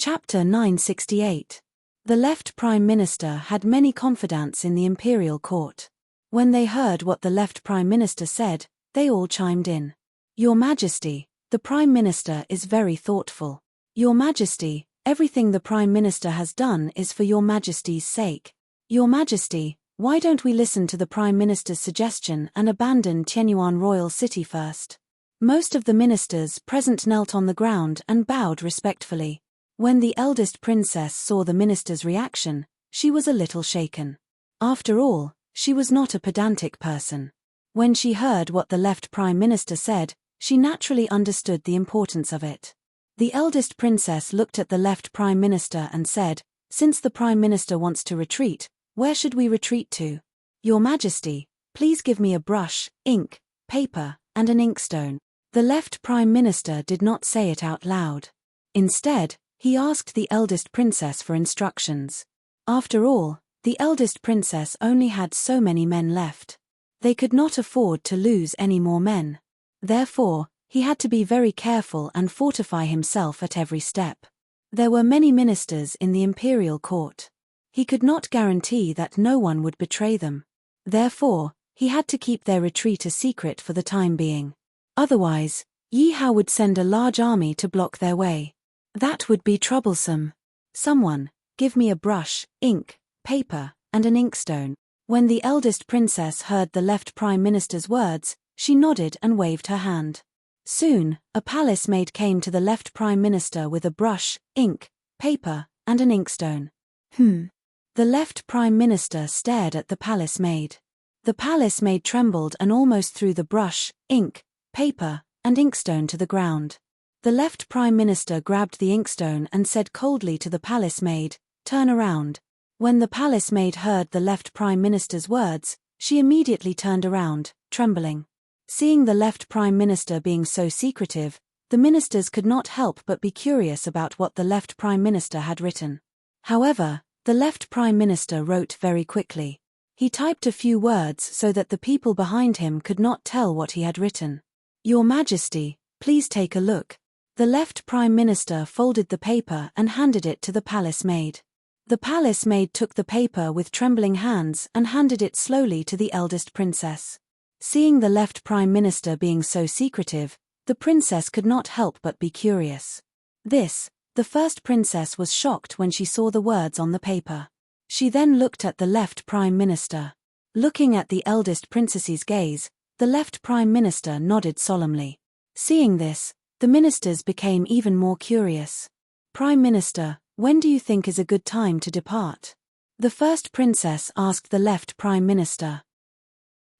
Chapter 968. The left Prime Minister had many confidants in the imperial court. When they heard what the left Prime Minister said, they all chimed in. Your Majesty, the Prime Minister is very thoughtful. Your Majesty, everything the Prime Minister has done is for Your Majesty's sake. Your Majesty, why don't we listen to the Prime Minister's suggestion and abandon Tianyuan Royal City first? Most of the ministers present knelt on the ground and bowed respectfully. When the eldest princess saw the minister's reaction, she was a little shaken. After all, she was not a pedantic person. When she heard what the left Prime Minister said, she naturally understood the importance of it. The eldest princess looked at the left Prime Minister and said, "Since the Prime Minister wants to retreat, where should we retreat to? Your Majesty, please give me a brush, ink, paper, and an inkstone." The left Prime Minister did not say it out loud. Instead, he asked the eldest princess for instructions. After all, the eldest princess only had so many men left. They could not afford to lose any more men. Therefore, he had to be very careful and fortify himself at every step. There were many ministers in the imperial court. He could not guarantee that no one would betray them. Therefore, he had to keep their retreat a secret for the time being. Otherwise, Yi Hao would send a large army to block their way. That would be troublesome. Someone, give me a brush, ink, paper, and an inkstone. When the eldest princess heard the left Prime Minister's words, she nodded and waved her hand. Soon, a palace maid came to the left Prime Minister with a brush, ink, paper, and an inkstone. The left Prime Minister stared at the palace maid. The palace maid trembled and almost threw the brush, ink, paper, and inkstone to the ground. The left Prime Minister grabbed the inkstone and said coldly to the palace maid, "Turn around." When the palace maid heard the left Prime Minister's words, she immediately turned around, trembling. Seeing the left Prime Minister being so secretive, the ministers could not help but be curious about what the left Prime Minister had written. However, the left Prime Minister wrote very quickly. He typed a few words so that the people behind him could not tell what he had written. "Your Majesty, please take a look." The left Prime Minister folded the paper and handed it to the palace maid. The palace maid took the paper with trembling hands and handed it slowly to the eldest princess. Seeing the left Prime Minister being so secretive, the princess could not help but be curious. The first princess was shocked when she saw the words on the paper. She then looked at the left Prime Minister. Looking at the eldest princess's gaze, the left Prime Minister nodded solemnly. Seeing this, the ministers became even more curious. "Prime Minister, when do you think is a good time to depart?" The first princess asked the left Prime Minister.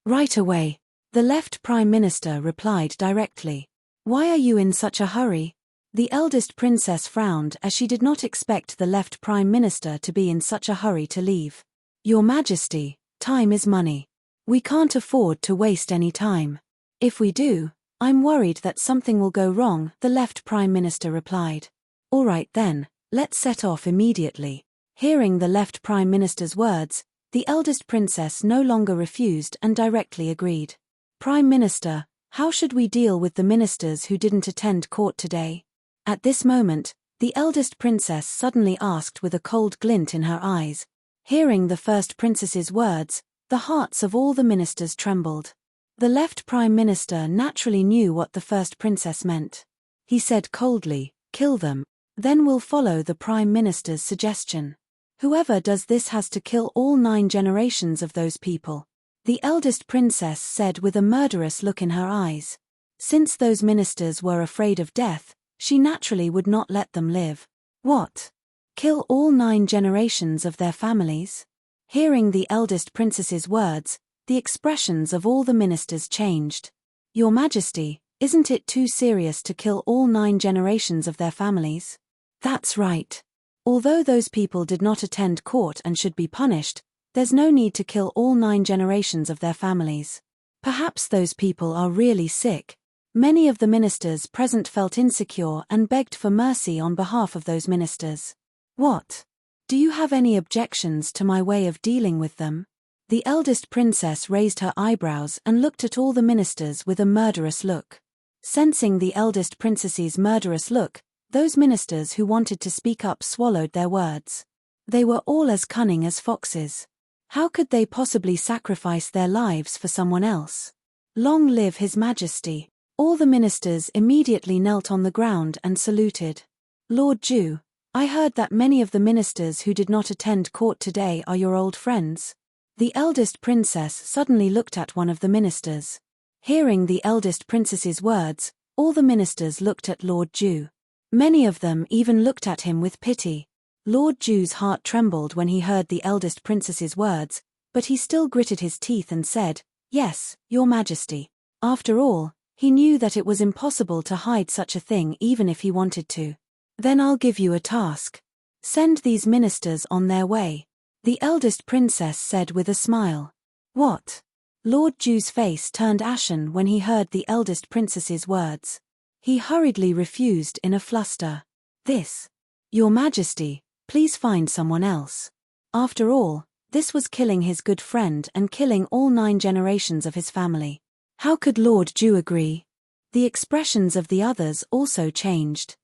"Right away," the left Prime Minister replied directly. "Why are you in such a hurry?" The eldest princess frowned as she did not expect the left Prime Minister to be in such a hurry to leave. "Your Majesty, time is money. We can't afford to waste any time. If we do, I'm worried that something will go wrong," the left Prime Minister replied. "All right then, let's set off immediately." Hearing the left Prime Minister's words, the eldest princess no longer refused and directly agreed. "Prime Minister, how should we deal with the ministers who didn't attend court today?" At this moment, the eldest princess suddenly asked with a cold glint in her eyes. Hearing the first princess's words, the hearts of all the ministers trembled. The left Prime Minister naturally knew what the first princess meant. He said coldly, "Kill them. Then we'll follow the Prime Minister's suggestion. Whoever does this has to kill all 9 generations of those people." The eldest princess said with a murderous look in her eyes. Since those ministers were afraid of death, she naturally would not let them live. What? Kill all 9 generations of their families? Hearing the eldest princess's words, the expressions of all the ministers changed. "Your Majesty, isn't it too serious to kill all 9 generations of their families?" "That's right. Although those people did not attend court and should be punished, there's no need to kill all 9 generations of their families. Perhaps those people are really sick." Many of the ministers present felt insecure and begged for mercy on behalf of those ministers. "What? Do you have any objections to my way of dealing with them?" The eldest princess raised her eyebrows and looked at all the ministers with a murderous look. Sensing the eldest princess's murderous look, Those ministers who wanted to speak up swallowed their words. They were all as cunning as foxes. How could they possibly sacrifice their lives for someone else? Long live His Majesty! All the ministers immediately knelt on the ground and saluted. Lord Jew, I heard that many of the ministers who did not attend court today are your old friends. The eldest princess suddenly looked at one of the ministers. Hearing the eldest princess's words, all the ministers looked at Lord Jew. Many of them even looked at him with pity. Lord Jew's heart trembled when he heard the eldest princess's words, but he still gritted his teeth and said, "Yes, Your Majesty." After all, he knew that it was impossible to hide such a thing even if he wanted to. "Then I'll give you a task. Send these ministers on their way," the eldest princess said with a smile. "What?" Lord Jew's face turned ashen when he heard the eldest princess's words. He hurriedly refused in a fluster. "This, Your Majesty, please find someone else." After all, this was killing his good friend and killing all 9 generations of his family. How could Lord Jew agree? The expressions of the others also changed.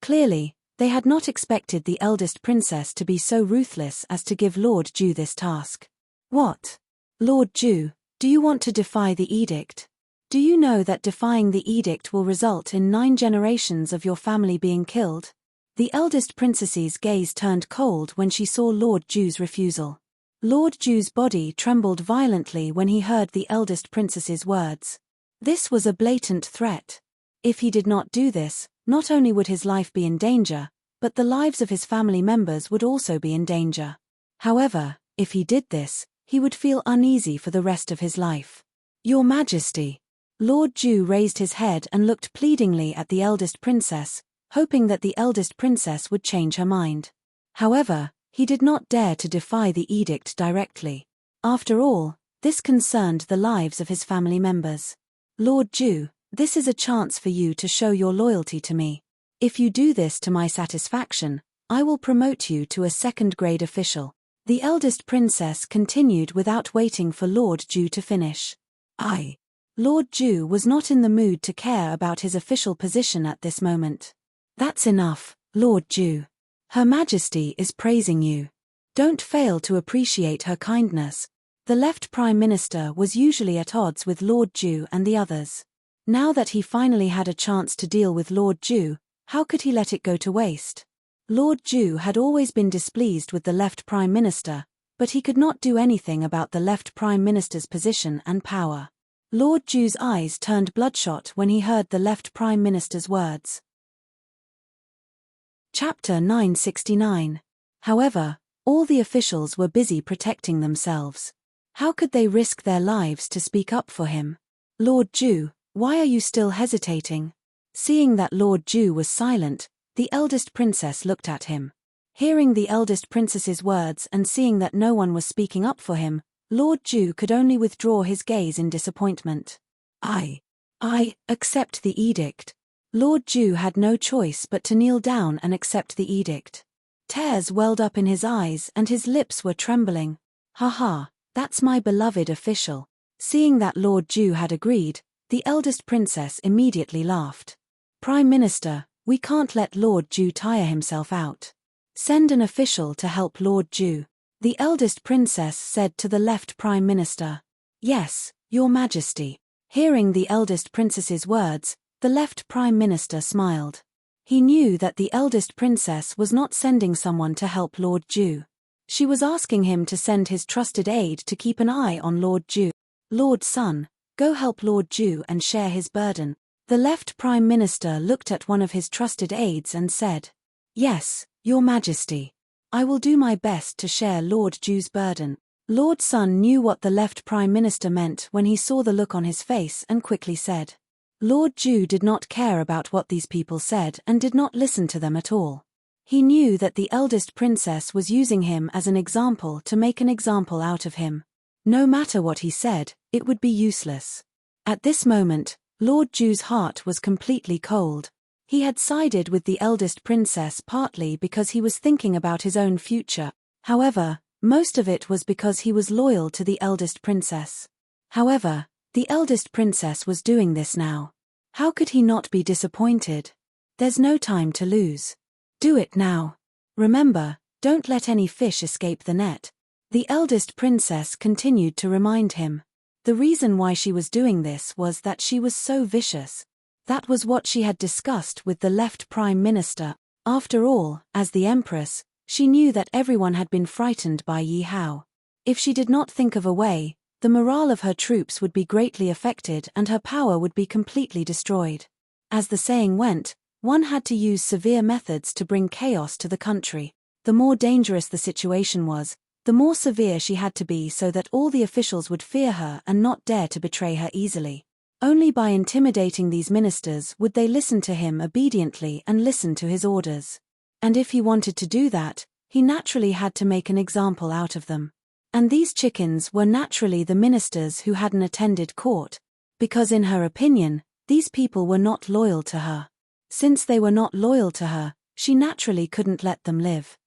Clearly, they had not expected the eldest princess to be so ruthless as to give Lord Jew this task. "What? Lord Jew, do you want to defy the edict? Do you know that defying the edict will result in 9 generations of your family being killed?" The eldest princess's gaze turned cold when she saw Lord Jew's refusal. Lord Jew's body trembled violently when he heard the eldest princess's words. This was a blatant threat. If he did not do this, not only would his life be in danger, but the lives of his family members would also be in danger. However, if he did this, he would feel uneasy for the rest of his life. "Your Majesty." Lord Jew raised his head and looked pleadingly at the eldest princess, hoping that the eldest princess would change her mind. However, he did not dare to defy the edict directly. After all, this concerned the lives of his family members. "Lord Jew, this is a chance for you to show your loyalty to me. If you do this to my satisfaction, I will promote you to a second-grade official." The eldest princess continued without waiting for Lord Jew to finish. Lord Jew was not in the mood to care about his official position at this moment. "That's enough, Lord Jew. Her Majesty is praising you. Don't fail to appreciate her kindness." The left Prime Minister was usually at odds with Lord Jew and the others. Now that he finally had a chance to deal with Lord Jew, how could he let it go to waste? Lord Jew had always been displeased with the left Prime Minister, but he could not do anything about the left Prime Minister's position and power. Lord Jew's eyes turned bloodshot when he heard the left Prime Minister's words. Chapter 969. However, all the officials were busy protecting themselves. How could they risk their lives to speak up for him? "Lord Jew, why are you still hesitating?" Seeing that Lord Jew was silent, the eldest princess looked at him. Hearing the eldest princess's words and seeing that no one was speaking up for him, Lord Jew could only withdraw his gaze in disappointment. I accept the edict." Lord Jew had no choice but to kneel down and accept the edict. Tears welled up in his eyes and his lips were trembling. "Ha, that's my beloved official." Seeing that Lord Jew had agreed, the eldest princess immediately laughed. "Prime Minister, we can't let Lord Jew tire himself out. Send an official to help Lord Jew," the eldest princess said to the left Prime Minister. "Yes, Your Majesty." Hearing the eldest princess's words, the left Prime Minister smiled. He knew that the eldest princess was not sending someone to help Lord Jew. She was asking him to send his trusted aide to keep an eye on Lord Jew. "Lord Son, go help Lord Jew and share his burden." The left Prime Minister looked at one of his trusted aides and said, "Yes, Your Majesty. I will do my best to share Lord Jew's burden." Lord Son knew what the left Prime Minister meant when he saw the look on his face and quickly said. Lord Jew did not care about what these people said and did not listen to them at all. He knew that the eldest princess was using him as an example to make an example out of him. No matter what he said, it would be useless. At this moment, Lord Jew's heart was completely cold. He had sided with the eldest princess partly because he was thinking about his own future. However, most of it was because he was loyal to the eldest princess. However, the eldest princess was doing this now. How could he not be disappointed? There's no time to lose. Do it now. Remember, don't let any fish escape the net. The eldest princess continued to remind him. The reason why she was doing this was that she was so vicious. That was what she had discussed with the left prime minister. After all, as the empress, she knew that everyone had been frightened by Yi Hao. If she did not think of a way, the morale of her troops would be greatly affected and her power would be completely destroyed. As the saying went, one had to use severe methods to bring chaos to the country. The more dangerous the situation was, the more severe she had to be so that all the officials would fear her and not dare to betray her easily. Only by intimidating these ministers would they listen to him obediently and listen to his orders. And if he wanted to do that, he naturally had to make an example out of them. And these chickens were naturally the ministers who hadn't attended court, because in her opinion, these people were not loyal to her. Since they were not loyal to her, she naturally couldn't let them live.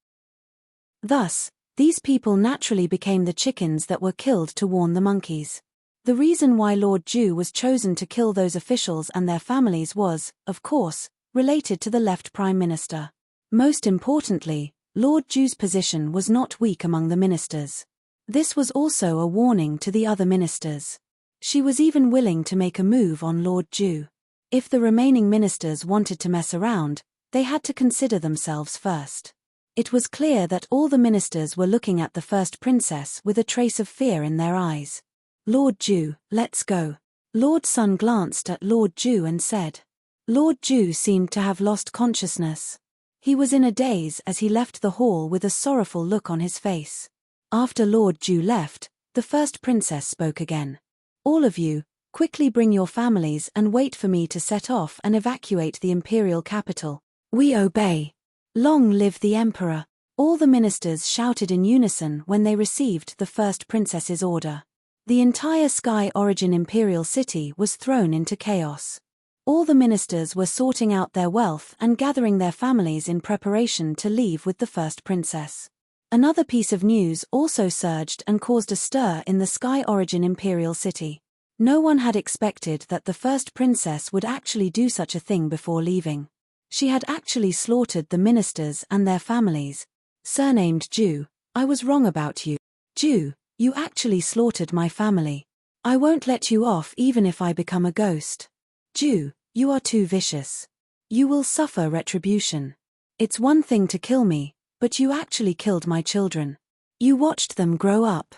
Thus, these people naturally became the chickens that were killed to warn the monkeys. The reason why Lord Ju was chosen to kill those officials and their families was, of course, related to the left prime minister. Most importantly, Lord Ju's position was not weak among the ministers. This was also a warning to the other ministers. She was even willing to make a move on Lord Ju. If the remaining ministers wanted to mess around, they had to consider themselves first. It was clear that all the ministers were looking at the first princess with a trace of fear in their eyes. Lord Ju, let's go. Lord Sun glanced at Lord Ju and said. Lord Ju seemed to have lost consciousness. He was in a daze as he left the hall with a sorrowful look on his face. After Lord Ju left, the first princess spoke again. All of you, quickly bring your families and wait for me to set off and evacuate the imperial capital. We obey. Long live the emperor. All the ministers shouted in unison when they received the first princess's order. The entire Sky Origin imperial city was thrown into chaos. All the ministers were sorting out their wealth and gathering their families in preparation to leave with the first princess. Another piece of news also surged and caused a stir in the Sky Origin imperial city. No one had expected that the first princess would actually do such a thing before leaving. She had actually slaughtered the ministers and their families. Surnamed Ju, I was wrong about you. Ju, you actually slaughtered my family. I won't let you off even if I become a ghost. Ju, you are too vicious. You will suffer retribution. It's one thing to kill me, but you actually killed my children. You watched them grow up.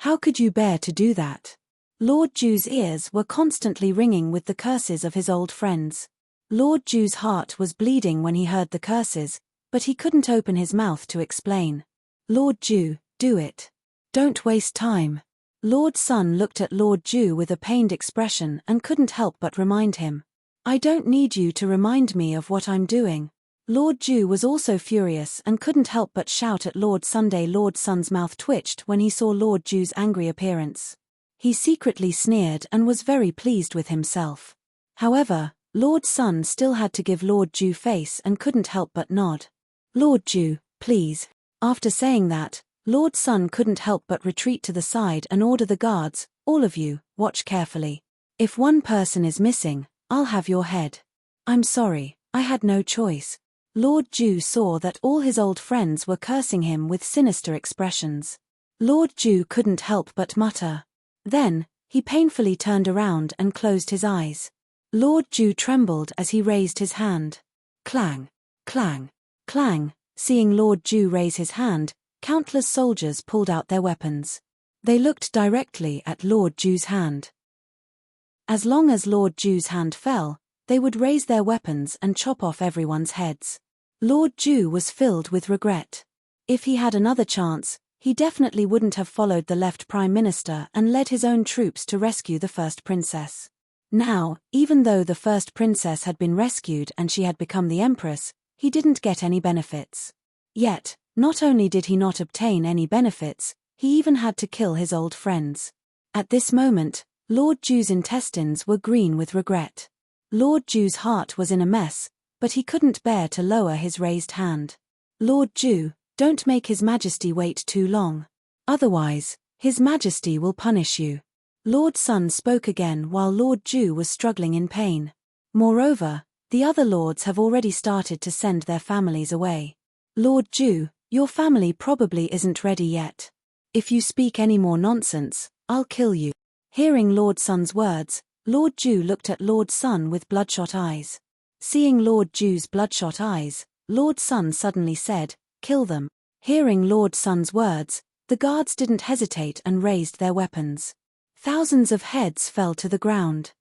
How could you bear to do that? Lord Ju's ears were constantly ringing with the curses of his old friends. Lord Ju's heart was bleeding when he heard the curses, but he couldn't open his mouth to explain. Lord Ju, do it. Don't waste time. Lord Sun looked at Lord Ju with a pained expression and couldn't help but remind him. I don't need you to remind me of what I'm doing. Lord Ju was also furious and couldn't help but shout at Lord Sunday. Lord Sun's mouth twitched when he saw Lord Ju's angry appearance. He secretly sneered and was very pleased with himself. However, Lord Sun still had to give Lord Ju face and couldn't help but nod. Lord Ju, please. After saying that, Lord Sun couldn't help but retreat to the side and order the guards, all of you, watch carefully. If one person is missing, I'll have your head. I'm sorry, I had no choice. Lord Ju saw that all his old friends were cursing him with sinister expressions. Lord Ju couldn't help but mutter. Then, he painfully turned around and closed his eyes. Lord Ju trembled as he raised his hand. Clang, clang, clang. Seeing Lord Ju raise his hand, countless soldiers pulled out their weapons. They looked directly at Lord Ju's hand. As long as Lord Ju's hand fell, they would raise their weapons and chop off everyone's heads. Lord Ju was filled with regret. If he had another chance, he definitely wouldn't have followed the left prime minister and led his own troops to rescue the first princess. Now, even though the first princess had been rescued and she had become the empress, he didn't get any benefits. Yet, not only did he not obtain any benefits, he even had to kill his old friends. At this moment, Lord Ju's intestines were green with regret. Lord Ju's heart was in a mess, but he couldn't bear to lower his raised hand. Lord Ju, don't make His Majesty wait too long. Otherwise, His Majesty will punish you. Lord Sun spoke again while Lord Ju was struggling in pain. Moreover, The other lords have already started to send their families away. Lord Ju, your family probably isn't ready yet. If you speak any more nonsense, I'll kill you. Hearing Lord Sun's words, Lord Ju looked at Lord Sun with bloodshot eyes. Seeing Lord Ju's bloodshot eyes, Lord Sun suddenly said, "Kill them." Hearing Lord Sun's words, the guards didn't hesitate and raised their weapons. Thousands of heads fell to the ground.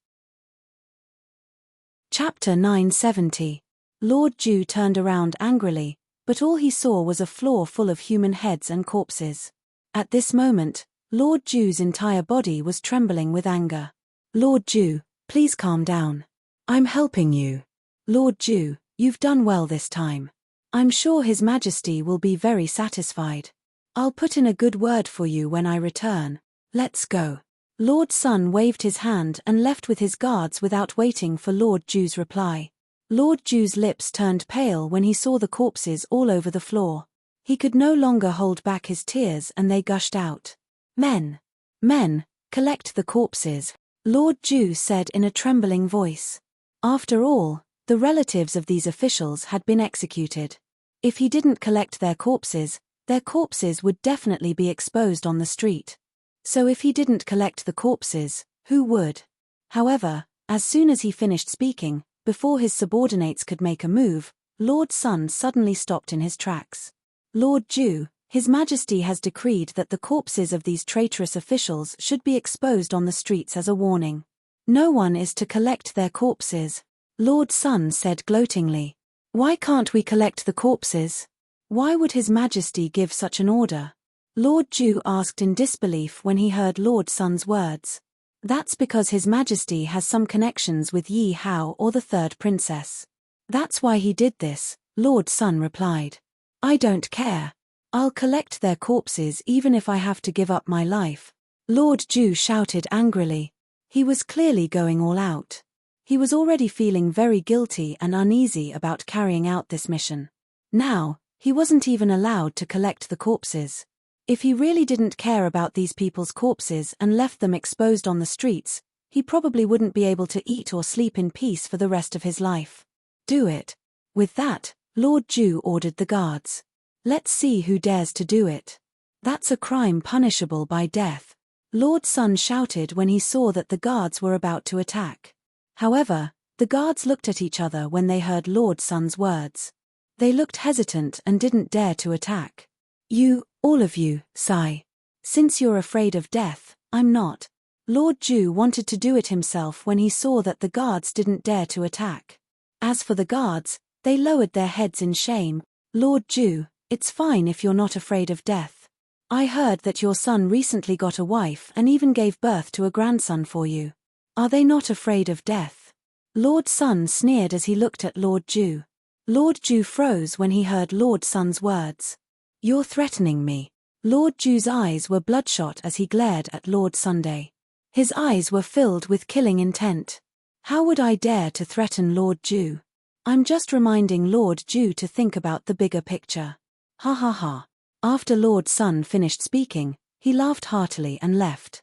Chapter 970. Lord Ju turned around angrily, but all he saw was a floor full of human heads and corpses. At this moment, Lord Ju's entire body was trembling with anger. "Lord Ju, please calm down. I'm helping you. Lord Ju, you've done well this time. I'm sure His Majesty will be very satisfied. I'll put in a good word for you when I return. Let's go." Lord Sun waved his hand and left with his guards without waiting for Lord Ju's reply. Lord Ju's lips turned pale when he saw the corpses all over the floor. He could no longer hold back his tears and they gushed out. Men, collect the corpses," Lord Ju said in a trembling voice. After all, the relatives of these officials had been executed. If he didn't collect their corpses would definitely be exposed on the street. So if he didn't collect the corpses, who would? However, as soon as he finished speaking, before his subordinates could make a move, Lord Sun suddenly stopped in his tracks. "Lord Ju, His Majesty has decreed that the corpses of these traitorous officials should be exposed on the streets as a warning. No one is to collect their corpses," Lord Sun said gloatingly. "Why can't we collect the corpses? Why would His Majesty give such an order?" Lord Ju asked in disbelief when he heard Lord Sun's words. "That's because His Majesty has some connections with Yi Hao or the third princess. That's why he did this," Lord Sun replied. "I don't care. I'll collect their corpses even if I have to give up my life," Lord Ju shouted angrily. He was clearly going all out. He was already feeling very guilty and uneasy about carrying out this mission. Now, he wasn't even allowed to collect the corpses. If he really didn't care about these people's corpses and left them exposed on the streets, he probably wouldn't be able to eat or sleep in peace for the rest of his life. "Do it." With that, Lord Ju ordered the guards. "Let's see who dares to do it. That's a crime punishable by death," Lord Sun shouted when he saw that the guards were about to attack. However, the guards looked at each other when they heard Lord Sun's words. They looked hesitant and didn't dare to attack. "You, all of you, sigh. Since you're afraid of death, I'm not." Lord Ju wanted to do it himself when he saw that the guards didn't dare to attack. As for the guards, they lowered their heads in shame. "Lord Ju, it's fine if you're not afraid of death. I heard that your son recently got a wife and even gave birth to a grandson for you. Are they not afraid of death?" Lord Sun sneered as he looked at Lord Ju. Lord Ju froze when he heard Lord Sun's words. "You're threatening me." Lord Ju's eyes were bloodshot as he glared at Lord Sunday. His eyes were filled with killing intent. "How would I dare to threaten Lord Ju? I'm just reminding Lord Ju to think about the bigger picture. Ha ha ha." After Lord Sun finished speaking, he laughed heartily and left.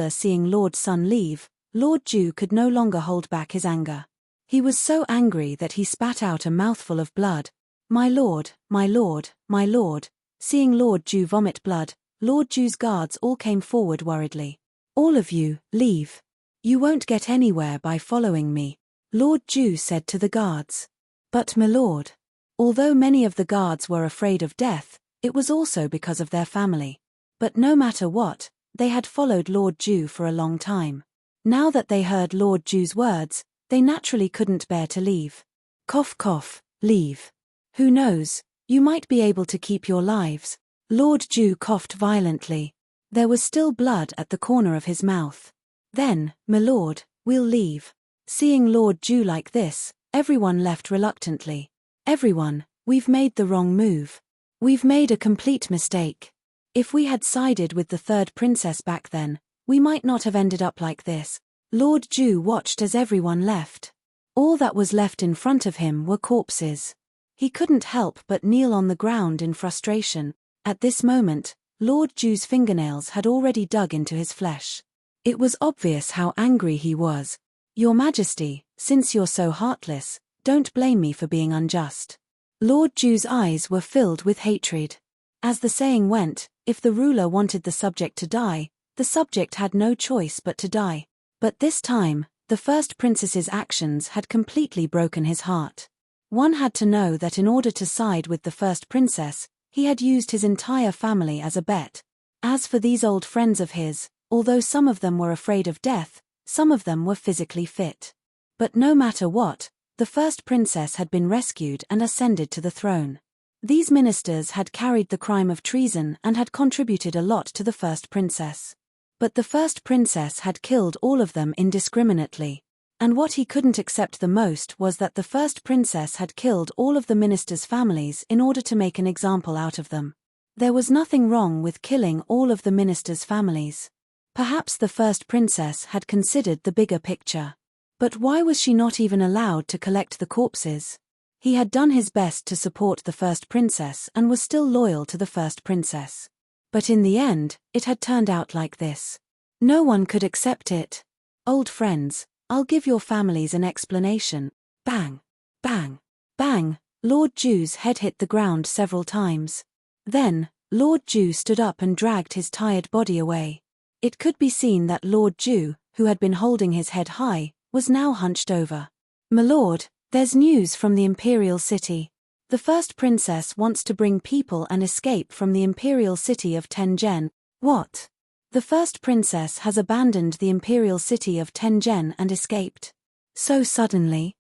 Seeing Lord Sun leave, Lord Ju could no longer hold back his anger. He was so angry that he spat out a mouthful of blood. "My lord, my lord, my lord." Seeing Lord Ju vomit blood, Lord Ju's guards all came forward worriedly. "All of you, leave. You won't get anywhere by following me," Lord Ju said to the guards. "But my lord." Although many of the guards were afraid of death, it was also because of their family. But no matter what, they had followed Lord Ju for a long time. Now that they heard Lord Ju's words, they naturally couldn't bear to leave. Cough cough, leave. Who knows, you might be able to keep your lives. Lord Ju coughed violently. There was still blood at the corner of his mouth. "Then, my lord, we'll leave." Seeing Lord Ju like this, everyone left reluctantly. "Everyone, we've made the wrong move. We've made a complete mistake. If we had sided with the third princess back then, we might not have ended up like this." Lord Ju watched as everyone left. All that was left in front of him were corpses. He couldn't help but kneel on the ground in frustration. At this moment, Lord Ju's fingernails had already dug into his flesh. It was obvious how angry he was. "Your Majesty, Since you're so heartless, don't blame me for being unjust. Lord Ju's eyes were filled with hatred. As the saying went, if the ruler wanted the subject to die, the subject had no choice but to die. But this time, the first princess's actions had completely broken his heart. One had to know that in order to side with the first princess, he had used his entire family as a bet. As for these old friends of his, although some of them were afraid of death, some of them were physically fit. But no matter what, the first princess had been rescued and ascended to the throne. These ministers had carried the crime of treason and had contributed a lot to the first princess. But the first princess had killed all of them indiscriminately. And what he couldn't accept the most was that the first princess had killed all of the ministers' families in order to make an example out of them. There was nothing wrong with killing all of the ministers' families. Perhaps the first princess had considered the bigger picture. But why was she not even allowed to collect the corpses? He had done his best to support the first princess and was still loyal to the first princess. But in the end, it had turned out like this. No one could accept it. Old friends, I'll give your families an explanation. Bang! Bang! Bang! Lord Ju's head hit the ground several times. Then, Lord Ju stood up and dragged his tired body away. It could be seen that Lord Ju, who had been holding his head high, was now hunched over. My lord, there's news from the imperial city. The first princess wants to bring people and escape from the imperial city of Tengen. What? The first princess has abandoned the imperial city of Tengen and escaped. So suddenly?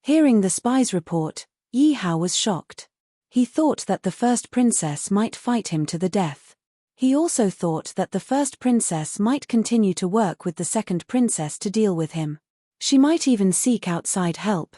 Hearing the spy's report, Yi Hao was shocked. He thought that the first princess might fight him to the death. He also thought that the first princess might continue to work with the second princess to deal with him. She might even seek outside help.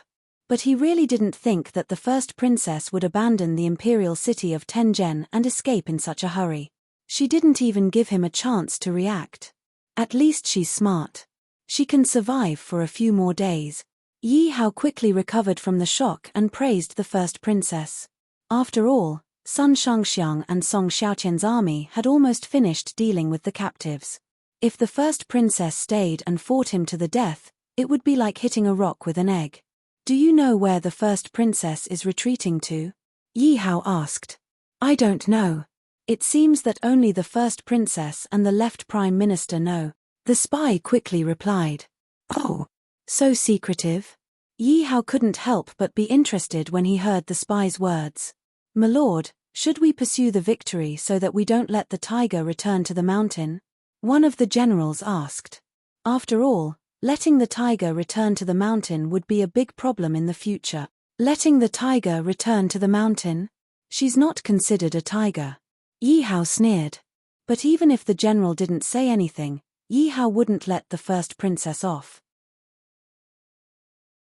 But he really didn't think that the first princess would abandon the imperial city of Tengen and escape in such a hurry. She didn't even give him a chance to react. At least she's smart. She can survive for a few more days. Yi Hao quickly recovered from the shock and praised the first princess. After all, Sun Shangxiang and Song Xiaoqian's army had almost finished dealing with the captives. If the first princess stayed and fought him to the death, it would be like hitting a rock with an egg. Do you know where the first princess is retreating to? Yi Hao asked. I don't know. It seems that only the first princess and the left prime minister know. The spy quickly replied. Oh, so secretive? Yi Hao couldn't help but be interested when he heard the spy's words. My lord, should we pursue the victory so that we don't let the tiger return to the mountain? One of the generals asked. After all, letting the tiger return to the mountain would be a big problem in the future. Letting the tiger return to the mountain? She's not considered a tiger. Yi Hao sneered. But even if the general didn't say anything, Yi Hao wouldn't let the first princess off.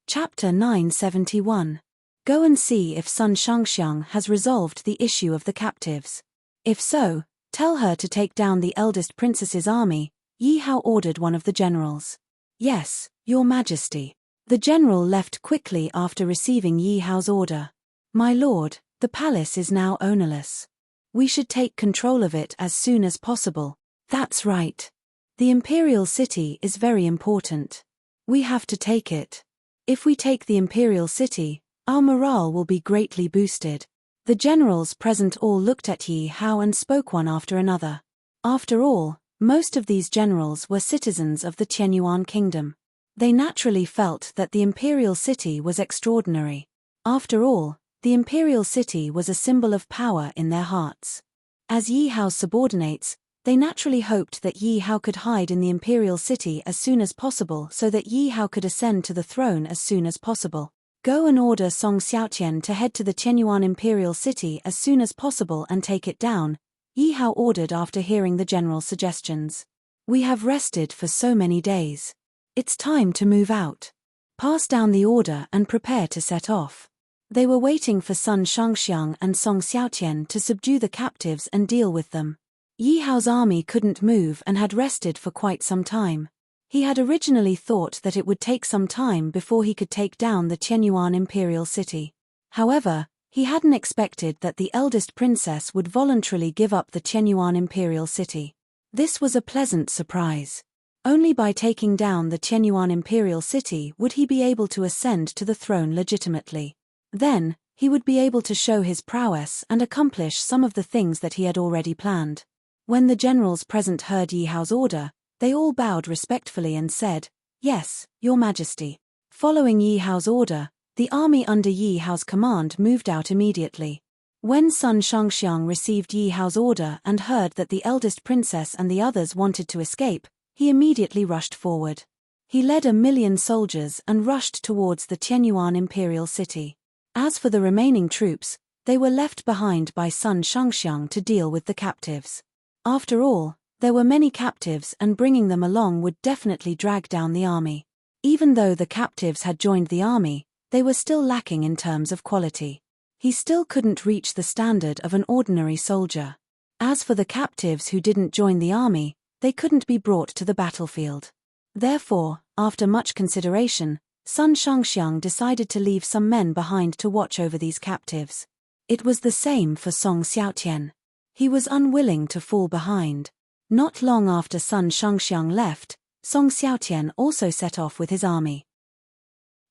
Chapter 971. Go and see if Sun Shangxiang has resolved the issue of the captives. If so, tell her to take down the eldest princess's army, Yi Hao ordered one of the generals. Yes, Your Majesty. The general left quickly after receiving Yi Hao's order. My lord, the palace is now ownerless. We should take control of it as soon as possible. That's right. The imperial city is very important. We have to take it. If we take the imperial city, our morale will be greatly boosted. The generals present all looked at Yi Hao and spoke one after another. After all, most of these generals were citizens of the Qianyuan kingdom. They naturally felt that the imperial city was extraordinary. After all, the imperial city was a symbol of power in their hearts. As Yi Hao's subordinates, they naturally hoped that Yi Hao could hide in the imperial city as soon as possible so that Yi Hao could ascend to the throne as soon as possible. Go and order Song Xiaoqian to head to the Qianyuan imperial city as soon as possible and take it down, Yi Hao ordered after hearing the general's suggestions. We have rested for so many days. It's time to move out. Pass down the order and prepare to set off. They were waiting for Sun Shangxiang and Song Xiaoqian to subdue the captives and deal with them. Yi Hao's army couldn't move and had rested for quite some time. He had originally thought that it would take some time before he could take down the Qianyuan imperial city. However, he hadn't expected that the eldest princess would voluntarily give up the Qianyuan imperial city. This was a pleasant surprise. Only by taking down the Tianyuan imperial city would he be able to ascend to the throne legitimately. Then, he would be able to show his prowess and accomplish some of the things that he had already planned. When the generals present heard Yi Hao's order, they all bowed respectfully and said, "Yes, Your Majesty." Following Yi Hao's order, the army under Yi Hao's command moved out immediately. When Sun Shangxiang received Yi Hao's order and heard that the eldest princess and the others wanted to escape, he immediately rushed forward. He led 1,000,000 soldiers and rushed towards the Tianyuan imperial city. As for the remaining troops, they were left behind by Sun Shangxiang to deal with the captives. After all, there were many captives and bringing them along would definitely drag down the army. Even though the captives had joined the army, they were still lacking in terms of quality. He still couldn't reach the standard of an ordinary soldier. As for the captives who didn't join the army, they couldn't be brought to the battlefield. Therefore, after much consideration, Sun Shangxiang decided to leave some men behind to watch over these captives. It was the same for Song Xiaotian. He was unwilling to fall behind. Not long after Sun Shangxiang left, Song Xiaotian also set off with his army.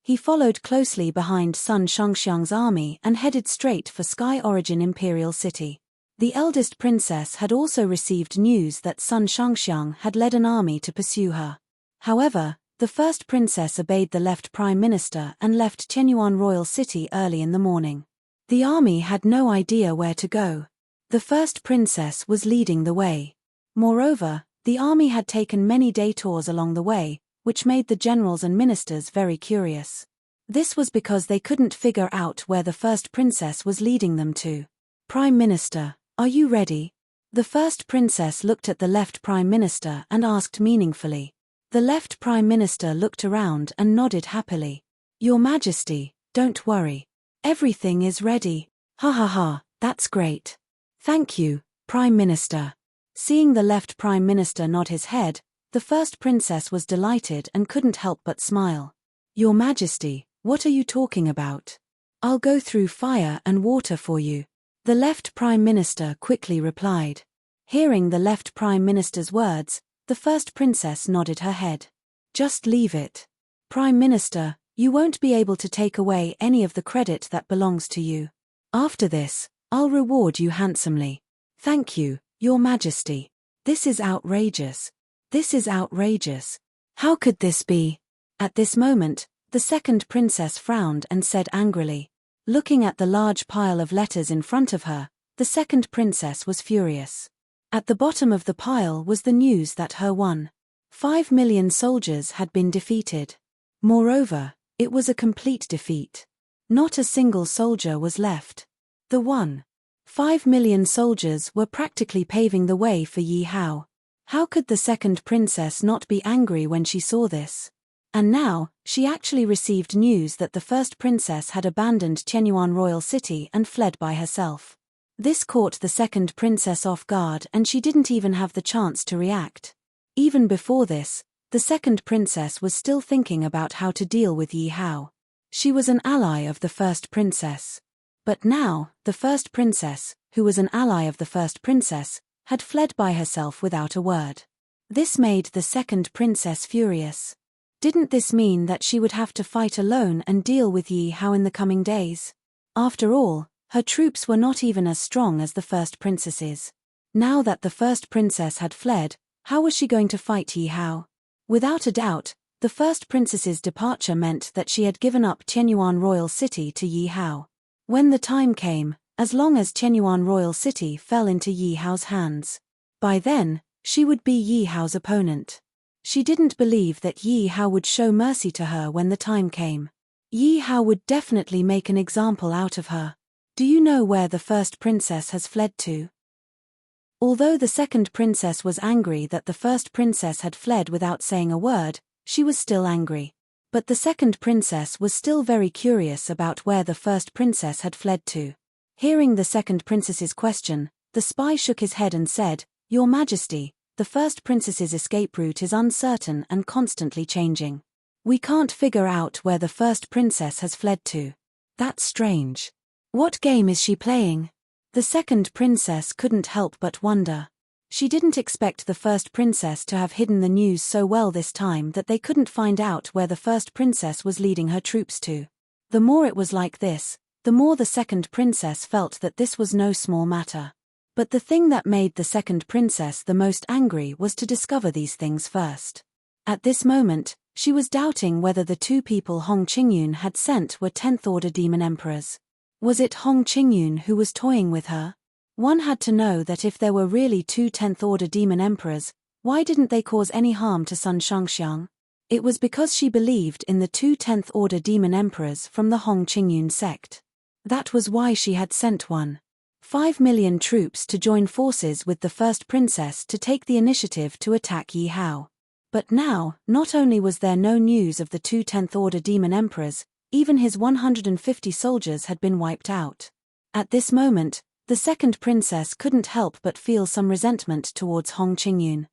He followed closely behind Sun Shangxiang's army and headed straight for Sky Origin Imperial City. The eldest princess had also received news that Sun Shangxiang had led an army to pursue her. However, the first princess obeyed the left prime minister and left Tianyuan Royal City early in the morning. The army had no idea where to go. The first princess was leading the way. Moreover, the army had taken many detours along the way, which made the generals and ministers very curious. This was because they couldn't figure out where the first princess was leading them to. "Prime Minister, are you ready?" The first princess looked at the left prime minister and asked meaningfully. The left prime minister looked around and nodded happily. "Your Majesty, don't worry. Everything is ready." "Ha ha ha, that's great. Thank you, Prime Minister." Seeing the left prime minister nod his head, the first princess was delighted and couldn't help but smile. "Your Majesty, what are you talking about? I'll go through fire and water for you," the left prime minister quickly replied. Hearing the left prime minister's words, the first princess nodded her head. "Just leave it. Prime Minister, you won't be able to take away any of the credit that belongs to you. After this, I'll reward you handsomely." "Thank you, Your Majesty. This is outrageous. This is outrageous. How could this be?" At this moment, the second princess frowned and said angrily. Looking at the large pile of letters in front of her, the second princess was furious. At the bottom of the pile was the news that her 1.5 million soldiers had been defeated. Moreover, it was a complete defeat. Not a single soldier was left. The 1.5 million soldiers were practically paving the way for Yi Hao. How could the second princess not be angry when she saw this? And now, she actually received news that the first princess had abandoned Tianyuan Royal City and fled by herself. This caught the second princess off guard and she didn't even have the chance to react. Even before this, the second princess was still thinking about how to deal with Yi Hao. She was an ally of the first princess. But now, the first princess, who was an ally of the first princess, had fled by herself without a word. This made the second princess furious. Didn't this mean that she would have to fight alone and deal with Yi Hao in the coming days? After all, her troops were not even as strong as the first princess's. Now that the first princess had fled, how was she going to fight Yi Hao? Without a doubt, the first princess's departure meant that she had given up Tianyuan Royal City to Yi Hao. When the time came, as long as Tianyuan Royal City fell into Yi Hao's hands, by then, she would be Yi Hao's opponent. She didn't believe that Yi Hao would show mercy to her when the time came. Yi Hao would definitely make an example out of her. Do you know where the first princess has fled to? Although the second princess was angry that the first princess had fled without saying a word, she was still angry. But the second princess was still very curious about where the first princess had fled to. Hearing the second princess's question, the spy shook his head and said, "Your Majesty, the first princess's escape route is uncertain and constantly changing. We can't figure out where the first princess has fled to. That's strange. What game is she playing?" The second princess couldn't help but wonder. She didn't expect the first princess to have hidden the news so well this time that they couldn't find out where the first princess was leading her troops to. The more it was like this, the more the second princess felt that this was no small matter. But the thing that made the second princess the most angry was to discover these things first. At this moment, she was doubting whether the two people Hong Qingyun had sent were 10th Order Demon Emperors. Was it Hong Qingyun who was toying with her? One had to know that if there were really two 10th Order Demon Emperors, why didn't they cause any harm to Sun Shangxiang? It was because she believed in the two 10th Order Demon Emperors from the Hong Qingyun sect. That was why she had sent 1.5 million troops to join forces with the first princess to take the initiative to attack Yi Hao. But now, not only was there no news of the two 10th Order Demon Emperors, even his 150 soldiers had been wiped out. At this moment, the second princess couldn't help but feel some resentment towards Hong Qingyun.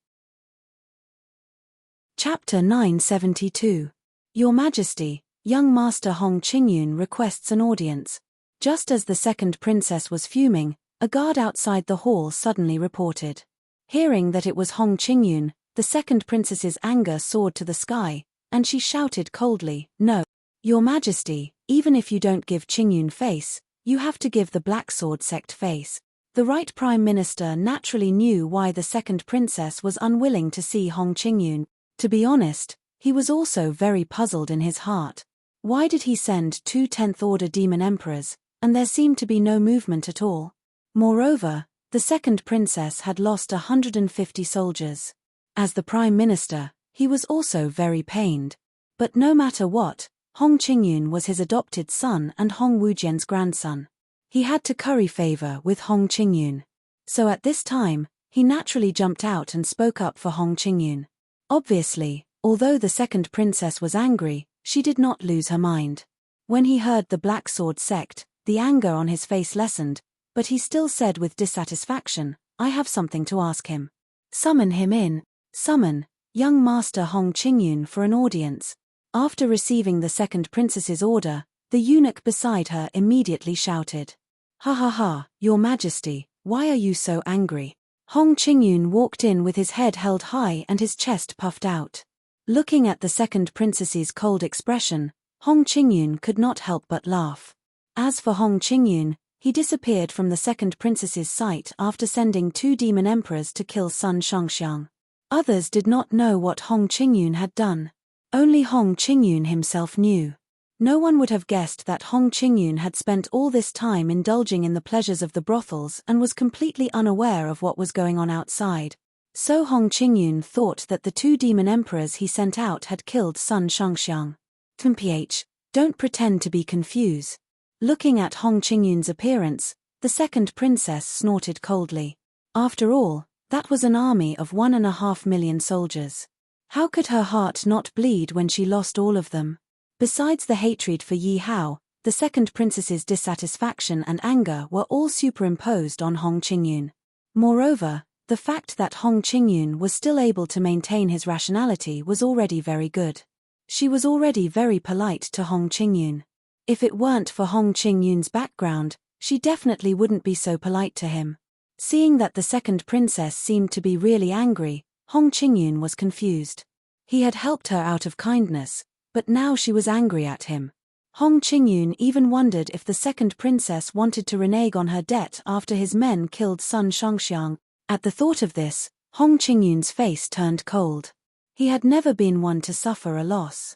Chapter 972. Your Majesty, young Master Hong Qingyun requests an audience. Just as the second princess was fuming, a guard outside the hall suddenly reported. Hearing that it was Hong Qingyun, the second princess's anger soared to the sky, and she shouted coldly, "No, Your Majesty, even if you don't give Qingyun face, you have to give the Black Sword sect face." The right Prime Minister naturally knew why the second princess was unwilling to see Hong Qingyun. To be honest, he was also very puzzled in his heart. Why did he send two 10th Order Demon Emperors, and there seemed to be no movement at all? Moreover, the second princess had lost 150 soldiers. As the Prime Minister, he was also very pained. But no matter what, Hong Qingyun was his adopted son and Hong Wujian's grandson. He had to curry favor with Hong Qingyun. So at this time, he naturally jumped out and spoke up for Hong Qingyun. Obviously, although the second princess was angry, she did not lose her mind. When he heard the Black Sword sect, the anger on his face lessened, but he still said with dissatisfaction, "I have something to ask him." "Summon him in. Summon, young Master Hong Qingyun for an audience." After receiving the second princess's order, the eunuch beside her immediately shouted, "Ha ha ha, Your Majesty, why are you so angry?" Hong Qingyun walked in with his head held high and his chest puffed out. Looking at the second princess's cold expression, Hong Qingyun could not help but laugh. As for Hong Qingyun, he disappeared from the second princess's sight after sending two demon emperors to kill Sun Shangxiang. Others did not know what Hong Qingyun had done. Only Hong Qingyun himself knew. No one would have guessed that Hong Qingyun had spent all this time indulging in the pleasures of the brothels and was completely unaware of what was going on outside. So Hong Qingyun thought that the two demon emperors he sent out had killed Sun Shangxiang. "Mph, don't pretend to be confused." Looking at Hong Qingyun's appearance, the second princess snorted coldly. After all, that was an army of 1.5 million soldiers. How could her heart not bleed when she lost all of them? Besides the hatred for Yi Hao, the second princess's dissatisfaction and anger were all superimposed on Hong Qingyun. Moreover, the fact that Hong Qingyun was still able to maintain his rationality was already very good. She was already very polite to Hong Qingyun. If it weren't for Hong Qingyun's background, she definitely wouldn't be so polite to him. Seeing that the second princess seemed to be really angry, Hong Qingyun was confused. He had helped her out of kindness, but now she was angry at him. Hong Qingyun even wondered if the second princess wanted to renege on her debt after his men killed Sun Shangxiang. At the thought of this, Hong Qingyun's face turned cold. He had never been one to suffer a loss.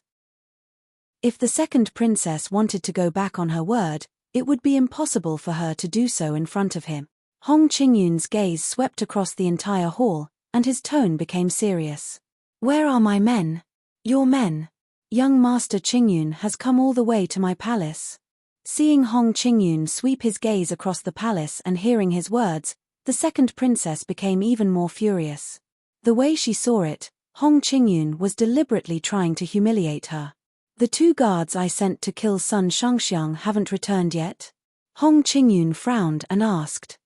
If the second princess wanted to go back on her word, it would be impossible for her to do so in front of him. Hong Qingyun's gaze swept across the entire hall, and his tone became serious. "Where are my men? Your men? Young Master Qingyun has come all the way to my palace." Seeing Hong Qingyun sweep his gaze across the palace and hearing his words, the second princess became even more furious. The way she saw it, Hong Qingyun was deliberately trying to humiliate her. "The two guards I sent to kill Sun Shangxiang haven't returned yet?" Hong Qingyun frowned and asked.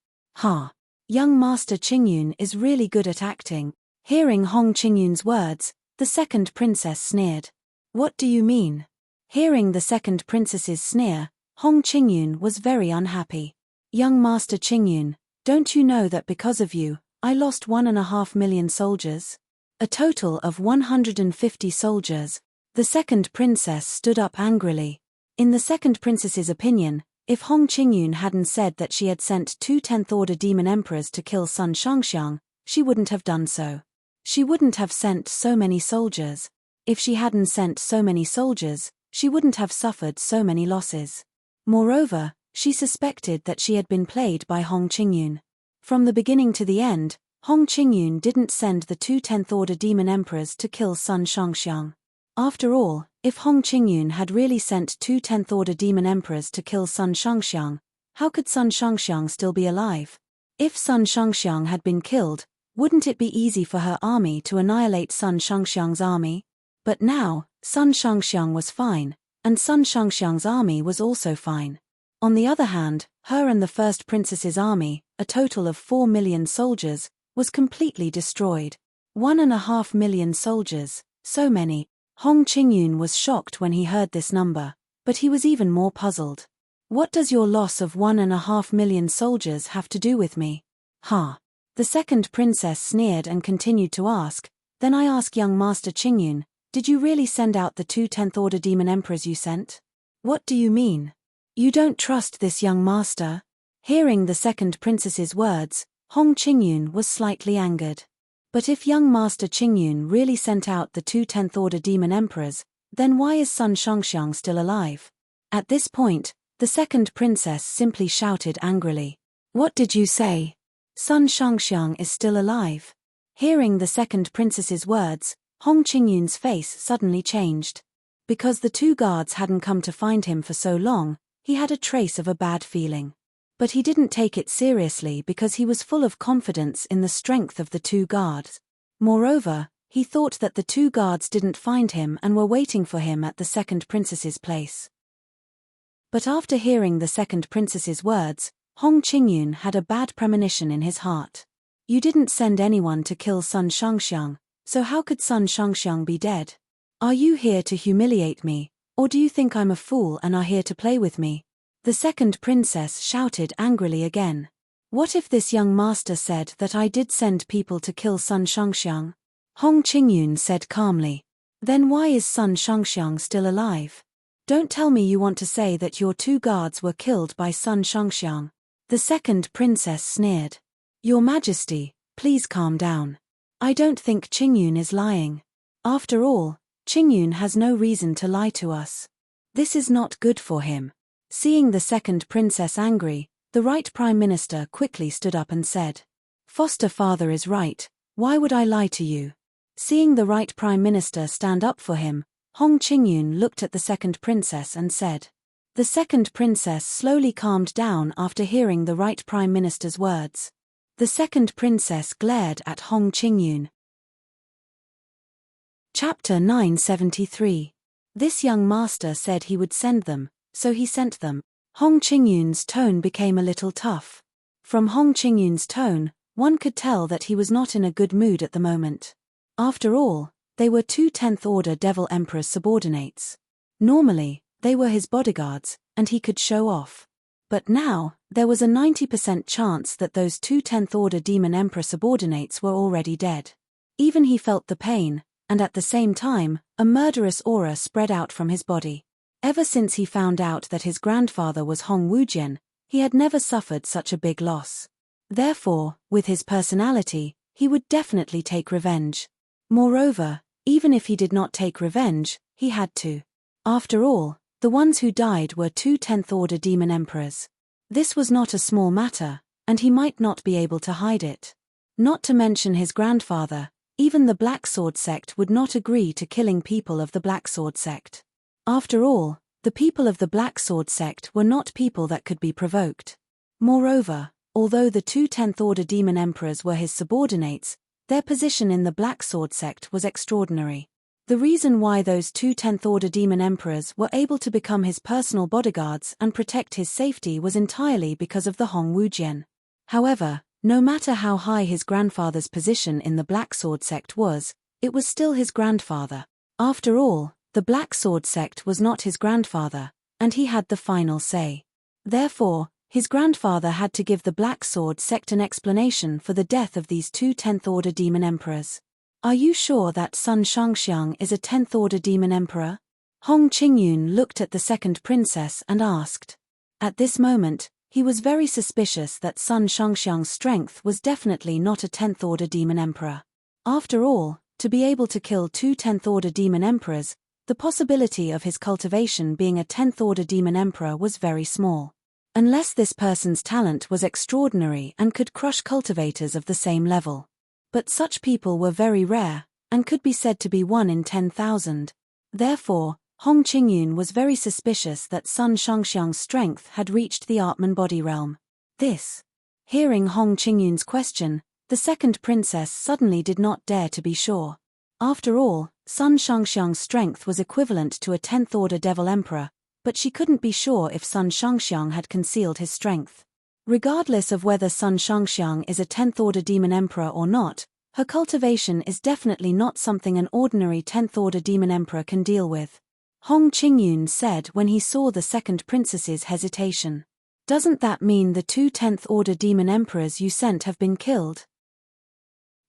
Young Master Qingyun is really good at acting." Hearing Hong Qingyun's words, the second princess sneered. "What do you mean?" Hearing the second princess's sneer, Hong Qingyun was very unhappy. "Young Master Qingyun, don't you know that because of you, I lost 1.5 million soldiers. A total of 150 soldiers. The second princess stood up angrily. In the second princess's opinion, if Hong Qingyun hadn't said that she had sent 2 10th-order demon emperors to kill Sun Shangxiang, she wouldn't have done so. She wouldn't have sent so many soldiers. If she hadn't sent so many soldiers, she wouldn't have suffered so many losses. Moreover, she suspected that she had been played by Hong Qingyun. From the beginning to the end, Hong Qingyun didn't send the 2 10th-order demon emperors to kill Sun Shangxiang. After all, if Hong Qingyun had really sent 2 10th-order demon emperors to kill Sun Shangxiang, how could Sun Shangxiang still be alive? If Sun Shangxiang had been killed, wouldn't it be easy for her army to annihilate Sun Shangxiang's army? But now, Sun Shangxiang was fine, and Sun Shangxiang's army was also fine. On the other hand, her and the first princess's army, a total of 4 million soldiers, was completely destroyed. 1.5 million soldiers, so many. Hong Qingyun was shocked when he heard this number, but he was even more puzzled. What does your loss of 1.5 million soldiers have to do with me? Ha! The second princess sneered and continued to ask, then I ask young Master Qingyun, did you really send out the 2 10th-order demon emperors you sent? What do you mean? You don't trust this young master? Hearing the second princess's words, Hong Qingyun was slightly angered. But if young Master Qingyun really sent out the 2 10th-order demon emperors, then why is Sun Shangxiang still alive? At this point, the second princess simply shouted angrily. What did you say? Sun Shangxiang is still alive. Hearing the second princess's words, Hong Qingyun's face suddenly changed. Because the 2 guards hadn't come to find him for so long, he had a trace of a bad feeling. But he didn't take it seriously because he was full of confidence in the strength of the 2 guards. Moreover, he thought that the 2 guards didn't find him and were waiting for him at the second princess's place. But after hearing the second princess's words, Hong Qingyun had a bad premonition in his heart. You didn't send anyone to kill Sun Shangxiang, so how could Sun Shangxiang be dead? Are you here to humiliate me, or do you think I'm a fool and are here to play with me? The second princess shouted angrily again. What if this young master said that I did send people to kill Sun Shangxiang? Hong Qingyun said calmly. Then why is Sun Shangxiang still alive? Don't tell me you want to say that your 2 guards were killed by Sun Shangxiang. The second princess sneered. Your Majesty, please calm down. I don't think Qingyun is lying. After all, Qingyun has no reason to lie to us. This is not good for him. Seeing the second princess angry, the right prime minister quickly stood up and said, Foster father is right, why would I lie to you? Seeing the right prime minister stand up for him, Hong Qingyun looked at the second princess and said. The second princess slowly calmed down after hearing the right prime minister's words. The second princess glared at Hong Qingyun. Chapter 973. This young master said he would send them, so he sent them. Hong Qingyun's tone became a little tough. From Hong Qingyun's tone, one could tell that he was not in a good mood at the moment. After all, they were 2 10th-order Devil Emperor's subordinates. Normally, they were his bodyguards, and he could show off. But now, there was a 90% chance that those 2 10th-order Demon Emperor subordinates were already dead. Even he felt the pain, and at the same time, a murderous aura spread out from his body. Ever since he found out that his grandfather was Hong Wujian, he had never suffered such a big loss. Therefore, with his personality, he would definitely take revenge. Moreover, even if he did not take revenge, he had to. After all, the ones who died were 2 10th-order demon emperors. This was not a small matter, and he might not be able to hide it. Not to mention his grandfather, even the Black Sword sect would not agree to killing people of the Black Sword sect. After all, the people of the Black Sword sect were not people that could be provoked. Moreover, although the 2 10th-order demon emperors were his subordinates, their position in the Black Sword sect was extraordinary. The reason why those 2 10th-order demon emperors were able to become his personal bodyguards and protect his safety was entirely because of the Hong Wujian. However, no matter how high his grandfather's position in the Black Sword sect was, it was still his grandfather. After all, the Black Sword sect was not his grandfather, and he had the final say. Therefore, His grandfather had to give the Black Sword sect an explanation for the death of these two 10th Order Demon Emperors. Are you sure that Sun Shangxiang is a 10th Order Demon Emperor? Hong Qingyun looked at the second princess and asked. At this moment, he was very suspicious that Sun Shangxiang's strength was definitely not a 10th Order Demon Emperor. After all, to be able to kill two 10th Order Demon Emperors, the possibility of his cultivation being a 10th Order Demon Emperor was very small. Unless this person's talent was extraordinary and could crush cultivators of the same level. But such people were very rare, and could be said to be 1 in 10,000. Therefore, Hong Qingyun was very suspicious that Sun Shangxiang's strength had reached the Atman body realm. Hearing Hong Qingyun's question, the second princess suddenly did not dare to be sure. After all, Sun Shangxiang's strength was equivalent to a 10th Order Devil Emperor, but she couldn't be sure if Sun Shangxiang had concealed his strength. Regardless of whether Sun Shangxiang is a 10th Order Demon Emperor or not, her cultivation is definitely not something an ordinary 10th Order Demon Emperor can deal with. Hong Qingyun said when he saw the second princess's hesitation. Doesn't that mean the two 10th Order Demon Emperors you sent have been killed?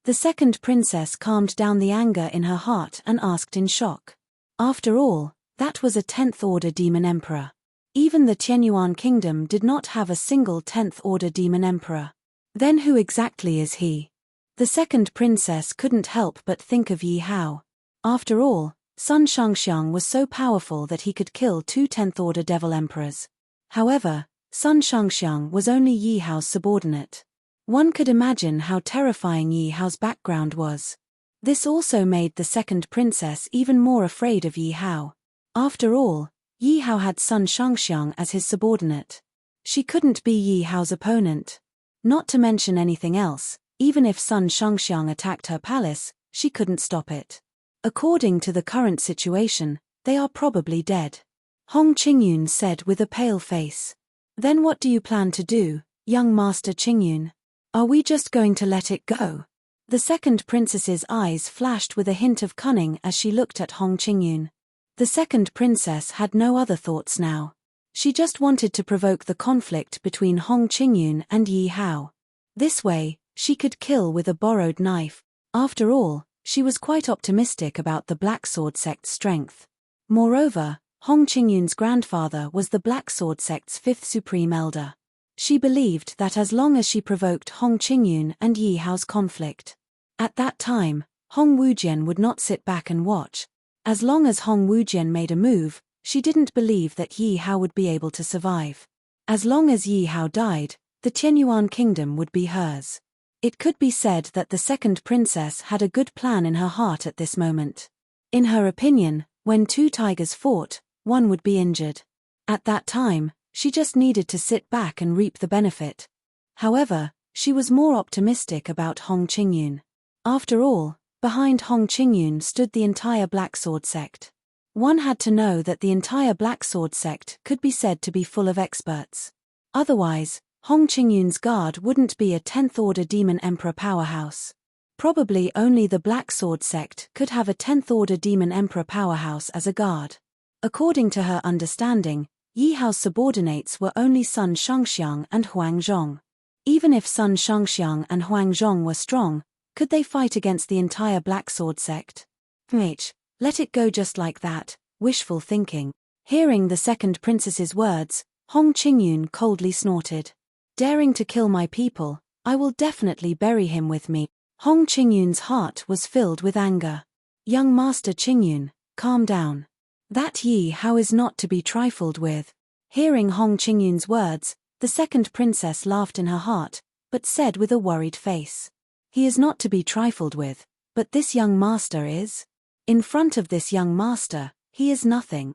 The second princess calmed down the anger in her heart and asked in shock. After all, that was a 10th Order Demon Emperor. Even the Tianyuan Kingdom did not have a single 10th Order Demon Emperor. Then who exactly is he? The second princess couldn't help but think of Yi Hao. After all, Sun Shangxiang was so powerful that he could kill two 10th Order Devil Emperors. However, Sun Shangxiang was only Yi Hao's subordinate. One could imagine how terrifying Yi Hao's background was. This also made the second princess even more afraid of Yi Hao. After all, Yi Hao had Sun Shangxiang as his subordinate. She couldn't be Yi Hao's opponent. Not to mention anything else, even if Sun Shangxiang attacked her palace, she couldn't stop it. According to the current situation, they are probably dead. Hong Qingyun said with a pale face. Then what do you plan to do, young Master Qingyun? Are we just going to let it go? The second princess's eyes flashed with a hint of cunning as she looked at Hong Qingyun. The second princess had no other thoughts now. She just wanted to provoke the conflict between Hong Qingyun and Yi Hao. This way, she could kill with a borrowed knife. After all, she was quite optimistic about the Black Sword sect's strength. Moreover, Hong Qingyun's grandfather was the Black Sword sect's 5th Supreme Elder. She believed that as long as she provoked Hong Qingyun and Yi Hao's conflict, at that time, Hong Wujian would not sit back and watch. As long as Hong Wujian made a move, she didn't believe that Yi Hao would be able to survive. As long as Yi Hao died, the Tianyuan kingdom would be hers. It could be said that the second princess had a good plan in her heart at this moment. In her opinion, when two tigers fought, one would be injured. At that time, she just needed to sit back and reap the benefit. However, she was more optimistic about Hong Qingyun. After all, behind Hong Qingyun stood the entire Black Sword sect. One had to know that the entire Black Sword sect could be said to be full of experts. Otherwise, Hong Qingyun's guard wouldn't be a 10th Order Demon Emperor powerhouse. Probably only the Black Sword sect could have a 10th Order Demon Emperor powerhouse as a guard. According to her understanding, Yi Hao's subordinates were only Sun Shangxiang and Huang Zhong. Even if Sun Shangxiang and Huang Zhong were strong, could they fight against the entire Black Sword sect? Let it go just like that, wishful thinking. Hearing the second princess's words, Hong Qingyun coldly snorted. Daring to kill my people, I will definitely bury him with me. Hong Qingyun's heart was filled with anger. Young Master Qingyun, calm down. That Yi Hao is not to be trifled with. Hearing Hong Qingyun's words, the second princess laughed in her heart, but said with a worried face. He is not to be trifled with, but this young master is? In front of this young master, he is nothing.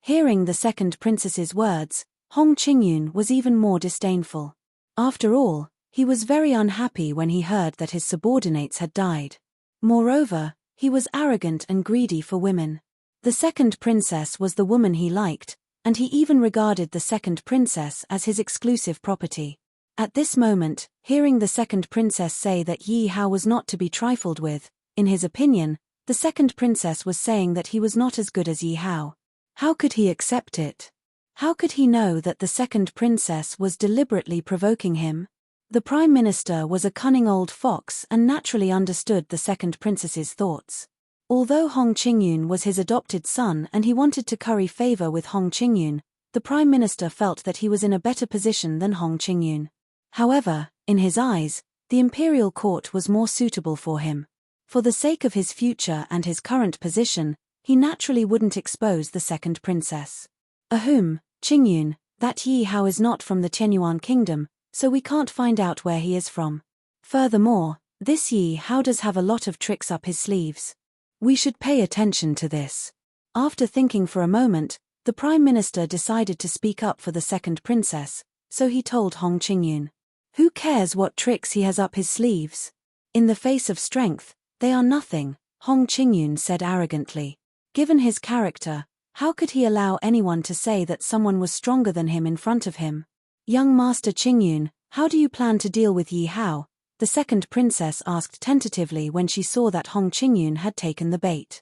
Hearing the second princess's words, Hong Qingyun was even more disdainful. After all, he was very unhappy when he heard that his subordinates had died. Moreover, he was arrogant and greedy for women. The second princess was the woman he liked, and he even regarded the second princess as his exclusive property. At this moment, hearing the second princess say that Yi Hao was not to be trifled with, in his opinion, the second princess was saying that he was not as good as Yi Hao. How could he accept it? How could he know that the second princess was deliberately provoking him? The Prime Minister was a cunning old fox and naturally understood the second princess's thoughts. Although Hong Qingyun was his adopted son and he wanted to curry favor with Hong Qingyun, the Prime Minister felt that he was in a better position than Hong Qingyun. However, in his eyes, the imperial court was more suitable for him. For the sake of his future and his current position, he naturally wouldn't expose the second princess. Ahum, Qingyun, that Yi Hao is not from the Tianyuan kingdom, so we can't find out where he is from. Furthermore, this Yi Hao does have a lot of tricks up his sleeves. We should pay attention to this. After thinking for a moment, the Prime Minister decided to speak up for the second princess, so he told Hong Qingyun. Who cares what tricks he has up his sleeves? In the face of strength, they are nothing, Hong Qingyun said arrogantly. Given his character, how could he allow anyone to say that someone was stronger than him in front of him? Young Master Qingyun, how do you plan to deal with Yi Hao? The second princess asked tentatively when she saw that Hong Qingyun had taken the bait.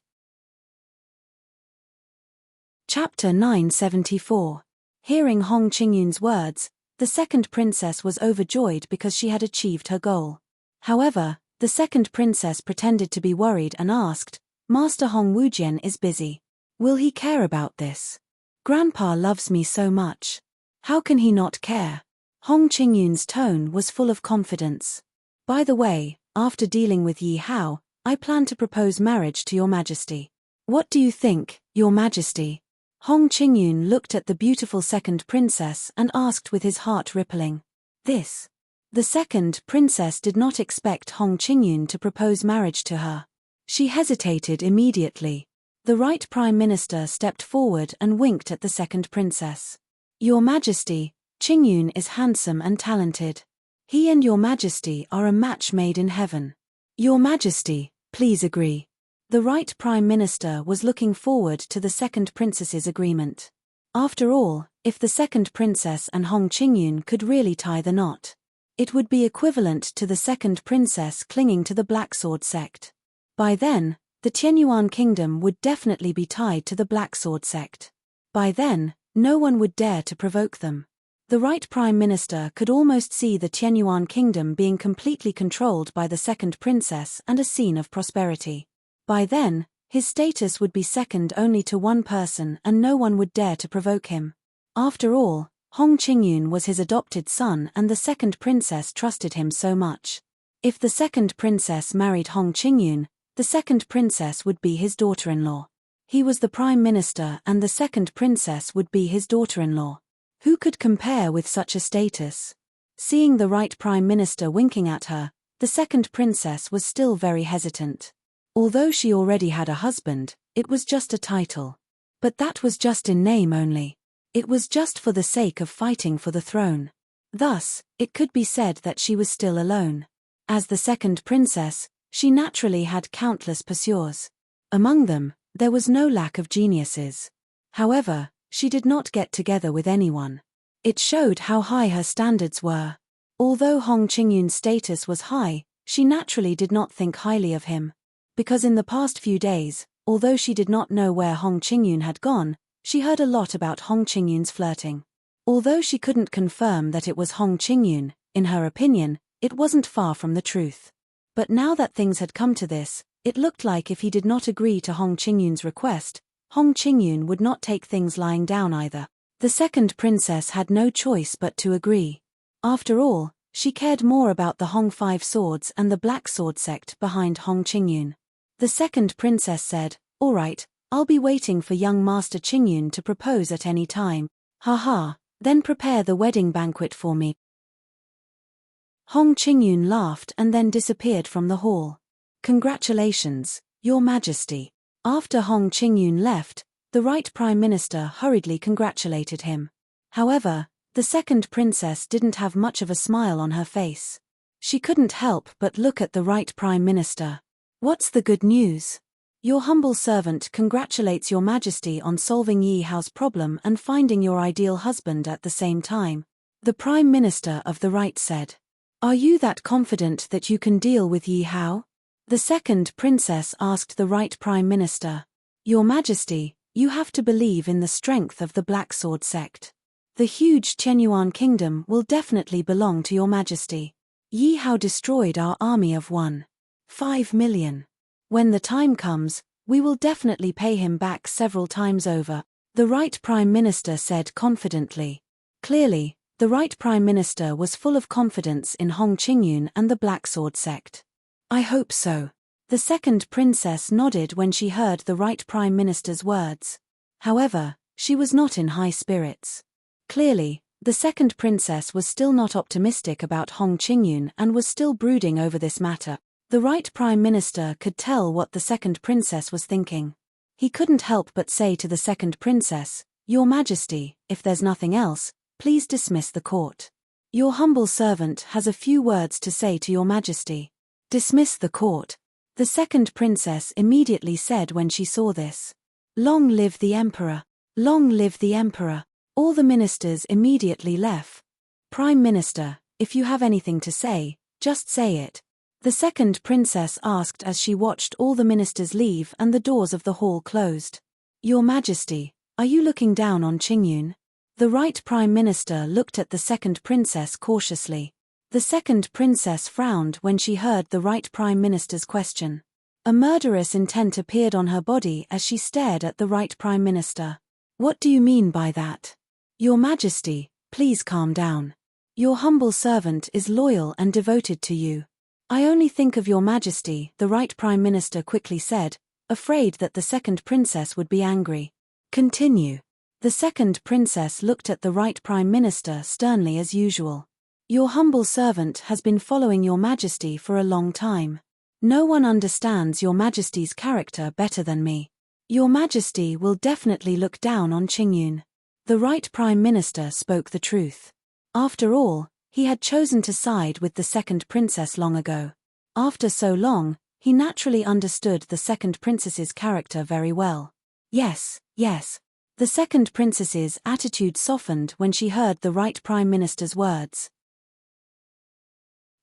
Chapter 974. Hearing Hong Qingyun's words, the second princess was overjoyed because she had achieved her goal. However, the second princess pretended to be worried and asked, Master Hong Wujian is busy. Will he care about this? Grandpa loves me so much. How can he not care? Hong Qingyun's tone was full of confidence. By the way, after dealing with Yi Hao, I plan to propose marriage to your majesty. What do you think, your majesty? Hong Qingyun looked at the beautiful second princess and asked with his heart rippling. This. The second princess did not expect Hong Qingyun to propose marriage to her. She hesitated immediately. The right Prime Minister stepped forward and winked at the second princess. Your Majesty, Qingyun is handsome and talented. He and Your Majesty are a match made in heaven. Your Majesty, please agree. The right Prime Minister was looking forward to the second princess's agreement. After all, if the second princess and Hong Qingyun could really tie the knot, it would be equivalent to the second princess clinging to the Black Sword sect. By then, the Tianyuan kingdom would definitely be tied to the Black Sword sect. By then, no one would dare to provoke them. The right Prime Minister could almost see the Tianyuan kingdom being completely controlled by the second princess and a scene of prosperity. By then, his status would be second only to one person and no one would dare to provoke him. After all, Hong Qingyun was his adopted son and the second princess trusted him so much. If the second princess married Hong Qingyun, the second princess would be his daughter-in-law. He was the Prime Minister and the second princess would be his daughter-in-law. Who could compare with such a status? Seeing the right Prime Minister winking at her, the second princess was still very hesitant. Although she already had a husband, it was just a title. But that was just in name only. It was just for the sake of fighting for the throne. Thus, it could be said that she was still alone. As the second princess, she naturally had countless pursuers. Among them, there was no lack of geniuses. However, she did not get together with anyone. It showed how high her standards were. Although Hong Qingyun's status was high, she naturally did not think highly of him. Because in the past few days, although she did not know where Hong Qingyun had gone, she heard a lot about Hong Qingyun's flirting. Although she couldn't confirm that it was Hong Qingyun, in her opinion, it wasn't far from the truth. But now that things had come to this, it looked like if he did not agree to Hong Qingyun's request, Hong Qingyun would not take things lying down either. The second princess had no choice but to agree. After all, she cared more about the Hong Five Swords and the Black Sword sect behind Hong Qingyun. The second princess said, "All right, I'll be waiting for young Master Qingyun to propose at any time. Haha, then prepare the wedding banquet for me." Hong Qingyun laughed and then disappeared from the hall. "Congratulations, Your Majesty." After Hong Qingyun left, the right Prime Minister hurriedly congratulated him. However, the second princess didn't have much of a smile on her face. She couldn't help but look at the right Prime Minister. "What's the good news?" "Your humble servant congratulates Your Majesty on solving Yi Hao's problem and finding your ideal husband at the same time," the Prime Minister of the right said. "Are you that confident that you can deal with Yi Hao?" The second princess asked the right Prime Minister. "Your Majesty, You have to believe in the strength of the Black Sword sect. The huge Chenyuan kingdom will definitely belong to your majesty. Yi Hao destroyed our army of 1.5 million. When the time comes, we will definitely pay him back several times over, the Right Prime Minister said confidently. Clearly, the Right Prime Minister was full of confidence in Hong Qingyun and the Black Sword sect. I hope so. The second princess nodded when she heard the Right Prime Minister's words. However, she was not in high spirits. Clearly, the second princess was still not optimistic about Hong Qingyun and was still brooding over this matter. The Right Prime Minister could tell what the second princess was thinking. He couldn't help but say to the second princess, "Your Majesty, if there's nothing else, please dismiss the court. Your humble servant has a few words to say to your Majesty." Dismiss the court, the second princess immediately said when she saw this. Long live the Emperor! Long live the Emperor! All the ministers immediately left. Prime Minister, if you have anything to say, just say it. The second princess asked as she watched all the ministers leave and the doors of the hall closed. Your Majesty, are you looking down on Qingyun? The Right Prime Minister looked at the second princess cautiously. The second princess frowned when she heard the Right Prime Minister's question. A murderous intent appeared on her body as she stared at the Right Prime Minister. What do you mean by that? Your Majesty, please calm down. Your humble servant is loyal and devoted to you. I only think of your Majesty, the Right Prime Minister quickly said, afraid that the second princess would be angry. Continue. The second princess looked at the Right Prime Minister sternly as usual. Your humble servant has been following your Majesty for a long time. No one understands your Majesty's character better than me. Your Majesty will definitely look down on Qingyun. The Right Prime Minister spoke the truth. After all, he had chosen to side with the second princess long ago. After so long, he naturally understood the second princess's character very well. Yes, yes. The second princess's attitude softened when she heard the Right Prime Minister's words.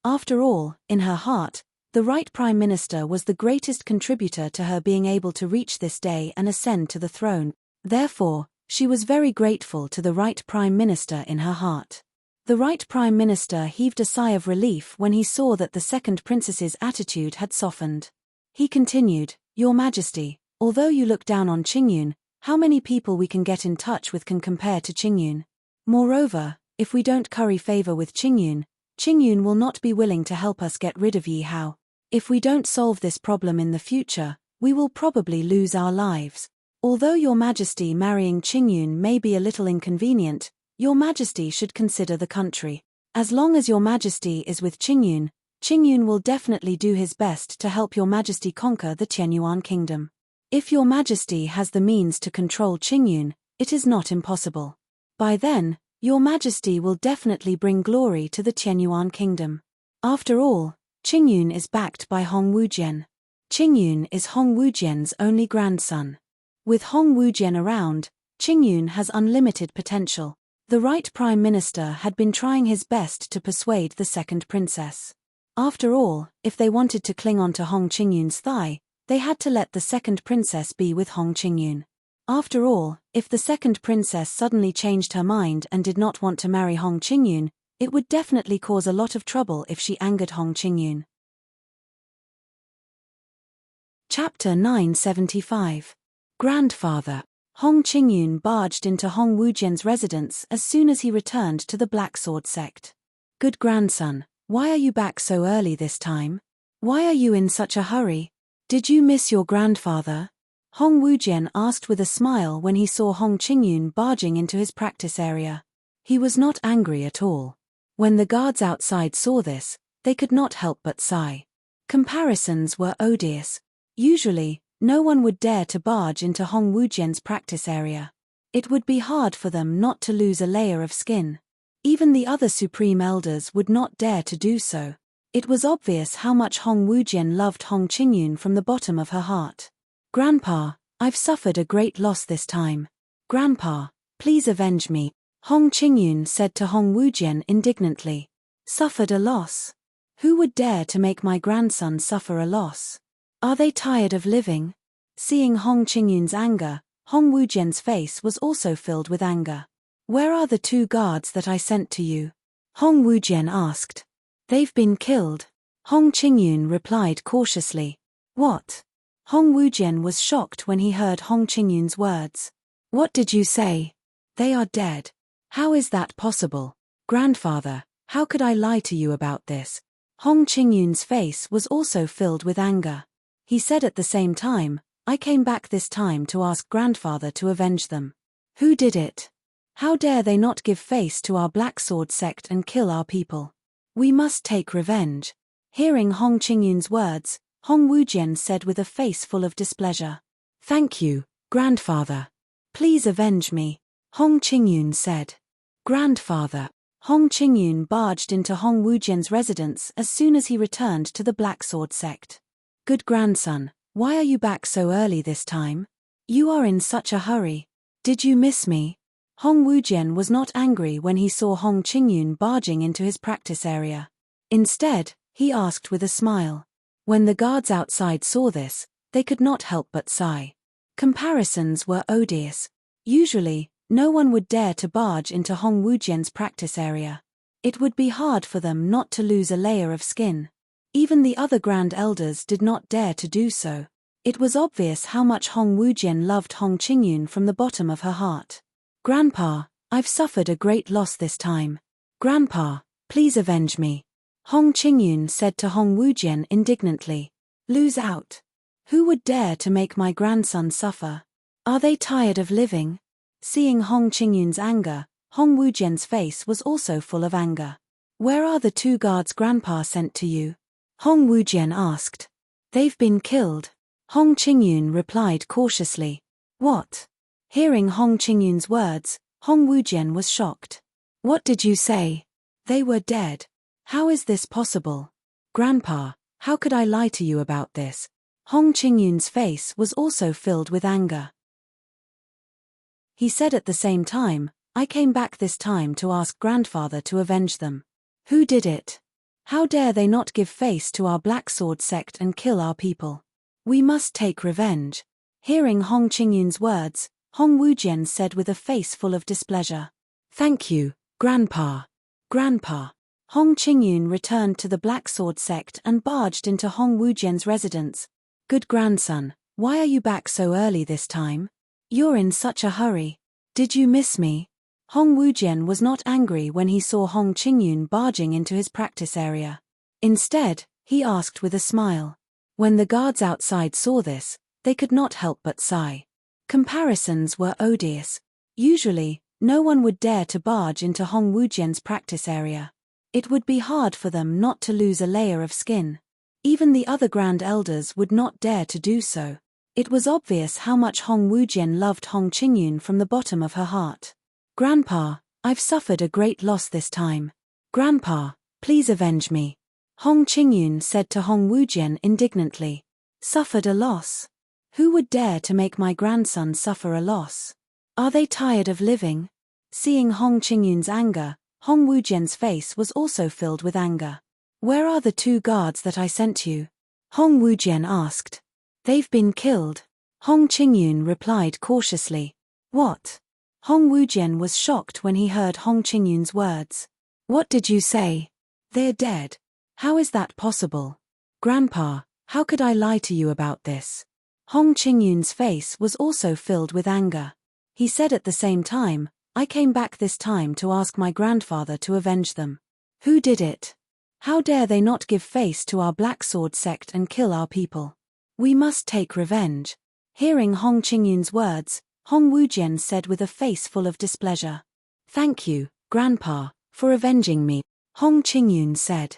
After all, in her heart, the Right Prime Minister was the greatest contributor to her being able to reach this day and ascend to the throne. Therefore, she was very grateful to the Right Prime Minister in her heart. The Right Prime Minister heaved a sigh of relief when he saw that the second princess's attitude had softened. He continued, Your Majesty, although you look down on Qingyun, how many people we can get in touch with can compare to Qingyun? Moreover, if we don't curry favor with Qingyun, Qingyun will not be willing to help us get rid of Yi Hao. If we don't solve this problem in the future, we will probably lose our lives. Although Your Majesty marrying Qingyun may be a little inconvenient, Your Majesty should consider the country. As long as Your Majesty is with Qingyun, Qingyun will definitely do his best to help Your Majesty conquer the Chenyuan kingdom. If Your Majesty has the means to control Qingyun, it is not impossible. By then, Your Majesty will definitely bring glory to the Chenyuan kingdom. After all, Qingyun is backed by Hong Wujian. Qingyun is Hong Wujian's only grandson. With Hong Wujian around, Qingyun has unlimited potential. The Right Prime Minister had been trying his best to persuade the second princess. After all, if they wanted to cling on to Hong Qingyun's thigh, they had to let the second princess be with Hong Qingyun. After all, if the second princess suddenly changed her mind and did not want to marry Hong Qingyun, it would definitely cause a lot of trouble if she angered Hong Qingyun. Chapter 975. Grandfather. Hong Qingyun barged into Hong Wujian's residence as soon as he returned to the Black Sword sect. Good grandson, why are you back so early this time? Why are you in such a hurry? Did you miss your grandfather? Hong Wujian asked with a smile when he saw Hong Qingyun barging into his practice area. He was not angry at all. When the guards outside saw this, they could not help but sigh. Comparisons were odious. Usually, no one would dare to barge into Hong Wujian's practice area. It would be hard for them not to lose a layer of skin. Even the other supreme elders would not dare to do so. It was obvious how much Hong Wujian loved Hong Qingyun from the bottom of her heart. Grandpa, I've suffered a great loss this time. Grandpa, please avenge me, Hong Qingyun said to Hong Wujian indignantly. Suffered a loss? Who would dare to make my grandson suffer a loss? Are they tired of living? Seeing Hong Qingyun's anger, Hong Wujian's face was also filled with anger. Where are the 2 guards that I sent to you? Hong Wujian asked. They've been killed. Hong Qingyun replied cautiously. What? Hong Wujian was shocked when he heard Hong Qingyun's words. What did you say? They are dead. How is that possible? Grandfather, how could I lie to you about this? Hong Qingyun's face was also filled with anger. He said at the same time, I came back this time to ask grandfather to avenge them. Who did it? How dare they not give face to our Black Sword sect and kill our people? We must take revenge. Hearing Hong Qingyun's words, Hong Wujian said with a face full of displeasure. Thank you, grandfather. Please avenge me, Hong Qingyun said. Grandfather. Hong Qingyun barged into Hong Wujian's residence as soon as he returned to the Black Sword sect. Good grandson, why are you back so early this time? You are in such a hurry. Did you miss me? Hong Wujian was not angry when he saw Hong Qingyun barging into his practice area. Instead, he asked with a smile. When the guards outside saw this, they could not help but sigh. Comparisons were odious. Usually, no one would dare to barge into Hong Wujian's practice area. It would be hard for them not to lose a layer of skin. Even the other grand elders did not dare to do so. It was obvious how much Hong Wujian loved Hong Qingyun from the bottom of her heart. Grandpa, I've suffered a great loss this time. Grandpa, please avenge me. Hong Qingyun said to Hong Wujian indignantly. Lose out. Who would dare to make my grandson suffer? Are they tired of living? Seeing Hong Qingyun's anger, Hong Wujian's face was also full of anger. Where are the 2 guards grandpa sent to you? Hong Wujian asked. They've been killed. Hong Qingyun replied cautiously. What? Hearing Hong Qingyun's words, Hong Wujian was shocked. What did you say? They were dead. How is this possible? Grandpa, how could I lie to you about this? Hong Qingyun's face was also filled with anger. He said at the same time, I came back this time to ask grandfather to avenge them. Who did it? How dare they not give face to our Black Sword sect and kill our people? We must take revenge. Hearing Hong Qingyun's words, Hong Wujian said with a face full of displeasure. Thank you, grandpa. Grandpa. Hong Qingyun returned to the Black Sword sect and barged into Hong Wujian's residence. Good grandson, why are you back so early this time? You're in such a hurry. Did you miss me? Hong Wujian was not angry when he saw Hong Qingyun barging into his practice area. Instead, he asked with a smile. When the guards outside saw this, they could not help but sigh. Comparisons were odious. Usually, no one would dare to barge into Hong Wujian's practice area. It would be hard for them not to lose a layer of skin. Even the other grand elders would not dare to do so. It was obvious how much Hong Wujian loved Hong Qingyun from the bottom of her heart. Grandpa, I've suffered a great loss this time. Grandpa, please avenge me. Hong Qingyun said to Hong Wujian indignantly. Suffered a loss? Who would dare to make my grandson suffer a loss? Are they tired of living? Seeing Hong Qingyun's anger, Hong Wujian's face was also filled with anger. Where are the 2 guards that I sent you? Hong Wujian asked. They've been killed. Hong Qingyun replied cautiously. What? Hong Wujian was shocked when he heard Hong Qingyun's words. What did you say? They're dead. How is that possible? Grandpa, how could I lie to you about this? Hong Qingyun's face was also filled with anger. He said at the same time, I came back this time to ask my grandfather to avenge them. Who did it? How dare they not give face to our Black Sword sect and kill our people? We must take revenge. Hearing Hong Qingyun's words, Hong Wujian said with a face full of displeasure. Thank you, Grandpa, for avenging me, Hong Qingyun said.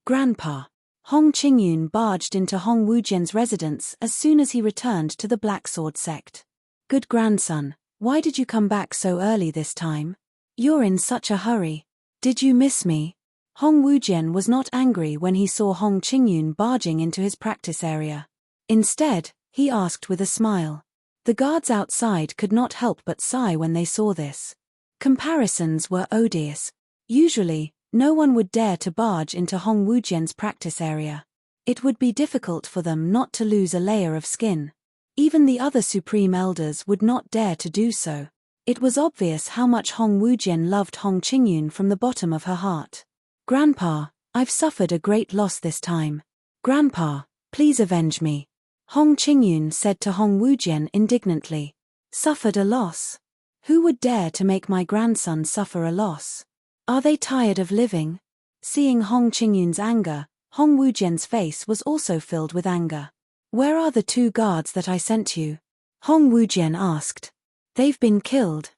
Grandpa. Hong Qingyun barged into Hong Wujian's residence as soon as he returned to the Black Sword sect. Good grandson, why did you come back so early this time? You're in such a hurry. Did you miss me? Hong Wujian was not angry when he saw Hong Qingyun barging into his practice area. Instead, he asked with a smile. The guards outside could not help but sigh when they saw this. Comparisons were odious. Usually, no one would dare to barge into Hong Wujian's practice area. It would be difficult for them not to lose a layer of skin. Even the other supreme elders would not dare to do so. It was obvious how much Hong Wujian loved Hong Qingyun from the bottom of her heart. Grandpa, I've suffered a great loss this time. Grandpa, please avenge me. Hong Qingyun said to Hong Wujian indignantly. Suffered a loss? Who would dare to make my grandson suffer a loss? Are they tired of living? Seeing Hong Qingyun's anger, Hong Wujian's face was also filled with anger. Where are the 2 guards that I sent you? Hong Wujian asked. They've been killed.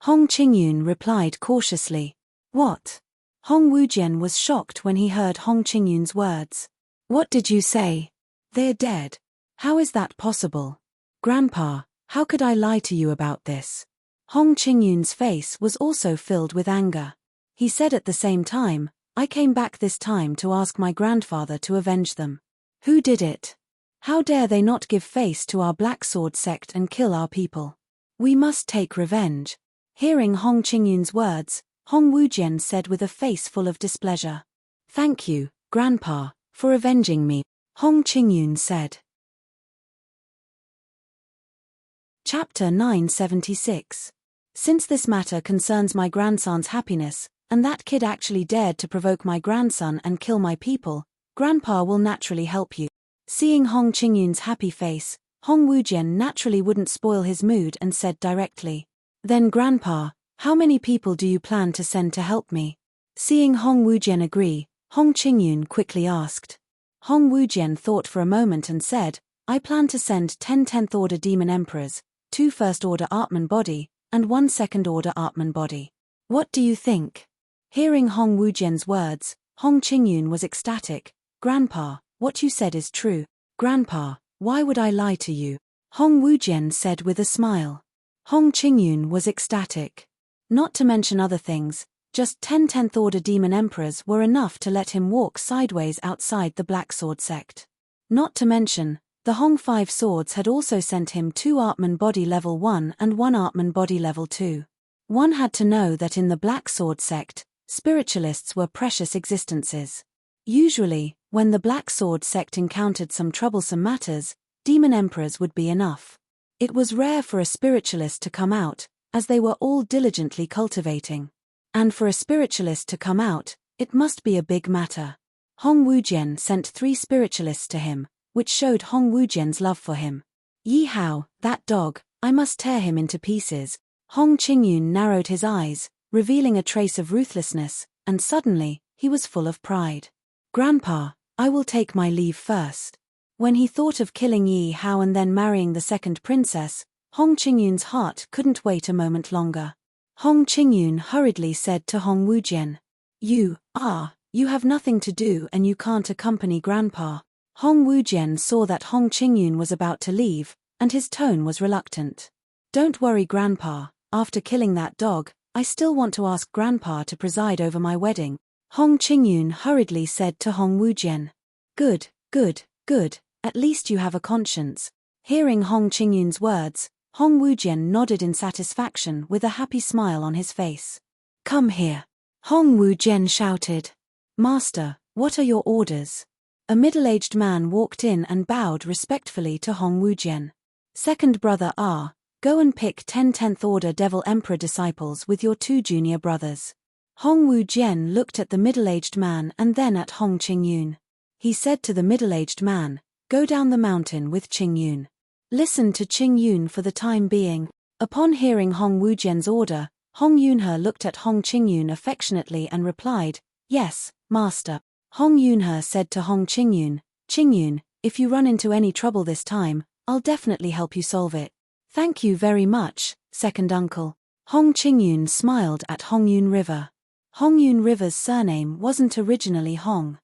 Hong Qingyun replied cautiously. What? Hong Wujian was shocked when he heard Hong Qingyun's words. What did you say? They're dead. How is that possible? Grandpa, how could I lie to you about this? Hong Qingyun's face was also filled with anger. He said at the same time, I came back this time to ask my grandfather to avenge them. Who did it? How dare they not give face to our Black Sword sect and kill our people? We must take revenge. Hearing Hong Qingyun's words, Hong Wujian said with a face full of displeasure. Thank you, Grandpa, for avenging me, Hong Qingyun said. Chapter 976. Since this matter concerns my grandson's happiness, and that kid actually dared to provoke my grandson and kill my people, Grandpa will naturally help you. Seeing Hong Qingyun's happy face, Hong Wujian naturally wouldn't spoil his mood and said directly. Then Grandpa, how many people do you plan to send to help me? Seeing Hong Wujian agree, Hong Qingyun quickly asked. Hong Wujian thought for a moment and said, I plan to send 10 10th Order Demon Emperors, 2 First Order Atman Body, and 1 Second Order Atman Body. What do you think? Hearing Hong Wujian's words, Hong Qingyun was ecstatic. Grandpa, what you said is true. Grandpa, why would I lie to you? Hong Wujian said with a smile. Hong Qingyun was ecstatic. Not to mention other things, just 10 10th Order Demon Emperors were enough to let him walk sideways outside the Black Sword sect. Not to mention, the Hong 5 Swords had also sent him 2 Atman Body Level 1 and 1 Atman Body Level 2. One had to know that in the Black Sword sect, spiritualists were precious existences. Usually, when the Black Sword sect encountered some troublesome matters, Demon Emperors would be enough. It was rare for a spiritualist to come out, as they were all diligently cultivating. And for a spiritualist to come out, it must be a big matter. Hong Wujian sent 3 spiritualists to him, which showed Hong Wujian's love for him. Yi Hao, that dog, I must tear him into pieces. Hong Qingyun narrowed his eyes, revealing a trace of ruthlessness, and suddenly, he was full of pride. Grandpa, I will take my leave first. When he thought of killing Yi Hao and then marrying the second princess, Hong Qingyun's heart couldn't wait a moment longer. Hong Qingyun hurriedly said to Hong Wujian. You have nothing to do and you can't accompany Grandpa. Hong Wujian saw that Hong Qingyun was about to leave, and his tone was reluctant. Don't worry Grandpa, after killing that dog, I still want to ask Grandpa to preside over my wedding. Hong Qingyun hurriedly said to Hong Wujian. Good, at least you have a conscience. Hearing Hong Qingyun's words, Hong Wujian nodded in satisfaction with a happy smile on his face. Come here. Hong Wujian shouted. Master, what are your orders? A middle-aged man walked in and bowed respectfully to Hong Wujian. Second brother go and pick 10 10th Order Devil Emperor disciples with your 2 junior brothers. Hong Wujian looked at the middle-aged man and then at Hong Qingyun. He said to the middle-aged man, go down the mountain with Qingyun. Listen to Qingyun for the time being. Upon hearing Hong Wujian's order, Hong Yunhe looked at Hong Qingyun affectionately and replied, Yes, Master. Hong Yunhe said to Hong Qingyun, Qingyun, if you run into any trouble this time, I'll definitely help you solve it. Thank you very much, second uncle. Hong Qingyun smiled at Hong Yun River. Hong Yun River's surname wasn't originally Hong.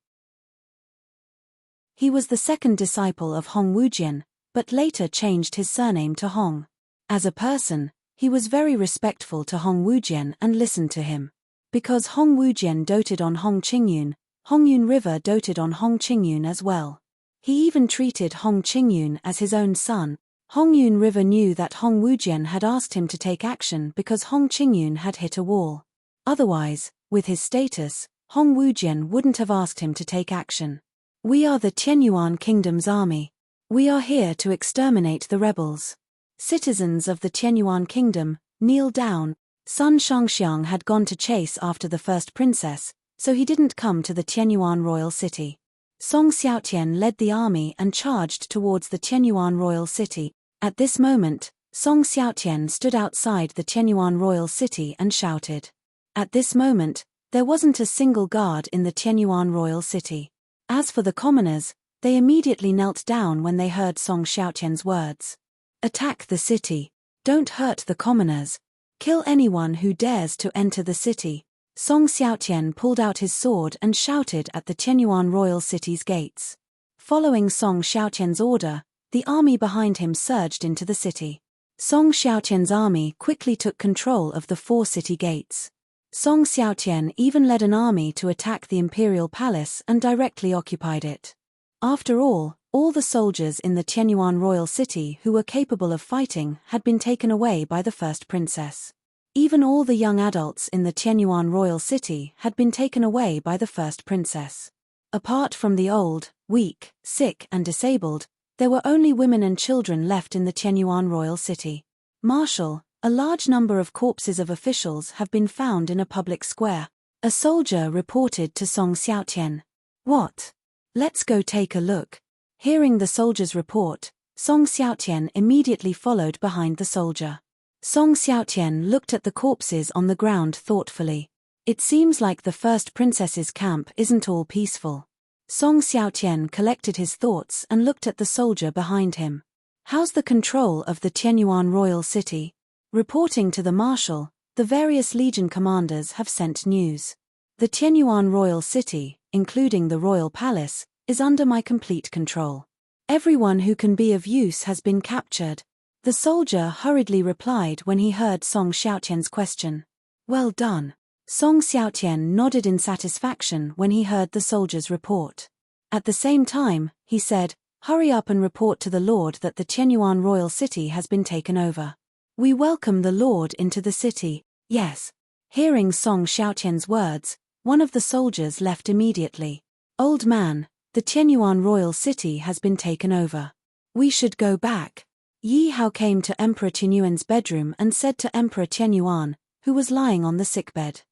He was the second disciple of Hong Wujian, but later changed his surname to Hong. As a person, he was very respectful to Hong Wujian and listened to him. Because Hong Wujian doted on Hong Qingyun, Hong Yun River doted on Hong Qingyun as well. He even treated Hong Qingyun as his own son. Hong Yun River knew that Hong Wujian had asked him to take action because Hong Qingyun had hit a wall. Otherwise, with his status, Hong Wujian wouldn't have asked him to take action. We are the Tianyuan Kingdom's army. We are here to exterminate the rebels. Citizens of the Tianyuan kingdom, kneel down. Sun Shangxiang had gone to chase after the first princess, so he didn't come to the Tianyuan royal city. Song Xiaotian led the army and charged towards the Tianyuan royal city. At this moment, Song Xiaotian stood outside the Tianyuan royal city and shouted. At this moment, there wasn't a single guard in the Tianyuan royal city. As for the commoners, they immediately knelt down when they heard Song Xiaotian's words. Attack the city. Don't hurt the commoners. Kill anyone who dares to enter the city. Song Xiaotian pulled out his sword and shouted at the Tianyuan royal city's gates. Following Song Xiaotian's order, the army behind him surged into the city. Song Xiaotian's army quickly took control of the 4 city gates. Song Xiaotian even led an army to attack the imperial palace and directly occupied it. After all the soldiers in the Tianyuan royal city who were capable of fighting had been taken away by the first princess. Even all the young adults in the Tianyuan royal city had been taken away by the first princess. Apart from the old, weak, sick and disabled, there were only women and children left in the Tianyuan royal city. Marshal, a large number of corpses of officials have been found in a public square. A soldier reported to Song Xiaotian. What? Let's go take a look. Hearing the soldier's report, Song Xiaotian immediately followed behind the soldier. Song Xiaotian looked at the corpses on the ground thoughtfully. It seems like the first princess's camp isn't all peaceful. Song Xiaotian collected his thoughts and looked at the soldier behind him. How's the control of the Tianyuan royal city? Reporting to the marshal, the various legion commanders have sent news. The Tianyuan royal city, including the royal palace, is under my complete control. Everyone who can be of use has been captured. The soldier hurriedly replied when he heard Song Xiaotian's question. Well done. Song Xiaotian nodded in satisfaction when he heard the soldier's report. At the same time, he said, hurry up and report to the Lord that the Tianyuan royal city has been taken over. We welcome the Lord into the city. Yes. Hearing Song Xiaotian's words, one of the soldiers left immediately. Old man, the Tianyuan royal city has been taken over. We should go back. Yi Hao came to Emperor Tianyuan's bedroom and said to Emperor Tianyuan, who was lying on the sickbed.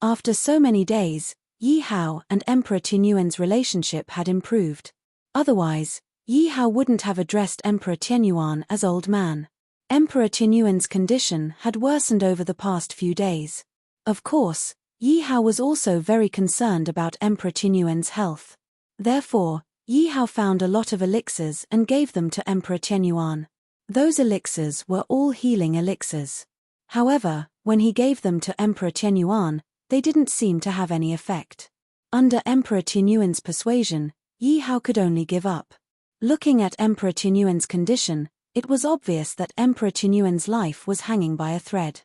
After so many days, Yi Hao and Emperor Tianyuan's relationship had improved. Otherwise, Yi Hao wouldn't have addressed Emperor Tianyuan as old man. Emperor Tianyuan's condition had worsened over the past few days. Of course, Yi Hao was also very concerned about Emperor Tianyuan's health. Therefore, Yi Hao found a lot of elixirs and gave them to Emperor Tianyuan. Those elixirs were all healing elixirs. However, when he gave them to Emperor Tianyuan, they didn't seem to have any effect. Under Emperor Tianyuan's persuasion, Yi Hao could only give up. Looking at Emperor Tianyuan's condition, it was obvious that Emperor Tianyuan's life was hanging by a thread.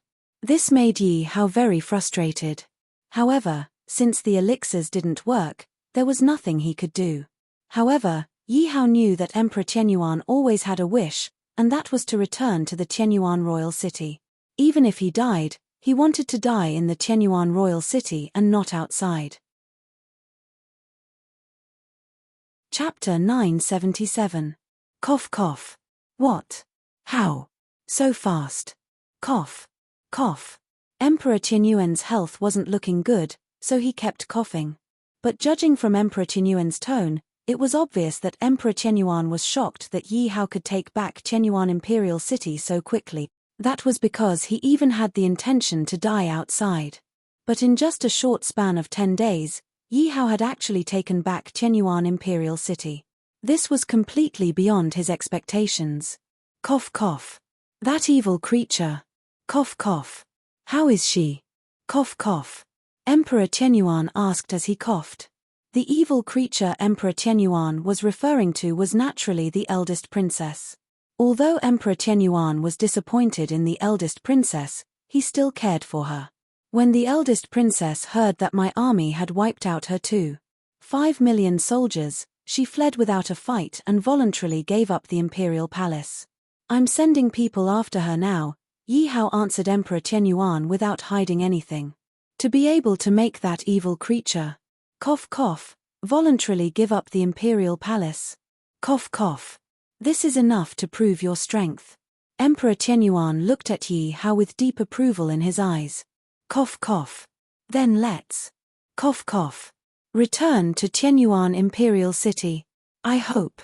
This made Yi Hao very frustrated. However, since the elixirs didn't work, there was nothing he could do. However, Yi Hao knew that Emperor Tianyuan always had a wish, and that was to return to the Tianyuan royal city. Even if he died, he wanted to die in the Tianyuan royal city and not outside. Chapter 977. Cough cough. What? How? So fast. Cough. Cough. Emperor Tianyuan's health wasn't looking good, so he kept coughing. But judging from Emperor Tianyuan's tone, it was obvious that Emperor Tianyuan was shocked that Yi Hao could take back Tianyuan imperial city so quickly. That was because he even had the intention to die outside. But in just a short span of 10 days, Yi Hao had actually taken back Tianyuan imperial city. This was completely beyond his expectations. Cough cough. That evil creature. Cough cough. How is she? Cough cough. Emperor Tianyuan asked as he coughed. The evil creature Emperor Tianyuan was referring to was naturally the eldest princess. Although Emperor Tianyuan was disappointed in the eldest princess, he still cared for her. When the eldest princess heard that my army had wiped out her 5 million soldiers, she fled without a fight and voluntarily gave up the imperial palace. I'm sending people after her now, Yi Hao answered Emperor Tianyuan without hiding anything. To be able to make that evil creature, cough cough, voluntarily give up the imperial palace. Cough cough. This is enough to prove your strength. Emperor Qianyuan looked at Yi Hao with deep approval in his eyes. Cough cough. Then let's. Cough cough. Return to Qianyuan Imperial City. I hope.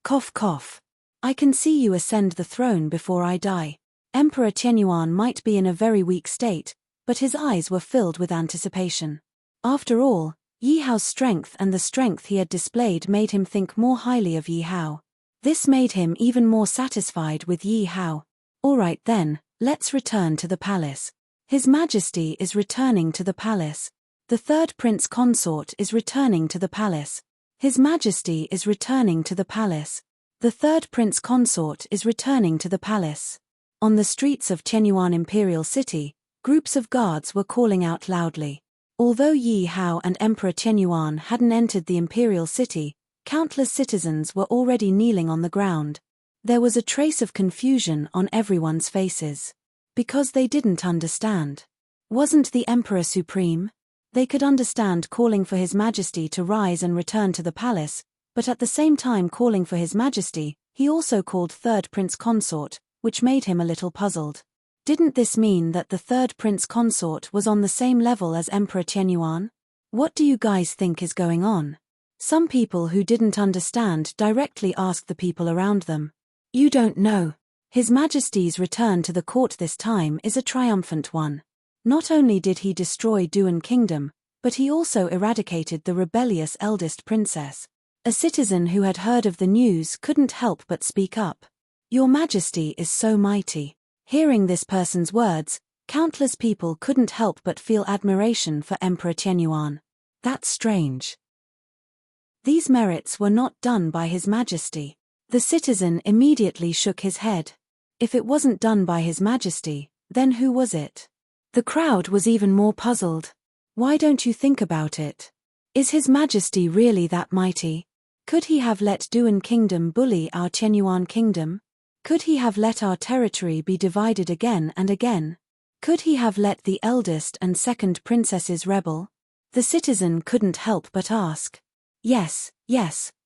Cough cough. I can see you ascend the throne before I die. Emperor Qianyuan might be in a very weak state, but his eyes were filled with anticipation. After all, Yi Hao's strength and the strength he had displayed made him think more highly of Yi Hao. This made him even more satisfied with Yi Hao. All right then, let's return to the palace. His Majesty is returning to the palace. The third prince consort is returning to the palace. His Majesty is returning to the palace. The third prince consort is returning to the palace. On the streets of Qianyuan Imperial City, groups of guards were calling out loudly. Although Yi Hao and Emperor Qianyuan hadn't entered the Imperial City, countless citizens were already kneeling on the ground. There was a trace of confusion on everyone's faces. Because they didn't understand. Wasn't the Emperor supreme? They could understand calling for His Majesty to rise and return to the palace, but at the same time calling for His Majesty, he also called third prince consort, which made him a little puzzled. Didn't this mean that the third prince consort was on the same level as Emperor Qianyuan? What do you guys think is going on? Some people who didn't understand directly asked the people around them. You don't know. His Majesty's return to the court this time is a triumphant one. Not only did he destroy Duan Kingdom, but he also eradicated the rebellious eldest princess. A citizen who had heard of the news couldn't help but speak up. Your Majesty is so mighty. Hearing this person's words, countless people couldn't help but feel admiration for Emperor Qianyuan. That's strange. These merits were not done by His Majesty. The citizen immediately shook his head. If it wasn't done by His Majesty, then who was it? The crowd was even more puzzled. Why don't you think about it? Is His Majesty really that mighty? Could he have let Duan Kingdom bully our Qianyuan Kingdom? Could he have let our territory be divided again and again? Could he have let the eldest and second princesses rebel? The citizen couldn't help but ask. Yes,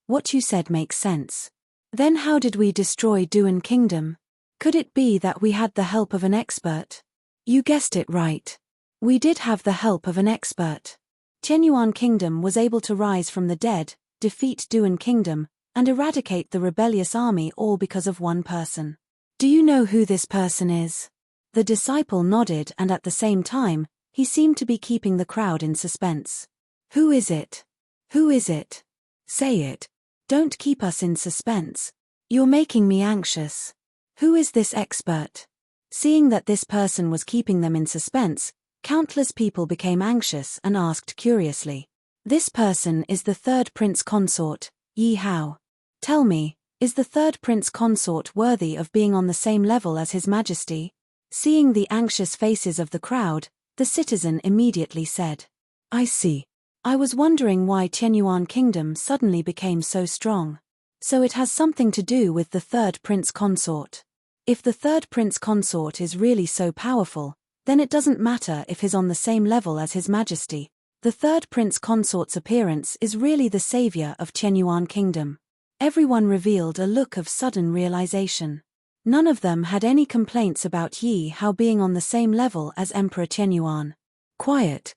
what you said makes sense. Then how did we destroy Duan Kingdom? Could it be that we had the help of an expert? You guessed it right. We did have the help of an expert. Qianyuan Kingdom was able to rise from the dead, defeat Duan Kingdom, and eradicate the rebellious army all because of one person. Do you know who this person is? The disciple nodded, and at the same time, he seemed to be keeping the crowd in suspense. Who is it? Who is it? Say it. Don't keep us in suspense. You're making me anxious. Who is this expert? Seeing that this person was keeping them in suspense, countless people became anxious and asked curiously. This person is the third prince consort, Yi Hao. Tell me, is the third prince consort worthy of being on the same level as His Majesty? Seeing the anxious faces of the crowd, the citizen immediately said. I see. I was wondering why Qianyuan Kingdom suddenly became so strong. So it has something to do with the third prince consort. If the third prince consort is really so powerful, then it doesn't matter if he's on the same level as His Majesty. The third prince consort's appearance is really the savior of Qianyuan Kingdom. Everyone revealed a look of sudden realization. None of them had any complaints about Yi Hao being on the same level as Emperor Qianyuan. Quiet.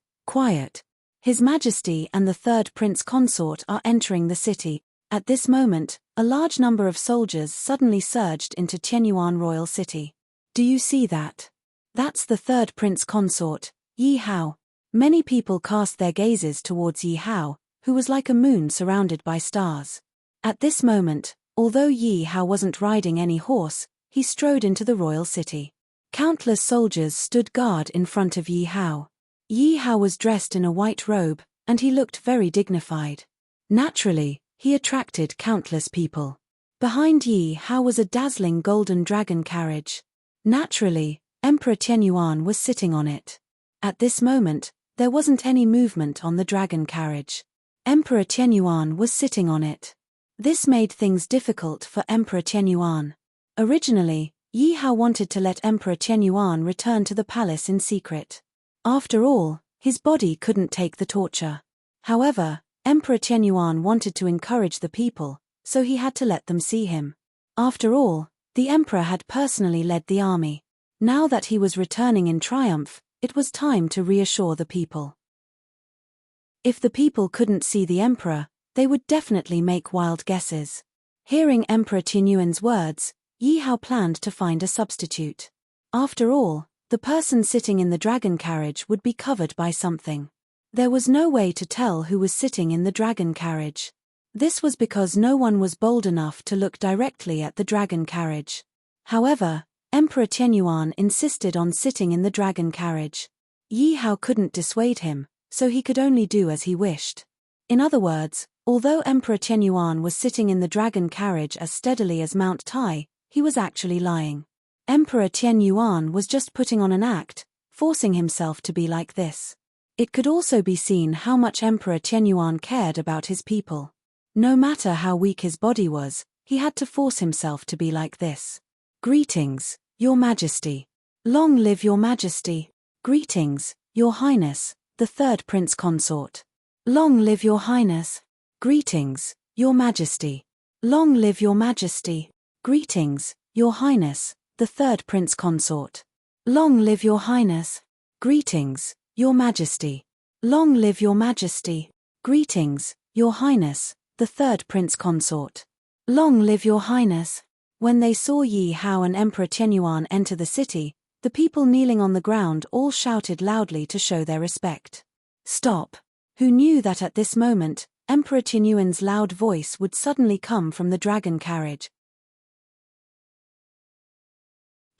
His Majesty and the third prince consort are entering the city. At this moment, a large number of soldiers suddenly surged into Qianyuan Royal City. Do you see that? That's the third prince consort, Yi Hao. Many people cast their gazes towards Yi Hao, who was like a moon surrounded by stars. At this moment, although Yi Hao wasn't riding any horse, he strode into the royal city. Countless soldiers stood guard in front of Yi Hao. Yi Hao was dressed in a white robe, and he looked very dignified. Naturally, he attracted countless people. Behind Yi Hao was a dazzling golden dragon carriage. Naturally, Emperor Qianyuan was sitting on it. At this moment, there wasn't any movement on the dragon carriage. Emperor Qianyuan was sitting on it. This made things difficult for Emperor Qianyuan. Originally, Yi Hao wanted to let Emperor Qianyuan return to the palace in secret. After all, his body couldn't take the torture. However, Emperor Qianyuan wanted to encourage the people, so he had to let them see him. After all, the emperor had personally led the army. Now that he was returning in triumph, it was time to reassure the people. If the people couldn't see the emperor, they would definitely make wild guesses. Hearing Emperor Tianyuan's words, Yi Hao planned to find a substitute. After all, the person sitting in the dragon carriage would be covered by something. There was no way to tell who was sitting in the dragon carriage. This was because no one was bold enough to look directly at the dragon carriage. However, Emperor Tianyuan insisted on sitting in the dragon carriage. Yi Hao couldn't dissuade him, so he could only do as he wished. In other words, although Emperor Tianyuan was sitting in the dragon carriage as steadily as Mount Tai, he was actually lying. Emperor Tianyuan was just putting on an act, forcing himself to be like this. It could also be seen how much Emperor Tianyuan cared about his people. No matter how weak his body was, he had to force himself to be like this. Greetings, Your Majesty. Long live Your Majesty. Greetings, Your Highness, the third Prince Consort. Long live Your Highness. Greetings, Your Majesty. Long live Your Majesty. Greetings, Your Highness, the third Prince Consort. Long live Your Highness. Greetings, Your Majesty. Long live Your Majesty. Greetings, Your Highness, the third Prince Consort. Long live Your Highness. When they saw Yi Hao and Emperor Tianyuan enter the city, the people kneeling on the ground all shouted loudly to show their respect. Stop! Who knew that at this moment, Emperor Tianyuan's loud voice would suddenly come from the dragon carriage?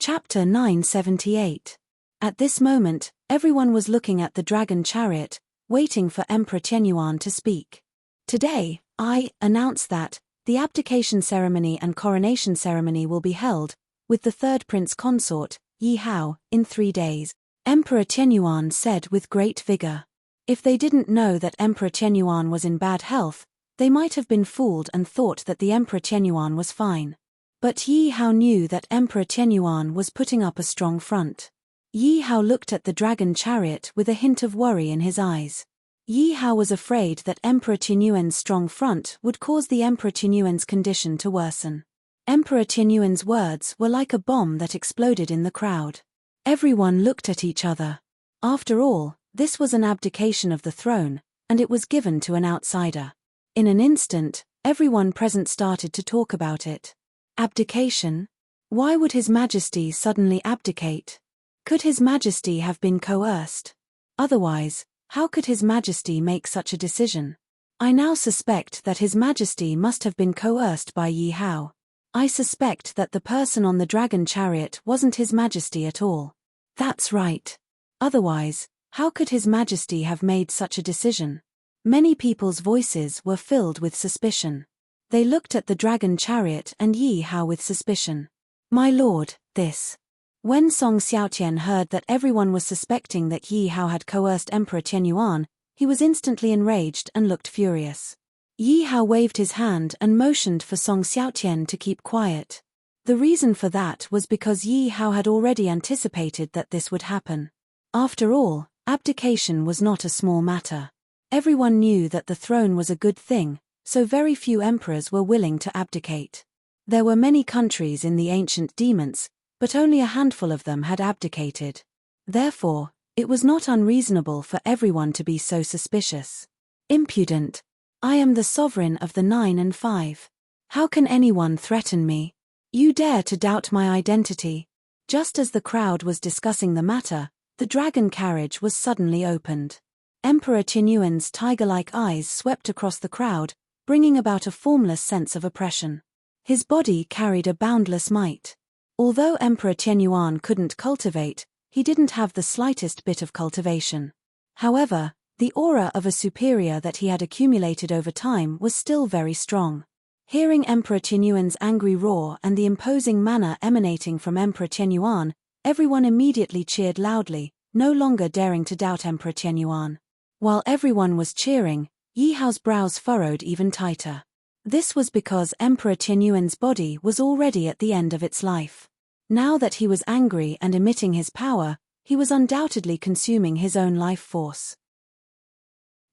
Chapter 978. At this moment, everyone was looking at the dragon chariot, waiting for Emperor Tianyuan to speak. Today, I announce that the abdication ceremony and coronation ceremony will be held, with the third prince consort, Yi Hao, in 3 days, Emperor Tianyuan said with great vigor. If they didn't know that Emperor Tianyuan was in bad health, they might have been fooled and thought that the Emperor Tianyuan was fine. But Yi Hao knew that Emperor Tianyuan was putting up a strong front. Yi Hao looked at the dragon chariot with a hint of worry in his eyes. Yi Hao was afraid that Emperor Tianyuan's strong front would cause the Emperor Tianyuan's condition to worsen. Emperor Tianyuan's words were like a bomb that exploded in the crowd. Everyone looked at each other. After all, this was an abdication of the throne, and it was given to an outsider. In an instant, everyone present started to talk about it. Abdication? Why would His Majesty suddenly abdicate? Could His Majesty have been coerced? Otherwise, how could His Majesty make such a decision? I now suspect that His Majesty must have been coerced by Yi Hao. I suspect that the person on the dragon chariot wasn't His Majesty at all. That's right. Otherwise, how could His Majesty have made such a decision? Many people's voices were filled with suspicion. They looked at the dragon chariot and Yi Hao with suspicion. My lord, this. When Song Xiaotian heard that everyone was suspecting that Yi Hao had coerced Emperor Tianyuan, he was instantly enraged and looked furious. Yi Hao waved his hand and motioned for Song Xiaotian to keep quiet. The reason for that was because Yi Hao had already anticipated that this would happen. After all, abdication was not a small matter. Everyone knew that the throne was a good thing, so very few emperors were willing to abdicate. There were many countries in the ancient demons, but only a handful of them had abdicated. Therefore, it was not unreasonable for everyone to be so suspicious. Impudent! I am the sovereign of the 9 and 5. How can anyone threaten me? You dare to doubt my identity? Just as the crowd was discussing the matter, the dragon carriage was suddenly opened. Emperor Tianyuan's tiger-like eyes swept across the crowd, bringing about a formless sense of oppression. His body carried a boundless might. Although Emperor Tianyuan couldn't cultivate, he didn't have the slightest bit of cultivation. However, the aura of a superior that he had accumulated over time was still very strong. Hearing Emperor Tianyuan's angry roar and the imposing manner emanating from Emperor Tianyuan, everyone immediately cheered loudly, no longer daring to doubt Emperor Tianyuan. While everyone was cheering, Yi Hao's brows furrowed even tighter. This was because Emperor Tianyuan's body was already at the end of its life. Now that he was angry and emitting his power, he was undoubtedly consuming his own life force.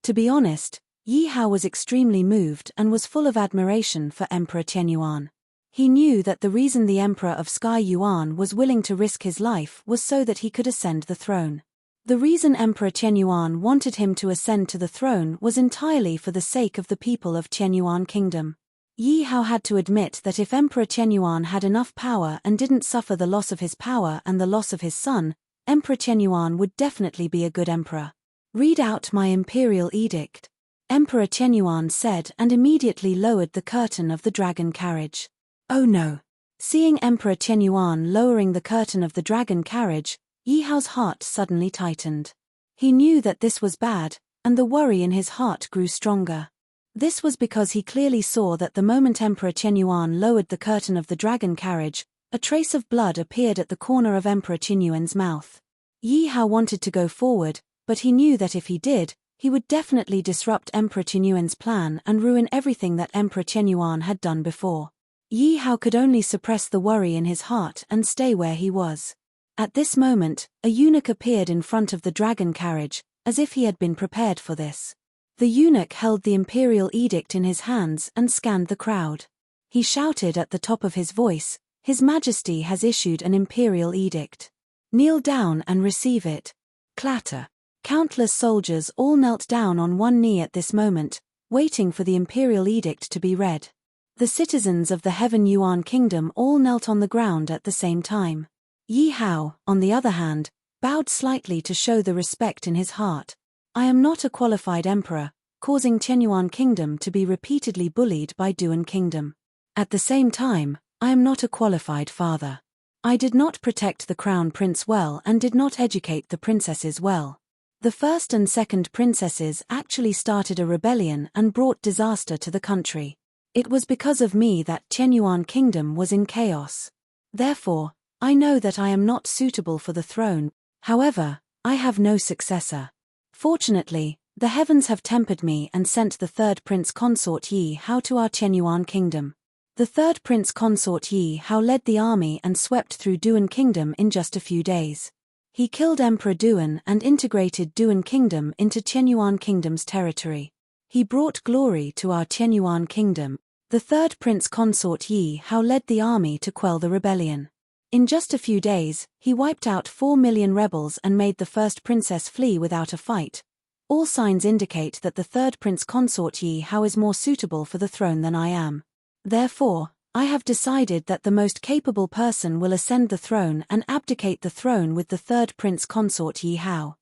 To be honest, Yi Hao was extremely moved and was full of admiration for Emperor Qianyuan. He knew that the reason the Emperor of Sky Yuan was willing to risk his life was so that he could ascend the throne. The reason Emperor Qianyuan wanted him to ascend to the throne was entirely for the sake of the people of Qianyuan Kingdom. Yi Hao had to admit that if Emperor Qianyuan had enough power and didn't suffer the loss of his power and the loss of his son, Emperor Qianyuan would definitely be a good emperor. "Read out my imperial edict," Emperor Qianyuan said, and immediately lowered the curtain of the dragon carriage. Oh no! Seeing Emperor Qianyuan lowering the curtain of the dragon carriage, Yi Hao's heart suddenly tightened. He knew that this was bad, and the worry in his heart grew stronger. This was because he clearly saw that the moment Emperor Qianyuan lowered the curtain of the dragon carriage, a trace of blood appeared at the corner of Emperor Qianyuan's mouth. Yi Hao wanted to go forward, but he knew that if he did, he would definitely disrupt Emperor Qianyuan's plan and ruin everything that Emperor Qianyuan had done before. Yi Hao could only suppress the worry in his heart and stay where he was. At this moment, a eunuch appeared in front of the dragon carriage, as if he had been prepared for this. The eunuch held the imperial edict in his hands and scanned the crowd. He shouted at the top of his voice, "His Majesty has issued an imperial edict. Kneel down and receive it." Clatter. Countless soldiers all knelt down on one knee at this moment, waiting for the imperial edict to be read. The citizens of the Heaven Yuan Kingdom all knelt on the ground at the same time. Yi Hao, on the other hand, bowed slightly to show the respect in his heart. "I am not a qualified emperor," causing Qianyuan Kingdom to be repeatedly bullied by Duan Kingdom. "At the same time, I am not a qualified father. I did not protect the crown prince well and did not educate the princesses well. The first and second princesses actually started a rebellion and brought disaster to the country. It was because of me that Qianyuan Kingdom was in chaos. Therefore, I know that I am not suitable for the throne. However, I have no successor. Fortunately, the heavens have tempered me and sent the third prince consort Yi Hao to our Qianyuan Kingdom. The third prince consort Yi Hao led the army and swept through Duan Kingdom in just a few days. He killed Emperor Duan and integrated Duan Kingdom into Qianyuan Kingdom's territory. He brought glory to our Qianyuan Kingdom. The third prince consort Yi Hao led the army to quell the rebellion. In just a few days, he wiped out 4 million rebels and made the first princess flee without a fight. All signs indicate that the third prince consort Yi Hao is more suitable for the throne than I am. Therefore, I have decided that the most capable person will ascend the throne and abdicate the throne with the third prince consort Yi Hao."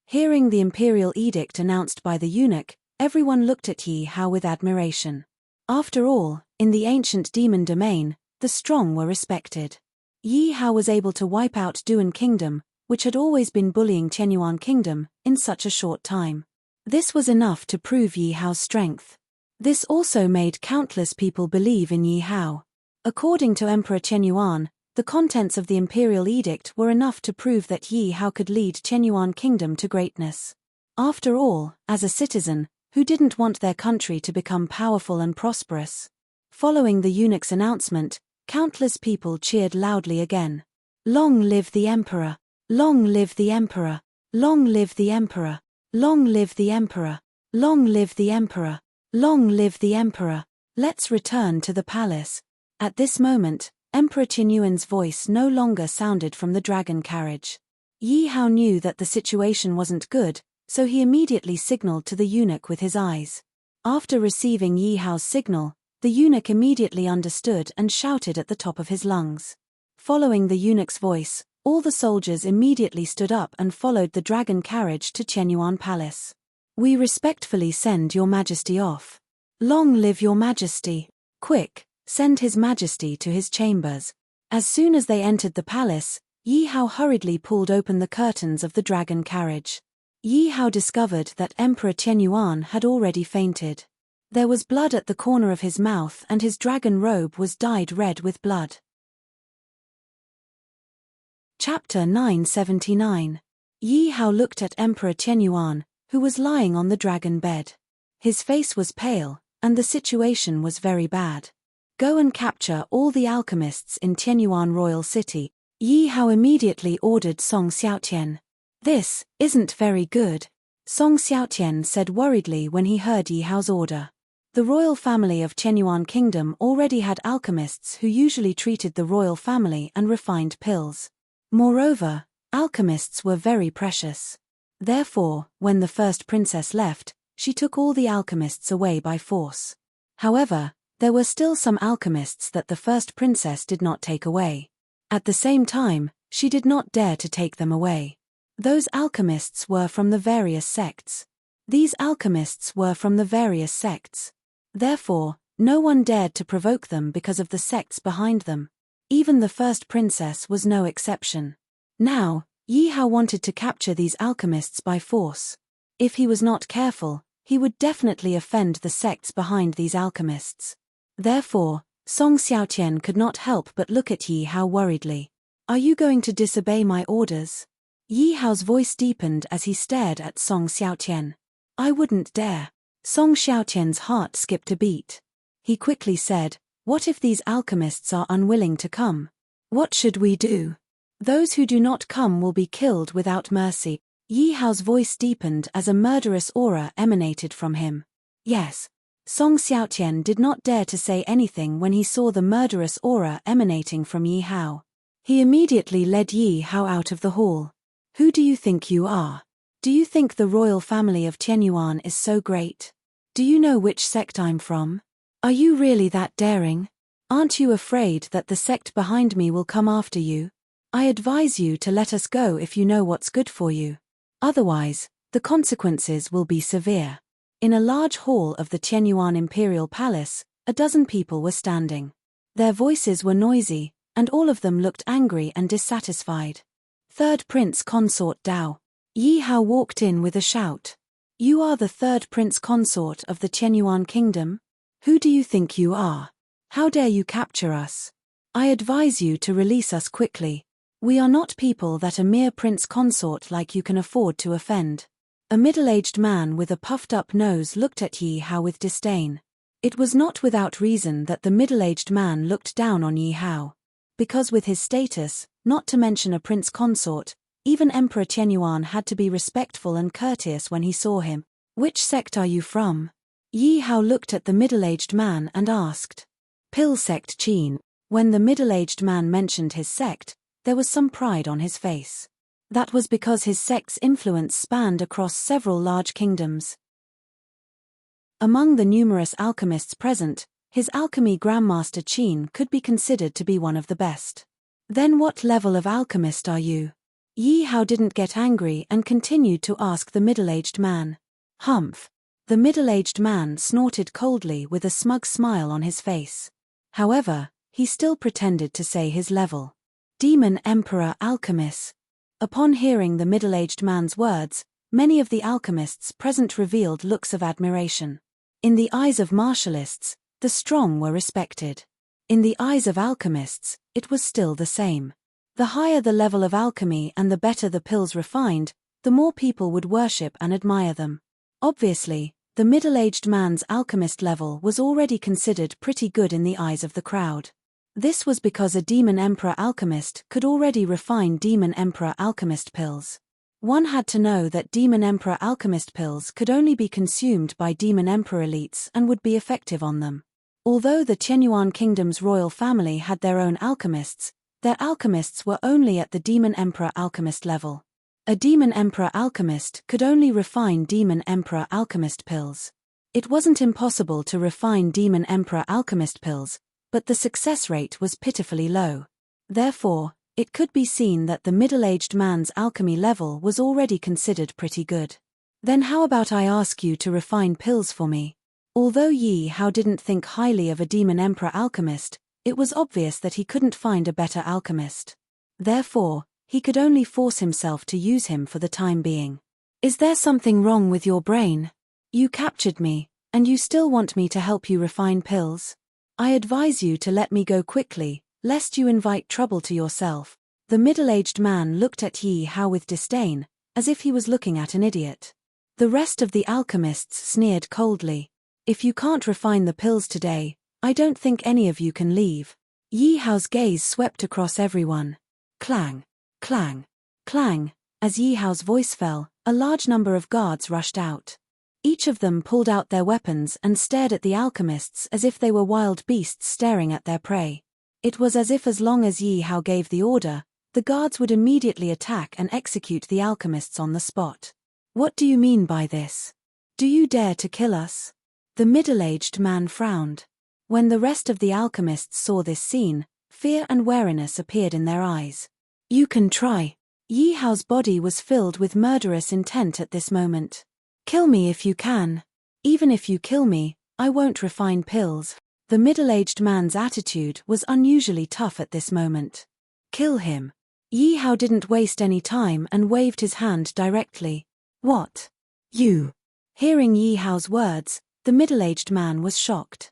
Hearing the imperial edict announced by the eunuch, everyone looked at Yi Hao with admiration. After all, in the ancient demon domain, the strong were respected. Yi Hao was able to wipe out Duan Kingdom, which had always been bullying Qianyuan Kingdom, in such a short time. This was enough to prove Yi Hao's strength. This also made countless people believe in Yi Hao. According to Emperor Qianyuan, the contents of the imperial edict were enough to prove that Yi Hao could lead Qianyuan Kingdom to greatness. After all, as a citizen, who didn't want their country to become powerful and prosperous? Following the eunuch's announcement, countless people cheered loudly again. "Long live the emperor! Long live the emperor! Long live the emperor! Long live the emperor! Long live the emperor! Long live the emperor! Let's return to the palace." At this moment, Emperor Qianyuan's voice no longer sounded from the dragon carriage. Yi Hao knew that the situation wasn't good, so he immediately signaled to the eunuch with his eyes. After receiving Yi Hao's signal, the eunuch immediately understood and shouted at the top of his lungs. Following the eunuch's voice, all the soldiers immediately stood up and followed the dragon carriage to Qianyuan Palace. "We respectfully send your majesty off. Long live your majesty! Quick, send his majesty to his chambers." As soon as they entered the palace, Yi Hao hurriedly pulled open the curtains of the dragon carriage. Yi Hao discovered that Emperor Qianyuan had already fainted. There was blood at the corner of his mouth and his dragon robe was dyed red with blood. Chapter 979. Yi Hao looked at Emperor Qianyuan, who was lying on the dragon bed. His face was pale, and the situation was very bad. "Go and capture all the alchemists in Qianyuan Royal City," Yi Hao immediately ordered Song Xiaotian. "This isn't very good," Song Xiaotian said worriedly when he heard Yi Hao's order. The royal family of Qianyuan Kingdom already had alchemists who usually treated the royal family and refined pills. Moreover, alchemists were very precious. Therefore, when the first princess left, she took all the alchemists away by force. However, there were still some alchemists that the first princess did not take away. At the same time, she did not dare to take them away. Those alchemists were from the various sects. Therefore, no one dared to provoke them because of the sects behind them. Even the first princess was no exception. Now, Yi Hao wanted to capture these alchemists by force. If he was not careful, he would definitely offend the sects behind these alchemists. Therefore, Song Xiaotian could not help but look at Yi Hao worriedly. Are you going to disobey my orders? Yi Hao's voice deepened as he stared at Song Xiaotian. I wouldn't dare. Song Xiaotian's heart skipped a beat. He quickly said, what if these alchemists are unwilling to come? What should we do? Those who do not come will be killed without mercy. Yi Hao's voice deepened as a murderous aura emanated from him. Yes. Song Xiaotian did not dare to say anything when he saw the murderous aura emanating from Yi Hao. He immediately led Yi Hao out of the hall. Who do you think you are? Do you think the royal family of Qianyuan is so great? Do you know which sect I'm from? Are you really that daring? Aren't you afraid that the sect behind me will come after you? I advise you to let us go if you know what's good for you. Otherwise, the consequences will be severe. In a large hall of the Qianyuan Imperial Palace, a dozen people were standing. Their voices were noisy, and all of them looked angry and dissatisfied. Third Prince Consort Dao. Yi Hao walked in with a shout. You are the third Prince Consort of the Qianyuan Kingdom? Who do you think you are? How dare you capture us? I advise you to release us quickly. We are not people that a mere Prince Consort like you can afford to offend. A middle-aged man with a puffed-up nose looked at Yi Hao with disdain. It was not without reason that the middle-aged man looked down on Yi Hao. Because with his status, not to mention a Prince Consort, even Emperor Qianyuan had to be respectful and courteous when he saw him. Which sect are you from? Yi Hao looked at the middle-aged man and asked. Pill sect Qin. When the middle-aged man mentioned his sect, there was some pride on his face. That was because his sect's influence spanned across several large kingdoms. Among the numerous alchemists present, his alchemy Grandmaster Qin could be considered to be one of the best. Then what level of alchemist are you? Yi Hao didn't get angry and continued to ask the middle-aged man. Humph. The middle-aged man snorted coldly with a smug smile on his face. However, he still pretended to say his level. Demon Emperor Alchemist. Upon hearing the middle-aged man's words, many of the alchemists present revealed looks of admiration. In the eyes of martialists, the strong were respected. In the eyes of alchemists, it was still the same. The higher the level of alchemy and the better the pills refined, the more people would worship and admire them. Obviously, the middle-aged man's alchemist level was already considered pretty good in the eyes of the crowd. This was because a Demon Emperor Alchemist could already refine Demon Emperor Alchemist pills. One had to know that Demon Emperor Alchemist pills could only be consumed by Demon Emperor elites and would be effective on them. Although the Qianyuan Kingdom's royal family had their own alchemists, their alchemists were only at the Demon Emperor Alchemist level. A Demon Emperor Alchemist could only refine Demon Emperor Alchemist pills. It wasn't impossible to refine Demon Emperor Alchemist pills, but the success rate was pitifully low. Therefore, it could be seen that the middle-aged man's alchemy level was already considered pretty good. Then how about I ask you to refine pills for me? Although Yi Hao didn't think highly of a Demon Emperor Alchemist, it was obvious that he couldn't find a better alchemist. Therefore, he could only force himself to use him for the time being. Is there something wrong with your brain? You captured me, and you still want me to help you refine pills? I advise you to let me go quickly, lest you invite trouble to yourself. The middle-aged man looked at Yi Hao with disdain, as if he was looking at an idiot. The rest of the alchemists sneered coldly. If you can't refine the pills today, I don't think any of you can leave. Yi Hao's gaze swept across everyone. Clang, clang, clang. As Yi Hao's voice fell, A large number of guards rushed out. Each of them pulled out their weapons and stared at the alchemists as if they were wild beasts staring at their prey. It was as if as long as Yi Hao gave the order, the guards would immediately attack and execute the alchemists on the spot. "What do you mean by this? Do you dare to kill us?" The middle-aged man frowned. When the rest of the alchemists saw this scene, fear and wariness appeared in their eyes. "You can try." Yi Hao's body was filled with murderous intent at this moment. "Kill me if you can. Even if you kill me, I won't refine pills." The middle-aged man's attitude was unusually tough at this moment. "Kill him." Yi Hao didn't waste any time and waved his hand directly. "What? You?" Hearing Yi Hao's words, the middle-aged man was shocked.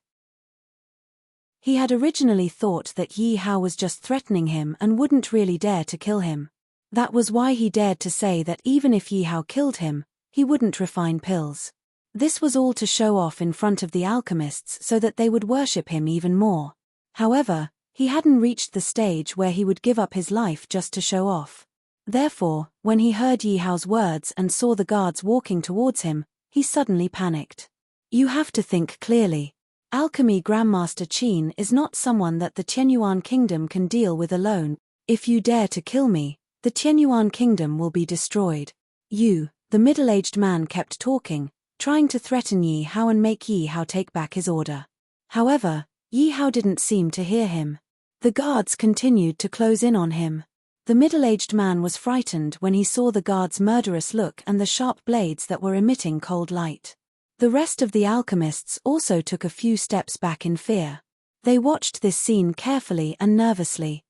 He had originally thought that Yi Hao was just threatening him and wouldn't really dare to kill him. That was why he dared to say that even if Yi Hao killed him, he wouldn't refine pills. This was all to show off in front of the alchemists so that they would worship him even more. However, he hadn't reached the stage where he would give up his life just to show off. Therefore, when he heard Yi Hao's words and saw the guards walking towards him, he suddenly panicked. "You have to think clearly. Alchemy Grandmaster Qin is not someone that the Qianyuan Kingdom can deal with alone. If you dare to kill me, the Qianyuan Kingdom will be destroyed." The middle-aged man kept talking, trying to threaten Yi Hao and make Yi Hao take back his order. However, Yi Hao didn't seem to hear him. The guards continued to close in on him. The middle-aged man was frightened when he saw the guards' murderous look and the sharp blades that were emitting cold light. The rest of the alchemists also took a few steps back in fear. They watched this scene carefully and nervously.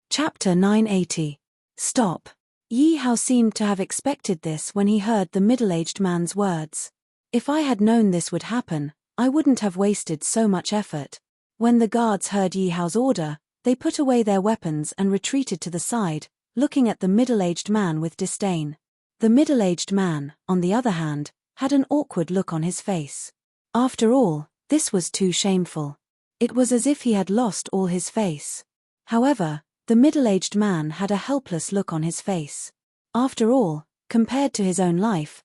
Chapter 980. Stop. Yi Hao seemed to have expected this when he heard the middle-aged man's words. "If I had known this would happen, I wouldn't have wasted so much effort." When the guards heard Yi Hao's order, they put away their weapons and retreated to the side, looking at the middle-aged man with disdain. The middle-aged man, on the other hand, had an awkward look on his face. After all, this was too shameful. It was as if he had lost all his face. However, the middle-aged man had a helpless look on his face. After all, compared to his own life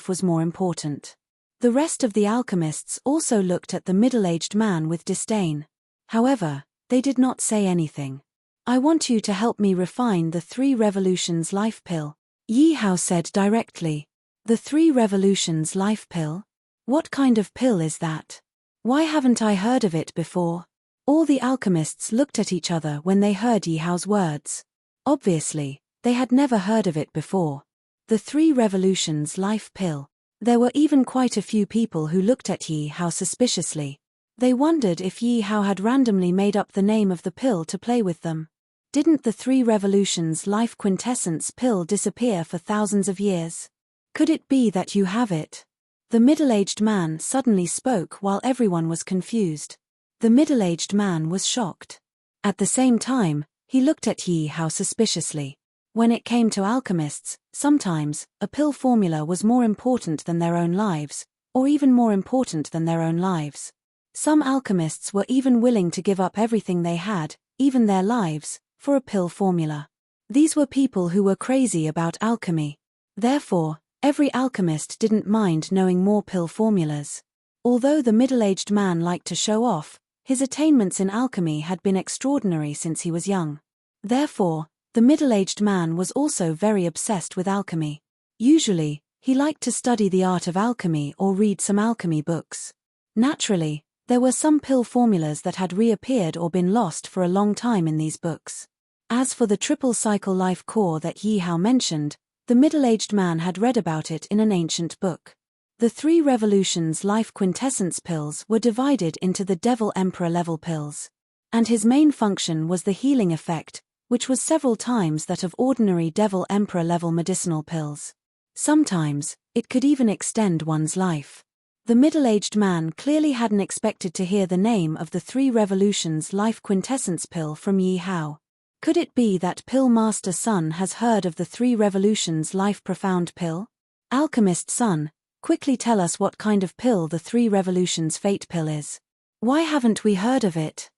was more important. The rest of the alchemists also looked at the middle-aged man with disdain. However, they did not say anything. "I want you to help me refine the 3 Revolutions life pill," Yi Hao said directly. "The 3 Revolutions life pill? What kind of pill is that? Why haven't I heard of it before?" All the alchemists looked at each other when they heard Yi Hao's words. Obviously, they had never heard of it before. The 3 Revolutions life pill. There were even quite a few people who looked at Yi Hao suspiciously. They wondered if Yi Hao had randomly made up the name of the pill to play with them. Didn't the 3 Revolutions life quintessence pill disappear for thousands of years? Could it be that you have it? The middle-aged man suddenly spoke while everyone was confused. The middle-aged man was shocked. At the same time, he looked at Yi Hao suspiciously. When it came to alchemists, sometimes, a pill formula was more important than their own lives, or even more important than their own lives. Some alchemists were even willing to give up everything they had, even their lives, for a pill formula. These were people who were crazy about alchemy. Therefore, every alchemist didn't mind knowing more pill formulas. Although the middle-aged man liked to show off, his attainments in alchemy had been extraordinary since he was young. Therefore, the middle-aged man was also very obsessed with alchemy. Usually, he liked to study the art of alchemy or read some alchemy books. Naturally, there were some pill formulas that had reappeared or been lost for a long time in these books. As for the triple cycle life core that Yi Hao mentioned, the middle-aged man had read about it in an ancient book. The 3 Revolutions life quintessence pills were divided into the Devil Emperor level pills. And his main function was the healing effect, which was several times that of ordinary Devil Emperor level medicinal pills. Sometimes, it could even extend one's life. The middle-aged man clearly hadn't expected to hear the name of the 3 Revolutions life quintessence pill from Yi Hao. Could it be that Pill Master Sun has heard of the 3 Revolutions life profound pill? Alchemist Sun, quickly tell us what kind of pill the 3 Revolutions fate pill is. Why haven't we heard of it?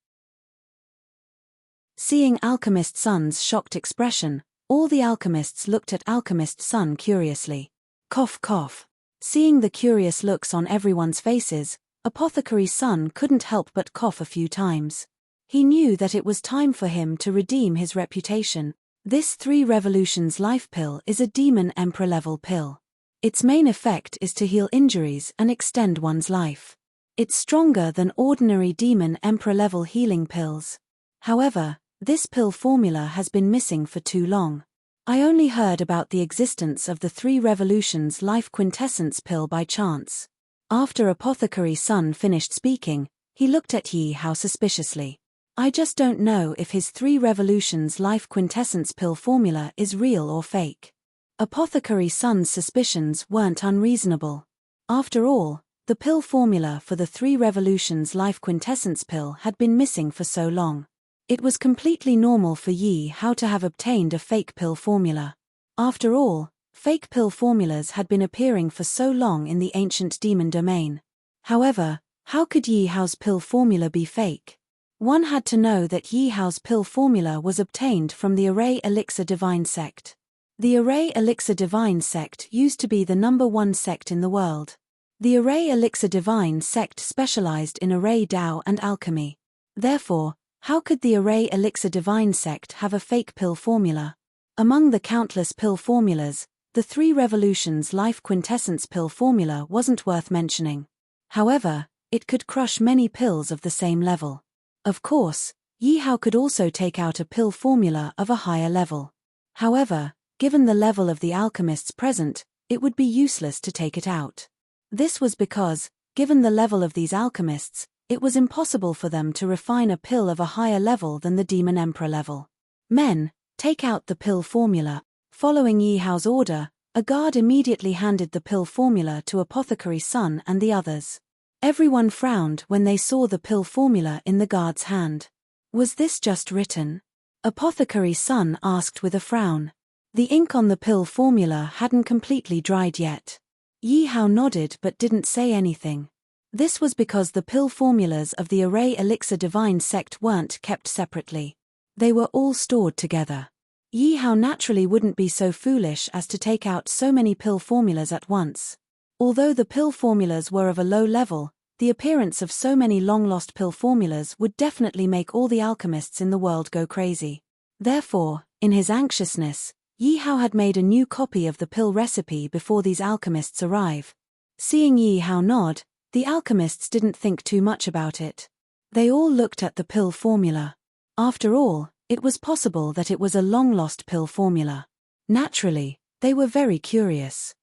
Seeing Alchemist Sun's shocked expression, All the alchemists looked at Alchemist Sun curiously. Cough cough. Seeing the curious looks on everyone's faces, Apothecary Sun couldn't help but cough a few times. He knew that it was time for him to redeem his reputation. This 3 Revolutions Life Pill is a Demon Emperor level pill. Its main effect is to heal injuries and extend one's life. It's stronger than ordinary Demon Emperor level healing pills. However, this pill formula has been missing for too long. I only heard about the existence of the 3 Revolutions Life Quintessence pill by chance. After Apothecary Sun finished speaking, he looked at Yi Hao suspiciously. I just don't know if his 3 Revolutions Life Quintessence pill formula is real or fake. Apothecary Sun's suspicions weren't unreasonable. After all, the pill formula for the 3 Revolutions Life Quintessence pill had been missing for so long. It was completely normal for Yi Hao to have obtained a fake pill formula. After all, fake pill formulas had been appearing for so long in the ancient demon domain. However, how could Yi Hao's pill formula be fake? One had to know that Yi Hao's pill formula was obtained from the Array Elixir Divine sect. The Array Elixir Divine sect used to be the #1 sect in the world. The Array Elixir Divine sect specialized in Array Dao and alchemy. Therefore, how could the Array Elixir Divine sect have a fake pill formula? Among the countless pill formulas, the 3 Revolutions Life Quintessence pill formula wasn't worth mentioning. However, it could crush many pills of the same level. Of course, Yi Hao could also take out a pill formula of a higher level. However, given the level of the alchemists present, it would be useless to take it out. This was because, given the level of these alchemists, it was impossible for them to refine a pill of a higher level than the Demon Emperor level. Men, take out the pill formula. Following Yi Hao's order, a guard immediately handed the pill formula to Apothecary Sun and the others. Everyone frowned when they saw the pill formula in the guard's hand. Was this just written? Apothecary Sun asked with a frown. The ink on the pill formula hadn't completely dried yet. Yi Hao nodded but didn't say anything. This was because the pill formulas of the Array Elixir Divine sect weren't kept separately. They were all stored together. Yi Hao naturally wouldn't be so foolish as to take out so many pill formulas at once. Although the pill formulas were of a low level, the appearance of so many long-lost pill formulas would definitely make all the alchemists in the world go crazy. Therefore, in his anxiousness, Yi Hao had made a new copy of the pill recipe before these alchemists arrive. Seeing Yi Hao nod, the alchemists didn't think too much about it. They all looked at the pill formula. After all, it was possible that it was a long-lost pill formula. Naturally, they were very curious.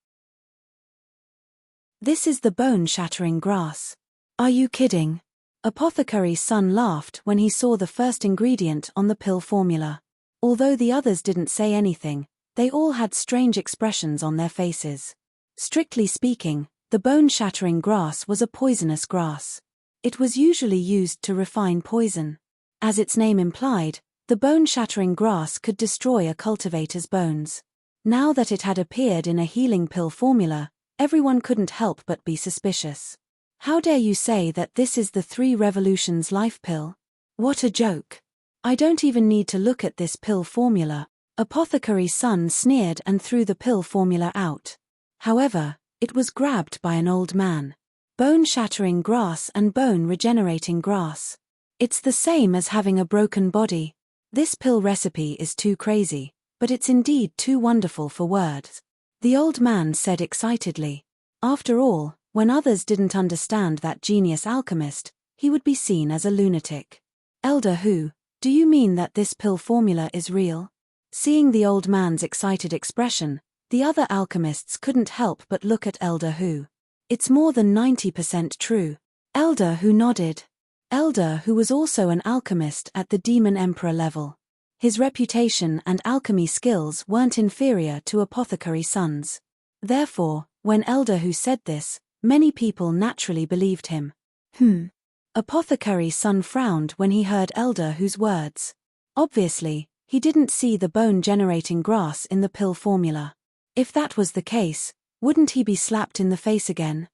This is the bone-shattering grass. Are you kidding? Apothecary Sun laughed when he saw the first ingredient on the pill formula. Although the others didn't say anything, they all had strange expressions on their faces. Strictly speaking, the bone-shattering grass was a poisonous grass. It was usually used to refine poison. As its name implied, the bone-shattering grass could destroy a cultivator's bones. Now that it had appeared in a healing pill formula, everyone couldn't help but be suspicious. How dare you say that this is the 3 Revolutions Life Pill? What a joke. I don't even need to look at this pill formula. Apothecary Sun sneered and threw the pill formula out. However, it was grabbed by an old man. Bone-shattering grass and bone-regenerating grass. It's the same as having a broken body. This pill recipe is too crazy, but it's indeed too wonderful for words. The old man said excitedly. After all, when others didn't understand that genius alchemist, he would be seen as a lunatic. Elder Hu, do you mean that this pill formula is real? Seeing the old man's excited expression, the other alchemists couldn't help but look at Elder Hu. It's more than 90% true. Elder Hu nodded. Elder Hu was also an alchemist at the Demon Emperor level. His reputation and alchemy skills weren't inferior to Apothecary Sun's. Therefore, when Elder Hu said this, many people naturally believed him. Apothecary Sun frowned when he heard Elder Hu's words. Obviously, he didn't see the bone-generating grass in the pill formula. If that was the case, wouldn't he be slapped in the face again?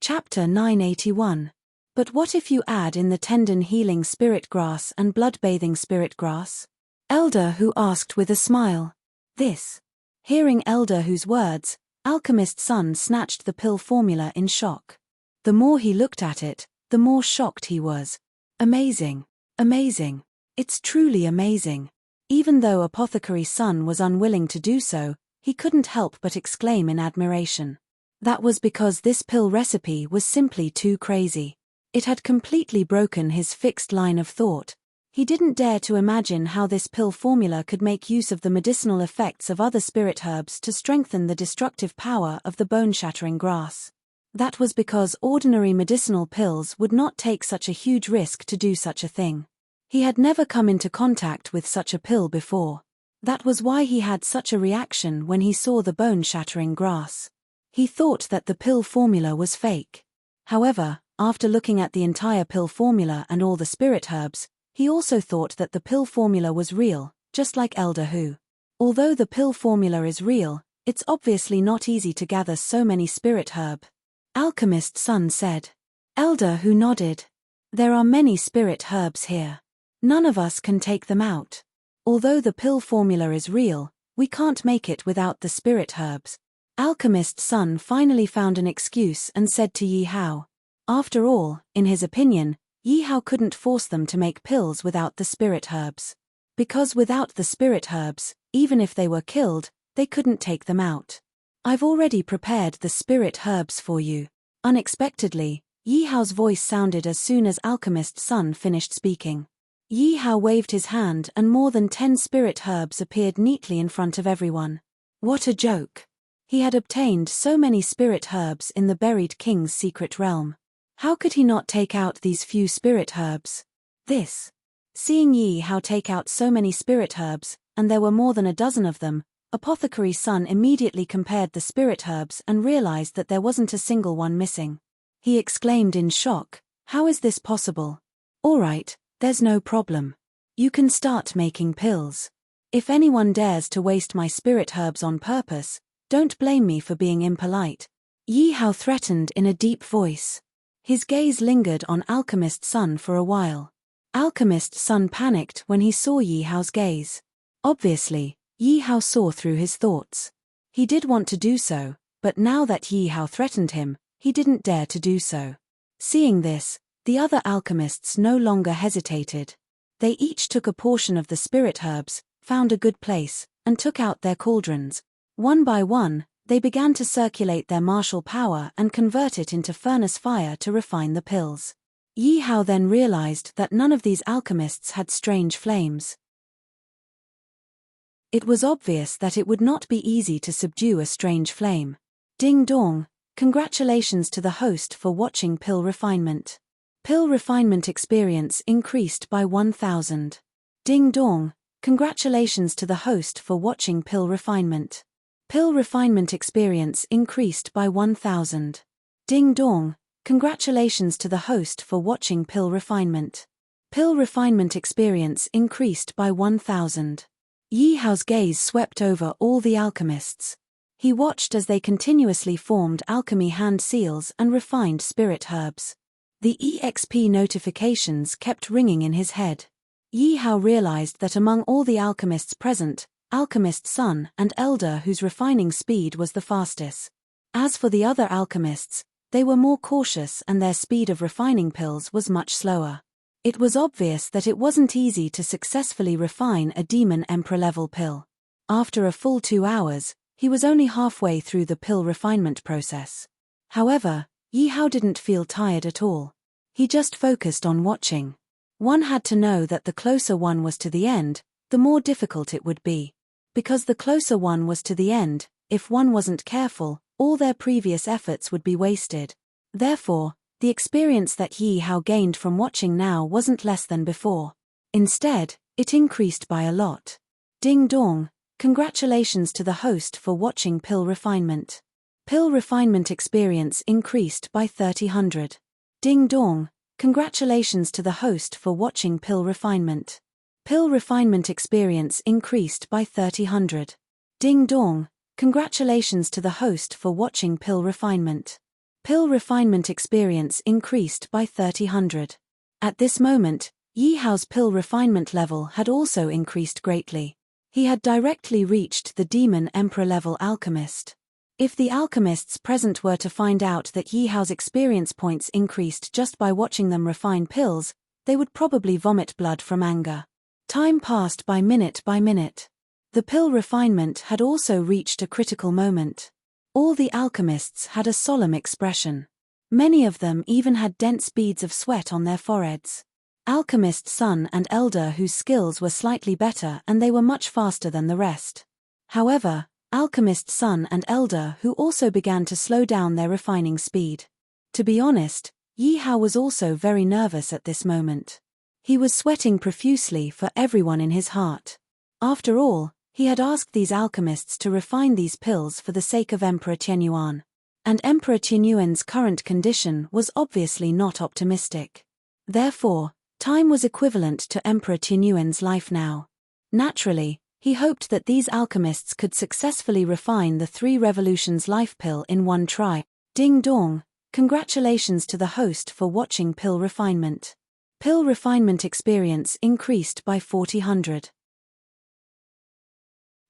Chapter 981. But what if you add in the tendon healing spirit grass and blood-bathing spirit grass? Elder Hu asked with a smile. This. Hearing Elder Hu's words, Alchemist's son snatched the pill formula in shock. The more he looked at it, the more shocked he was. Amazing. Amazing. It's truly amazing. Even though Apothecary's son was unwilling to do so, he couldn't help but exclaim in admiration. That was because this pill recipe was simply too crazy. It had completely broken his fixed line of thought. He didn't dare to imagine how this pill formula could make use of the medicinal effects of other spirit herbs to strengthen the destructive power of the bone-shattering grass. That was because ordinary medicinal pills would not take such a huge risk to do such a thing. He had never come into contact with such a pill before. That was why he had such a reaction when he saw the bone-shattering grass. He thought that the pill formula was fake. However, after looking at the entire pill formula and all the spirit herbs, he also thought that the pill formula was real, just like Elder Hu. Although the pill formula is real, it's obviously not easy to gather so many spirit herb. Alchemist's son said. Elder Hu nodded. There are many spirit herbs here. None of us can take them out. Although the pill formula is real, we can't make it without the spirit herbs. Alchemist's son finally found an excuse and said to Yi Hao. After all, in his opinion, Yi Hao couldn't force them to make pills without the spirit herbs. Because without the spirit herbs, even if they were killed, they couldn't take them out. I've already prepared the spirit herbs for you. Unexpectedly, Yi Hao's voice sounded as soon as Alchemist's son finished speaking. Yi Hao waved his hand and more than 10 spirit herbs appeared neatly in front of everyone. What a joke! He had obtained so many spirit herbs in the buried king's secret realm. How could he not take out these few spirit herbs? This. Seeing Yi Hao take out so many spirit herbs, and there were more than a dozen of them, Apothecary's son immediately compared the spirit herbs and realized that there wasn't a single one missing. He exclaimed in shock, "How is this possible? All right, there's no problem. You can start making pills. If anyone dares to waste my spirit herbs on purpose, don't blame me for being impolite." Yi Hao threatened in a deep voice. His gaze lingered on Alchemist's son for a while. Alchemist's son panicked when he saw Yi Hao's gaze. Obviously, Yi Hao saw through his thoughts. He did want to do so, but now that Yi Hao threatened him, he didn't dare to do so. Seeing this, the other alchemists no longer hesitated. They each took a portion of the spirit herbs, found a good place, and took out their cauldrons. One by one, they began to circulate their martial power and convert it into furnace fire to refine the pills. Yi Hao then realized that none of these alchemists had strange flames. It was obvious that it would not be easy to subdue a strange flame. Ding dong, congratulations to the host for watching Pill Refinement. Pill Refinement experience increased by 1000. Ding dong, congratulations to the host for watching Pill Refinement. Pill Refinement experience increased by 1000. Ding dong, congratulations to the host for watching Pill Refinement. Pill Refinement experience increased by 1000. Yi Hao's gaze swept over all the alchemists. He watched as they continuously formed alchemy hand seals and refined spirit herbs. The EXP notifications kept ringing in his head. Yi Hao realized that among all the alchemists present, Alchemist's son and Elder Hu's refining speed was the fastest. As for the other alchemists, they were more cautious and their speed of refining pills was much slower. It was obvious that it wasn't easy to successfully refine a Demon Emperor level pill. After a full 2 hours, he was only halfway through the pill refinement process. However, Yi Hao didn't feel tired at all. He just focused on watching. One had to know that the closer one was to the end, the more difficult it would be. Because the closer one was to the end, if one wasn't careful, all their previous efforts would be wasted. Therefore, the experience that Yi Hao gained from watching now wasn't less than before. Instead, it increased by a lot. Ding dong, congratulations to the host for watching Pill Refinement. Pill Refinement experience increased by 300. Ding dong, congratulations to the host for watching Pill Refinement. Pill Refinement experience increased by 300. Ding dong, congratulations to the host for watching Pill Refinement. Pill refinement experience increased by 3000. At this moment, Yi Hao's pill refinement level had also increased greatly. He had directly reached the Demon Emperor level alchemist. If the alchemists present were to find out that Yi Hao's experience points increased just by watching them refine pills, they would probably vomit blood from anger. Time passed by minute by minute. The pill refinement had also reached a critical moment. All the alchemists had a solemn expression. Many of them even had dense beads of sweat on their foreheads. Alchemist Son and Elder whose skills were slightly better and they were much faster than the rest. However, Alchemist Son and Elder who also began to slow down their refining speed. To be honest, Yi Hao was also very nervous at this moment. He was sweating profusely for everyone in his heart. After all, he had asked these alchemists to refine these pills for the sake of Emperor Qianyuan. And Emperor Qianyuan's current condition was obviously not optimistic. Therefore, time was equivalent to Emperor Qianyuan's life now. Naturally, he hoped that these alchemists could successfully refine the 3 revolutions life pill in one try. Ding dong, congratulations to the host for watching pill refinement. Pill refinement experience increased by 4000.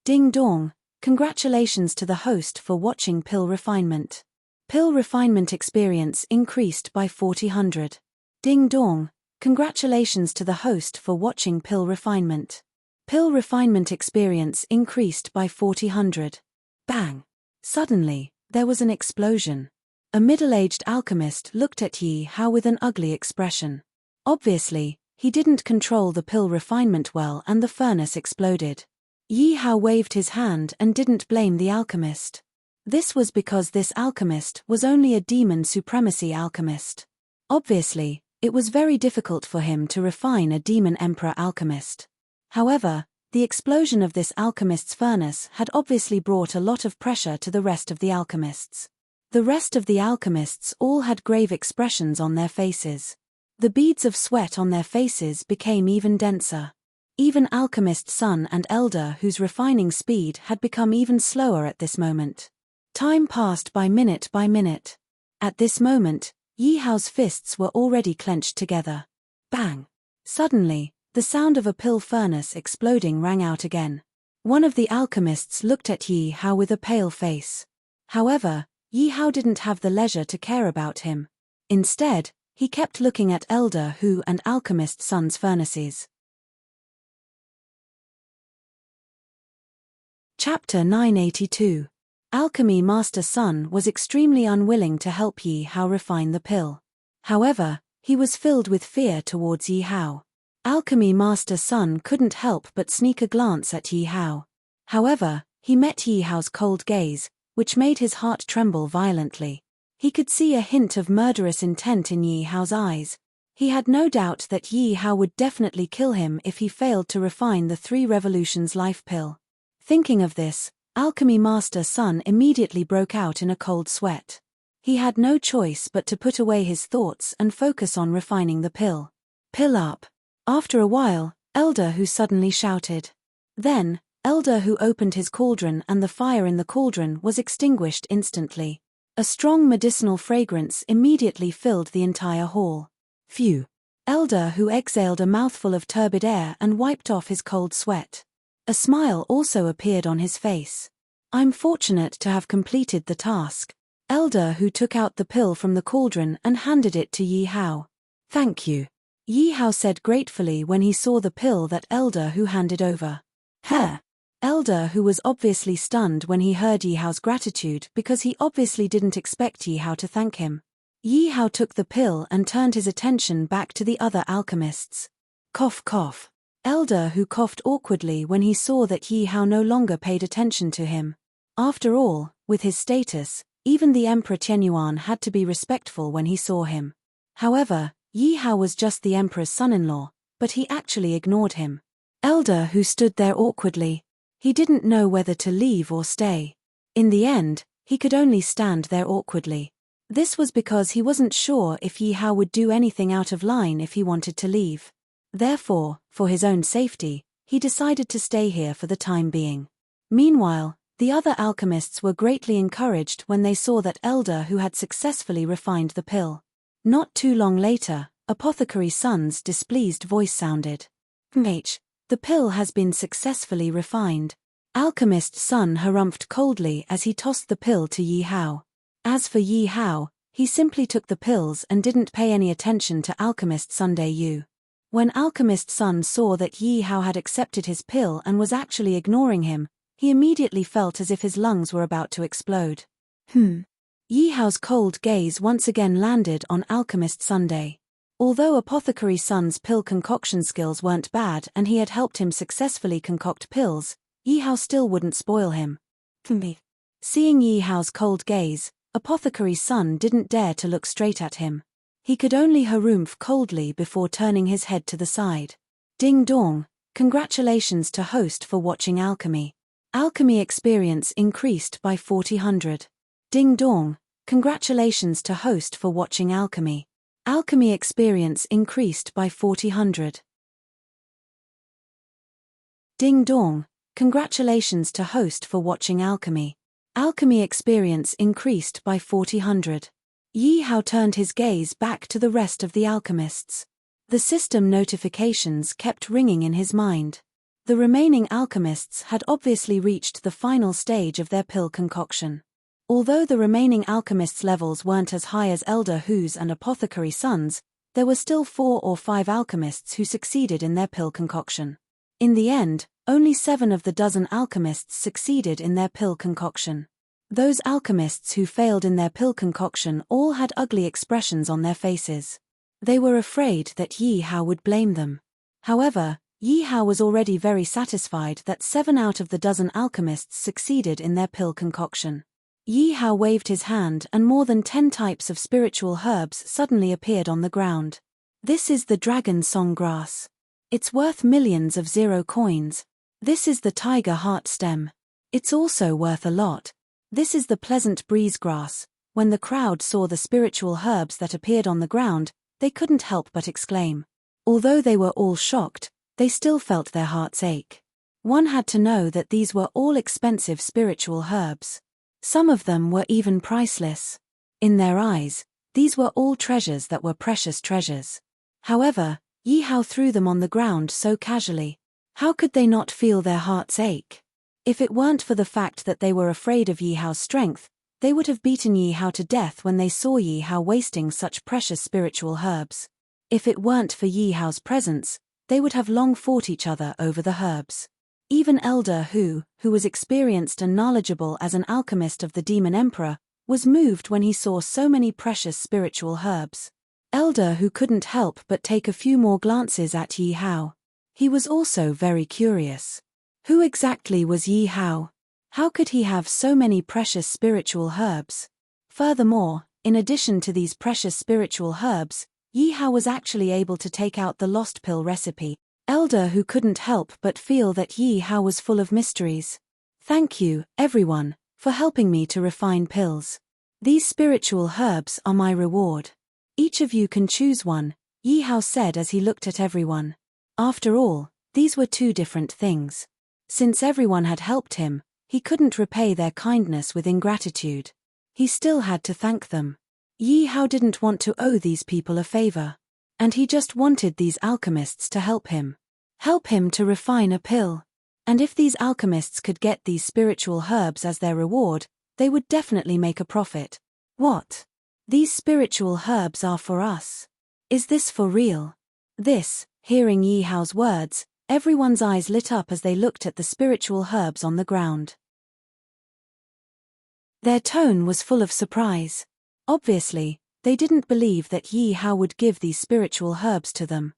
Ding dong, congratulations to the host for watching pill refinement. Pill refinement experience increased by 4000. Ding dong, congratulations to the host for watching pill refinement. Pill refinement experience increased by 4000. Bang! Suddenly, there was an explosion. A middle-aged alchemist looked at Yi Hao with an ugly expression. Obviously, he didn't control the pill refinement well and the furnace exploded. Yi Hao waved his hand and didn't blame the alchemist. This was because this alchemist was only a demon supremacy alchemist. Obviously, it was very difficult for him to refine a demon emperor alchemist. However, the explosion of this alchemist's furnace had obviously brought a lot of pressure to the rest of the alchemists. The rest of the alchemists all had grave expressions on their faces. The beads of sweat on their faces became even denser. Even Alchemist Son and Elder whose refining speed had become even slower at this moment. Time passed by minute by minute. At this moment, Yi Hao's fists were already clenched together. Bang! Suddenly, the sound of a pill furnace exploding rang out again. One of the alchemists looked at Yi Hao with a pale face. However, Yi Hao didn't have the leisure to care about him. Instead, he kept looking at Elder Hu and Alchemist Son's furnaces. Chapter 982. Alchemy Master Son was extremely unwilling to help Yi Hao refine the pill. However, he was filled with fear towards Yi Hao. Alchemy Master Son couldn't help but sneak a glance at Yi Hao. However, he met Yi Hao's cold gaze, which made his heart tremble violently. He could see a hint of murderous intent in Yi Hao's eyes. He had no doubt that Yi Hao would definitely kill him if he failed to refine the 3 revolutions life pill. Thinking of this, Alchemy Master Son immediately broke out in a cold sweat. He had no choice but to put away his thoughts and focus on refining the pill. Pill up! After a while, Elder Hu suddenly shouted. Then, Elder Hu opened his cauldron and the fire in the cauldron was extinguished instantly. A strong medicinal fragrance immediately filled the entire hall. Phew! Elder Hu exhaled a mouthful of turbid air and wiped off his cold sweat. A smile also appeared on his face. I'm fortunate to have completed the task. Elder Hu took out the pill from the cauldron and handed it to Yi Hao. Thank you. Yi Hao said gratefully when he saw the pill that Elder Hu handed over. Huh! Elder Hu was obviously stunned when he heard Yi Hao's gratitude because he obviously didn't expect Yi Hao to thank him. Yi Hao took the pill and turned his attention back to the other alchemists. Cough cough. Elder Hu coughed awkwardly when he saw that Yi Hao no longer paid attention to him. After all, with his status, even the Emperor Qianyuan had to be respectful when he saw him. However, Yi Hao was just the Emperor's son-in-law, but he actually ignored him. Elder Hu stood there awkwardly. He didn't know whether to leave or stay. In the end, he could only stand there awkwardly. This was because he wasn't sure if Yi Hao would do anything out of line if he wanted to leave. Therefore, for his own safety, he decided to stay here for the time being. Meanwhile, The other alchemists were greatly encouraged when they saw that elder who had successfully refined the pill. Not too long later, Apothecary Sun's displeased voice sounded. The pill has been successfully refined. Alchemist Sun harumphed coldly as he tossed the pill to Yi Hao. As for Yi Hao, he simply took the pills and didn't pay any attention to Alchemist Sunday Yu. When Alchemist Sun saw that Yi Hao had accepted his pill and was actually ignoring him, he immediately felt as if his lungs were about to explode. Yi Hao's cold gaze once again landed on Alchemist Sunday. Although Apothecary Sun's pill concoction skills weren't bad and he had helped him successfully concoct pills, Yi Hao still wouldn't spoil him. Seeing Yi Hao's cold gaze, Apothecary Sun didn't dare to look straight at him. He could only harumph coldly before turning his head to the side. Ding dong, congratulations to host for watching Alchemy. Alchemy experience increased by 4000. Ding dong, congratulations to host for watching Alchemy. Alchemy experience increased by 4000. Ding dong, congratulations to host for watching Alchemy. Alchemy experience increased by 4000. Yi Hao turned his gaze back to the rest of the alchemists. The system notifications kept ringing in his mind. The remaining alchemists had obviously reached the final stage of their pill concoction. Although the remaining alchemists' levels weren't as high as Elder Hu's and Apothecary Sun's, there were still 4 or 5 alchemists who succeeded in their pill concoction. In the end, only 7 of the dozen alchemists succeeded in their pill concoction. Those alchemists who failed in their pill concoction all had ugly expressions on their faces. They were afraid that Yi Hao would blame them. However, Yi Hao was already very satisfied that 7 out of the dozen alchemists succeeded in their pill concoction. Yi Hao waved his hand and more than 10 types of spiritual herbs suddenly appeared on the ground. This is the dragon song grass. It's worth millions of 0 coins. This is the tiger heart stem. It's also worth a lot. This is the pleasant breeze grass. When the crowd saw the spiritual herbs that appeared on the ground, they couldn't help but exclaim. Although they were all shocked, they still felt their hearts ache. One had to know that these were all expensive spiritual herbs. Some of them were even priceless. In their eyes, these were all treasures that were precious treasures. However, Yi Hao threw them on the ground so casually. How could they not feel their hearts ache? If it weren't for the fact that they were afraid of Yi Hao's strength, they would have beaten Yi Hao to death when they saw Yi Hao wasting such precious spiritual herbs. If it weren't for Yi Hao's presence, they would have long fought each other over the herbs. Even Elder Hu, who was experienced and knowledgeable as an alchemist of the Demon Emperor, was moved when he saw so many precious spiritual herbs. Elder Hu couldn't help but take a few more glances at Yi Hao. He was also very curious. Who exactly was Yi Hao? How could he have so many precious spiritual herbs? Furthermore, in addition to these precious spiritual herbs, Yi Hao was actually able to take out the lost pill recipe. Elder Hu couldn't help but feel that Yi Hao was full of mysteries. Thank you, everyone, for helping me to refine pills. These spiritual herbs are my reward. Each of you can choose one, Yi Hao said as he looked at everyone. After all, these were 2 different things. Since everyone had helped him, he couldn't repay their kindness with ingratitude. He still had to thank them. Yi Hao didn't want to owe these people a favor. And he just wanted these alchemists to help him. Help him to refine a pill. And if these alchemists could get these spiritual herbs as their reward, they would definitely make a profit. What? These spiritual herbs are for us. Is this for real? Hearing Yi Hao's words, everyone's eyes lit up as they looked at the spiritual herbs on the ground. Their tone was full of surprise. Obviously, they didn't believe that Yi Hao would give these spiritual herbs to them.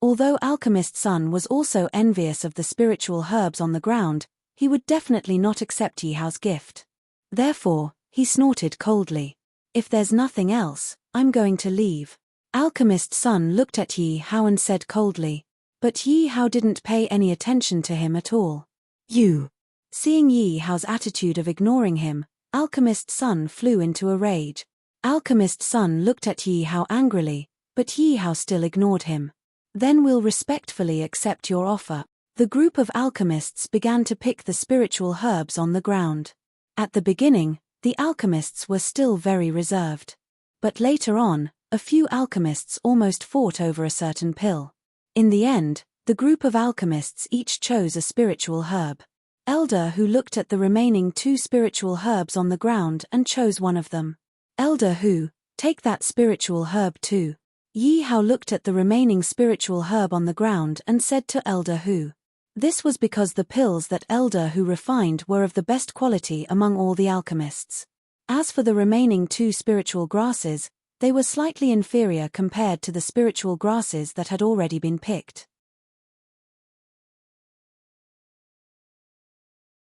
Although Alchemist Sun was also envious of the spiritual herbs on the ground, he would definitely not accept Yi Hao's gift. Therefore, he snorted coldly. If there's nothing else, I'm going to leave. Alchemist Sun looked at Yi Hao and said coldly. But Yi Hao didn't pay any attention to him at all. You. Seeing Yi Hao's attitude of ignoring him, Alchemist Sun flew into a rage. Alchemist Sun looked at Yi Hao angrily, but Yi Hao still ignored him. Then we'll respectfully accept your offer. The group of alchemists began to pick the spiritual herbs on the ground. At the beginning, the alchemists were still very reserved. But later on, a few alchemists almost fought over a certain pill. In the end, the group of alchemists each chose a spiritual herb. Elder Hu looked at the remaining 2 spiritual herbs on the ground and chose one of them. Elder Hu, take that spiritual herb too. Yi Hao looked at the remaining spiritual herb on the ground and said to Elder Hu. This was because the pills that Elder Hu refined were of the best quality among all the alchemists. As for the remaining 2 spiritual grasses, they were slightly inferior compared to the spiritual grasses that had already been picked.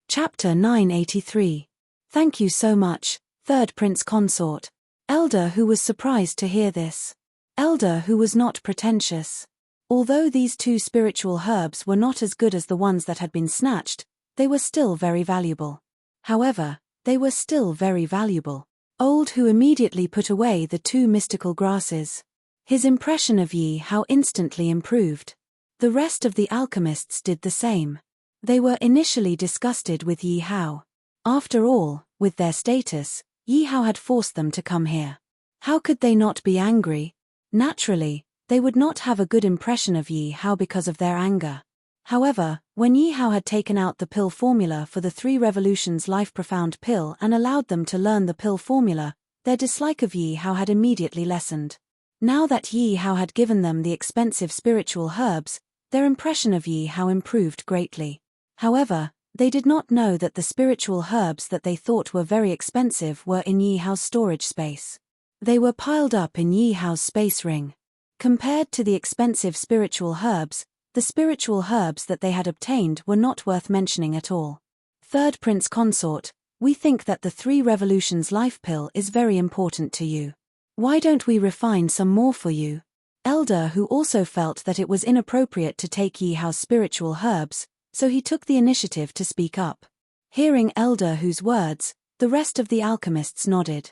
Chapter 983. Thank you so much, third prince consort. Elder Hu was surprised to hear this. Elder Hu was not pretentious. Although these 2 spiritual herbs were not as good as the ones that had been snatched, they were still very valuable. However, they were still very valuable. Old Hu immediately put away the 2 mystical grasses. His impression of Yi Hao instantly improved. The rest of the alchemists did the same. They were initially disgusted with Yi Hao. After all, with their status, Yi Hao had forced them to come here. How could they not be angry? Naturally, they would not have a good impression of Yi Hao because of their anger. However, when Yi Hao had taken out the pill formula for the 3 revolutions life profound pill and allowed them to learn the pill formula, their dislike of Yi Hao had immediately lessened. Now that Yi Hao had given them the expensive spiritual herbs, their impression of Yi Hao improved greatly. However, they did not know that the spiritual herbs that they thought were very expensive were in Yi Hao's storage space. They were piled up in Yi Hao's space ring. Compared to the expensive spiritual herbs, the spiritual herbs that they had obtained were not worth mentioning at all. Third prince consort, we think that the 3 revolutions life pill is very important to you. Why don't we refine some more for you? Elder Hu also felt that it was inappropriate to take Yi Hao's spiritual herbs, so he took the initiative to speak up. Hearing Elder Hu's words, the rest of the alchemists nodded.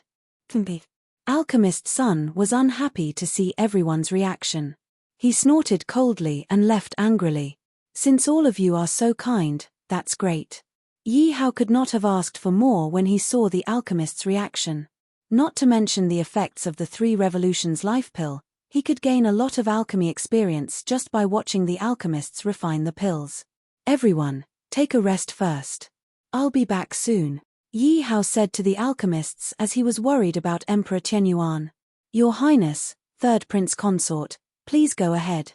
Alchemist Sun was unhappy to see everyone's reaction. He snorted coldly and left angrily. Since all of you are so kind, that's great. Yi Hao could not have asked for more when he saw the alchemist's reaction. Not to mention the effects of the 3 revolutions life pill, he could gain a lot of alchemy experience just by watching the alchemists refine the pills. Everyone, take a rest first. I'll be back soon, Yi Hao said to the alchemists as he was worried about Emperor Qianyuan. Your Highness, third prince consort, please go ahead.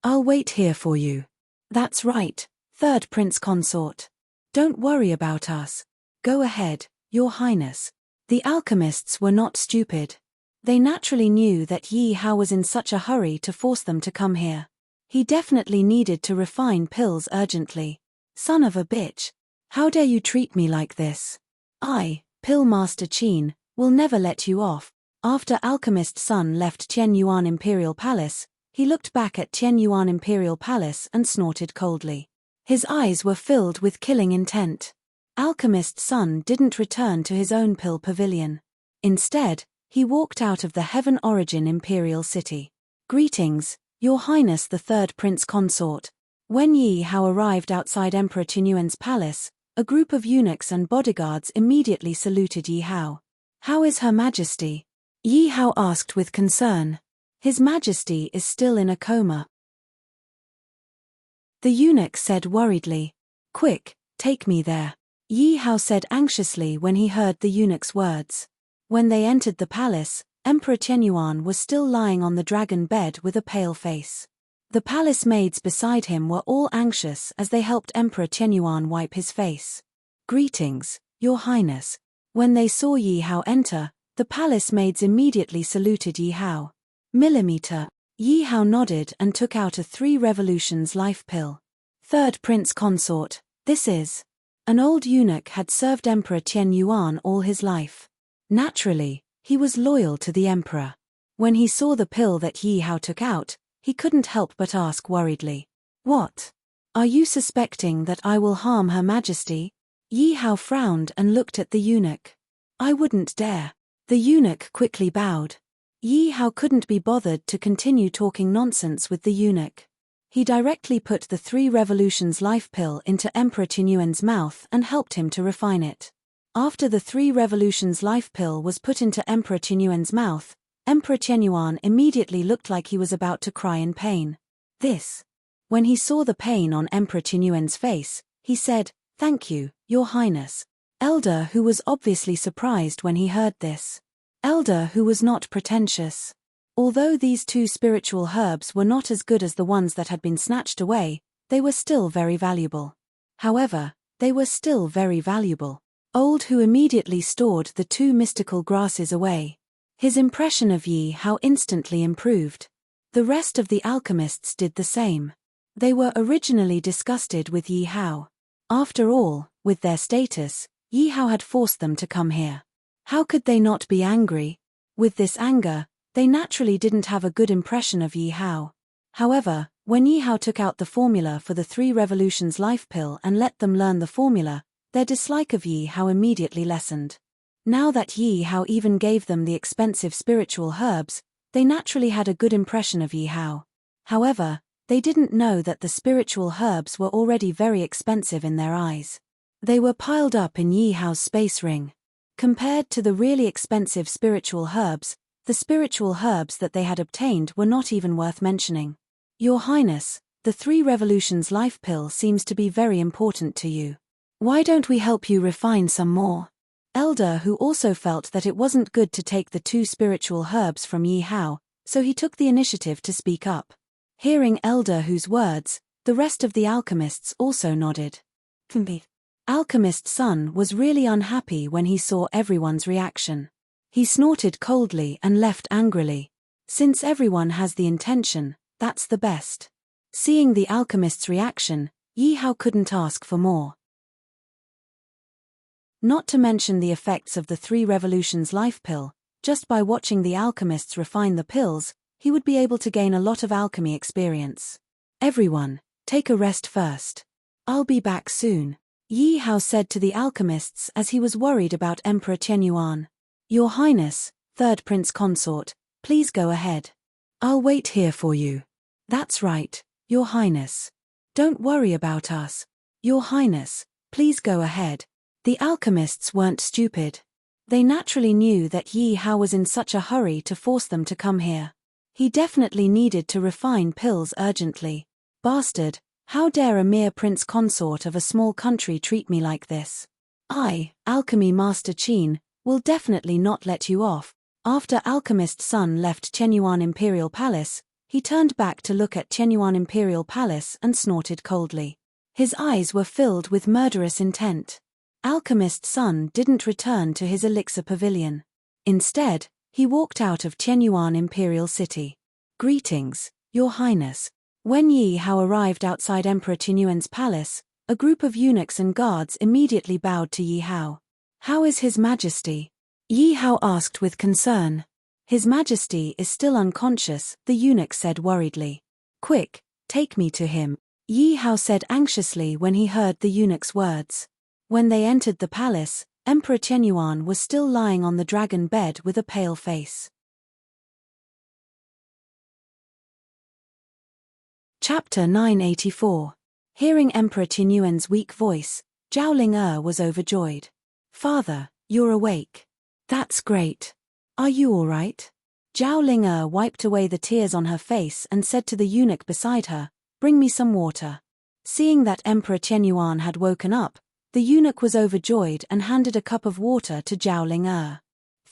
I'll wait here for you. That's right, third prince consort. Don't worry about us. Go ahead, Your Highness. The alchemists were not stupid. They naturally knew that Yi Hao was in such a hurry to force them to come here. He definitely needed to refine pills urgently. Son of a bitch. How dare you treat me like this? I, Pill Master Qin, will never let you off. After Alchemist Sun left Qianyuan Imperial Palace, he looked back at Qianyuan Imperial Palace and snorted coldly. His eyes were filled with killing intent. Alchemist Sun didn't return to his own pill pavilion. Instead, he walked out of the Heaven Origin Imperial City. Greetings, Your Highness the Third Prince Consort. When Yi Hao arrived outside Emperor Qianyuan's palace, a group of eunuchs and bodyguards immediately saluted Yi Hao. How is Her Majesty? Yi Hao asked with concern. His Majesty is still in a coma. The eunuch said worriedly. Quick, take me there. Yi Hao said anxiously when he heard the eunuch's words. When they entered the palace, Emperor Qianyuan was still lying on the dragon bed with a pale face. The palace maids beside him were all anxious as they helped Emperor Qianyuan wipe his face. Greetings, Your Highness. When they saw Yi Hao enter, the palace maids immediately saluted Yi Hao. Millimeter. Yi Hao nodded and took out a 3 revolutions life pill. Third Prince Consort, this is. An old eunuch had served Emperor Qianyuan all his life. Naturally, he was loyal to the emperor. When he saw the pill that Yi Hao took out, he couldn't help but ask worriedly. What? Are you suspecting that I will harm Her Majesty? Yi Hao frowned and looked at the eunuch. I wouldn't dare. The eunuch quickly bowed. Yi Hao couldn't be bothered to continue talking nonsense with the eunuch. He directly put the 3 revolutions life pill into Emperor Tianyuan's mouth and helped him to refine it. After the 3 revolutions life pill was put into Emperor Tianyuan's mouth, Emperor Tianyuan immediately looked like he was about to cry in pain. When he saw the pain on Emperor Tianyuan's face, he said, "Thank you, Your Highness." Elder who was obviously surprised when he heard this. Elder who was not pretentious. Although these 2 spiritual herbs were not as good as the ones that had been snatched away, they were still very valuable. However, they were still very valuable. Old who immediately stored the 2 mystical grasses away. His impression of Yi Hao instantly improved. The rest of the alchemists did the same. They were originally disgusted with Yi Hao. After all, with their status, Yi Hao had forced them to come here. How could they not be angry? With this anger, they naturally didn't have a good impression of Yi Hao. However, when Yi Hao took out the formula for the 3 revolutions life pill and let them learn the formula, their dislike of Yi Hao immediately lessened. Now that Yi Hao even gave them the expensive spiritual herbs, they naturally had a good impression of Yi Hao. However, they didn't know that the spiritual herbs were already very expensive in their eyes. They were piled up in Yi Hao's space ring. Compared to the really expensive spiritual herbs, the spiritual herbs that they had obtained were not even worth mentioning. Your Highness, the 3 revolutions life pill seems to be very important to you. Why don't we help you refine some more? Elder who also felt that it wasn't good to take the 2 spiritual herbs from Yi Hao, so he took the initiative to speak up. Hearing Elder whose words, the rest of the alchemists also nodded. Alchemist Sun was really unhappy when he saw everyone's reaction. He snorted coldly and left angrily. Since everyone has the intention, that's the best. Seeing the alchemist's reaction, Yi Hao couldn't ask for more. Not to mention the effects of the 3 revolutions life pill, just by watching the alchemists refine the pills, he would be able to gain a lot of alchemy experience. Everyone, take a rest first. I'll be back soon, Yi Hao said to the alchemists as he was worried about Emperor Tianyuan. Your Highness, 3rd Prince Consort, please go ahead. I'll wait here for you. That's right, Your Highness. Don't worry about us. Your Highness, please go ahead. The alchemists weren't stupid. They naturally knew that Yi Hao was in such a hurry to force them to come here. He definitely needed to refine pills urgently. Bastard, how dare a mere prince consort of a small country treat me like this? I, Alchemy Master Qin, will definitely not let you off. After Alchemist Sun left Tianyuan Imperial Palace, he turned back to look at Tianyuan Imperial Palace and snorted coldly. His eyes were filled with murderous intent. Alchemist Sun didn't return to his elixir pavilion. Instead, he walked out of Tianyuan Imperial City. Greetings, Your Highness. When Yi Hao arrived outside Emperor Tianyuan's palace, a group of eunuchs and guards immediately bowed to Yi Hao. How is His Majesty? Yi Hao asked with concern. His Majesty is still unconscious, the eunuch said worriedly. Quick, take me to him, Yi Hao said anxiously when he heard the eunuch's words. When they entered the palace, Emperor Tianyuan was still lying on the dragon bed with a pale face. Chapter 984. Hearing Emperor Tianyuan's weak voice, Zhao Ling was overjoyed. Father, you're awake. That's great. Are you all right? Zhao Ling wiped away the tears on her face and said to the eunuch beside her, Bring me some water. Seeing that Emperor Tianyuan had woken up, the eunuch was overjoyed and handed a cup of water to Zhao Ling.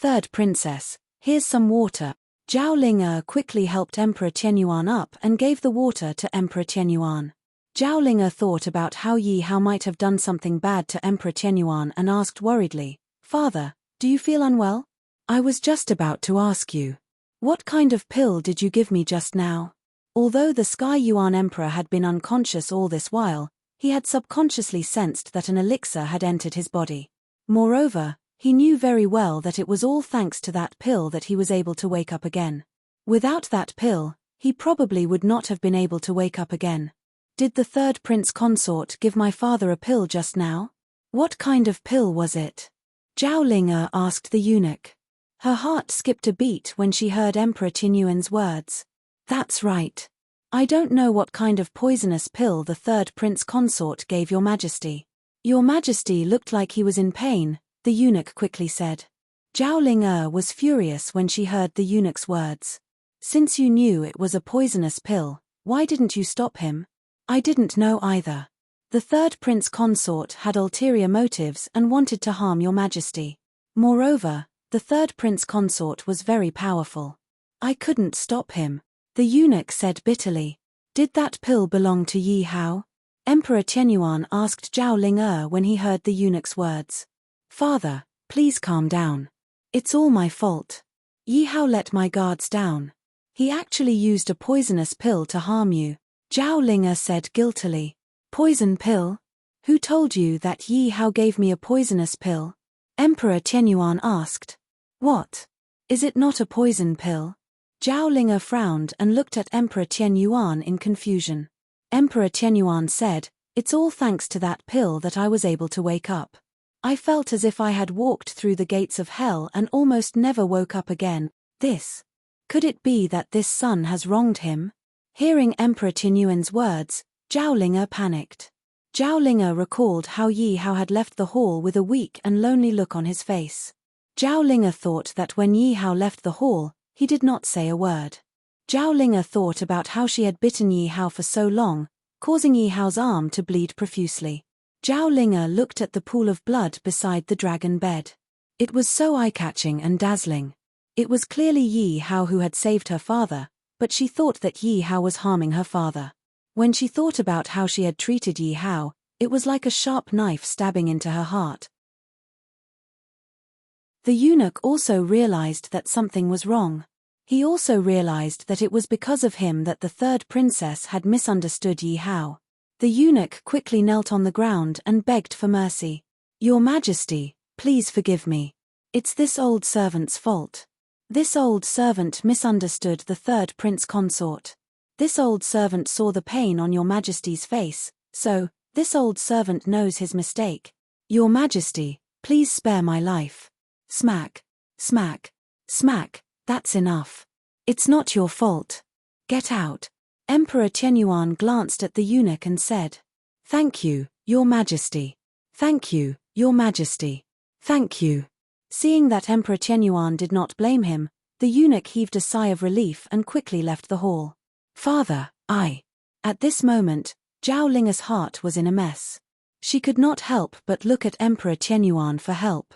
3rd Princess, here's some water. Zhao Ling quickly helped Emperor Tianyuan up and gave the water to Emperor Tianyuan. Zhao Ling thought about how Yi Hao might have done something bad to Emperor Tianyuan and asked worriedly, Father, do you feel unwell? I was just about to ask you. What kind of pill did you give me just now? Although the Sky Yuan Emperor had been unconscious all this while, he had subconsciously sensed that an elixir had entered his body. Moreover, he knew very well that it was all thanks to that pill that he was able to wake up again. Without that pill, he probably would not have been able to wake up again. Did the 3rd Prince Consort give my father a pill just now? What kind of pill was it? Zhao Ling asked the eunuch. Her heart skipped a beat when she heard Emperor Tianyuan's words. That's right. I don't know what kind of poisonous pill the third prince consort gave your majesty. Your majesty looked like he was in pain, the eunuch quickly said. Zhao Ling was furious when she heard the eunuch's words. Since you knew it was a poisonous pill, why didn't you stop him? I didn't know either. The third prince consort had ulterior motives and wanted to harm your majesty. Moreover, the third prince consort was very powerful. I couldn't stop him, the eunuch said bitterly. Did that pill belong to Yi Hao? Emperor Tianyuan asked Zhao Ling when he heard the eunuch's words. Father, please calm down. It's all my fault. Yi Hao let my guards down. He actually used a poisonous pill to harm you, Zhao Ling said guiltily. Poison pill? Who told you that Yi Hao gave me a poisonous pill? Emperor Tianyuan asked. What? Is it not a poison pill? Zhao Ling frowned and looked at Emperor Tianyuan in confusion. Emperor Tianyuan said, it's all thanks to that pill that I was able to wake up. I felt as if I had walked through the gates of hell and almost never woke up again. Could it be that this son has wronged him? Hearing Emperor Tianyuan's words, Zhao Ling panicked. Zhao Ling recalled how Yi Hao had left the hall with a weak and lonely look on his face. Zhao Ling thought that when Yi Hao left the hall, he did not say a word. Zhao Ling thought about how she had bitten Yi Hao for so long, causing Yi Hao's arm to bleed profusely. Zhao Ling looked at the pool of blood beside the dragon bed. It was so eye-catching and dazzling. It was clearly Yi Hao who had saved her father, but she thought that Yi Hao was harming her father. When she thought about how she had treated Yi Hao, it was like a sharp knife stabbing into her heart. The eunuch also realized that something was wrong. He also realized that it was because of him that the third princess had misunderstood Yi Hao. The eunuch quickly knelt on the ground and begged for mercy. Your Majesty, please forgive me. It's this old servant's fault. This old servant misunderstood the third prince consort. This old servant saw the pain on your Majesty's face, so, this old servant knows his mistake. Your Majesty, please spare my life. Smack. Smack. Smack, that's enough. It's not your fault. Get out. Emperor Tianyuan glanced at the eunuch and said, Thank you, Your Majesty. Thank you, Your Majesty. Thank you. Seeing that Emperor Tianyuan did not blame him, the eunuch heaved a sigh of relief and quickly left the hall. Father, At this moment, Zhao Ling's heart was in a mess. She could not help but look at Emperor Tianyuan for help.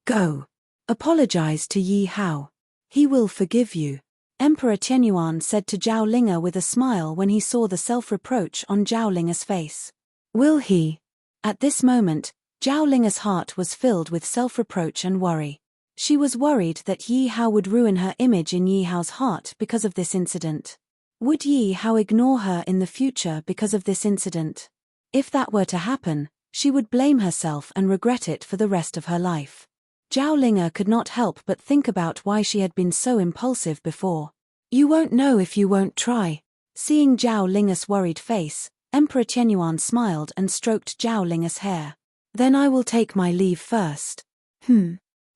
Go. Apologize to Yi Hao. He will forgive you. Emperor Tianyuan said to Zhao Ling with a smile when he saw the self-reproach on Zhao Ling's face. Will he? At this moment, Zhao Ling's heart was filled with self-reproach and worry. She was worried that Yi Hao would ruin her image in Yi Hao's heart because of this incident. Would Yi Hao ignore her in the future because of this incident? If that were to happen, she would blame herself and regret it for the rest of her life. Zhao Ling could not help but think about why she had been so impulsive before. You won't know if you won't try. Seeing Zhao Ling's worried face, Emperor Tianyuan smiled and stroked Zhao Ling's hair. Then I will take my leave first.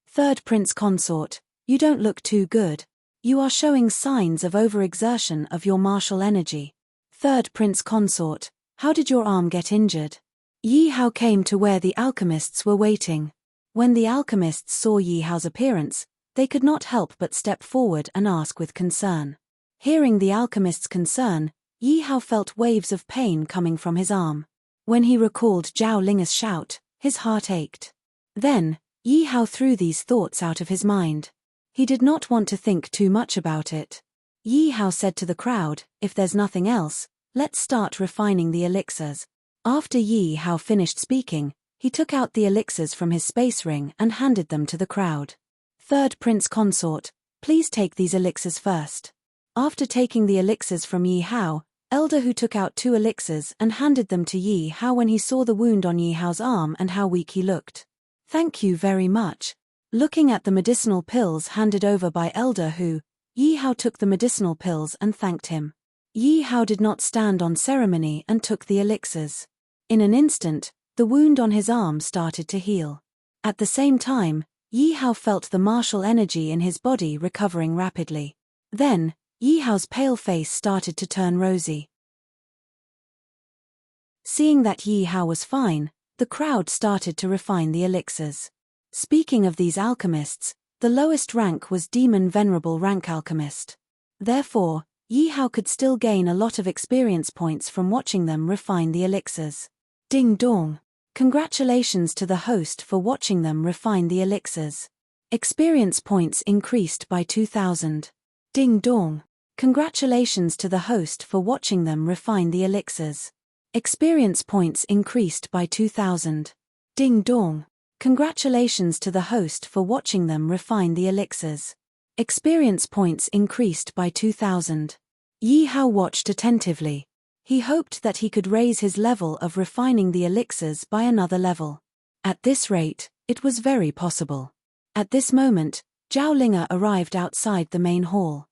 Third prince consort, you don't look too good. You are showing signs of overexertion of your martial energy. Third prince consort, how did your arm get injured? Yi Hao came to where the alchemists were waiting. When the alchemists saw Yi Hao's appearance, they could not help but step forward and ask with concern. Hearing the alchemist's concern, Yi Hao felt waves of pain coming from his arm. When he recalled Zhao Ling's shout, his heart ached. Then, Yi Hao threw these thoughts out of his mind. He did not want to think too much about it. Yi Hao said to the crowd, if there's nothing else, let's start refining the elixirs. After Yi Hao finished speaking, he took out the elixirs from his space ring and handed them to the crowd. Third prince consort, please take these elixirs first. After taking the elixirs from Yi Hao, Elder Hu took out 2 elixirs and handed them to Yi Hao when he saw the wound on Yi Hao's arm and how weak he looked. Thank you very much. Looking at the medicinal pills handed over by Elder Hu, Yi Hao took the medicinal pills and thanked him. Yi Hao did not stand on ceremony and took the elixirs. In an instant, the wound on his arm started to heal. At the same time, Yi Hao felt the martial energy in his body recovering rapidly. Then, Yi Hao's pale face started to turn rosy. Seeing that Yi Hao was fine, the crowd started to refine the elixirs. Speaking of these alchemists, the lowest rank was Demon Venerable Rank Alchemist. Therefore, Yi Hao could still gain a lot of experience points from watching them refine the elixirs. Ding dong! Congratulations to the host for watching them refine the elixirs. Experience points increased by 2,000. Ding dong! Congratulations to the host for watching them refine the elixirs. Experience points increased by 2,000. Ding dong! Congratulations to the host for watching them refine the elixirs. Experience points increased by 2,000. Yi Hao watched attentively. He hoped that he could raise his level of refining the elixirs by another level. At this rate, it was very possible. At this moment, Zhao Linga arrived outside the main hall.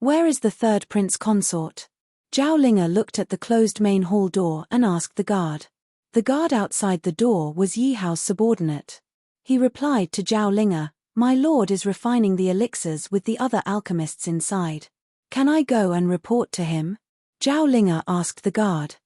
Where is the third prince consort? Zhao Linga looked at the closed main hall door and asked the guard. The guard outside the door was Yi Hao's subordinate. He replied to Zhao Linga, "My lord is refining the elixirs with the other alchemists inside. Can I go and report to him?" Zhao Linga asked the guard.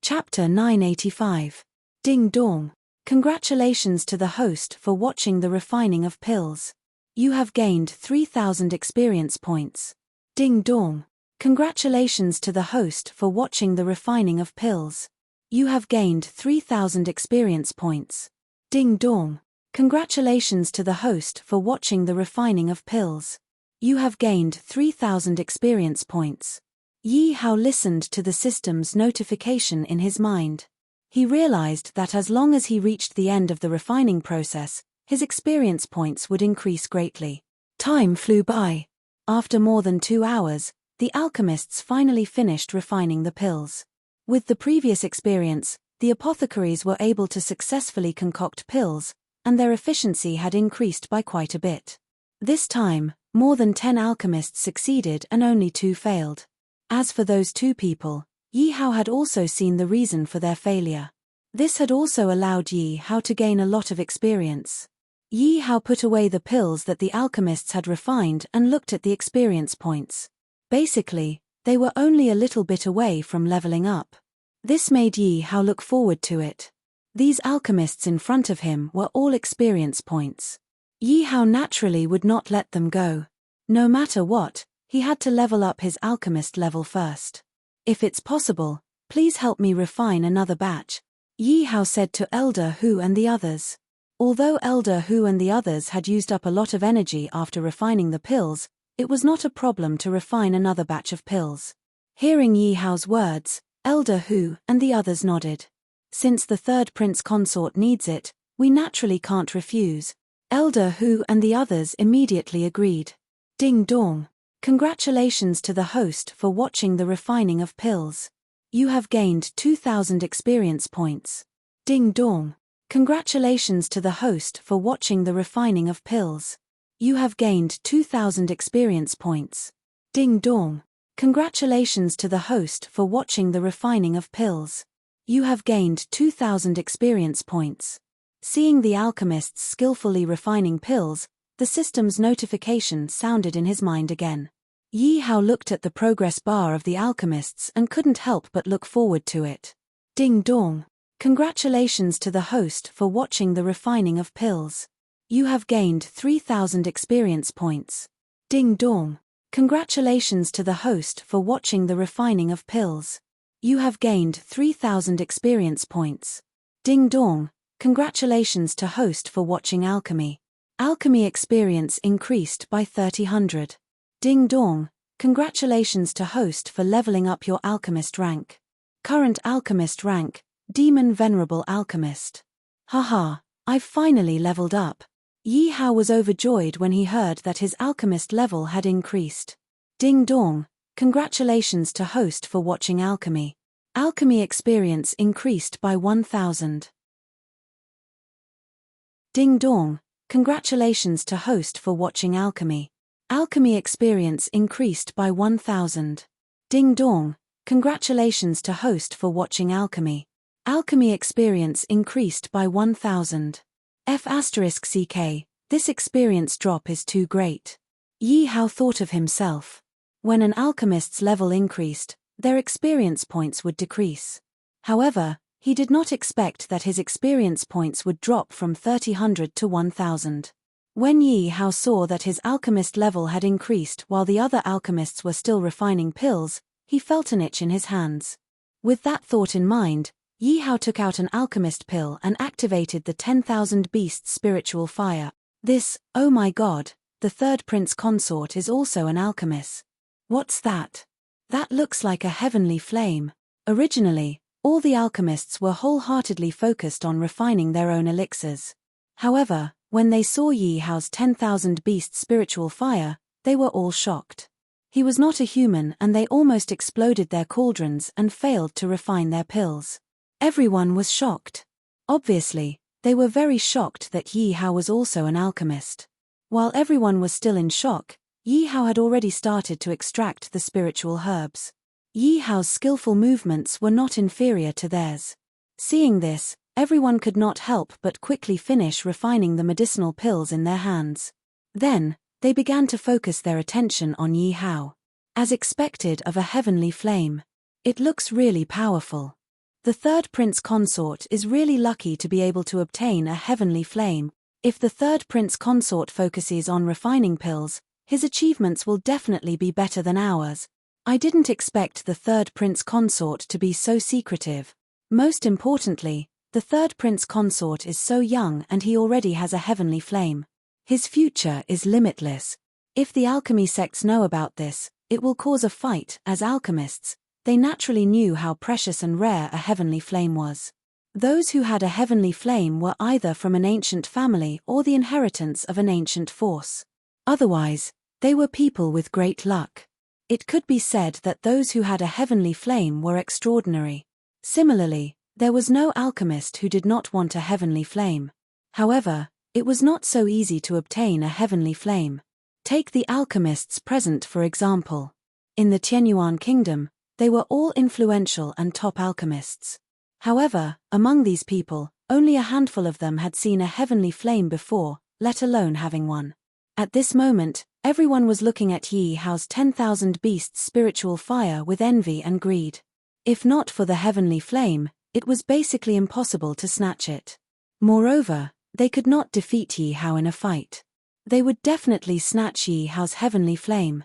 Chapter 985. Ding dong! Congratulations to the host for watching the refining of pills. You have gained 3,000 experience points. Ding dong! Congratulations to the host for watching the refining of pills. You have gained 3,000 experience points. Ding dong! Congratulations to the host for watching the refining of pills. You have gained 3,000 experience points. Yi Hao listened to the system's notification in his mind. He realized that as long as he reached the end of the refining process, his experience points would increase greatly. Time flew by. After more than 2 hours, the alchemists finally finished refining the pills. With the previous experience, the apothecaries were able to successfully concoct pills, and their efficiency had increased by quite a bit. This time, more than 10 alchemists succeeded and only 2 failed. As for those 2 people, Yi Hao had also seen the reason for their failure. This had also allowed Yi Hao to gain a lot of experience. Yi Hao put away the pills that the alchemists had refined and looked at the experience points. Basically, they were only a little bit away from leveling up. This made Yi Hao look forward to it. These alchemists in front of him were all experience points. Yi Hao naturally would not let them go. No matter what, he had to level up his alchemist level first. "If it's possible, please help me refine another batch," Yi Hao said to Elder Hu and the others. Although Elder Hu and the others had used up a lot of energy after refining the pills, it was not a problem to refine another batch of pills. Hearing Yi Hao's words, Elder Hu and the others nodded. "Since the third prince consort needs it, we naturally can't refuse." Elder Hu and the others immediately agreed. Ding dong! Congratulations to the host for watching the refining of pills. You have gained 2,000 experience points. Ding dong! Congratulations to the host for watching the refining of pills. You have gained 2,000 experience points. Ding dong! Congratulations to the host for watching the refining of pills. You have gained 2,000 experience points. Seeing the alchemists skillfully refining pills, the system's notification sounded in his mind again. Yi Hao looked at the progress bar of the alchemists and couldn't help but look forward to it. Ding dong! Congratulations to the host for watching the refining of pills. You have gained 3,000 experience points. Ding dong! Congratulations to the host for watching the refining of pills. You have gained 3,000 experience points. Ding dong! Congratulations to host for watching alchemy. Alchemy experience increased by 3,000. Ding dong! Congratulations to host for leveling up your alchemist rank. Current alchemist rank, Demon Venerable Alchemist. Haha, I've finally leveled up. Yi Hao was overjoyed when he heard that his alchemist level had increased. Ding dong! Congratulations to host for watching alchemy. Alchemy experience increased by 1,000. Ding dong! Congratulations to host for watching alchemy. Alchemy experience increased by 1,000. Ding dong! Congratulations to host for watching alchemy. Alchemy experience increased by 1,000. F*CK, This experience drop is too great. Yi Hao thought of himself. When an alchemist's level increased, their experience points would decrease. However, he did not expect that his experience points would drop from 300 to 1000. When Yi Hao saw that his alchemist level had increased while the other alchemists were still refining pills, he felt an itch in his hands. With that thought in mind, Yi Hao took out an alchemist pill and activated the 10,000 beasts spiritual fire. This, oh my god, the third prince consort is also an alchemist. What's that? That looks like a heavenly flame. Originally, all the alchemists were wholeheartedly focused on refining their own elixirs. However, when they saw Yi Hao's 10,000 beasts spiritual fire, they were all shocked. He was not a human and they almost exploded their cauldrons and failed to refine their pills. Everyone was shocked. Obviously, they were very shocked that Yi Hao was also an alchemist. While everyone was still in shock, Yi Hao had already started to extract the spiritual herbs. Yi Hao's skillful movements were not inferior to theirs. Seeing this, everyone could not help but quickly finish refining the medicinal pills in their hands. Then, they began to focus their attention on Yi Hao. As expected of a heavenly flame. It looks really powerful. The third prince consort is really lucky to be able to obtain a heavenly flame. If the third prince consort focuses on refining pills, his achievements will definitely be better than ours. I didn't expect the third prince consort to be so secretive. Most importantly, the third prince consort is so young and he already has a heavenly flame. His future is limitless. If the alchemy sects know about this, it will cause a fight. As alchemists, they naturally knew how precious and rare a heavenly flame was. Those who had a heavenly flame were either from an ancient family or the inheritance of an ancient force. Otherwise, they were people with great luck. It could be said that those who had a heavenly flame were extraordinary. Similarly, there was no alchemist who did not want a heavenly flame. However, it was not so easy to obtain a heavenly flame. Take the alchemists present for example. In the Tianyuan kingdom, they were all influential and top alchemists. However, among these people, only a handful of them had seen a heavenly flame before, let alone having one. At this moment, everyone was looking at Yi Hao's 10,000 beasts spiritual fire with envy and greed. If not for the heavenly flame, it was basically impossible to snatch it. Moreover, they could not defeat Yi Hao in a fight. They would definitely snatch Yi Hao's heavenly flame.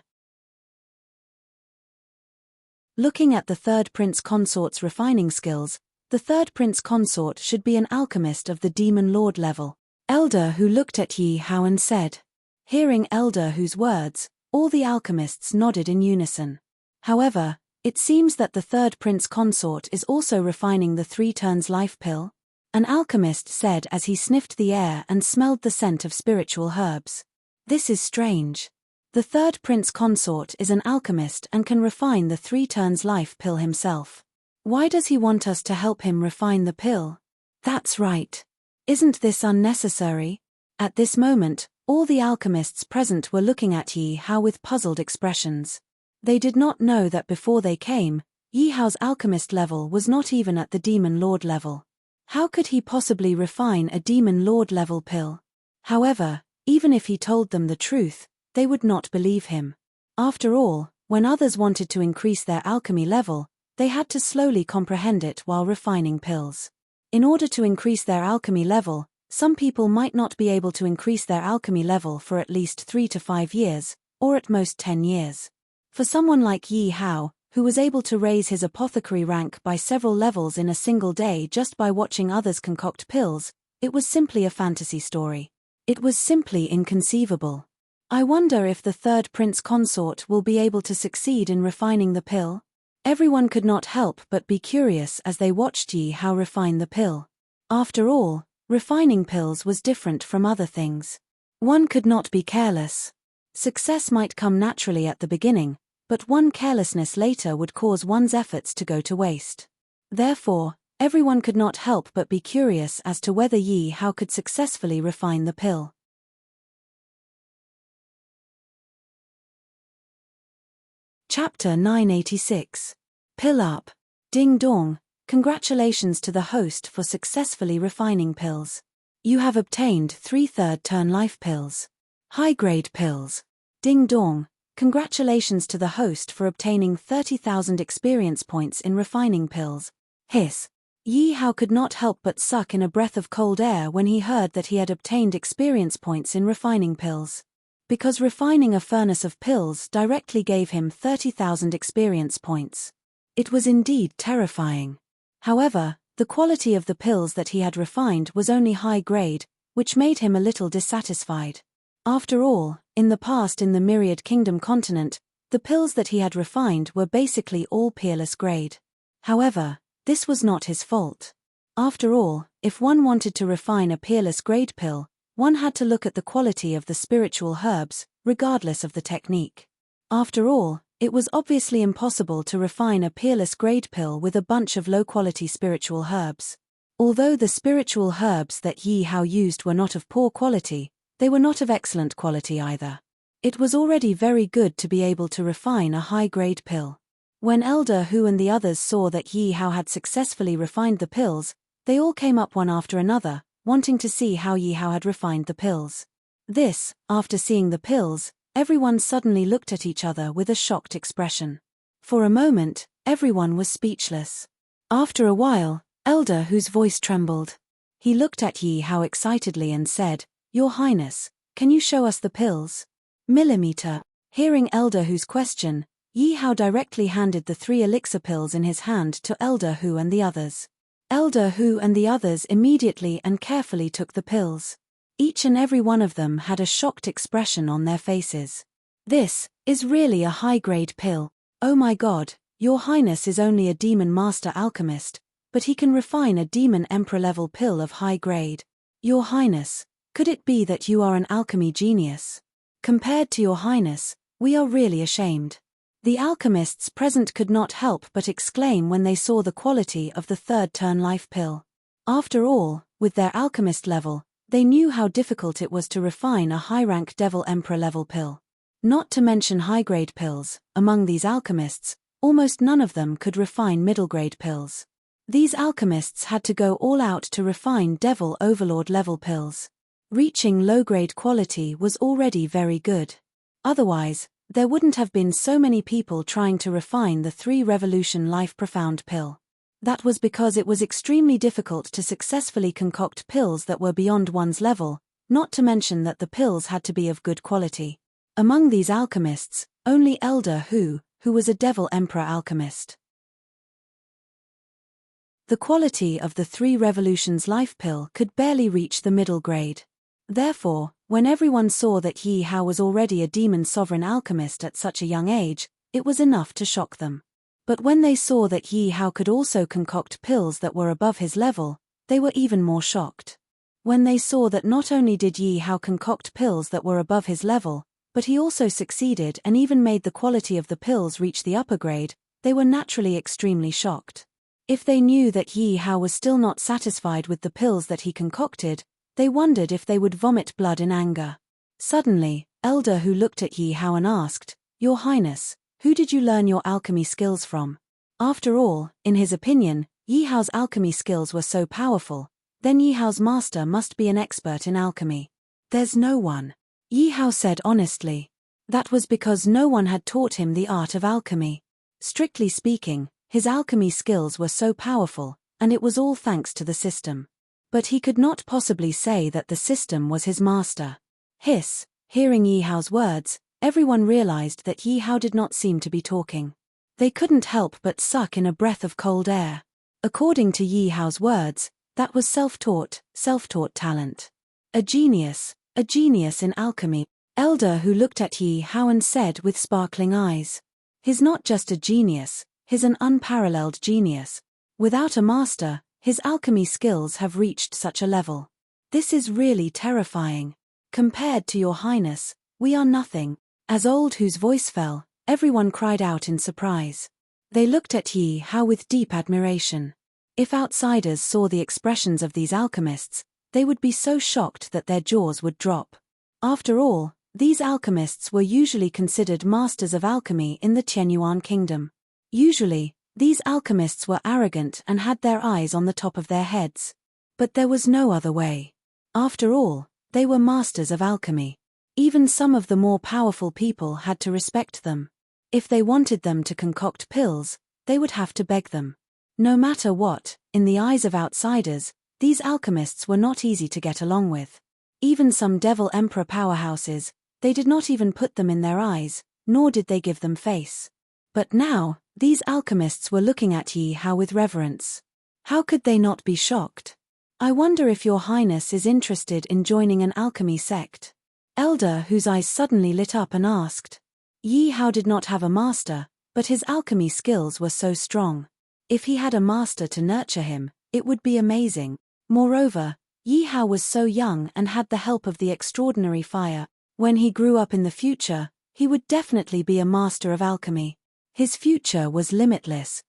Looking at the third prince consort's refining skills, the third prince consort should be an alchemist of the demon lord level. Elder Hu looked at Yi Hao and said. Hearing Elder Hu's words, all the alchemists nodded in unison. However, it seems that the third prince consort is also refining the 3 turns life pill. An alchemist said as he sniffed the air and smelled the scent of spiritual herbs. This is strange. The third prince consort is an alchemist and can refine the 3 turns life pill himself. Why does he want us to help him refine the pill? That's right. Isn't this unnecessary? At this moment, all the alchemists present were looking at Yi Hao with puzzled expressions. They did not know that before they came, Yi Hao's alchemist level was not even at the demon lord level. How could he possibly refine a demon lord level pill? However, even if he told them the truth, they would not believe him. After all, when others wanted to increase their alchemy level, they had to slowly comprehend it while refining pills. In order to increase their alchemy level, some people might not be able to increase their alchemy level for at least 3 to 5 years, or at most 10 years. For someone like Yi Hao, who was able to raise his apothecary rank by several levels in a single day just by watching others concoct pills, it was simply a fantasy story. It was simply inconceivable. I wonder if the third prince consort will be able to succeed in refining the pill? Everyone could not help but be curious as they watched Yi Hao refine the pill. After all, refining pills was different from other things. One could not be careless. Success might come naturally at the beginning, but one carelessness later would cause one's efforts to go to waste. Therefore, everyone could not help but be curious as to whether Yi Hao could successfully refine the pill. Chapter 986. Pill Up. Ding dong, congratulations to the host for successfully refining pills. You have obtained 3 third-turn life pills. High-grade pills. Ding dong, congratulations to the host for obtaining 30,000 experience points in refining pills. Hiss. Yi Hao could not help but suck in a breath of cold air when he heard that he had obtained experience points in refining pills. Because refining a furnace of pills directly gave him 30,000 experience points. It was indeed terrifying. However, the quality of the pills that he had refined was only high grade, which made him a little dissatisfied. After all, in the past in the Myriad Kingdom continent, the pills that he had refined were basically all peerless grade. However, this was not his fault. After all, if one wanted to refine a peerless grade pill, one had to look at the quality of the spiritual herbs, regardless of the technique. After all, it was obviously impossible to refine a peerless grade pill with a bunch of low-quality spiritual herbs. Although the spiritual herbs that Yi Hao used were not of poor quality, they were not of excellent quality either. It was already very good to be able to refine a high-grade pill. When Elder Hu and the others saw that Yi Hao had successfully refined the pills, they all came up one after another, wanting to see how Yi Hao had refined the pills. After seeing the pills, everyone suddenly looked at each other with a shocked expression. For a moment, everyone was speechless. After a while, Elder Hu's voice trembled. He looked at Yi Hao excitedly and said, "Your Highness, can you show us the pills?" Millimeter. Hearing Elder Hu's question, Yi Hao directly handed the 3 elixir pills in his hand to Elder Hu and the others. Elder Hu and the others immediately and carefully took the pills. Each and every one of them had a shocked expression on their faces. "This is really a high-grade pill. Oh my God, Your Highness is only a demon master alchemist, but he can refine a demon emperor-level pill of high grade. Your Highness, could it be that you are an alchemy genius? Compared to Your Highness, we are really ashamed." The alchemists present could not help but exclaim when they saw the quality of the third-turn life pill. After all, with their alchemist level, they knew how difficult it was to refine a high-rank Devil Emperor-level pill. Not to mention high-grade pills, among these alchemists, almost none of them could refine middle-grade pills. These alchemists had to go all out to refine Devil Overlord-level pills. Reaching low-grade quality was already very good. Otherwise, there wouldn't have been so many people trying to refine the 3 Revolution Life Profound pill. That was because it was extremely difficult to successfully concoct pills that were beyond one's level, not to mention that the pills had to be of good quality. Among these alchemists, only Elder Hu was a Devil Emperor alchemist. The quality of the 3 Revolutions Life pill could barely reach the middle grade. Therefore, when everyone saw that Yi Hao was already a demon sovereign alchemist at such a young age, it was enough to shock them. But when they saw that Yi Hao could also concoct pills that were above his level, they were even more shocked. When they saw that not only did Yi Hao concoct pills that were above his level, but he also succeeded and even made the quality of the pills reach the upper grade, they were naturally extremely shocked. If they knew that Yi Hao was still not satisfied with the pills that he concocted, they wondered if they would vomit blood in anger. Suddenly, Elder Hu looked at Yi Hao and asked, "Your Highness, who did you learn your alchemy skills from?" After all, in his opinion, Yi Hao's alchemy skills were so powerful, then Yi Hao's master must be an expert in alchemy. "There's no one," Yi Hao said honestly. That was because no one had taught him the art of alchemy. Strictly speaking, his alchemy skills were so powerful, and it was all thanks to the system. But he could not possibly say that the system was his master. Hiss. Hearing Yi Hao's words, everyone realized that Yi Hao did not seem to be talking. They couldn't help but suck in a breath of cold air. According to Yi Hao's words, that was self-taught talent. A genius in alchemy. Elder Hu looked at Yi Hao and said with sparkling eyes, "He's not just a genius, he's an unparalleled genius. Without a master, his alchemy skills have reached such a level. This is really terrifying. Compared to Your Highness, we are nothing." As Old Hu's voice fell, everyone cried out in surprise. They looked at Yi Hao with deep admiration. If outsiders saw the expressions of these alchemists, they would be so shocked that their jaws would drop. After all, these alchemists were usually considered masters of alchemy in the Tianyuan kingdom. Usually, these alchemists were arrogant and had their eyes on the top of their heads. But there was no other way. After all, they were masters of alchemy. Even some of the more powerful people had to respect them. If they wanted them to concoct pills, they would have to beg them. No matter what, in the eyes of outsiders, these alchemists were not easy to get along with. Even some devil emperor powerhouses, they did not even put them in their eyes, nor did they give them face. But now, these alchemists were looking at Yi Hao with reverence. How could they not be shocked? I wonder if your highness is interested in joining an alchemy sect. Elder whose eyes suddenly lit up and asked. Yi Hao did not have a master, but his alchemy skills were so strong. If he had a master to nurture him, it would be amazing. Moreover, Yi Hao was so young and had the help of the extraordinary fire. When he grew up in the future, he would definitely be a master of alchemy. His future was limitless.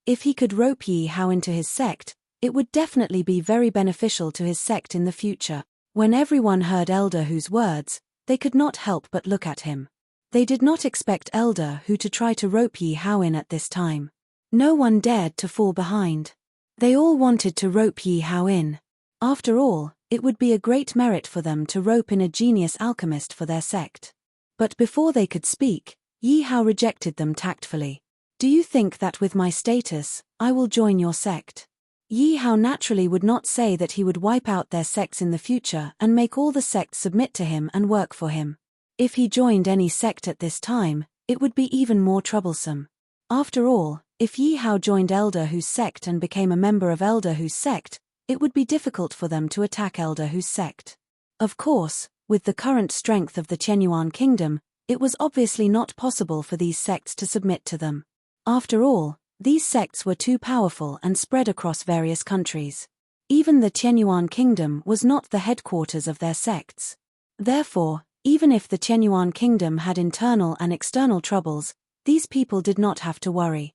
If he could rope Yi Hao into his sect, it would definitely be very beneficial to his sect in the future. When everyone heard Elder Hu's words, they could not help but look at him. They did not expect Elder Hu to try to rope Yi Hao in at this time. No one dared to fall behind. They all wanted to rope Yi Hao in. After all, it would be a great merit for them to rope in a genius alchemist for their sect. But before they could speak, Yi Hao rejected them tactfully. Do you think that with my status, I will join your sect? Yi Hao naturally would not say that he would wipe out their sects in the future and make all the sects submit to him and work for him. If he joined any sect at this time, it would be even more troublesome. After all, if Yi Hao joined Elder Hu's sect and became a member of Elder Hu's sect, it would be difficult for them to attack Elder Hu's sect. Of course, with the current strength of the Qianyuan kingdom, it was obviously not possible for these sects to submit to them. After all, these sects were too powerful and spread across various countries. Even the Qianyuan kingdom was not the headquarters of their sects. Therefore, even if the Qianyuan kingdom had internal and external troubles, these people did not have to worry.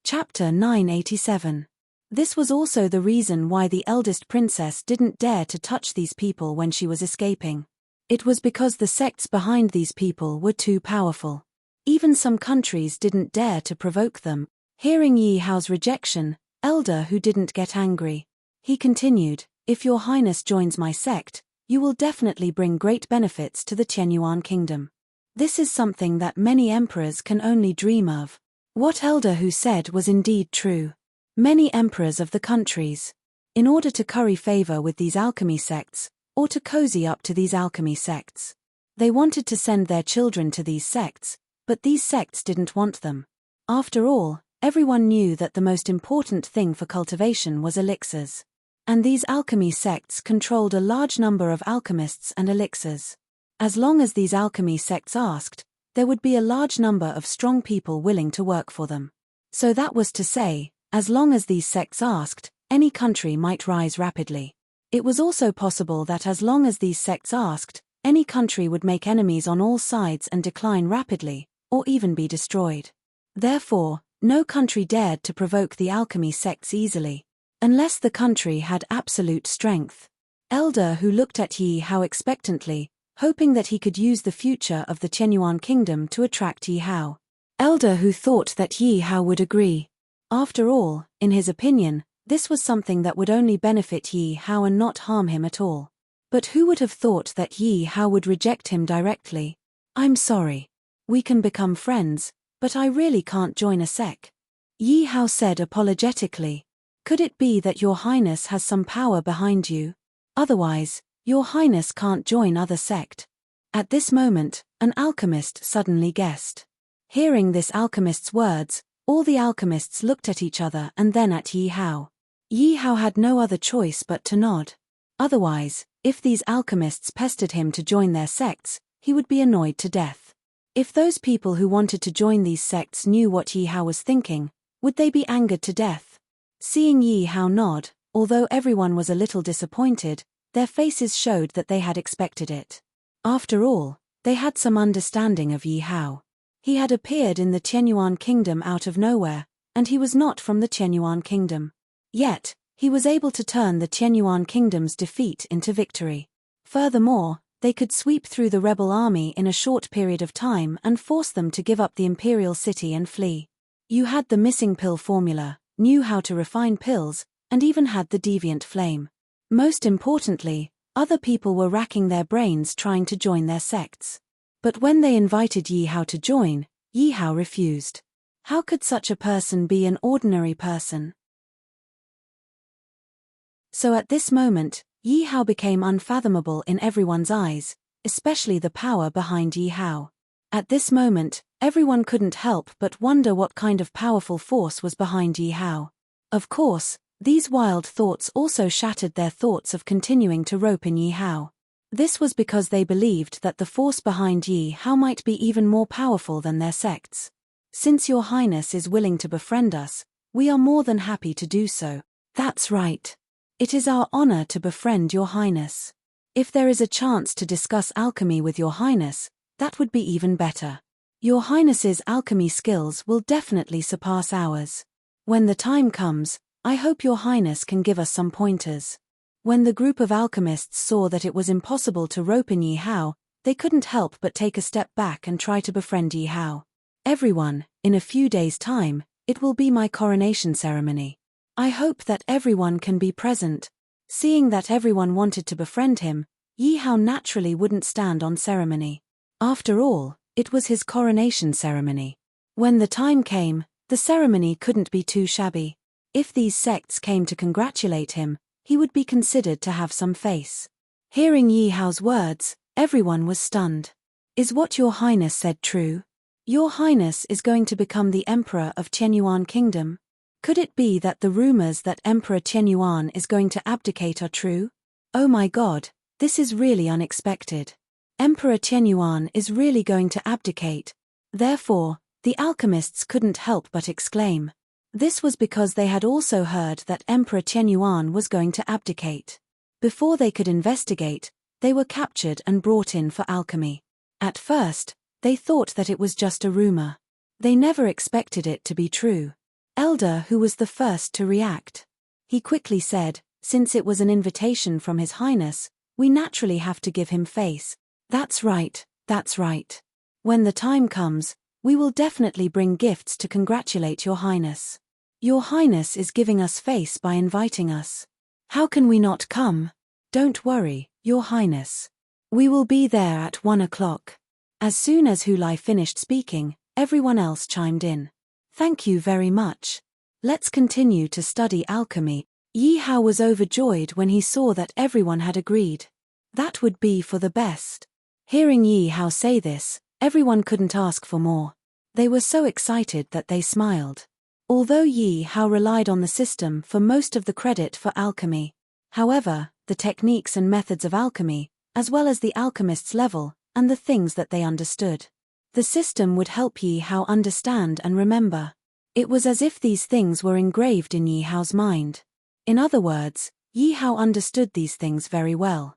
Chapter 987. This was also the reason why the eldest princess didn't dare to touch these people when she was escaping. It was because the sects behind these people were too powerful. Even some countries didn't dare to provoke them. Hearing Yi Hao's rejection, Elder Hu didn't get angry. He continued, "If your highness joins my sect, you will definitely bring great benefits to the Qianyuan kingdom. This is something that many emperors can only dream of." What Elder Hu said was indeed true. Many emperors of the countries, in order to curry favor with these alchemy sects, or to cozy up to these alchemy sects, they wanted to send their children to these sects, but these sects didn't want them. After all, everyone knew that the most important thing for cultivation was elixirs. And these alchemy sects controlled a large number of alchemists and elixirs. As long as these alchemy sects asked, there would be a large number of strong people willing to work for them. So that was to say, as long as these sects asked, any country might rise rapidly. It was also possible that as long as these sects asked, any country would make enemies on all sides and decline rapidly, or even be destroyed. Therefore, no country dared to provoke the alchemy sects easily, unless the country had absolute strength. Elder Hu looked at Yi Hao expectantly, hoping that he could use the future of the Qianyuan kingdom to attract Yi Hao. Elder Hu thought that Yi Hao would agree. After all, in his opinion, this was something that would only benefit Yi Hao and not harm him at all. But who would have thought that Yi Hao would reject him directly? "I'm sorry. We can become friends, but I really can't join a sect," Yi Hao said apologetically. "Could it be that your highness has some power behind you? Otherwise, your highness can't join other sect." At this moment, an alchemist suddenly guessed. Hearing this alchemist's words, all the alchemists looked at each other and then at Yi Hao. Yi Hao had no other choice but to nod. Otherwise, if these alchemists pestered him to join their sects, he would be annoyed to death. If those people who wanted to join these sects knew what Yi Hao was thinking, would they be angered to death? Seeing Yi Hao nod, although everyone was a little disappointed, their faces showed that they had expected it. After all, they had some understanding of Yi Hao. He had appeared in the Qianyuan kingdom out of nowhere, and he was not from the Qianyuan kingdom. Yet, he was able to turn the Qianyuan kingdom's defeat into victory. Furthermore, they could sweep through the rebel army in a short period of time and force them to give up the imperial city and flee. You had the missing pill formula, knew how to refine pills, and even had the deviant flame. Most importantly, other people were racking their brains trying to join their sects. But when they invited Yi Hao to join, Yi Hao refused. How could such a person be an ordinary person? So at this moment, Yi Hao became unfathomable in everyone's eyes, especially the power behind Yi Hao. At this moment, everyone couldn't help but wonder what kind of powerful force was behind Yi Hao. Of course, these wild thoughts also shattered their thoughts of continuing to rope in Yi Hao. This was because they believed that the force behind Yi Hao might be even more powerful than their sects. Since Your Highness is willing to befriend us, we are more than happy to do so. That's right. It is our honor to befriend Your Highness. If there is a chance to discuss alchemy with Your Highness, that would be even better. Your Highness's alchemy skills will definitely surpass ours. When the time comes, I hope Your Highness can give us some pointers. When the group of alchemists saw that it was impossible to rope in Yi Hao, they couldn't help but take a step back and try to befriend Yi Hao. Everyone, in a few days' time, it will be my coronation ceremony. I hope that everyone can be present. Seeing that everyone wanted to befriend him, Yi Hao naturally wouldn't stand on ceremony. After all, it was his coronation ceremony. When the time came, the ceremony couldn't be too shabby. If these sects came to congratulate him, he would be considered to have some face. Hearing Yi Hao's words, everyone was stunned. Is what Your Highness said true? Your Highness is going to become the Emperor of Qianyuan Kingdom? Could it be that the rumors that Emperor Qianyuan is going to abdicate are true? Oh my God, this is really unexpected. Emperor Qianyuan is really going to abdicate. Therefore, the alchemists couldn't help but exclaim. This was because they had also heard that Emperor Qianyuan was going to abdicate. Before they could investigate, they were captured and brought in for alchemy. At first, they thought that it was just a rumor. They never expected it to be true. Elder Hu was the first to react. He quickly said, since it was an invitation from His Highness, we naturally have to give him face. That's right, that's right. When the time comes, we will definitely bring gifts to congratulate Your Highness. Your Highness is giving us face by inviting us. How can we not come? Don't worry, Your Highness. We will be there at 1 o'clock. As soon as Hu Lai finished speaking, everyone else chimed in. Thank you very much. Let's continue to study alchemy. Yi Hao was overjoyed when he saw that everyone had agreed. That would be for the best. Hearing Yi Hao say this, everyone couldn't ask for more. They were so excited that they smiled. Although Yi Hao relied on the system for most of the credit for alchemy. However, the techniques and methods of alchemy, as well as the alchemist's level, and the things that they understood. The system would help Yi Hao understand and remember. It was as if these things were engraved in Yi Hao's mind. In other words, Yi Hao understood these things very well.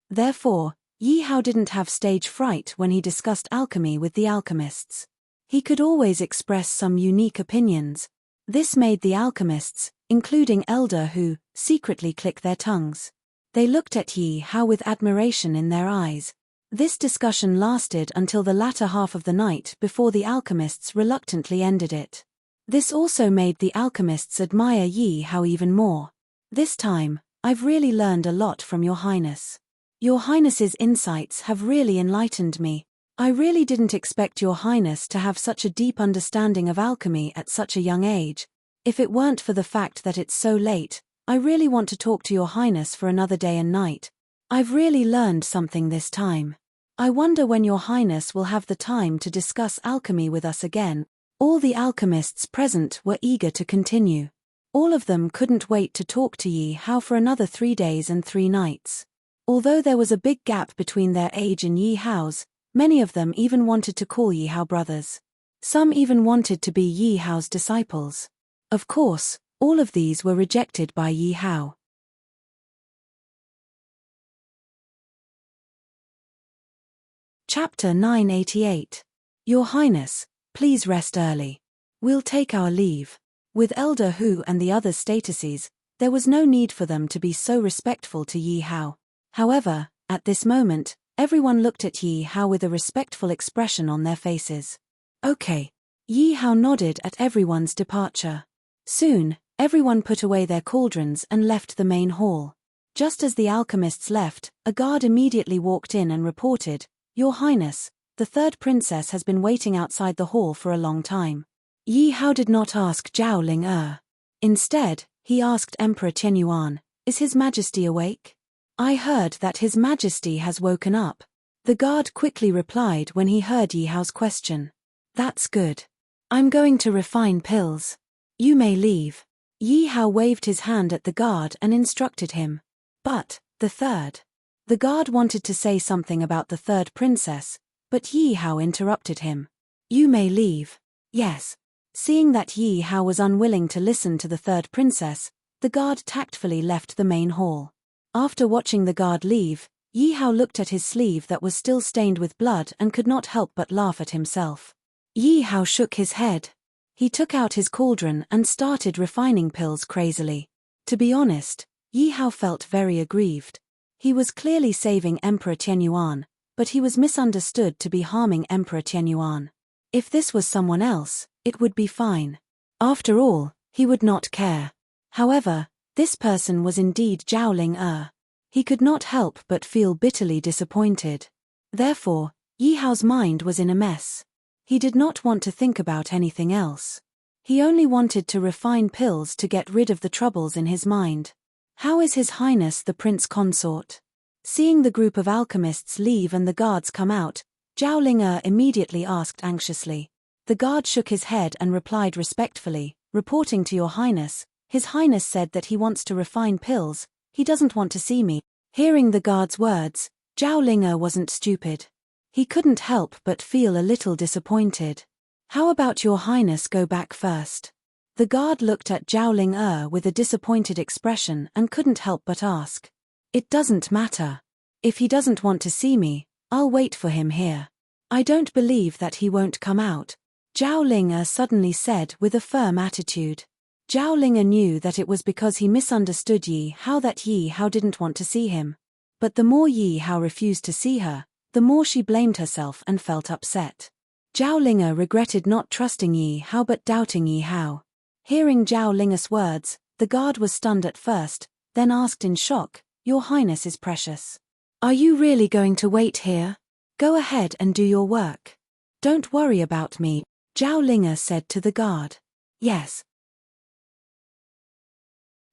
Therefore, Yi Hao didn't have stage fright when he discussed alchemy with the alchemists. He could always express some unique opinions. This made the alchemists, including Elder Hu, secretly click their tongues. They looked at Yi Hao with admiration in their eyes. This discussion lasted until the latter half of the night before the alchemists reluctantly ended it. This also made the alchemists admire Yi Hao even more. This time, I've really learned a lot from Your Highness. Your Highness's insights have really enlightened me. I really didn't expect Your Highness to have such a deep understanding of alchemy at such a young age. If it weren't for the fact that it's so late, I really want to talk to Your Highness for another day and night. I've really learned something this time. I wonder when Your Highness will have the time to discuss alchemy with us again. All the alchemists present were eager to continue. All of them couldn't wait to talk to Yi Hao for another 3 days and 3 nights. Although there was a big gap between their age and Yi Hao's, many of them even wanted to call Yi Hao brothers. Some even wanted to be Yi Hao's disciples. Of course, all of these were rejected by Yi Hao. Chapter 988. Your Highness, please rest early. We'll take our leave. With Elder Hu and the other statuses, there was no need for them to be so respectful to Yi Hao. However, at this moment, everyone looked at Yi Hao with a respectful expression on their faces. Okay. Yi Hao nodded at everyone's departure. Soon, everyone put away their cauldrons and left the main hall. Just as the alchemists left, a guard immediately walked in and reported, "Your Highness, the third princess has been waiting outside the hall for a long time." Yi Hao did not ask Zhao Ling. Instead, he asked Emperor Tianyuan, "Is His Majesty awake?" "I heard that His Majesty has woken up," the guard quickly replied when he heard Yi Hao's question. "That's good. I'm going to refine pills. You may leave." Yi Hao waved his hand at the guard and instructed him. "But, the third." The guard wanted to say something about the third princess, but Yi Hao interrupted him. "You may leave." "Yes." Seeing that Yi Hao was unwilling to listen to the third princess, the guard tactfully left the main hall. After watching the guard leave, Yi Hao looked at his sleeve that was still stained with blood and could not help but laugh at himself. Yi Hao shook his head. He took out his cauldron and started refining pills crazily. To be honest, Yi Hao felt very aggrieved. He was clearly saving Emperor Tianyuan, but he was misunderstood to be harming Emperor Tianyuan. If this was someone else, it would be fine. After all, he would not care. However, this person was indeed Zhao Ling. He could not help but feel bitterly disappointed. Therefore, Yi Hao's mind was in a mess. He did not want to think about anything else. He only wanted to refine pills to get rid of the troubles in his mind. "How is His Highness the Prince Consort?" Seeing the group of alchemists leave and the guards come out, Zhao Ling immediately asked anxiously. The guard shook his head and replied respectfully, "Reporting to Your Highness, His Highness said that he wants to refine pills, he doesn't want to see me." Hearing the guard's words, Zhao Ling wasn't stupid. He couldn't help but feel a little disappointed. "How about Your Highness go back first?" The guard looked at Zhao Ling with a disappointed expression and couldn't help but ask. "It doesn't matter. If he doesn't want to see me, I'll wait for him here. I don't believe that he won't come out," Zhao Ling suddenly said with a firm attitude. Zhao Ling knew that it was because he misunderstood Yi Hao that Yi Hao didn't want to see him. But the more Yi Hao refused to see her, the more she blamed herself and felt upset. Zhao Ling regretted not trusting Yi Hao but doubting Yi Hao. Hearing Zhao Ling's words, the guard was stunned at first, then asked in shock, "Your Highness is precious. Are you really going to wait here? Go ahead and do your work. Don't worry about me," Zhao Ling said to the guard. "Yes."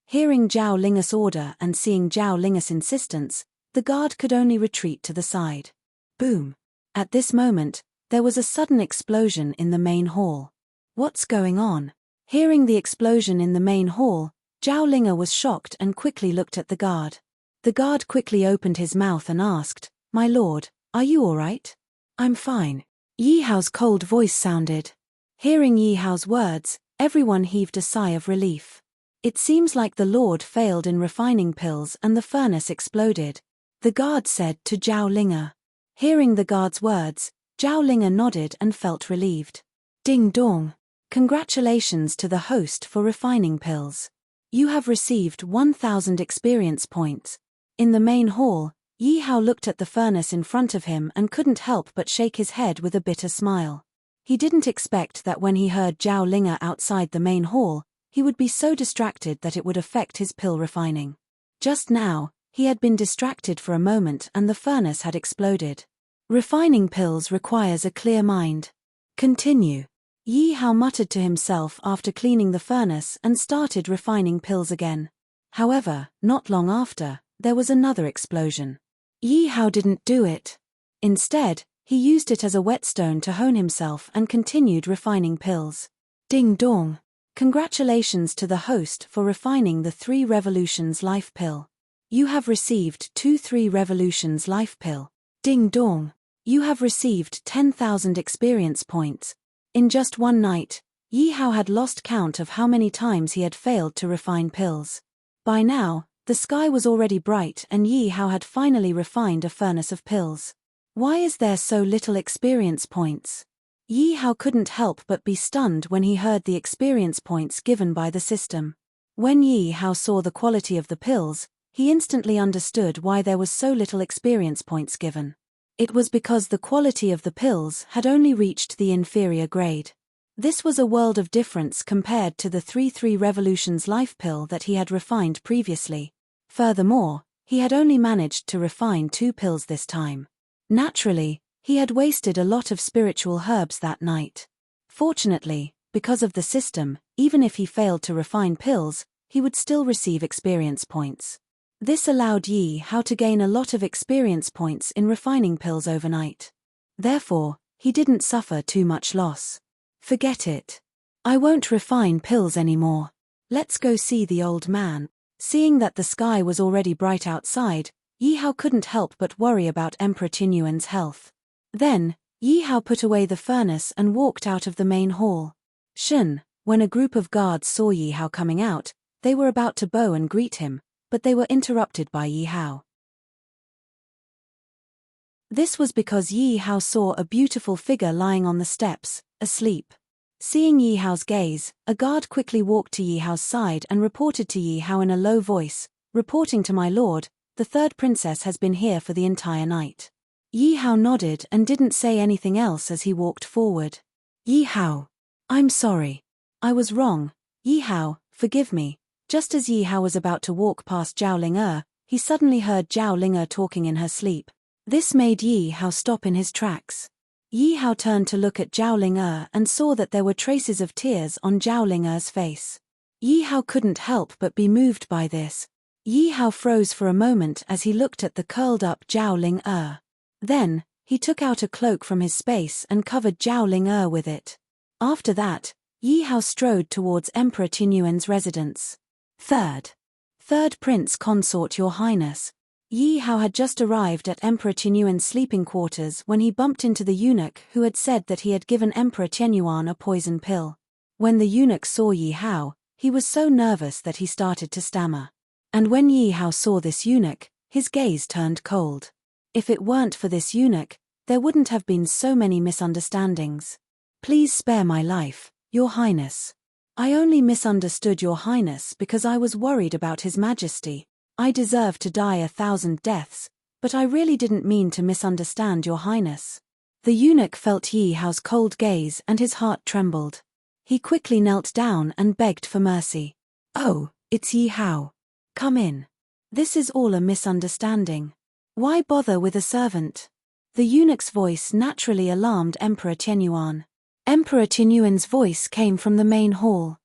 Hearing Zhao Ling's order and seeing Zhao Ling's insistence, the guard could only retreat to the side. Boom. At this moment, there was a sudden explosion in the main hall. "What's going on?" Hearing the explosion in the main hall, Zhao Ling was shocked and quickly looked at the guard. The guard quickly opened his mouth and asked, "My lord, are you all right?" "I'm fine," Yi Hao's cold voice sounded. Hearing Yi Hao's words, everyone heaved a sigh of relief. "It seems like the lord failed in refining pills and the furnace exploded," the guard said to Zhao Ling. Hearing the guard's words, Zhao Ling nodded and felt relieved. Ding dong. Congratulations to the host for refining pills. You have received 1,000 experience points. In the main hall, Yi Hao looked at the furnace in front of him and couldn't help but shake his head with a bitter smile. He didn't expect that when he heard Zhao Ling outside the main hall, he would be so distracted that it would affect his pill refining. Just now, he had been distracted for a moment and the furnace had exploded. Refining pills requires a clear mind. Continue. Yi Hao muttered to himself after cleaning the furnace and started refining pills again. However, not long after, there was another explosion. Yi Hao didn't do it. Instead, he used it as a whetstone to hone himself and continued refining pills. Ding dong. Congratulations to the host for refining the 3 Revolutions Life Pill. You have received 2 3 Revolutions Life Pill. Ding dong. You have received 10,000 experience points. In just one night, Yi Hao had lost count of how many times he had failed to refine pills. By now, the sky was already bright and Yi Hao had finally refined a furnace of pills. Why is there so little experience points? Yi Hao couldn't help but be stunned when he heard the experience points given by the system. When Yi Hao saw the quality of the pills, he instantly understood why there was so little experience points given. It was because the quality of the pills had only reached the inferior grade. This was a world of difference compared to the 3-3 Revolutions life pill that he had refined previously. Furthermore, he had only managed to refine 2 pills this time. Naturally, he had wasted a lot of spiritual herbs that night. Fortunately, because of the system, even if he failed to refine pills, he would still receive experience points. This allowed Yi Hao to gain a lot of experience points in refining pills overnight. Therefore, he didn't suffer too much loss. Forget it. I won't refine pills anymore. Let's go see the old man. Seeing that the sky was already bright outside, Yi Hao couldn't help but worry about Emperor Tinyuan's health. Then, Yi Hao put away the furnace and walked out of the main hall. When a group of guards saw Yi Hao coming out, they were about to bow and greet him, but they were interrupted by Yi Hao. This was because Yi Hao saw a beautiful figure lying on the steps, asleep. Seeing Yi Hao's gaze, a guard quickly walked to Yi Hao's side and reported to Yi Hao in a low voice, "Reporting to my lord, the third princess has been here for the entire night." Yi Hao nodded and didn't say anything else as he walked forward. "Yi Hao. I'm sorry. I was wrong. Yi Hao, forgive me." Just as Yi Hao was about to walk past Zhao Ling he suddenly heard Zhao Ling talking in her sleep. This made Yi Hao stop in his tracks. Yi Hao turned to look at Zhao Ling and saw that there were traces of tears on Zhao Ling's face. Yi Hao couldn't help but be moved by this. Yi Hao froze for a moment as he looked at the curled-up Zhao Ling. Then, he took out a cloak from his space and covered Zhao Ling with it. After that, Yi Hao strode towards Emperor Tinyuan's residence. Third Prince Consort, Your Highness. Yi Hao had just arrived at Emperor Tinyuan's sleeping quarters when he bumped into the eunuch who had said that he had given Emperor Tinyuan a poison pill. When the eunuch saw Yi Hao, he was so nervous that he started to stammer. And when Yi Hao saw this eunuch, his gaze turned cold. If it weren't for this eunuch, there wouldn't have been so many misunderstandings. "Please spare my life, Your Highness. I only misunderstood Your Highness because I was worried about His Majesty. I deserve to die 1,000 deaths, but I really didn't mean to misunderstand Your Highness." The eunuch felt Yi Hao's cold gaze and his heart trembled. He quickly knelt down and begged for mercy. "Oh, it's Yi Hao. Come in. This is all a misunderstanding. Why bother with a servant?" The eunuch's voice naturally alarmed Emperor Tianyuan. Emperor Tianyuan's voice came from the main hall.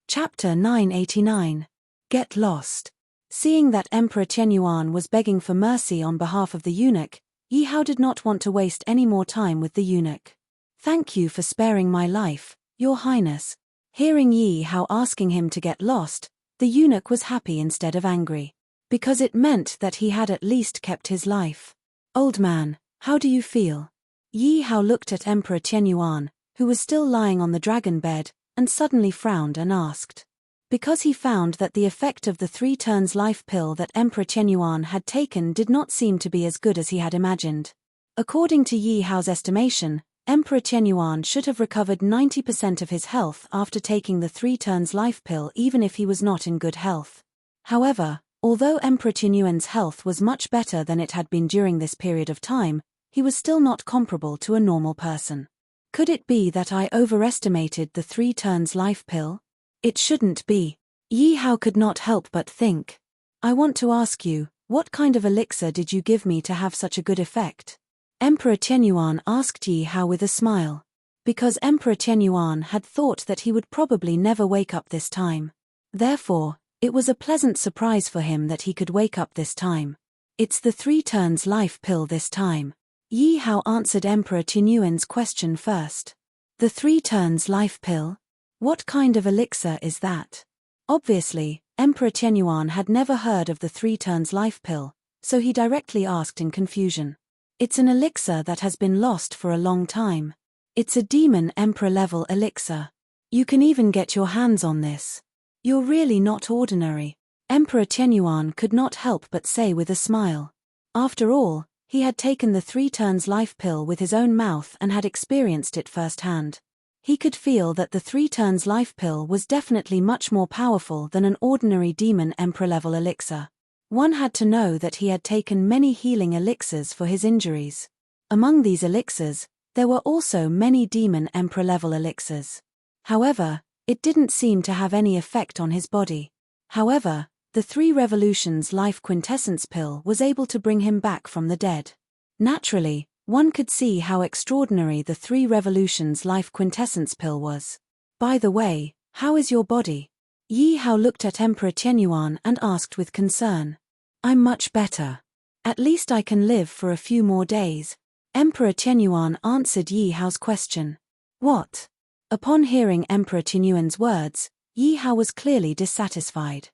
Chapter 989. Get Lost. Seeing that Emperor Tianyuan was begging for mercy on behalf of the eunuch, Yi Hao did not want to waste any more time with the eunuch. "Thank you for sparing my life, Your Highness." Hearing Yi Hao asking him to get lost, the eunuch was happy instead of angry, because it meant that he had at least kept his life. "Old man, how do you feel?" Yi Hao looked at Emperor Tianyuan, who was still lying on the dragon bed, and suddenly frowned and asked. Because he found that the effect of the 3 turns life pill that Emperor Tianyuan had taken did not seem to be as good as he had imagined. According to Yi Hao's estimation, Emperor Tianyuan should have recovered 90% of his health after taking the 3 turns life pill even if he was not in good health. However, although Emperor Tianyuan's health was much better than it had been during this period of time, he was still not comparable to a normal person. Could it be that I overestimated the 3 turns life pill? It shouldn't be. Yi Hao could not help but think. "I want to ask you, what kind of elixir did you give me to have such a good effect?" Emperor Tianyuan asked Yi Hao with a smile. Because Emperor Tianyuan had thought that he would probably never wake up this time. Therefore, it was a pleasant surprise for him that he could wake up this time. "It's the 3 turns life pill this time." Yi Hao answered Emperor Tianyuan's question first. "The 3 turns life pill? What kind of elixir is that?" Obviously, Emperor Tianyuan had never heard of the 3 turns life pill, so he directly asked in confusion. "It's an elixir that has been lost for a long time. It's a demon emperor level elixir. You can even get your hands on this. You're really not ordinary." Emperor Tianyuan could not help but say with a smile. After all, he had taken the 3 turns life pill with his own mouth and had experienced it firsthand. He could feel that the 3 turns life pill was definitely much more powerful than an ordinary demon emperor-level elixir. One had to know that he had taken many healing elixirs for his injuries. Among these elixirs, there were also many demon emperor-level elixirs. However, it didn't seem to have any effect on his body. However, the 3 revolutions life quintessence pill was able to bring him back from the dead. Naturally, one could see how extraordinary the 3 revolutions life quintessence pill was. By the way, how is your body? Yi Hao looked at Emperor Qianyuan and asked with concern. I'm much better. At least I can live for a few more days. Emperor Qianyuan answered Yi Hao's question. What? Upon hearing Emperor Qianyuan's words, Yi Hao was clearly dissatisfied.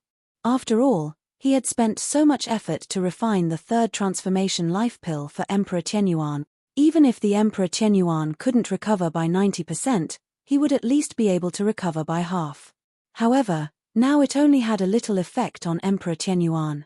After all, he had spent so much effort to refine the 3rd transformation life pill for Emperor Qianyuan. Even if the Emperor Qianyuan couldn't recover by 90%, he would at least be able to recover by half. However, now it only had a little effect on Emperor Qianyuan.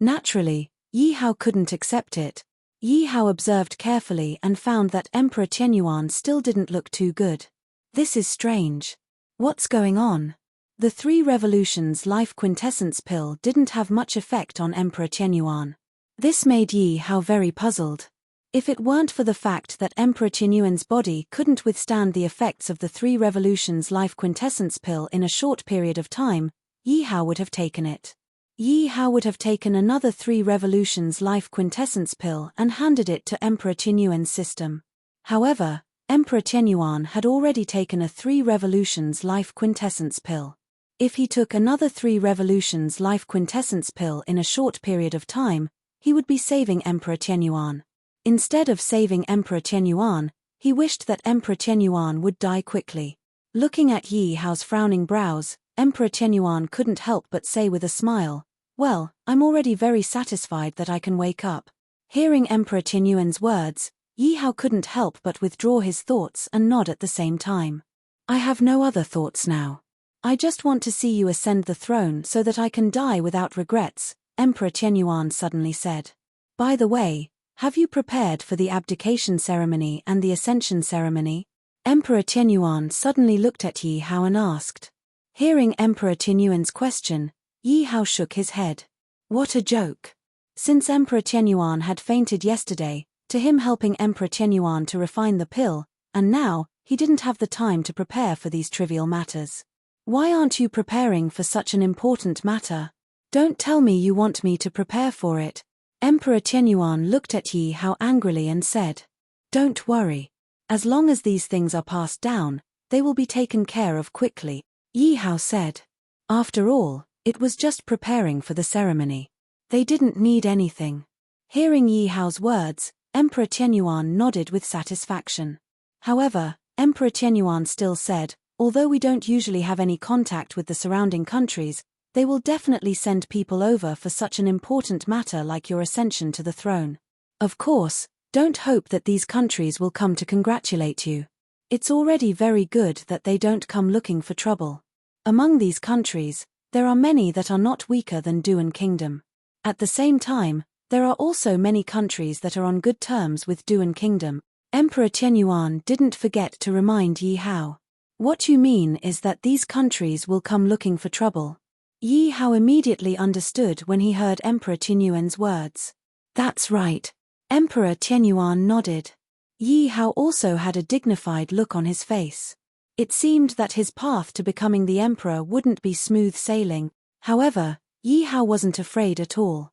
Naturally, Yi Hao couldn't accept it. Yi Hao observed carefully and found that Emperor Qianyuan still didn't look too good. This is strange. What's going on? The 3 revolutions life quintessence pill didn't have much effect on Emperor Qianyuan. This made Yi Hao very puzzled. If it weren't for the fact that Emperor Qianyuan's body couldn't withstand the effects of the 3 revolutions life quintessence pill in a short period of time, Yi Hao would have taken it. Yi Hao would have taken another 3 revolutions life quintessence pill and handed it to Emperor Qianyuan's system. However, Emperor Qianyuan had already taken a 3 revolutions life quintessence pill. If he took another 3 revolutions life quintessence pill in a short period of time, he would be saving Emperor Qianyuan. Instead of saving Emperor Qianyuan, he wished that Emperor Qianyuan would die quickly. Looking at Yi Hao's frowning brows, Emperor Qianyuan couldn't help but say with a smile, "Well, I'm already very satisfied that I can wake up." Hearing Emperor Qianyuan's words, Yi Hao couldn't help but withdraw his thoughts and nod at the same time. "I have no other thoughts now. I just want to see you ascend the throne so that I can die without regrets," Emperor Qianyuan suddenly said. "By the way, have you prepared for the abdication ceremony and the ascension ceremony?" Emperor Qianyuan suddenly looked at Yi Hao and asked. Hearing Emperor Qianyuan's question, Yi Hao shook his head. What a joke. Since Emperor Qianyuan had fainted yesterday, to him helping Emperor Qianyuan to refine the pill, and now, he didn't have the time to prepare for these trivial matters. "Why aren't you preparing for such an important matter? Don't tell me you want me to prepare for it." Emperor Qianyuan looked at Yi Hao angrily and said. "Don't worry. As long as these things are passed down, they will be taken care of quickly," Yi Hao said. After all, it was just preparing for the ceremony. They didn't need anything. Hearing Yi Hao's words, Emperor Qianyuan nodded with satisfaction. However, Emperor Qianyuan still said, "Although we don't usually have any contact with the surrounding countries, they will definitely send people over for such an important matter like your ascension to the throne. Of course, don't hope that these countries will come to congratulate you. It's already very good that they don't come looking for trouble. Among these countries, there are many that are not weaker than Duan Kingdom. At the same time, there are also many countries that are on good terms with Duan Kingdom." Emperor Qianyuan didn't forget to remind Yi Hao. "What you mean is that these countries will come looking for trouble?" Yi Hao immediately understood when he heard Emperor Qianyuan's words. "That's right." Emperor Qianyuan nodded. Yi Hao also had a dignified look on his face. It seemed that his path to becoming the emperor wouldn't be smooth sailing. However, Yi Hao wasn't afraid at all.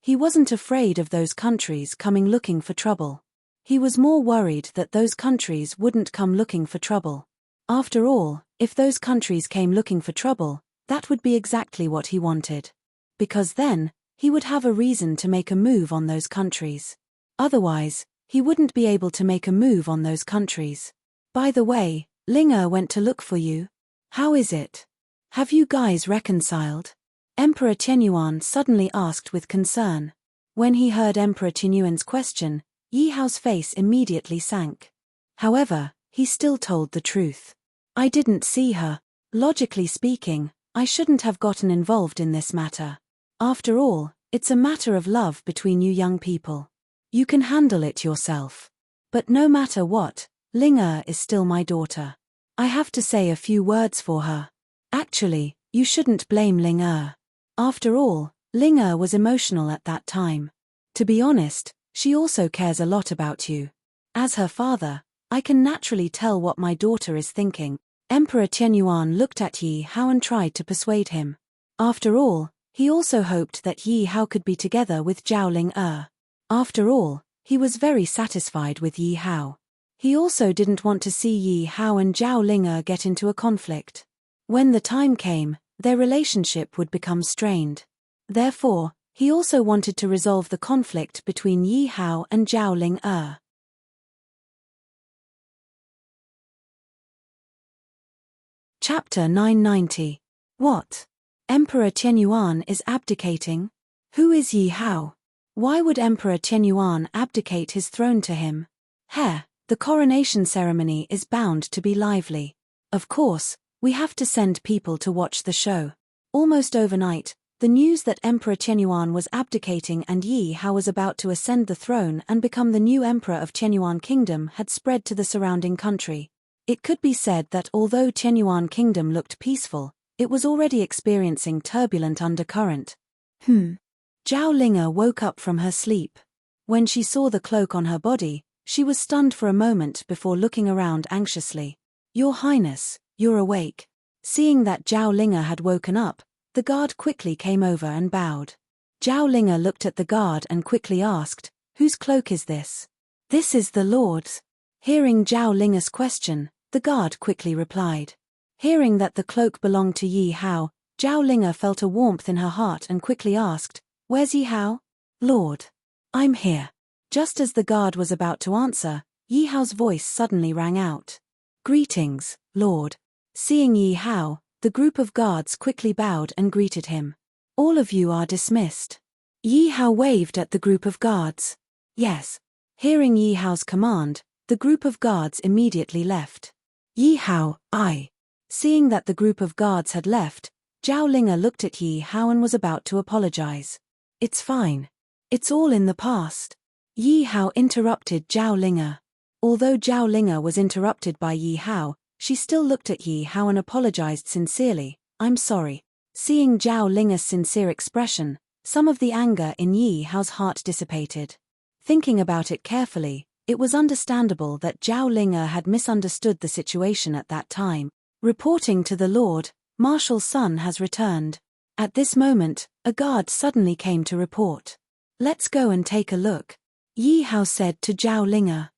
He wasn't afraid of those countries coming looking for trouble. He was more worried that those countries wouldn't come looking for trouble. After all, if those countries came looking for trouble, that would be exactly what he wanted. Because then, he would have a reason to make a move on those countries. Otherwise, he wouldn't be able to make a move on those countries. "By the way, Linger went to look for you. How is it? Have you guys reconciled?" Emperor Qianyuan suddenly asked with concern. When he heard Emperor Qianyuan's question, Yi Hao's face immediately sank. However, he still told the truth. "I didn't see her. Logically speaking, I shouldn't have gotten involved in this matter. After all, it's a matter of love between you young people. You can handle it yourself. But no matter what, Ling is still my daughter. I have to say a few words for her. Actually, you shouldn't blame Ling. After all, Ling was emotional at that time. To be honest, she also cares a lot about you. As her father, I can naturally tell what my daughter is thinking. Emperor Tianyuan looked at Yi Hao and tried to persuade him. After all, he also hoped that Yi Hao could be together with Zhao Ling. After all, he was very satisfied with Yi Hao. He also didn't want to see Yi Hao and Zhao Ling get into a conflict. When the time came, their relationship would become strained. Therefore, he also wanted to resolve the conflict between Yi Hao and Zhao Ling. Chapter 990. What? Emperor Tianyuan is abdicating? Who is Yi Hao? Why would Emperor Tianyuan abdicate his throne to him? The coronation ceremony is bound to be lively. Of course, we have to send people to watch the show. Almost overnight, the news that Emperor Tianyuan was abdicating and Yi Hao was about to ascend the throne and become the new emperor of Tianyuan Kingdom had spread to the surrounding country. It could be said that although Tianyuan Kingdom looked peaceful, it was already experiencing turbulent undercurrent. Zhao Ling woke up from her sleep. When she saw the cloak on her body, she was stunned for a moment before looking around anxiously. Your Highness, you're awake. Seeing that Zhao Ling had woken up, the guard quickly came over and bowed. Zhao Ling looked at the guard and quickly asked, "Whose cloak is this?" "This is the Lord's." Hearing Zhao Ling's question, the guard quickly replied. Hearing that the cloak belonged to Yi Hao, Zhao Ling felt a warmth in her heart and quickly asked, "Where's Yi Hao?" "Lord, I'm here." Just as the guard was about to answer, Yi Hao's voice suddenly rang out. "Greetings, Lord." Seeing Yi Hao, the group of guards quickly bowed and greeted him. "All of you are dismissed." Yi Hao waved at the group of guards. "Yes." Hearing Yi Hao's command, the group of guards immediately left. "Yi Hao, I." Seeing that the group of guards had left, Zhao Ling looked at Yi Hao and was about to apologize. "It's fine. It's all in the past." Yi Hao interrupted Zhao Ling. Although Zhao Ling was interrupted by Yi Hao, she still looked at Yi Hao and apologized sincerely. "I'm sorry." Seeing Zhao Ling's sincere expression, some of the anger in Yi Hao's heart dissipated. Thinking about it carefully, it was understandable that Zhao Ling had misunderstood the situation at that time. Reporting to the Lord, Marshal Sun has returned. At this moment, a guard suddenly came to report. "Let's go and take a look," Yi Hao said to Zhao Ling.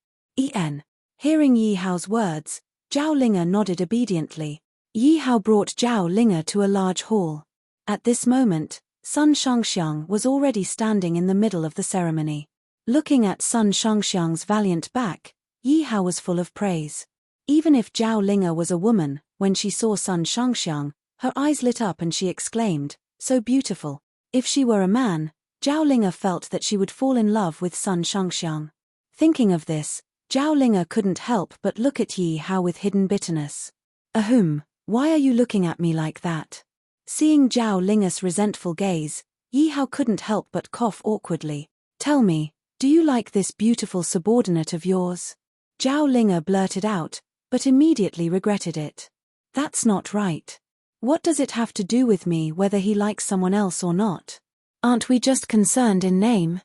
Hearing Yi Hao's words, Zhao Ling nodded obediently. Yi Hao brought Zhao Ling to a large hall. At this moment, Sun Shangxiang was already standing in the middle of the ceremony. Looking at Sun Shangxiang's valiant back, Yi Hao was full of praise. Even if Zhao Ling was a woman, when she saw Sun Shangxiang, her eyes lit up and she exclaimed, "So beautiful." If she were a man, Zhao Ling felt that she would fall in love with Sun Shangxiang. Thinking of this, Zhao Ling couldn't help but look at Yi Hao with hidden bitterness. Why are you looking at me like that?" Seeing Zhao Ling's resentful gaze, Yi Hao couldn't help but cough awkwardly. "Tell me, do you like this beautiful subordinate of yours?" Zhao Ling blurted out, but immediately regretted it. "That's not right. What does it have to do with me whether he likes someone else or not? Aren't we just concerned in name?"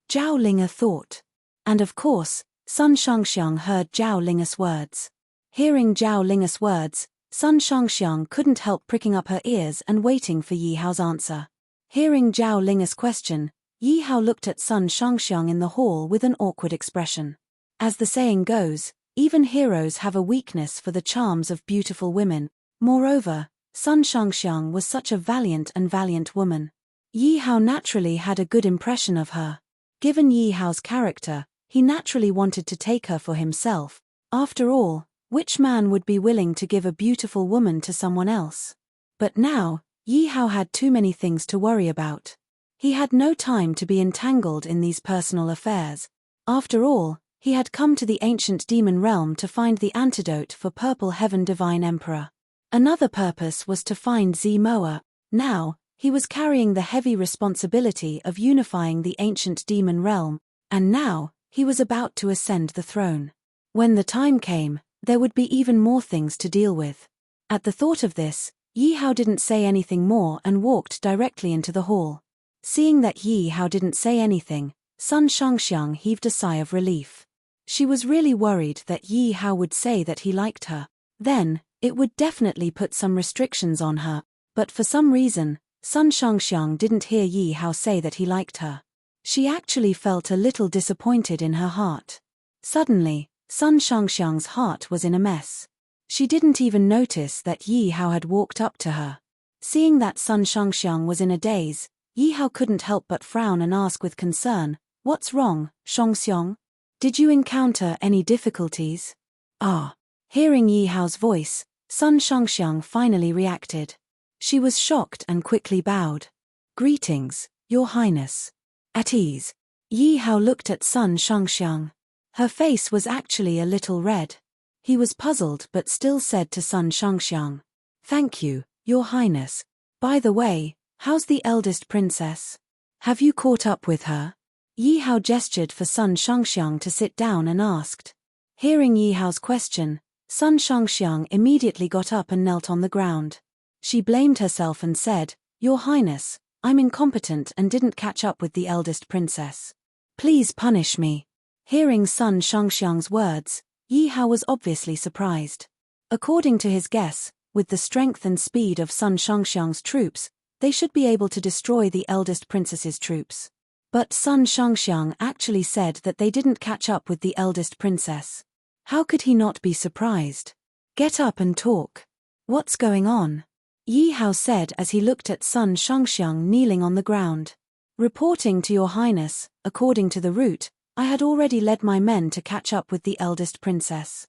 Zhao Ling thought. And of course, Sun Shangxiang heard Zhao Ling's words. Hearing Zhao Ling's words, Sun Shangxiang couldn't help pricking up her ears and waiting for Yi Hao's answer. Hearing Zhao Ling's question, Yi Hao looked at Sun Shangxiang in the hall with an awkward expression. As the saying goes, even heroes have a weakness for the charms of beautiful women. Moreover, Sun Shangxiang was such a valiant woman. Yi Hao naturally had a good impression of her. Given Yi Hao's character, he naturally wanted to take her for himself. After all, which man would be willing to give a beautiful woman to someone else? But now, Yi Hao had too many things to worry about. He had no time to be entangled in these personal affairs. After all, he had come to the ancient demon realm to find the antidote for Purple Heaven Divine Emperor. Another purpose was to find Zimoa. Now, He was carrying the heavy responsibility of unifying the ancient demon realm, and now, he was about to ascend the throne. When the time came, there would be even more things to deal with. At the thought of this, Yi Hao didn't say anything more and walked directly into the hall. Seeing that Yi Hao didn't say anything, Sun Shangxiang heaved a sigh of relief. She was really worried that Yi Hao would say that he liked her. Then, it would definitely put some restrictions on her, but for some reason, Sun Shangxiang didn't hear Yi Hao say that he liked her. She actually felt a little disappointed in her heart. Suddenly, Sun Shangxiang's heart was in a mess. She didn't even notice that Yi Hao had walked up to her. Seeing that Sun Shangxiang was in a daze, Yi Hao couldn't help but frown and ask with concern, "What's wrong, Shangxiang? Did you encounter any difficulties?" Ah. Hearing Yi Hao's voice, Sun Shangxiang finally reacted. She was shocked and quickly bowed. "Greetings, Your Highness." At ease, Yi Hao looked at Sun Shangxiang. Her face was actually a little red. He was puzzled but still said to Sun Shangxiang, "Thank you, Your Highness. By the way, how's the eldest princess? Have you caught up with her?" Yi Hao gestured for Sun Shangxiang to sit down and asked. Hearing Yi Hao's question, Sun Shangxiang immediately got up and knelt on the ground. She blamed herself and said, "Your Highness, I'm incompetent and didn't catch up with the eldest princess. Please punish me." Hearing Sun Shangxiang's words, Yi Hao was obviously surprised. According to his guess, with the strength and speed of Sun Shangxiang's troops, they should be able to destroy the eldest princess's troops. But Sun Shangxiang actually said that they didn't catch up with the eldest princess. How could he not be surprised? "Get up and talk. What's going on?" Yi Hao said as he looked at Sun Shangxiang kneeling on the ground. "Reporting to Your Highness, according to the route, I had already led my men to catch up with the eldest princess.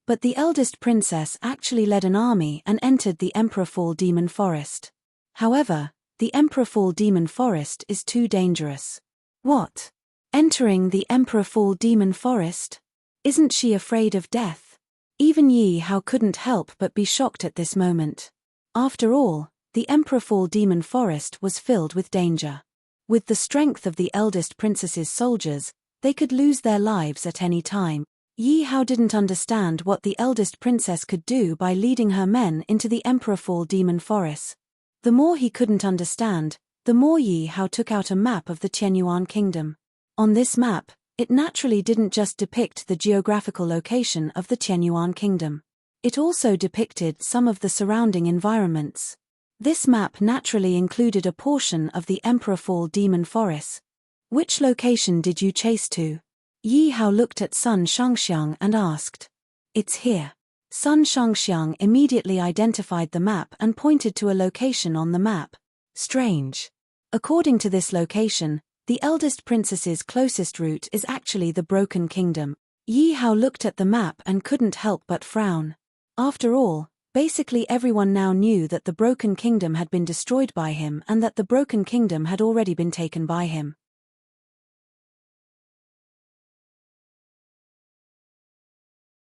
But the eldest princess actually led an army and entered the Emperor Fall Demon Forest. However, the Emperor Fall Demon Forest is too dangerous." "What? Entering the Emperor Fall Demon Forest? Isn't she afraid of death?" Even Yi Hao couldn't help but be shocked at this moment. After all, the Emperor Fall Demon Forest was filled with danger. With the strength of the eldest princess's soldiers, they could lose their lives at any time. Yi Hao didn't understand what the eldest princess could do by leading her men into the Emperor Fall Demon Forest. The more he couldn't understand, the more Yi Hao took out a map of the Qianyuan Kingdom. On this map, it naturally didn't just depict the geographical location of the Qianyuan Kingdom. It also depicted some of the surrounding environments. This map naturally included a portion of the Emperor Fall Demon Forest. "Which location did you chase to?" Yi Hao looked at Sun Shangxiang and asked. "It's here." Sun Shangxiang immediately identified the map and pointed to a location on the map. Strange. According to this location, the eldest princess's closest route is actually the Broken Kingdom. Yi Hao looked at the map and couldn't help but frown. After all, basically everyone now knew that the Broken Kingdom had been destroyed by him and that the Broken Kingdom had already been taken by him.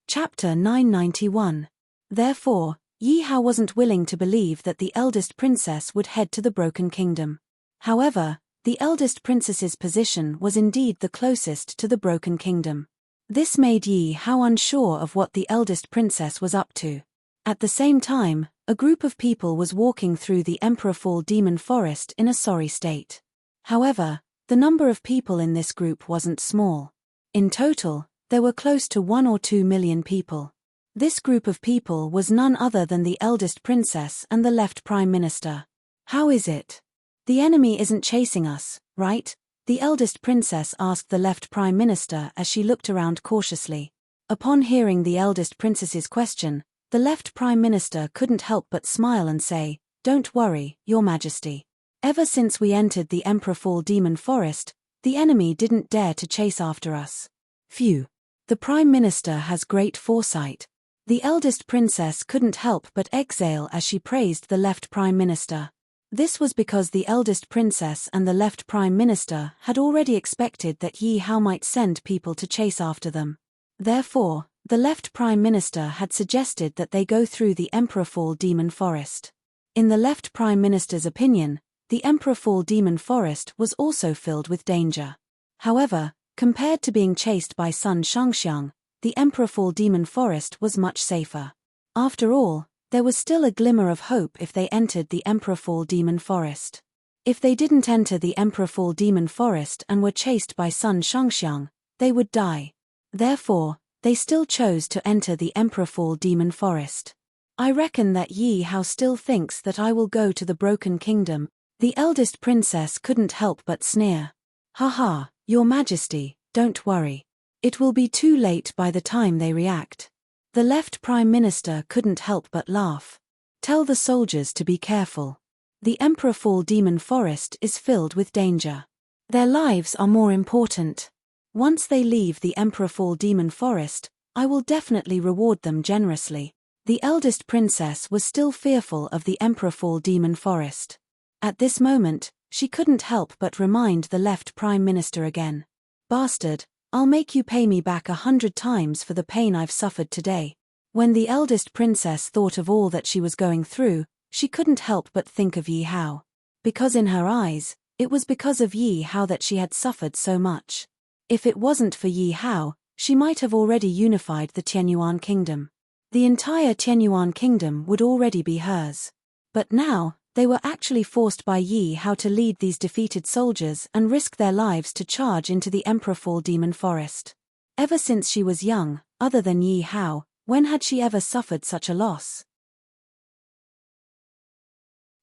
Chapter 991. Therefore, Yi Hao wasn't willing to believe that the eldest princess would head to the Broken Kingdom. However, the eldest princess's position was indeed the closest to the Broken Kingdom. This made Yi Hao unsure of what the eldest princess was up to. At the same time, a group of people was walking through the Emperor Fall Demon Forest in a sorry state. However, the number of people in this group wasn't small. In total, there were close to 1 or 2 million people. This group of people was none other than the eldest princess and the left prime minister. "How is it? The enemy isn't chasing us, right?" the eldest princess asked the left prime minister as she looked around cautiously. Upon hearing the eldest princess's question, the left prime minister couldn't help but smile and say, "Don't worry, Your Majesty. Ever since we entered the Emperor Fall Demon Forest, the enemy didn't dare to chase after us." Phew. The prime minister has great foresight. The eldest princess couldn't help but exhale as she praised the left prime minister. This was because the eldest princess and the left prime minister had already expected that Yi Hao might send people to chase after them. Therefore, the left prime minister had suggested that they go through the Emperor Fall Demon Forest. In the left Prime Minister's opinion, the Emperor Demon Forest was also filled with danger. However, compared to being chased by Sun Shangxiang, the Emperor Demon Forest was much safer. After all, there was still a glimmer of hope if they entered the Emperor Demon Forest. If they didn't enter the Emperor Demon Forest and were chased by Sun Shangxiang, they would die. Therefore, they still chose to enter the Emperor Demon Forest. I reckon that Yi Hao still thinks that I will go to the Broken Kingdom. The eldest princess couldn't help but sneer. Haha, Your Majesty, don't worry. It will be too late by the time they react. The left Prime Minister couldn't help but laugh. Tell the soldiers to be careful. The Emperor Demon Forest is filled with danger. Their lives are more important. Once they leave the Emperor Demon Forest, I will definitely reward them generously. The eldest princess was still fearful of the Emperor Demon Forest. At this moment, she couldn't help but remind the left Prime Minister again. Bastard, I'll make you pay me back 100 times for the pain I've suffered today. When the eldest princess thought of all that she was going through, she couldn't help but think of Yi Hao. Because in her eyes, it was because of Yi Hao that she had suffered so much. If it wasn't for Yi Hao, she might have already unified the Tianyuan kingdom. The entire Tianyuan kingdom would already be hers. But now, they were actually forced by Yi Hao to lead these defeated soldiers and risk their lives to charge into the Emperor Demon Forest. Ever since she was young, other than Yi Hao, when had she ever suffered such a loss?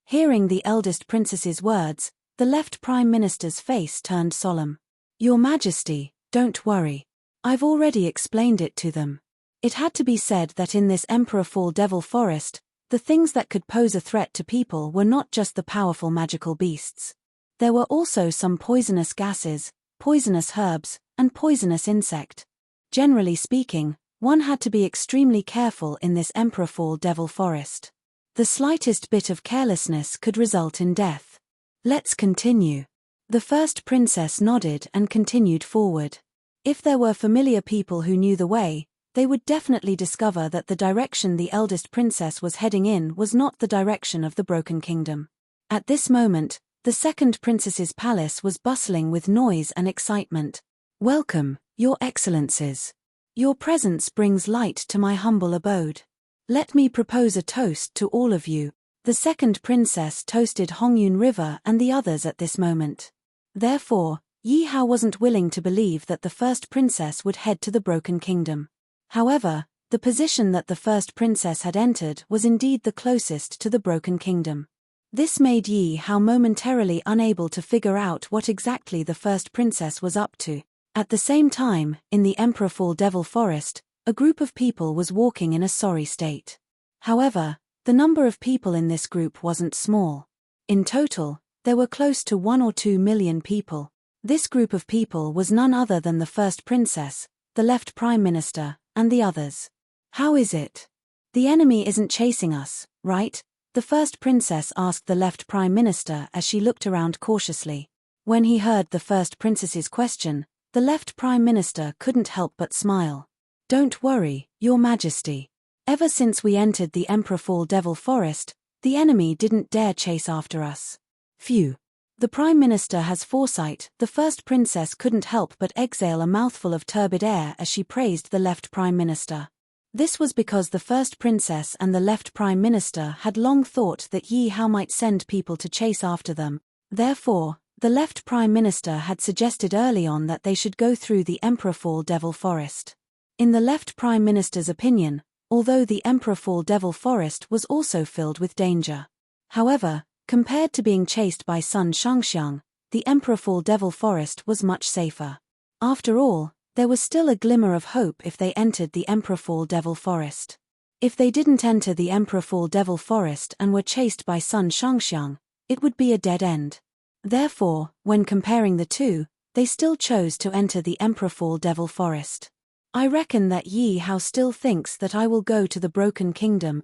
Hearing the eldest princess's words, the left Prime Minister's face turned solemn. Your Majesty, don't worry. I've already explained it to them. It had to be said that in this Emperor Devil Forest, the things that could pose a threat to people were not just the powerful magical beasts. There were also some poisonous gases, poisonous herbs, and poisonous insect. Generally speaking, one had to be extremely careful in this Emperor Devil Forest. The slightest bit of carelessness could result in death. Let's continue. The first princess nodded and continued forward. If there were familiar people who knew the way, they would definitely discover that the direction the eldest princess was heading in was not the direction of the Broken Kingdom. At this moment, the second princess's palace was bustling with noise and excitement. Welcome, Your Excellencies. Your presence brings light to my humble abode. Let me propose a toast to all of you. The second princess toasted Hongyun River and the others at this moment. Therefore, Yi Hao wasn't willing to believe that the first princess would head to the Broken Kingdom. However, the position that the first princess had entered was indeed the closest to the Broken Kingdom. This made Yi Hao momentarily unable to figure out what exactly the first princess was up to. At the same time, in the Emperor Devil Forest, a group of people was walking in a sorry state. However, the number of people in this group wasn't small. In total, there were close to 1 or 2 million people. This group of people was none other than the first princess, the left Prime Minister, and the others. How is it? The enemy isn't chasing us, right? The first princess asked the left Prime Minister as she looked around cautiously. When he heard the first princess's question, the left Prime Minister couldn't help but smile. Don't worry, Your Majesty. Ever since we entered the Emperor Devil Forest, the enemy didn't dare chase after us. Phew. The Prime Minister has foresight. The first princess couldn't help but exhale a mouthful of turbid air as she praised the left Prime Minister. This was because the first princess and the left Prime Minister had long thought that Yi Hao might send people to chase after them. Therefore, the left Prime Minister had suggested early on that they should go through the Emperor Devil Forest. In the left Prime Minister's opinion, although the Emperor Devil Forest was also filled with danger. However, compared to being chased by Sun Shangxiang, the Emperor Devil Forest was much safer. After all, there was still a glimmer of hope if they entered the Emperor Devil Forest. If they didn't enter the Emperor Devil Forest and were chased by Sun Shangxiang, it would be a dead end. Therefore, when comparing the two, they still chose to enter the Emperor Devil Forest. I reckon that Yi Hao still thinks that I will go to the Broken Kingdom.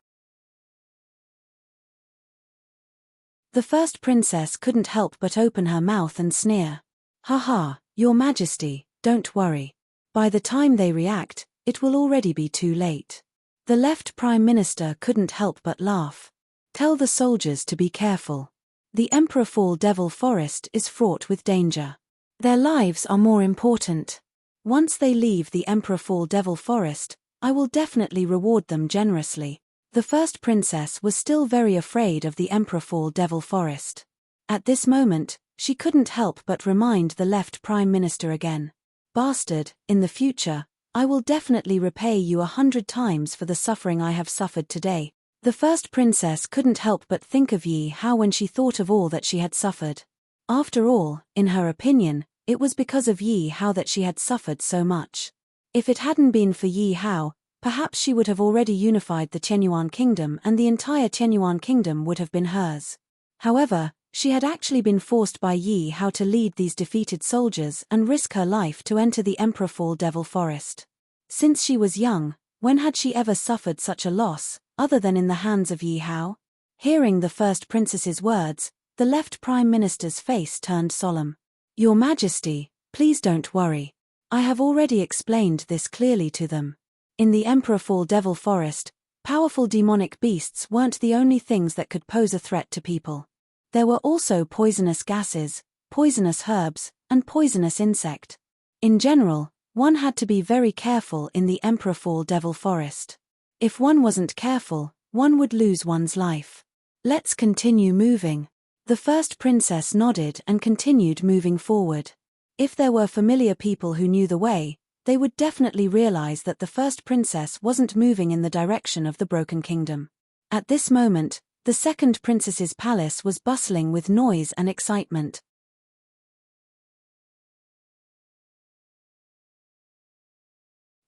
The first princess couldn't help but open her mouth and sneer. Haha, Your Majesty, don't worry. By the time they react, it will already be too late. The left Prime Minister couldn't help but laugh. Tell the soldiers to be careful. The Emperor Fall Devil Forest is fraught with danger. Their lives are more important. Once they leave the Emperor Fall Devil Forest, I will definitely reward them generously. The first princess was still very afraid of the Emperor Fall Devil Forest. At this moment, she couldn't help but remind the left Prime Minister again. Bastard, in the future, I will definitely repay you 100 times for the suffering I have suffered today. The first princess couldn't help but think of Yi Hao when she thought of all that she had suffered. After all, in her opinion, it was because of Yi Hao that she had suffered so much. If it hadn't been for Yi Hao, perhaps she would have already unified the Qianyuan kingdom and the entire Qianyuan kingdom would have been hers. However, she had actually been forced by Yi Hao to lead these defeated soldiers and risk her life to enter the Emperor Fall Devil Forest. Since she was young, when had she ever suffered such a loss, other than in the hands of Yi Hao? Hearing the first princess's words, the left Prime Minister's face turned solemn. Your Majesty, please don't worry. I have already explained this clearly to them. In the Emperor Fall Devil Forest, powerful demonic beasts weren't the only things that could pose a threat to people. There were also poisonous gases, poisonous herbs, and poisonous insect. In general, one had to be very careful in the Emperor Fall Devil Forest. If one wasn't careful, one would lose one's life. Let's continue moving. The first princess nodded and continued moving forward. If there were familiar people who knew the way, they would definitely realize that the first princess wasn't moving in the direction of the Broken Kingdom. At this moment, the second princess's palace was bustling with noise and excitement.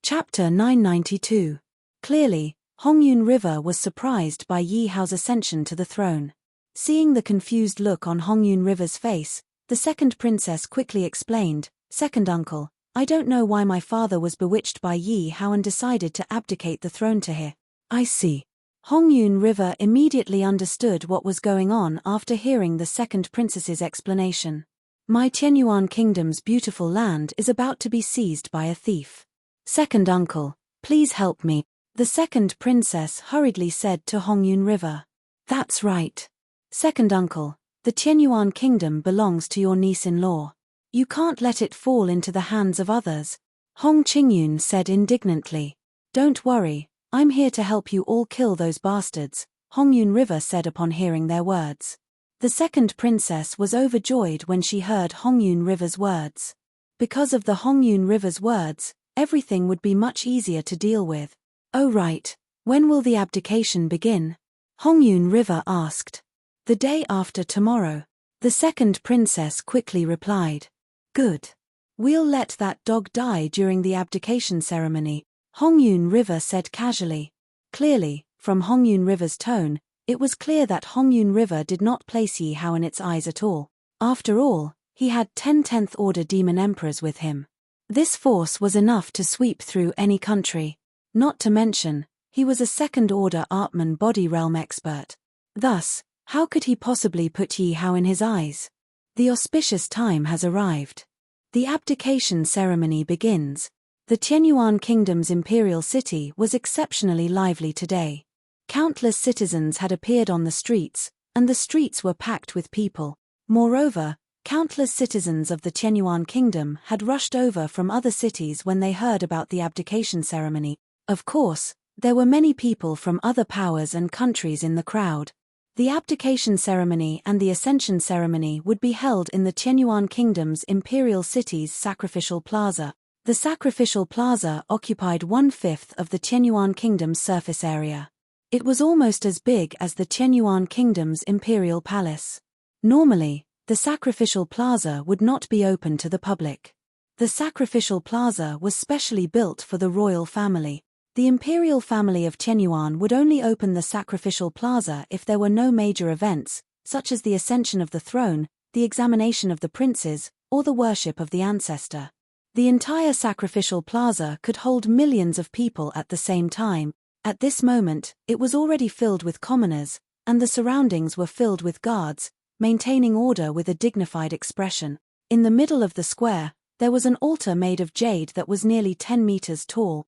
Chapter 992. Clearly, Hongyun River was surprised by Yi Hao's ascension to the throne. Seeing the confused look on Hongyun River's face, the second princess quickly explained, "Second uncle, I don't know why my father was bewitched by Yi Hao and decided to abdicate the throne to her." "I see." Hongyun River immediately understood what was going on after hearing the second princess's explanation. "My Qianyuan kingdom's beautiful land is about to be seized by a thief. Second uncle, please help me," the second princess hurriedly said to Hongyun River. "That's right. Second uncle, the Qianyuan kingdom belongs to your niece-in-law. You can't let it fall into the hands of others," Hong Qingyun said indignantly. "Don't worry, I'm here to help you all kill those bastards," Hongyun River said upon hearing their words. The second princess was overjoyed when she heard Hongyun River's words. Because of the Hongyun River's words, everything would be much easier to deal with. "Oh right, when will the abdication begin?" Hongyun River asked. "The day after tomorrow," the second princess quickly replied. "Good. We'll let that dog die during the abdication ceremony," Hongyun River said casually. Clearly, from Hongyun River's tone, it was clear that Hongyun River did not place Yi Hao in its eyes at all. After all, he had 10 10th Order Demon Emperors with him. This force was enough to sweep through any country. Not to mention, he was a second-order Artman body realm expert. Thus, how could he possibly put Yi Hao in his eyes? The auspicious time has arrived. The abdication ceremony begins. The Qianyuan Kingdom's imperial city was exceptionally lively today. Countless citizens had appeared on the streets, and the streets were packed with people. Moreover, countless citizens of the Qianyuan Kingdom had rushed over from other cities when they heard about the abdication ceremony. Of course, there were many people from other powers and countries in the crowd. The abdication ceremony and the ascension ceremony would be held in the Qianyuan Kingdom's imperial city's sacrificial plaza. The sacrificial plaza occupied 1/5 of the Qianyuan Kingdom's surface area. It was almost as big as the Qianyuan Kingdom's imperial palace. Normally, the sacrificial plaza would not be open to the public. The sacrificial plaza was specially built for the royal family. The imperial family of Qianyuan would only open the sacrificial plaza if there were no major events, such as the ascension of the throne, the examination of the princes, or the worship of the ancestor. The entire sacrificial plaza could hold millions of people at the same time. At this moment, it was already filled with commoners, and the surroundings were filled with guards, maintaining order with a dignified expression. In the middle of the square, there was an altar made of jade that was nearly 10 meters tall.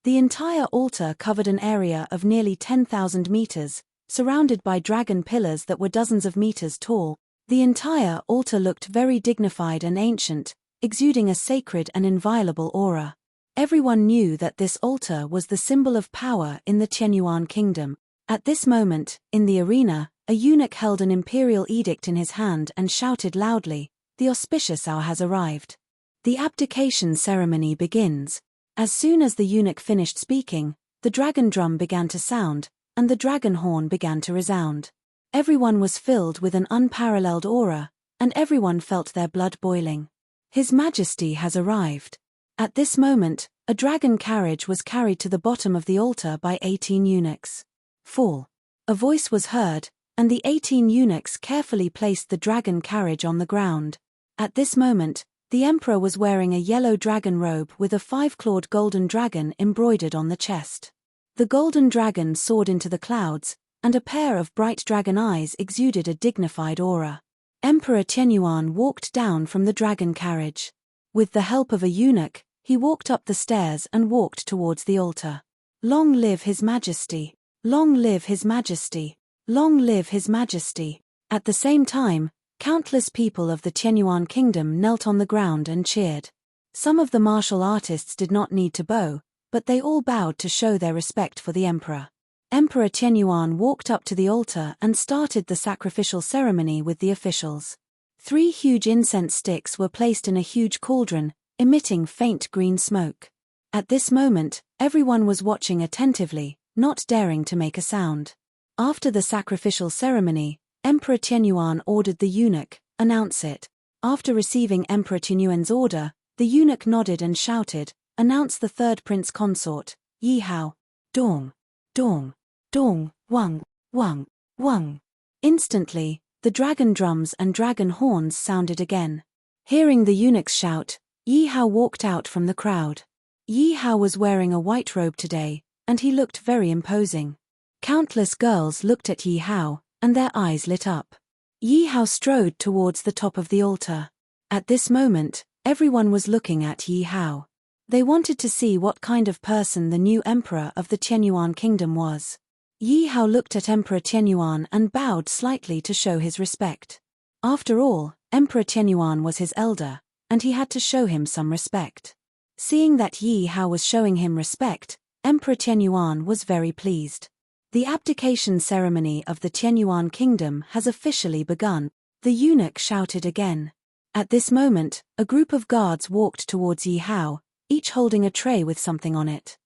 The entire altar covered an area of nearly 10,000 meters, surrounded by dragon pillars that were dozens of meters tall. The entire altar looked very dignified and ancient, exuding a sacred and inviolable aura. Everyone knew that this altar was the symbol of power in the Tianyuan kingdom. At this moment, in the arena, a eunuch held an imperial edict in his hand and shouted loudly, "The auspicious hour has arrived. The abdication ceremony begins." As soon as the eunuch finished speaking, the dragon drum began to sound, and the dragon horn began to resound. Everyone was filled with an unparalleled aura, and everyone felt their blood boiling. His Majesty has arrived. At this moment, a dragon carriage was carried to the bottom of the altar by 18 eunuchs. Fall. A voice was heard, and the 18 eunuchs carefully placed the dragon carriage on the ground. At this moment, the emperor was wearing a yellow dragon robe with a 5-clawed golden dragon embroidered on the chest. The golden dragon soared into the clouds, and a pair of bright dragon eyes exuded a dignified aura. Emperor Tianyuan walked down from the dragon carriage. With the help of a eunuch, he walked up the stairs and walked towards the altar. Long live His Majesty! Long live His Majesty! Long live His Majesty! At the same time, countless people of the Tianyuan kingdom knelt on the ground and cheered. Some of the martial artists did not need to bow, but they all bowed to show their respect for the emperor. Emperor Tianyuan walked up to the altar and started the sacrificial ceremony with the officials. 3 huge incense sticks were placed in a huge cauldron, emitting faint green smoke. At this moment, everyone was watching attentively, not daring to make a sound. After the sacrificial ceremony, Emperor Tianyuan ordered the eunuch, "Announce it." After receiving Emperor Tianyuan's order, the eunuch nodded and shouted, "Announce the third prince consort, Yi Hao." Dong, dong, dong, wang, wang, wang. Instantly, the dragon drums and dragon horns sounded again. Hearing the eunuch's shout, Yi Hao walked out from the crowd. Yi Hao was wearing a white robe today, and he looked very imposing. Countless girls looked at Yi Hao, and their eyes lit up. Yi Hao strode towards the top of the altar. At this moment, everyone was looking at Yi Hao. They wanted to see what kind of person the new emperor of the Tianyuan kingdom was. Yi Hao looked at Emperor Tianyuan and bowed slightly to show his respect. After all, Emperor Tianyuan was his elder, and he had to show him some respect. Seeing that Yi Hao was showing him respect, Emperor Tianyuan was very pleased. The abdication ceremony of the Tianyuan kingdom has officially begun, the eunuch shouted again. At this moment, a group of guards walked towards Yi Hao, each holding a tray with something on it.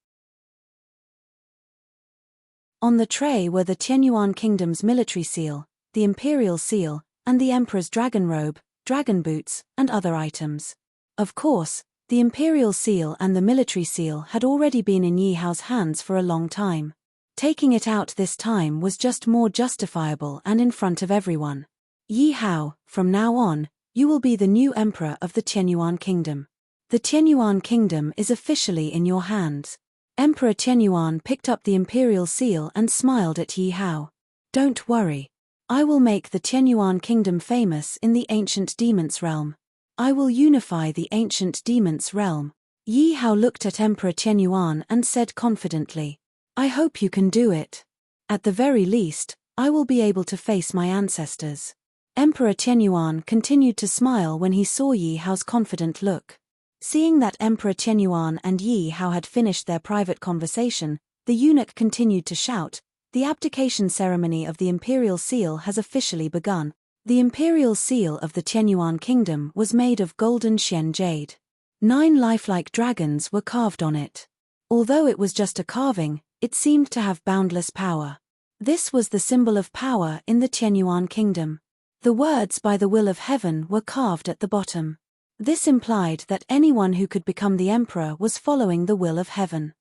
On the tray were the Tianyuan kingdom's military seal, the imperial seal, and the emperor's dragon robe, dragon boots, and other items. Of course, the imperial seal and the military seal had already been in Yi Hao's hands for a long time. Taking it out this time was just more justifiable and in front of everyone. Yi Hao, from now on, you will be the new emperor of the Tianyuan kingdom. The Tianyuan kingdom is officially in your hands. Emperor Tianyuan picked up the imperial seal and smiled at Yi Hao. Don't worry. I will make the Tianyuan kingdom famous in the ancient demons realm. I will unify the ancient demons realm. Yi Hao looked at Emperor Tianyuan and said confidently, I hope you can do it. At the very least, I will be able to face my ancestors. Emperor Tianyuan continued to smile when he saw Yi Hao's confident look. Seeing that Emperor Tianyuan and Yi Hao had finished their private conversation, the eunuch continued to shout, the abdication ceremony of the imperial seal has officially begun. The imperial seal of the Tianyuan kingdom was made of golden Xian jade. 9 lifelike dragons were carved on it. Although it was just a carving, it seemed to have boundless power. This was the symbol of power in the Tianyuan kingdom. The words "by the will of heaven" were carved at the bottom. This implied that anyone who could become the emperor was following the will of heaven.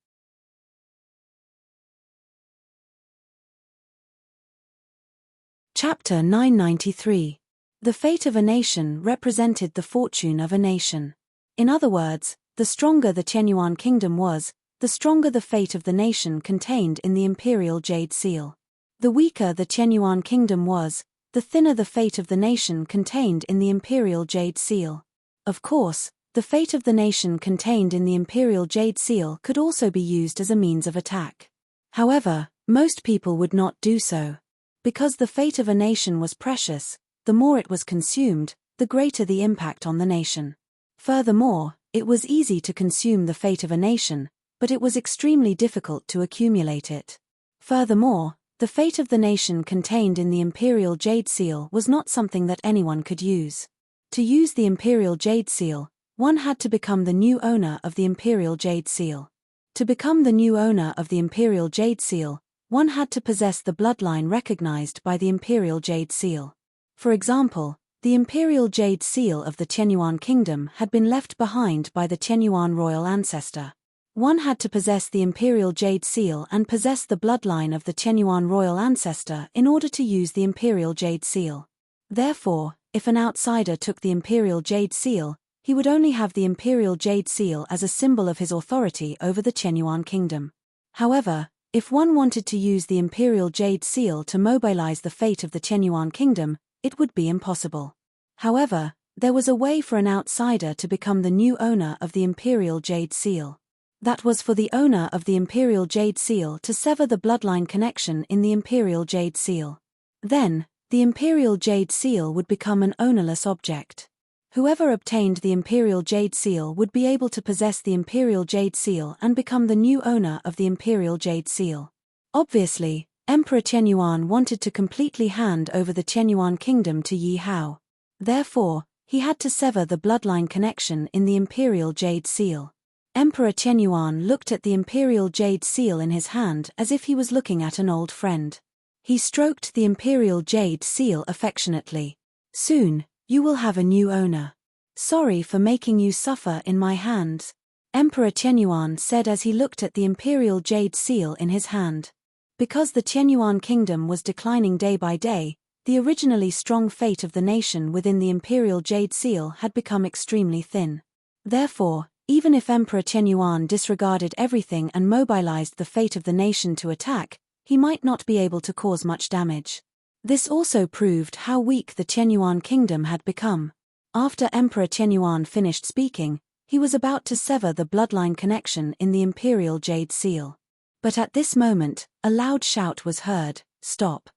Chapter 993. The fate of a nation represented the fortune of a nation. In other words, the stronger the Tianyuan kingdom was, the stronger the fate of the nation contained in the imperial jade seal. The weaker the Tianyuan kingdom was, the thinner the fate of the nation contained in the imperial jade seal. Of course, The fate of the nation contained in the imperial jade seal could also be used as a means of attack. However, most people would not do so. Because the fate of a nation was precious, the more it was consumed, the greater the impact on the nation. Furthermore, it was easy to consume the fate of a nation, but it was extremely difficult to accumulate it. Furthermore, the fate of the nation contained in the imperial jade seal was not something that anyone could use. To use the imperial jade seal, one had to become the new owner of the imperial jade seal. To become the new owner of the imperial jade seal, one had to possess the bloodline recognized by the imperial jade seal. For example, the imperial jade seal of the Tianyuan kingdom had been left behind by the Tianyuan royal ancestor. One had to possess the imperial jade seal and possess the bloodline of the Tianyuan royal ancestor in order to use the imperial jade seal. Therefore, if an outsider took the imperial jade seal, he would only have the imperial jade seal as a symbol of his authority over the Tianyuan kingdom. However, if one wanted to use the imperial jade seal to mobilize the fate of the Tianyuan kingdom, it would be impossible. However, there was a way for an outsider to become the new owner of the imperial jade seal. That was for the owner of the imperial jade seal to sever the bloodline connection in the imperial jade seal. Then, the imperial jade seal would become an ownerless object. Whoever obtained the imperial jade seal would be able to possess the imperial jade seal and become the new owner of the imperial jade seal. Obviously, Emperor Tianyuan wanted to completely hand over the Tianyuan kingdom to Yi Hao. Therefore, he had to sever the bloodline connection in the imperial jade seal. Emperor Tianyuan looked at the imperial jade seal in his hand as if he was looking at an old friend. He stroked the imperial jade seal affectionately. "Soon, you will have a new owner. Sorry for making you suffer in my hands," Emperor Tianyuan said as he looked at the imperial jade seal in his hand. Because the Tianyuan kingdom was declining day by day, the originally strong fate of the nation within the imperial jade seal had become extremely thin. Therefore, even if Emperor Tianyuan disregarded everything and mobilized the fate of the nation to attack, he might not be able to cause much damage. This also proved how weak the Tianyuan kingdom had become. After Emperor Tianyuan finished speaking, he was about to sever the bloodline connection in the imperial jade seal. But at this moment, a loud shout was heard, "Stop!"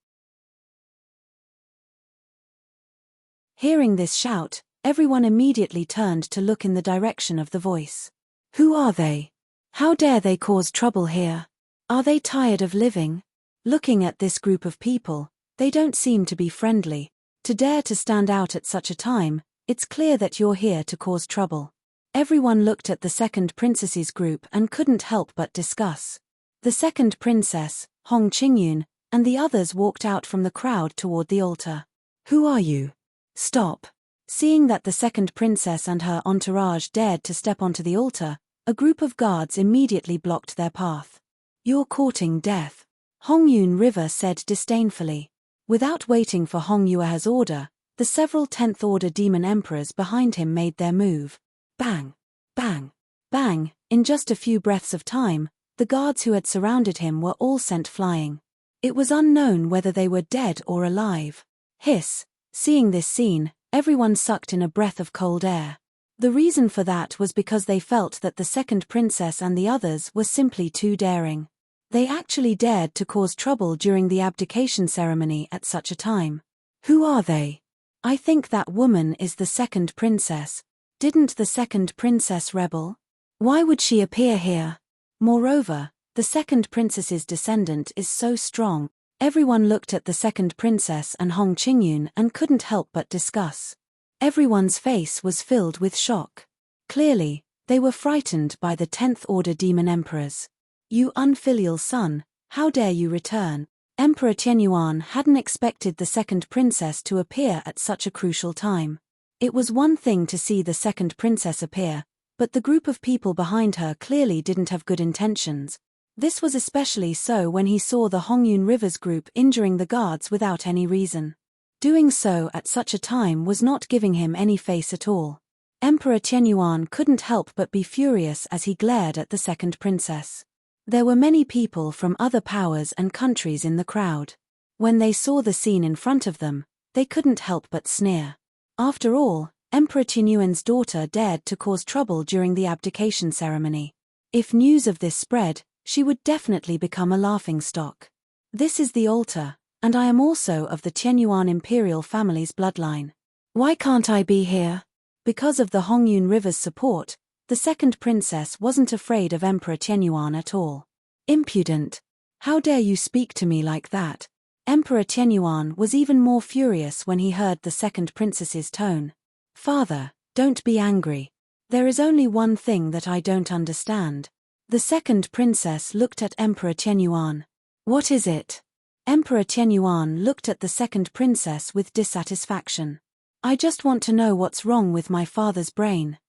Hearing this shout, everyone immediately turned to look in the direction of the voice. Who are they? How dare they cause trouble here? Are they tired of living? Looking at this group of people, they don't seem to be friendly. To dare to stand out at such a time, it's clear that you're here to cause trouble. Everyone looked at the second princess's group and couldn't help but discuss. The second princess, Hong Qingyun, and the others walked out from the crowd toward the altar. Who are you? Stop! Seeing that the second princess and her entourage dared to step onto the altar, a group of guards immediately blocked their path. You're courting death, Hong Yun River said disdainfully. Without waiting for Hong Yue's order, the several 10th Order demon emperors behind him made their move. Bang! Bang! Bang! In just a few breaths of time, the guards who had surrounded him were all sent flying. It was unknown whether they were dead or alive. Hiss! Seeing this scene, everyone sucked in a breath of cold air. The reason for that was because they felt that the second princess and the others were simply too daring. They actually dared to cause trouble during the abdication ceremony at such a time. Who are they? I think that woman is the second princess. Didn't the second princess rebel? Why would she appear here? Moreover, the second princess's descendant is so strong. Everyone looked at the second princess and Hong Qingyun and couldn't help but discuss. Everyone's face was filled with shock. Clearly, they were frightened by the 10th Order demon emperors. You unfilial son, how dare you return? Emperor Tianyuan hadn't expected the second princess to appear at such a crucial time. It was one thing to see the second princess appear, but the group of people behind her clearly didn't have good intentions. This was especially so when he saw the Hongyun River's group injuring the guards without any reason. Doing so at such a time was not giving him any face at all. Emperor Tianyuan couldn't help but be furious as he glared at the second princess. There were many people from other powers and countries in the crowd. When they saw the scene in front of them, they couldn't help but sneer. After all, Emperor Tianyuan's daughter dared to cause trouble during the abdication ceremony. If news of this spread, she would definitely become a laughingstock. This is the altar, and I am also of the Tianyuan imperial family's bloodline. Why can't I be here? Because of the Hongyun River's support, the second princess wasn't afraid of Emperor Tianyuan at all. Impudent! How dare you speak to me like that? Emperor Tianyuan was even more furious when he heard the second princess's tone. Father, don't be angry. There is only one thing that I don't understand. The second princess looked at Emperor Tianyuan. What is it? Emperor Tianyuan looked at the second princess with dissatisfaction. I just want to know what's wrong with my father's brain.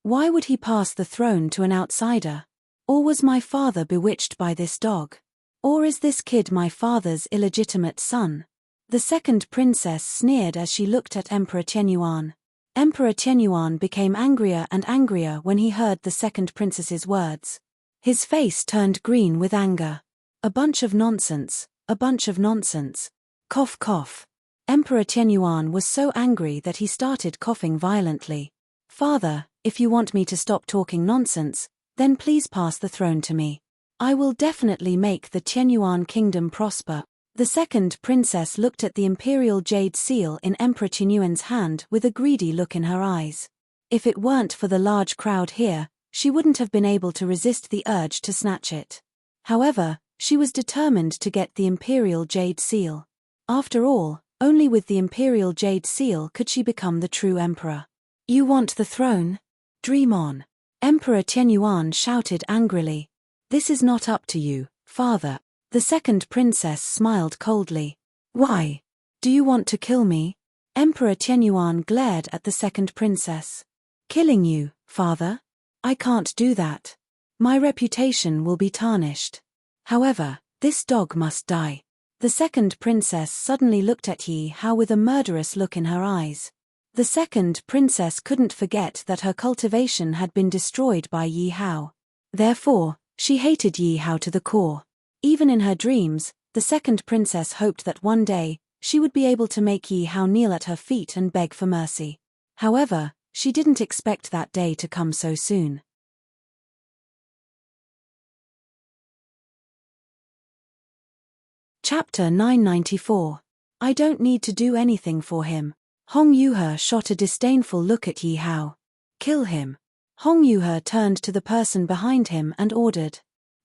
Why would he pass the throne to an outsider? Or was my father bewitched by this dog? Or is this kid my father's illegitimate son? The second princess sneered as she looked at Emperor Tianyuan. Emperor Tianyuan became angrier and angrier when he heard the second princess's words. His face turned green with anger. A bunch of nonsense, a bunch of nonsense. Cough cough. Emperor Tianyuan was so angry that he started coughing violently. Father, if you want me to stop talking nonsense, then please pass the throne to me. I will definitely make the Tianyuan kingdom prosper. The second princess looked at the imperial jade seal in Emperor Tianyuan's hand with a greedy look in her eyes. If it weren't for the large crowd here, she wouldn't have been able to resist the urge to snatch it. However, she was determined to get the imperial jade seal. After all, only with the imperial jade seal could she become the true emperor. You want the throne? Dream on. Emperor Tianyuan shouted angrily. This is not up to you, father. The second princess smiled coldly. Why? Do you want to kill me? Emperor Tianyuan glared at the second princess. Killing you, father? I can't do that. My reputation will be tarnished. However, this dog must die. The second princess suddenly looked at Yi Hao with a murderous look in her eyes. The second princess couldn't forget that her cultivation had been destroyed by Yi Hao. Therefore, she hated Yi Hao to the core. Even in her dreams, the second princess hoped that one day, she would be able to make Yi Hao kneel at her feet and beg for mercy. However, she didn't expect that day to come so soon. Chapter 994. I don't need to do anything for him. Hong Yuhe shot a disdainful look at Yi Hao. Kill him. Hong Yuhe turned to the person behind him and ordered.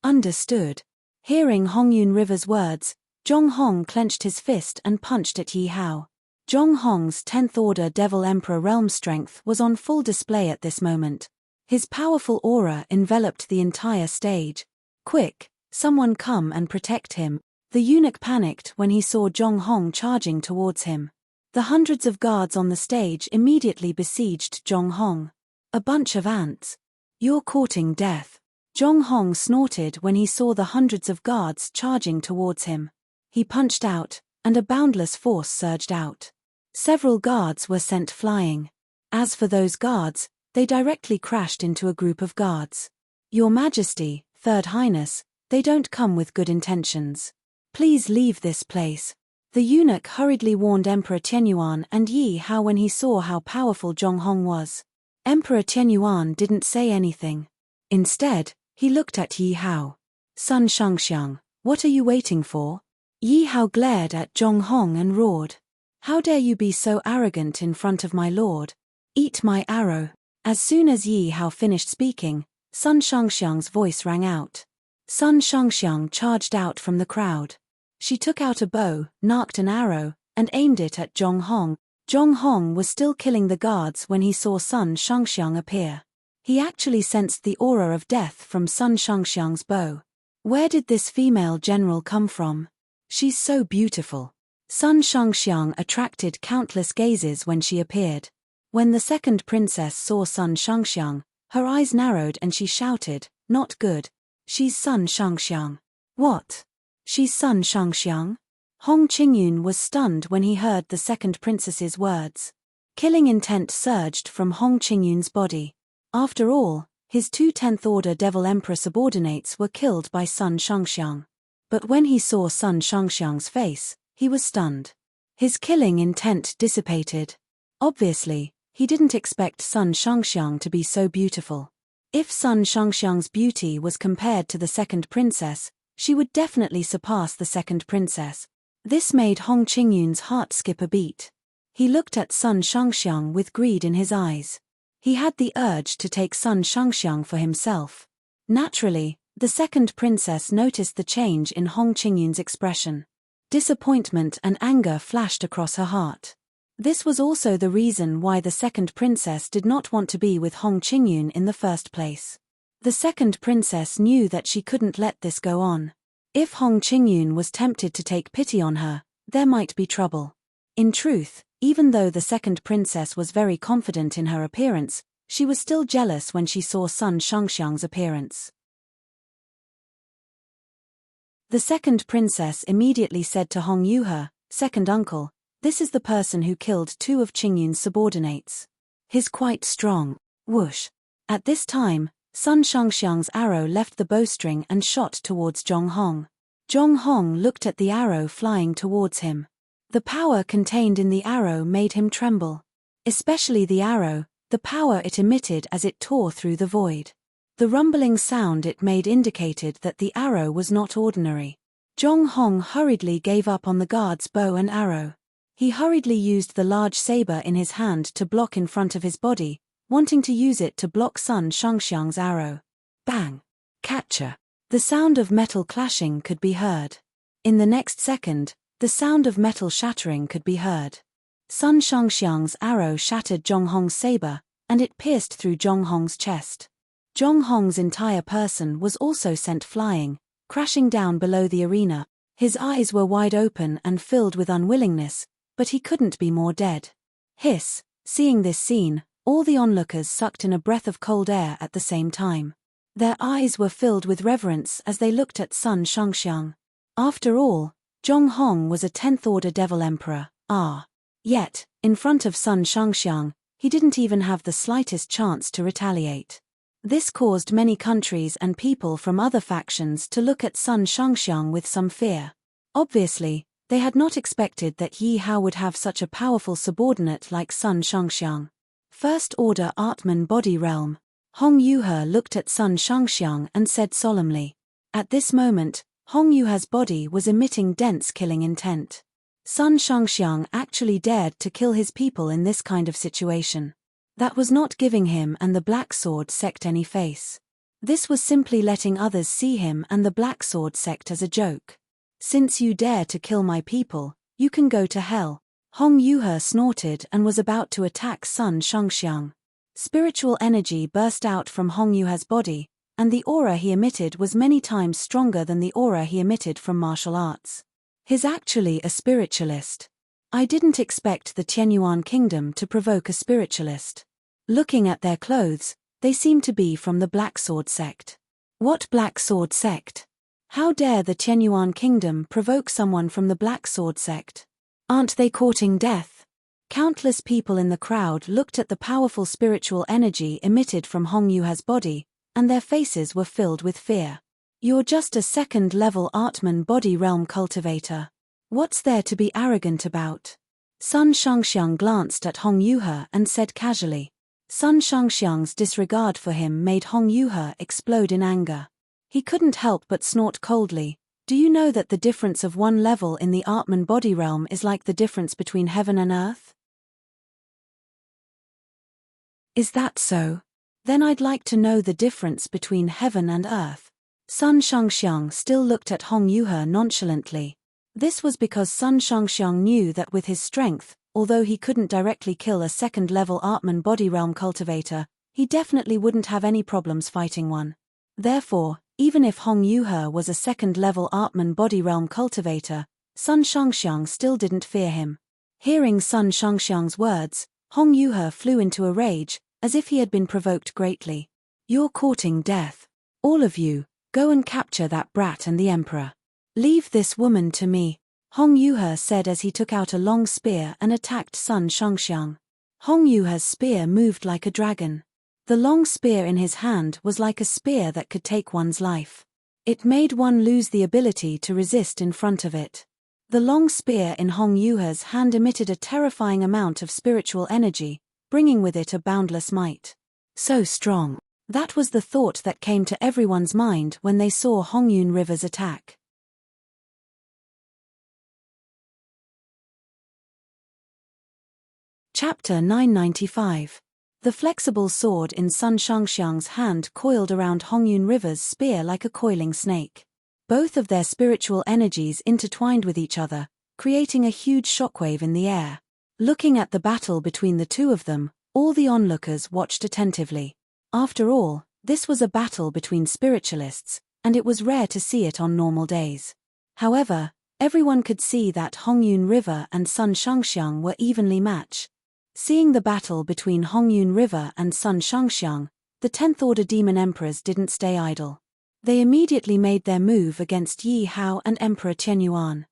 Understood. Hearing Hongyun River's words, Zhong Hong clenched his fist and punched at Yi Hao. Zhong Hong's 10th Order Devil Emperor realm strength was on full display at this moment. His powerful aura enveloped the entire stage. Quick, someone come and protect him. The eunuch panicked when he saw Zhong Hong charging towards him. The hundreds of guards on the stage immediately besieged Zhong Hong. A bunch of ants. You're courting death. Zhong Hong snorted when he saw the hundreds of guards charging towards him. He punched out, and a boundless force surged out. Several guards were sent flying. As for those guards, they directly crashed into a group of guards. Your Majesty, Third Highness, they don't come with good intentions. Please leave this place. The eunuch hurriedly warned Emperor Tianyuan and Yi Hao when he saw how powerful Zhong Hong was. Emperor Tianyuan didn't say anything. Instead, he looked at Yi Hao. Sun Shangxiang, what are you waiting for? Yi Hao glared at Zhong Hong and roared. How dare you be so arrogant in front of my lord? Eat my arrow. As soon as Yi Hao finished speaking, Sun Shangxiang's voice rang out. Sun Shangxiang charged out from the crowd. She took out a bow, narked an arrow, and aimed it at Zhong Hong. Zhong Hong was still killing the guards when he saw Sun Shangxiang appear. He actually sensed the aura of death from Sun Shangxiang's bow. Where did this female general come from? She's so beautiful. Sun Shangxiang attracted countless gazes when she appeared. When the second princess saw Sun Shangxiang, her eyes narrowed and she shouted, "Not good. She's Sun Shangxiang." What? She's Sun Shangxiang? Hong Qingyun was stunned when he heard the second princess's words. Killing intent surged from Hong Qingyun's body. After all, his two 10th Order Devil Emperor subordinates were killed by Sun Shangxiang. But when he saw Sun Shangxiang's face, he was stunned. His killing intent dissipated. Obviously, he didn't expect Sun Shangxiang to be so beautiful. If Sun Shangxiang's beauty was compared to the second princess, she would definitely surpass the second princess. This made Hong Qingyun's heart skip a beat. He looked at Sun Shangxiang with greed in his eyes. He had the urge to take Sun Shangxiang for himself. Naturally, the second princess noticed the change in Hong Qingyun's expression. Disappointment and anger flashed across her heart. This was also the reason why the second princess did not want to be with Hong Qingyun in the first place. The second princess knew that she couldn't let this go on. If Hong Qingyun was tempted to take pity on her, there might be trouble. In truth, even though the second princess was very confident in her appearance, she was still jealous when she saw Sun Shangxiang's appearance. The second princess immediately said to Hong Yuhe, "Second uncle, this is the person who killed two of Qingyun's subordinates. He's quite strong." Whoosh. At this time, Sun Shangxiang's arrow left the bowstring and shot towards Zhong Hong. Zhong Hong looked at the arrow flying towards him. The power contained in the arrow made him tremble. Especially the arrow, the power it emitted as it tore through the void. The rumbling sound it made indicated that the arrow was not ordinary. Zhong Hong hurriedly gave up on the guard's bow and arrow. He hurriedly used the large saber in his hand to block in front of his body, wanting to use it to block Sun Shangxiang's arrow. Bang! Catcher! The sound of metal clashing could be heard. In the next second, the sound of metal shattering could be heard. Sun Shangxiang's arrow shattered Zhong Hong's saber, and it pierced through Zhong Hong's chest. Zhong Hong's entire person was also sent flying, crashing down below the arena. His eyes were wide open and filled with unwillingness, but he couldn't be more dead. Hiss! Seeing this scene, all the onlookers sucked in a breath of cold air at the same time. Their eyes were filled with reverence as they looked at Sun Shangxiang. After all, Zhong Hong was a 10th order devil emperor. Yet, in front of Sun Shangxiang, he didn't even have the slightest chance to retaliate. This caused many countries and people from other factions to look at Sun Shangxiang with some fear. Obviously, they had not expected that Yi Hao would have such a powerful subordinate like Sun Shangxiang. First Order Atman Body Realm. Hong Yuhe looked at Sun Shangxiang and said solemnly. At this moment, Hong Yuhe's body was emitting dense killing intent. Sun Shangxiang actually dared to kill his people in this kind of situation. That was not giving him and the Black Sword sect any face. This was simply letting others see him and the Black Sword sect as a joke. "Since you dare to kill my people, you can go to hell." Hong Yuhe snorted and was about to attack Sun Shangxiang. Spiritual energy burst out from Hong Yuhe's body, and the aura he emitted was many times stronger than the aura he emitted from martial arts. He's actually a spiritualist. I didn't expect the Tianyuan kingdom to provoke a spiritualist. Looking at their clothes, they seem to be from the Black Sword sect. What Black Sword sect? How dare the Tianyuan kingdom provoke someone from the Black Sword sect? Aren't they courting death? Countless people in the crowd looked at the powerful spiritual energy emitted from Hong Yuhe's body, and their faces were filled with fear. "You're just a second-level Atman body realm cultivator. What's there to be arrogant about?" Sun Shangxiang glanced at Hong Yuhe and said casually. Sun Shangxiang's disregard for him made Hong Yuhe explode in anger. He couldn't help but snort coldly. "Do you know that the difference of one level in the Atman body realm is like the difference between heaven and earth?" "Is that so? Then I'd like to know the difference between heaven and earth." Sun Shangxiang still looked at Hong Yuhe nonchalantly. This was because Sun Shangxiang knew that with his strength, although he couldn't directly kill a second-level Atman body realm cultivator, he definitely wouldn't have any problems fighting one. Therefore, even if Hong Yuhe was a second-level Atman body realm cultivator, Sun Shangxiang still didn't fear him. Hearing Sun Shangxiang's words, Hong Yuhe flew into a rage, as if he had been provoked greatly. "You're courting death. All of you, go and capture that brat and the emperor. Leave this woman to me," Hong Yuhe said as he took out a long spear and attacked Sun Shangxiang. Hong Yuhe's spear moved like a dragon. The long spear in his hand was like a spear that could take one's life. It made one lose the ability to resist in front of it. The long spear in Hong Yuhe's hand emitted a terrifying amount of spiritual energy, bringing with it a boundless might. So strong. That was the thought that came to everyone's mind when they saw Hongyun River's attack. Chapter 995. The flexible sword in Sun Shangxiang's hand coiled around Hongyun River's spear like a coiling snake. Both of their spiritual energies intertwined with each other, creating a huge shockwave in the air. Looking at the battle between the two of them, all the onlookers watched attentively. After all, this was a battle between spiritualists, and it was rare to see it on normal days. However, everyone could see that Hongyun River and Sun Shangxiang were evenly matched. Seeing the battle between Hongyun River and Sun Shangxiang, the 10th Order Demon Emperors didn't stay idle. They immediately made their move against Yi Hao and Emperor Qianyuan.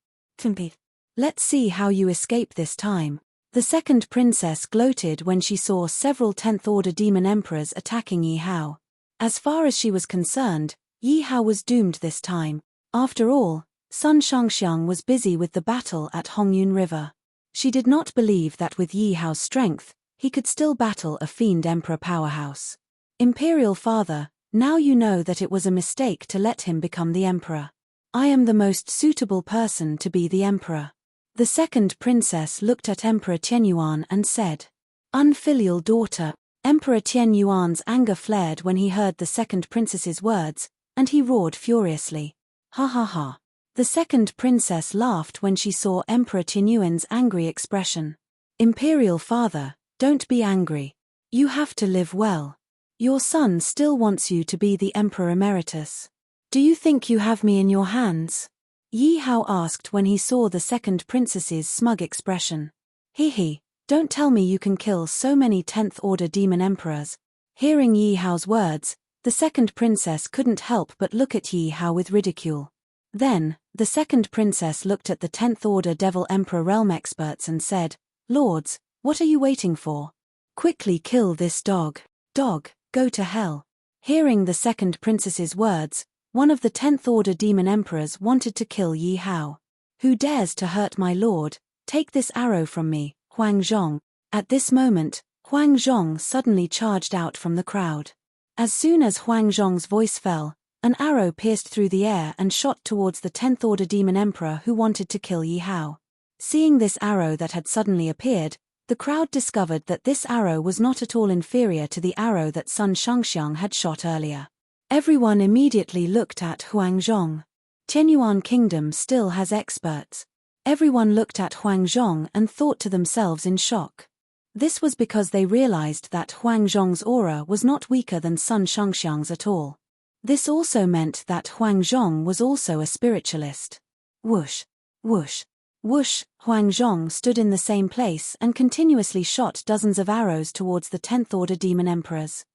Let's see how you escape this time. The second princess gloated when she saw several 10th Order Demon Emperors attacking Yi Hao. As far as she was concerned, Yi Hao was doomed this time. After all, Sun Shangxiang was busy with the battle at Hongyun River. She did not believe that with Yi Hao's strength, he could still battle a fiend emperor powerhouse. Imperial Father, now you know that it was a mistake to let him become the emperor. I am the most suitable person to be the emperor. The second princess looked at Emperor Qianyuan and said, "Unfilial daughter." Emperor Qianyuan's anger flared when he heard the second princess's words, and he roared furiously. Ha ha ha. The second princess laughed when she saw Emperor Qianyuan's angry expression. Imperial Father, don't be angry. You have to live well. Your son still wants you to be the Emperor Emeritus. Do you think you have me in your hands? Yi Hao asked when he saw the second princess's smug expression. He, don't tell me you can kill so many 10th Order Demon Emperors. Hearing Yi Hao's words, the second princess couldn't help but look at Yi Hao with ridicule. Then, the second princess looked at the 10th Order Devil Emperor realm experts and said, "Lords, what are you waiting for? Quickly kill this dog. Dog, go to hell." Hearing the second princess's words, one of the 10th Order Demon Emperors wanted to kill Yi Hao. "Who dares to hurt my lord? Take this arrow from me, Huang Zhong." At this moment, Huang Zhong suddenly charged out from the crowd. As soon as Huang Zhong's voice fell, an arrow pierced through the air and shot towards the 10th Order Demon Emperor who wanted to kill Yi Hao. Seeing this arrow that had suddenly appeared, the crowd discovered that this arrow was not at all inferior to the arrow that Sun Shangxiang had shot earlier. Everyone immediately looked at Huang Zhong. Qianyuan Kingdom still has experts. Everyone looked at Huang Zhong and thought to themselves in shock. This was because they realized that Huang Zhong's aura was not weaker than Sun Shangxiang's at all. This also meant that Huang Zhong was also a spiritualist. Whoosh, whoosh, whoosh. Huang Zhong stood in the same place and continuously shot dozens of arrows towards the 10th Order Demon Emperors.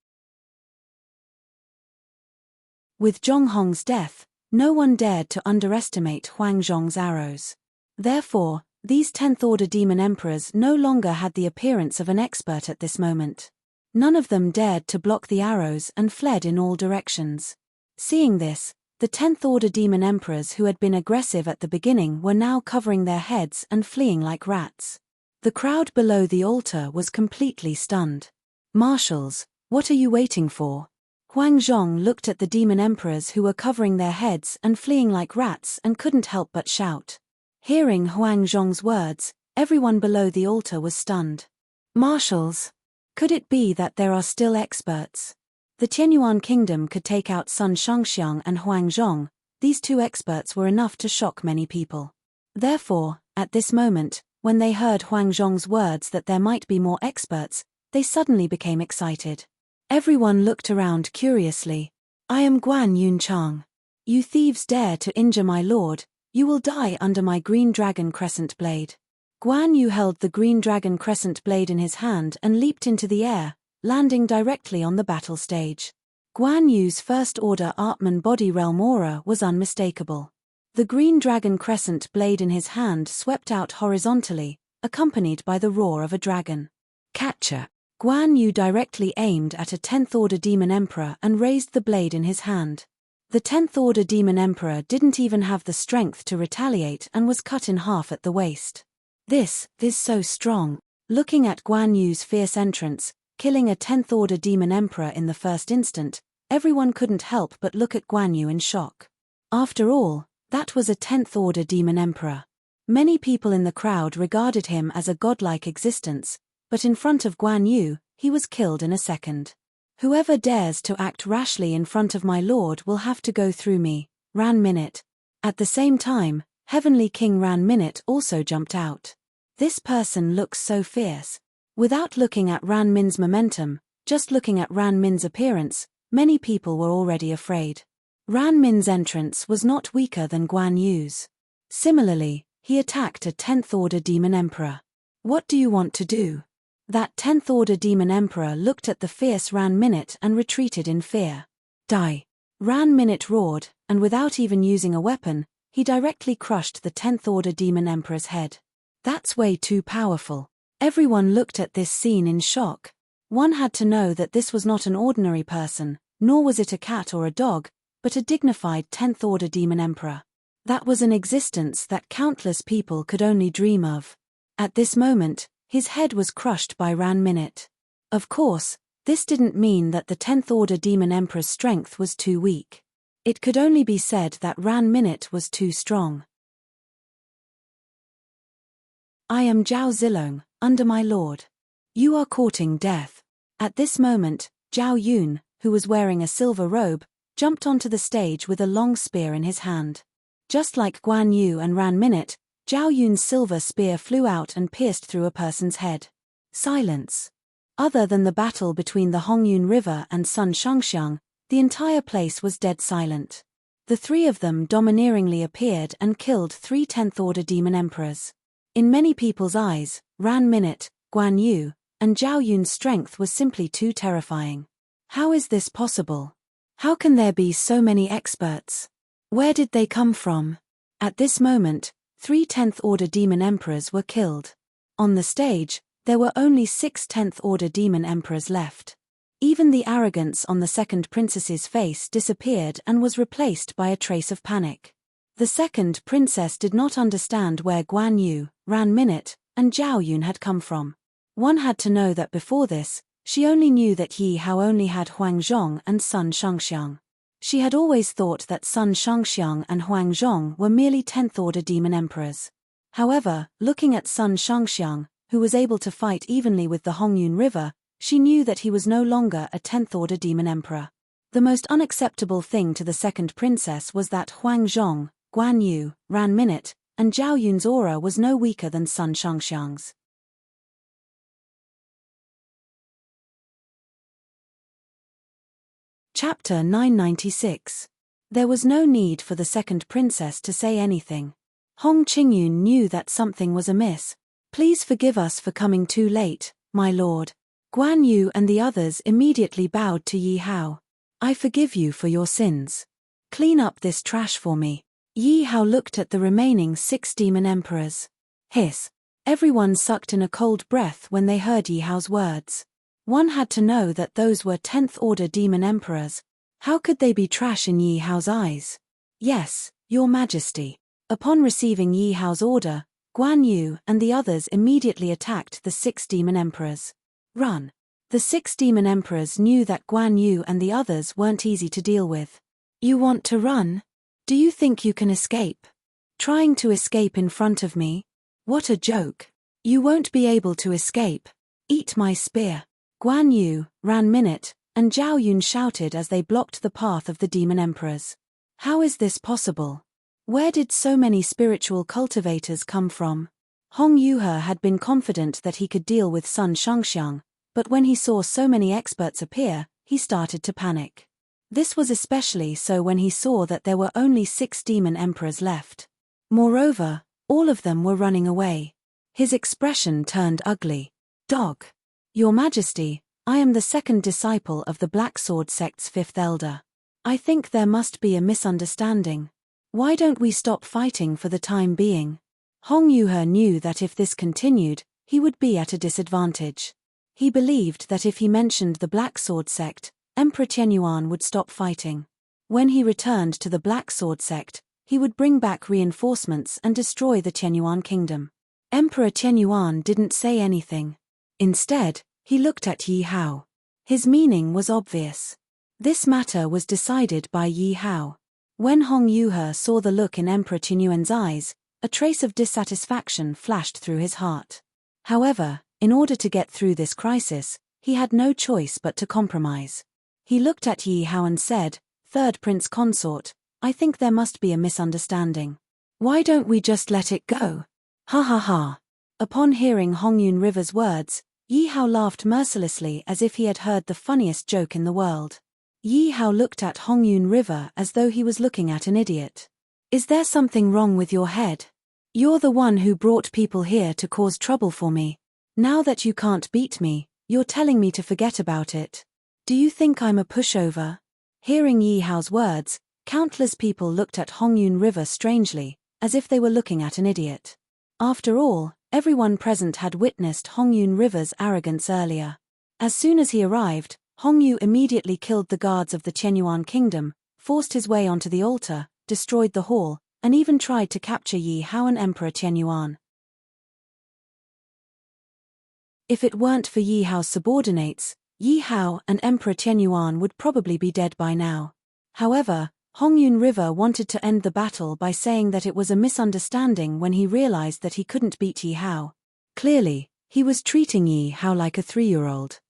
With Zhonghong's death, no one dared to underestimate Huang Zhong's arrows. Therefore, these 10th Order Demon Emperors no longer had the appearance of an expert at this moment. None of them dared to block the arrows and fled in all directions. Seeing this, the 10th Order Demon Emperors who had been aggressive at the beginning were now covering their heads and fleeing like rats. The crowd below the altar was completely stunned. "Marshals, what are you waiting for?" Huang Zhong looked at the Demon Emperors who were covering their heads and fleeing like rats and couldn't help but shout. Hearing Huang Zhong's words, everyone below the altar was stunned. "Marshals? Could it be that there are still experts?" The Qianyuan Kingdom could take out Sun Shangxiang and Huang Zhong. These two experts were enough to shock many people. Therefore, at this moment, when they heard Huang Zhong's words that there might be more experts, they suddenly became excited. Everyone looked around curiously. "I am Guan Yunchang. You thieves dare to injure my lord, you will die under my green dragon crescent blade." Guan Yu held the green dragon crescent blade in his hand and leaped into the air, landing directly on the battle stage. Guan Yu's First Order Artman body realm aura was unmistakable. The green dragon crescent blade in his hand swept out horizontally, accompanied by the roar of a dragon. "Catcher!" Guan Yu directly aimed at a 10th Order Demon Emperor and raised the blade in his hand. The 10th Order Demon Emperor didn't even have the strength to retaliate and was cut in half at the waist. This is so strong. Looking at Guan Yu's fierce entrance, killing a 10th Order Demon Emperor in the first instant, everyone couldn't help but look at Guan Yu in shock. After all, that was a 10th Order Demon Emperor. Many people in the crowd regarded him as a godlike existence, but in front of Guan Yu, he was killed in a second. Whoever dares to act rashly in front of my lord will have to go through me, Ran Minute. At the same time, Heavenly King Ran Minute also jumped out. This person looks so fierce. Without looking at Ran Min's momentum, just looking at Ran Min's appearance, many people were already afraid. Ran Min's entrance was not weaker than Guan Yu's. Similarly, he attacked a 10th Order Demon Emperor. What do you want to do? That 10th Order Demon Emperor looked at the fierce Ran Minute and retreated in fear. Die! Ran Minute roared, and without even using a weapon, he directly crushed the 10th Order Demon Emperor's head. That's way too powerful. Everyone looked at this scene in shock. One had to know that this was not an ordinary person, nor was it a cat or a dog, but a dignified 10th Order Demon Emperor. That was an existence that countless people could only dream of. At this moment, his head was crushed by Ran Minute. Of course, this didn't mean that the 10th Order Demon Emperor's strength was too weak. It could only be said that Ran Minute was too strong. I am Zhao Zilong, under my lord. You are courting death. At this moment, Zhao Yun, who was wearing a silver robe, jumped onto the stage with a long spear in his hand. Just like Guan Yu and Ran Minute, Zhao Yun's silver spear flew out and pierced through a person's head. Silence. Other than the battle between the Hongyun River and Sun Shangxiang, the entire place was dead silent. The three of them domineeringly appeared and killed 3 10th Order Demon Emperors. In many people's eyes, Ran Minute, Guan Yu, and Zhao Yun's strength was simply too terrifying. How is this possible? How can there be so many experts? Where did they come from? At this moment, 3 10th Order Demon Emperors were killed. On the stage, there were only 6 10th Order Demon Emperors left. Even the arrogance on the second princess's face disappeared and was replaced by a trace of panic. The second princess did not understand where Guan Yu, Ran Minute, and Zhao Yun had come from. One had to know that before this, she only knew that Yi Hao only had Huang Zhong and Sun Shangxiang. She had always thought that Sun Shangxiang and Huang Zhong were merely 10th Order Demon Emperors. However, looking at Sun Shangxiang, who was able to fight evenly with the Hongyun River, she knew that he was no longer a 10th Order Demon Emperor. The most unacceptable thing to the second princess was that Huang Zhong, Guan Yu, Ran Minute, and Zhao Yun's aura was no weaker than Sun Shangxiang's. Chapter 996. There was no need for the second princess to say anything. Hong Qingyun knew that something was amiss. Please forgive us for coming too late, my lord. Guan Yu and the others immediately bowed to Yi Hao. I forgive you for your sins. Clean up this trash for me. Yi Hao looked at the remaining 6 demon emperors. Hiss. Everyone sucked in a cold breath when they heard Yi Hao's words. One had to know that those were 10th Order Demon Emperors. How could they be trash in Yi Hao's eyes? Yes, Your Majesty. Upon receiving Yi Hao's order, Guan Yu and the others immediately attacked the 6 Demon Emperors. Run. The 6 Demon Emperors knew that Guan Yu and the others weren't easy to deal with. You want to run? Do you think you can escape? Trying to escape in front of me? What a joke. You won't be able to escape. Eat my spear. Guan Yu, Ran Minute, and Zhao Yun shouted as they blocked the path of the Demon Emperors. How is this possible? Where did so many spiritual cultivators come from? Hong Yuhe had been confident that he could deal with Sun Shangxiang, but when he saw so many experts appear, he started to panic. This was especially so when he saw that there were only 6 Demon Emperors left. Moreover, all of them were running away. His expression turned ugly. Dog. Your Majesty, I am the second disciple of the Black Sword sect's 5th elder. I think there must be a misunderstanding. Why don't we stop fighting for the time being? Hong Yuhe knew that if this continued, he would be at a disadvantage. He believed that if he mentioned the Black Sword sect, Emperor Tianyuan would stop fighting. When he returned to the Black Sword sect, he would bring back reinforcements and destroy the Tianyuan kingdom. Emperor Tianyuan didn't say anything. Instead, he looked at Yi Hao. His meaning was obvious. This matter was decided by Yi Hao. When Hong Yuhe saw the look in Emperor Tianyuan's eyes, a trace of dissatisfaction flashed through his heart. However, in order to get through this crisis, he had no choice but to compromise. He looked at Yi Hao and said, "Third Prince Consort, I think there must be a misunderstanding. Why don't we just let it go?" Ha ha ha. Upon hearing Hongyun River's words, Yi Hao laughed mercilessly as if he had heard the funniest joke in the world. Yi Hao looked at Hongyun River as though he was looking at an idiot. "Is there something wrong with your head? You're the one who brought people here to cause trouble for me. Now that you can't beat me, you're telling me to forget about it. Do you think I'm a pushover?" Hearing Yi Hao's words, countless people looked at Hongyun River strangely, as if they were looking at an idiot. After all, everyone present had witnessed Hongyun River's arrogance earlier. As soon as he arrived, Hongyu immediately killed the guards of the Tianyuan kingdom, forced his way onto the altar, destroyed the hall, and even tried to capture Yi Hao and Emperor Tianyuan. If it weren't for Yi Hao's subordinates, Yi Hao and Emperor Tianyuan would probably be dead by now. However, Hongyun River wanted to end the battle by saying that it was a misunderstanding when he realized that he couldn't beat Yi Hao. Clearly, he was treating Yi Hao like a 3-year-old.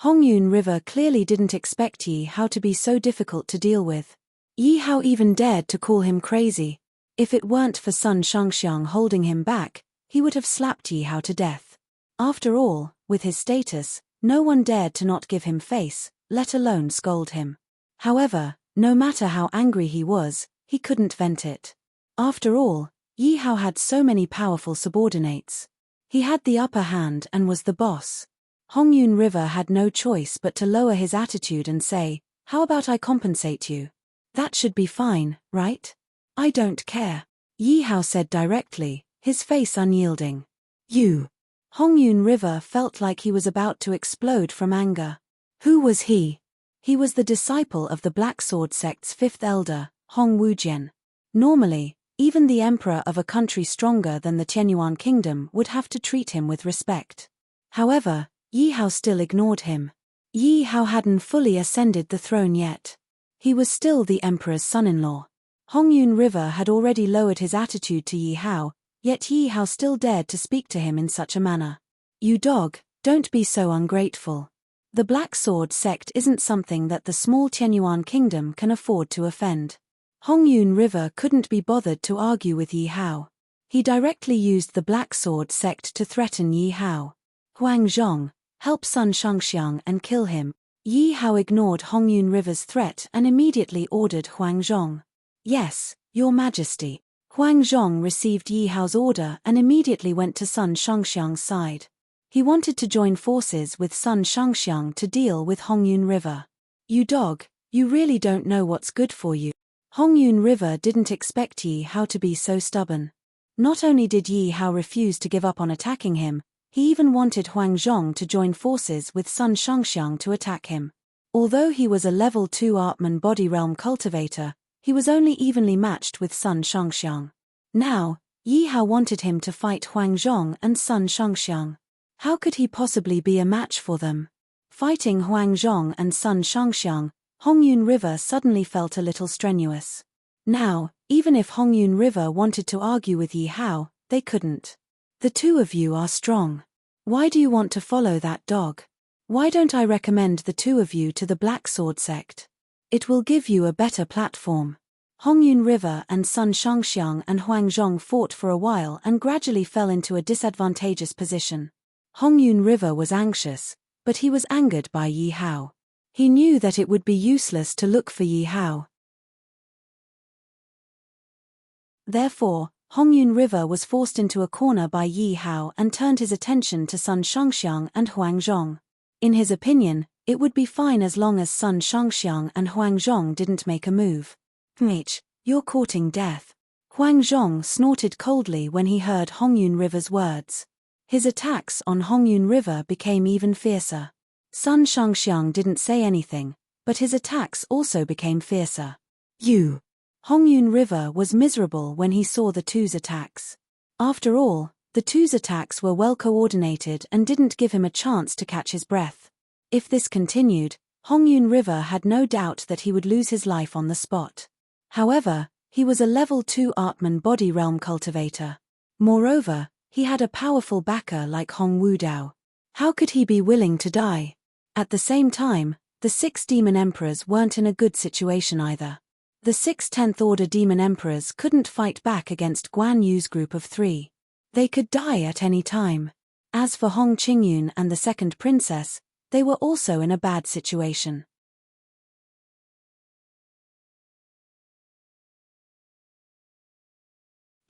Hongyun River clearly didn't expect Yi Hao to be so difficult to deal with. Yi Hao even dared to call him crazy. If it weren't for Sun Shangxiang holding him back, he would have slapped Yi Hao to death. After all, with his status, no one dared to not give him face, let alone scold him. However, no matter how angry he was, he couldn't vent it. After all, Yi Hao had so many powerful subordinates. He had the upper hand and was the boss. Hongyun River had no choice but to lower his attitude and say, "How about I compensate you? That should be fine, right? I don't care," Yi Hao said directly, his face unyielding. Hongyun River felt like he was about to explode from anger. Who was he? He was the disciple of the Black Sword sect's 5th elder, Hong Wujian. Normally, even the emperor of a country stronger than the Tianyuan kingdom would have to treat him with respect. However, Yi Hao still ignored him. Yi Hao hadn't fully ascended the throne yet. He was still the emperor's son-in-law. Hongyun River had already lowered his attitude to Yi Hao, yet Yi Hao still dared to speak to him in such a manner. "You dog, don't be so ungrateful. The Black Sword sect isn't something that the small Tianyuan kingdom can afford to offend." Hongyun River couldn't be bothered to argue with Yi Hao. He directly used the Black Sword sect to threaten Yi Hao. "Huang Zhong, help Sun Shangxiang and kill him." Yi Hao ignored Hongyun River's threat and immediately ordered Huang Zhong. "Yes, Your Majesty." Huang Zhong received Yi Hao's order and immediately went to Sun Shangxiang's side. He wanted to join forces with Sun Shangxiang to deal with Hongyun River. "You dog, you really don't know what's good for you." Hongyun River didn't expect Yi Hao to be so stubborn. Not only did Yi Hao refuse to give up on attacking him, he even wanted Huang Zhong to join forces with Sun Shangxiang to attack him. Although he was a level 2 Artman body realm cultivator, he was only evenly matched with Sun Shangxiang. Now, Yi Hao wanted him to fight Huang Zhong and Sun Shangxiang. How could he possibly be a match for them? Fighting Huang Zhong and Sun Shangxiang, Hongyun River suddenly felt a little strenuous. Now, even if Hongyun River wanted to argue with Yi Hao, they couldn't. "The two of you are strong. Why do you want to follow that dog? Why don't I recommend the two of you to the Black Sword sect? It will give you a better platform." Hongyun River and Sun Shangxiang and Huang Zhong fought for a while and gradually fell into a disadvantageous position. Hongyun River was anxious, but he was angered by Yi Hao. He knew that it would be useless to look for Yi Hao. Therefore, Hongyun River was forced into a corner by Yi Hao and turned his attention to Sun Shangxiang and Huang Zhong. In his opinion, it would be fine as long as Sun Shangxiang and Huang Zhong didn't make a move. You're courting death." Huang Zhong snorted coldly when he heard Hongyun River's words. His attacks on Hongyun River became even fiercer. Sun Shangxiang didn't say anything, But his attacks also became fiercer. Hongyun River was miserable when he saw the two's attacks. After all, the two's attacks were well coordinated and didn't give him a chance to catch his breath. If this continued, Hongyun River had no doubt that he would lose his life on the spot. However, he was a level 2 Atman body realm cultivator. Moreover, he had a powerful backer like Hong Wudao. How could he be willing to die? At the same time, the 6 demon emperors weren't in a good situation either. The 6 10th Order demon emperors couldn't fight back against Guan Yu's group of 3. They could die at any time. As for Hong Qingyun and the second princess, they were also in a bad situation.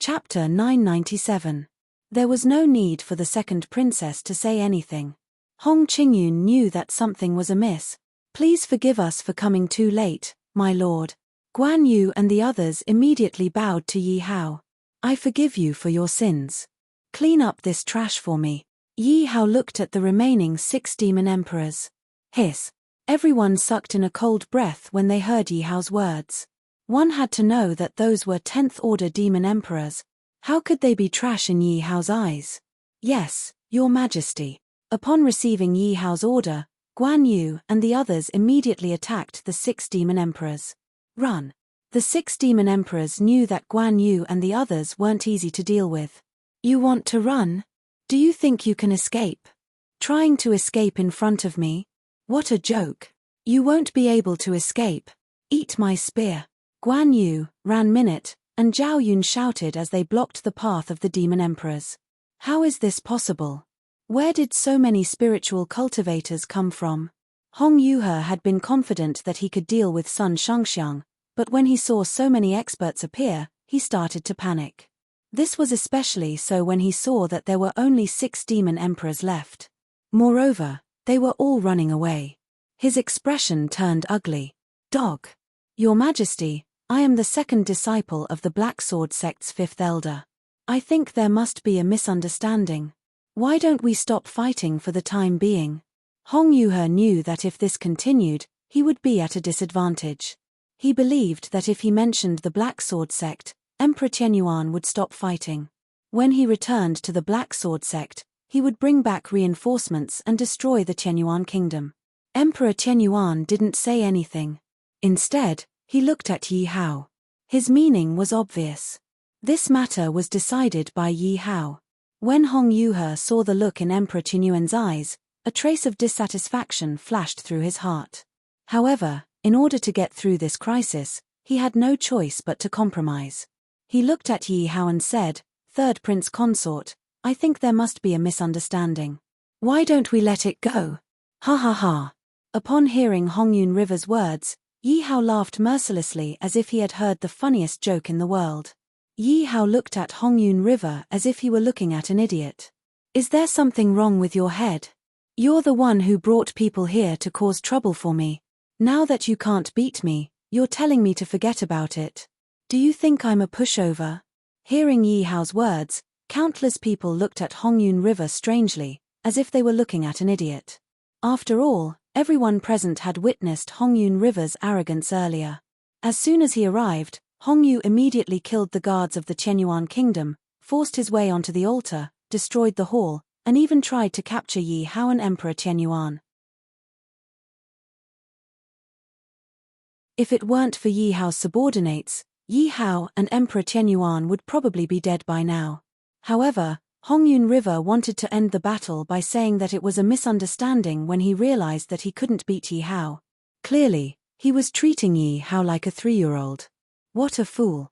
Chapter 997. There was no need for the second princess to say anything. Hong Qingyun knew that something was amiss. "Please forgive us for coming too late, my lord." Guan Yu and the others immediately bowed to Yi Hao. "I forgive you for your sins. Clean up this trash for me." Yi Hao looked at the remaining 6 demon emperors. Hiss. Everyone sucked in a cold breath when they heard Yi Hao's words. One had to know that those were 10th Order demon emperors. How could they be trash in Yi Hao's eyes? "Yes, your majesty." Upon receiving Yi Hao's order, Guan Yu and the others immediately attacked the 6 demon emperors. Run. The 6 demon emperors knew that Guan Yu and the others weren't easy to deal with. "You want to run? Do you think you can escape? Trying to escape in front of me? What a joke. You won't be able to escape. Eat my spear." Guan Yu, Ran Minute, and Zhao Yun shouted as they blocked the path of the demon emperors. How is this possible? Where did so many spiritual cultivators come from? Hong Yuhe had been confident that he could deal with Sun Shangxiang, but when he saw so many experts appear, he started to panic. This was especially so when he saw that there were only 6 demon emperors left. Moreover, they were all running away. His expression turned ugly. "Dog. Your Majesty, I am the second disciple of the Black Sword sect's 5th elder. I think there must be a misunderstanding. Why don't we stop fighting for the time being?" Hong Yuhe knew that if this continued, he would be at a disadvantage. He believed that if he mentioned the Black Sword sect, Emperor Qianyuan would stop fighting. When he returned to the Black Sword sect, he would bring back reinforcements and destroy the Qianyuan kingdom. Emperor Qianyuan didn't say anything. Instead, he looked at Yi Hao. His meaning was obvious. This matter was decided by Yi Hao. When Hong Yuhe saw the look in Emperor Qianyuan's eyes, a trace of dissatisfaction flashed through his heart. However, in order to get through this crisis, he had no choice but to compromise. He looked at Yi Hao and said, "Third Prince Consort, I think there must be a misunderstanding. Why don't we let it go?" Ha ha ha. Upon hearing Hongyun River's words, Yi Hao laughed mercilessly as if he had heard the funniest joke in the world. Yi Hao looked at Hongyun River as if he were looking at an idiot. "Is there something wrong with your head? You're the one who brought people here to cause trouble for me. Now that you can't beat me, you're telling me to forget about it. Do you think I'm a pushover?" Hearing Yi Hao's words, countless people looked at Hongyun River strangely, as if they were looking at an idiot. After all, everyone present had witnessed Hongyun River's arrogance earlier. As soon as he arrived, Hongyu immediately killed the guards of the Qianyuan kingdom, forced his way onto the altar, destroyed the hall, and even tried to capture Yi Hao and Emperor Qianyuan. If it weren't for Yi Hao's subordinates, Yi Hao and Emperor Qianyuan would probably be dead by now. However, Hongyun River wanted to end the battle by saying that it was a misunderstanding when he realized that he couldn't beat Yi Hao. Clearly, he was treating Yi Hao like a 3-year-old. What a fool.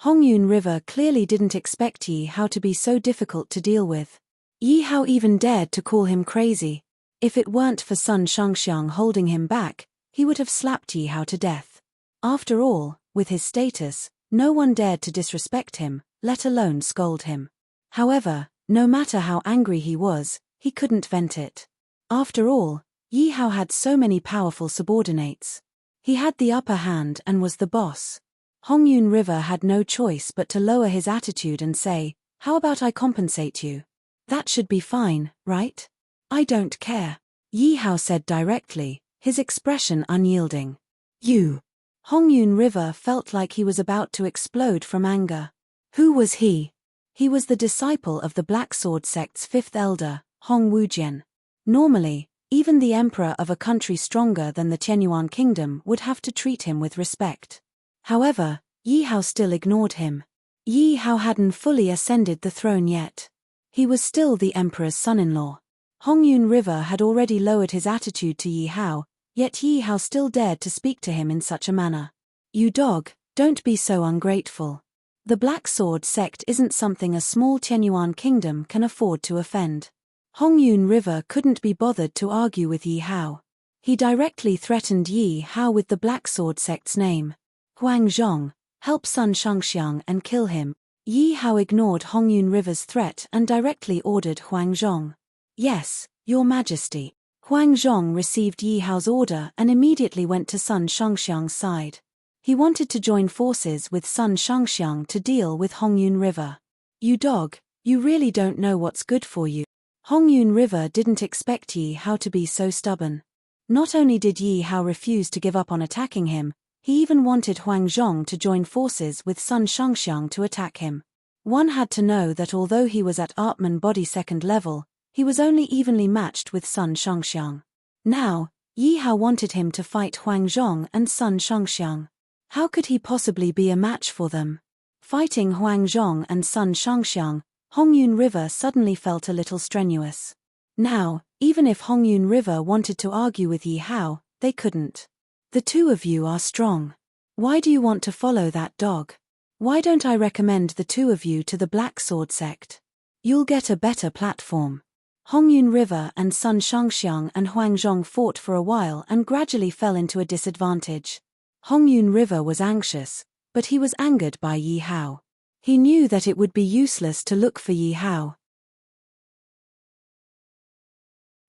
Hongyun River clearly didn't expect Yi Hao to be so difficult to deal with. Yi Hao even dared to call him crazy. If it weren't for Sun Shangxiang holding him back, he would have slapped Yi Hao to death. After all, with his status, no one dared to disrespect him, let alone scold him. However, no matter how angry he was, he couldn't vent it. After all, Yi Hao had so many powerful subordinates. He had the upper hand and was the boss. Hongyun River had no choice but to lower his attitude and say, "How about I compensate you? That should be fine, right?" "I don't care," Yi Hao said directly, his expression unyielding. You! Hongyun River felt like he was about to explode from anger. Who was he? He was the disciple of the Black Sword sect's fifth elder, Hong Wujian. Normally, even the emperor of a country stronger than the Tianyuan kingdom would have to treat him with respect. However, Yi Hao still ignored him. Yi Hao hadn't fully ascended the throne yet. He was still the emperor's son-in-law. Hongyun River had already lowered his attitude to Yi Hao, yet Yi Hao still dared to speak to him in such a manner. You dog, don't be so ungrateful. The Black Sword sect isn't something a small Tianyuan kingdom can afford to offend. Hongyun River couldn't be bothered to argue with Yi Hao. He directly threatened Yi Hao with the Black Sword sect's name. Huang Zhong, help Sun Shangxiang and kill him. Yi Hao ignored Hongyun River's threat and directly ordered Huang Zhong. Yes, Your Majesty. Huang Zhong received Yi Hao's order and immediately went to Sun Shangxiang's side. He wanted to join forces with Sun Shangxiang to deal with Hongyun River. You dog, you really don't know what's good for you. Hongyun River didn't expect Yi Hao to be so stubborn. Not only did Yi Hao refuse to give up on attacking him, he even wanted Huang Zhong to join forces with Sun Shangxiang to attack him. One had to know that although he was at Atman body second level, he was only evenly matched with Sun Shangxiang. Now, Yi Hao wanted him to fight Huang Zhong and Sun Shangxiang. How could he possibly be a match for them? Fighting Huang Zhong and Sun Shangxiang, Hongyun River suddenly felt a little strenuous. Now, even if Hongyun River wanted to argue with Yi Hao, they couldn't. The two of you are strong. Why do you want to follow that dog? Why don't I recommend the two of you to the Black Sword sect? You'll get a better platform. Hongyun River and Sun Shangxiang and Huang Zhong fought for a while and gradually fell into a disadvantage. Hongyun River was anxious, but he was angered by Yi Hao. He knew that it would be useless to look for Yi Hao.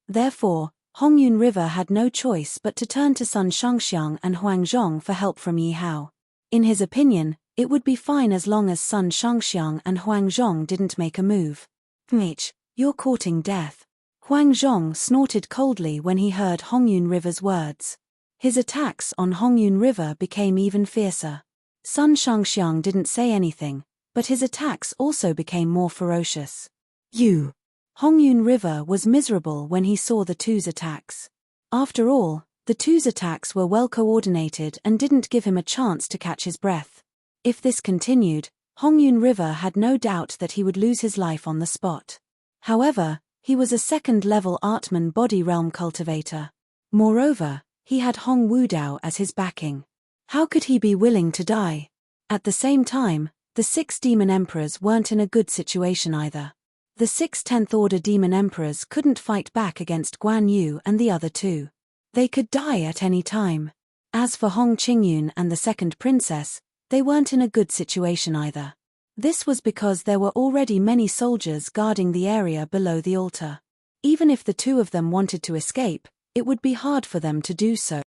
Therefore, Hongyun River had no choice but to turn to Sun Shangxiang and Huang Zhong for help from Yi Hao. In his opinion, it would be fine as long as Sun Shangxiang and Huang Zhong didn't make a move. You're courting death. Huang Zhong snorted coldly when he heard Hongyun River's words. His attacks on Hongyun River became even fiercer. Sun Shangxiang didn't say anything, but his attacks also became more ferocious. Hongyun River was miserable when he saw the two's attacks. After all, the two's attacks were well coordinated and didn't give him a chance to catch his breath. If this continued, Hongyun River had no doubt that he would lose his life on the spot. However, he was a second-level Atman body realm cultivator. Moreover, he had Hong Wudao as his backing. How could he be willing to die? At the same time, the 6 demon emperors weren't in a good situation either. The 6 10th Order demon emperors couldn't fight back against Guan Yu and the other two. They could die at any time. As for Hong Qingyun and the second princess, they weren't in a good situation either. This was because there were already many soldiers guarding the area below the altar. Even if the two of them wanted to escape, it would be hard for them to do so.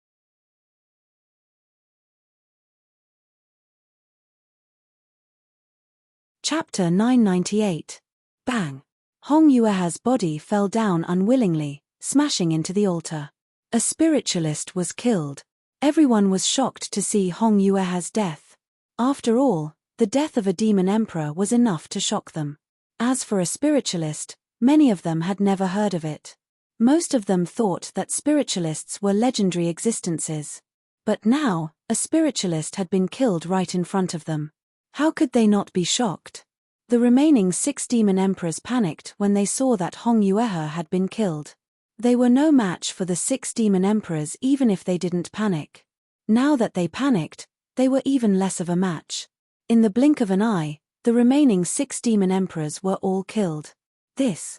Chapter 998. Bang! Hong Yueha's body fell down unwillingly, smashing into the altar. A spiritualist was killed. Everyone was shocked to see Hong Yueha's death. After all, the death of a demon emperor was enough to shock them. As for a spiritualist, many of them had never heard of it. Most of them thought that spiritualists were legendary existences. But now, a spiritualist had been killed right in front of them. How could they not be shocked? The remaining 6 demon emperors panicked when they saw that Hong Yueha had been killed. They were no match for the 6 demon emperors even if they didn't panic. Now that they panicked, they were even less of a match. In the blink of an eye, the remaining 6 demon emperors were all killed. This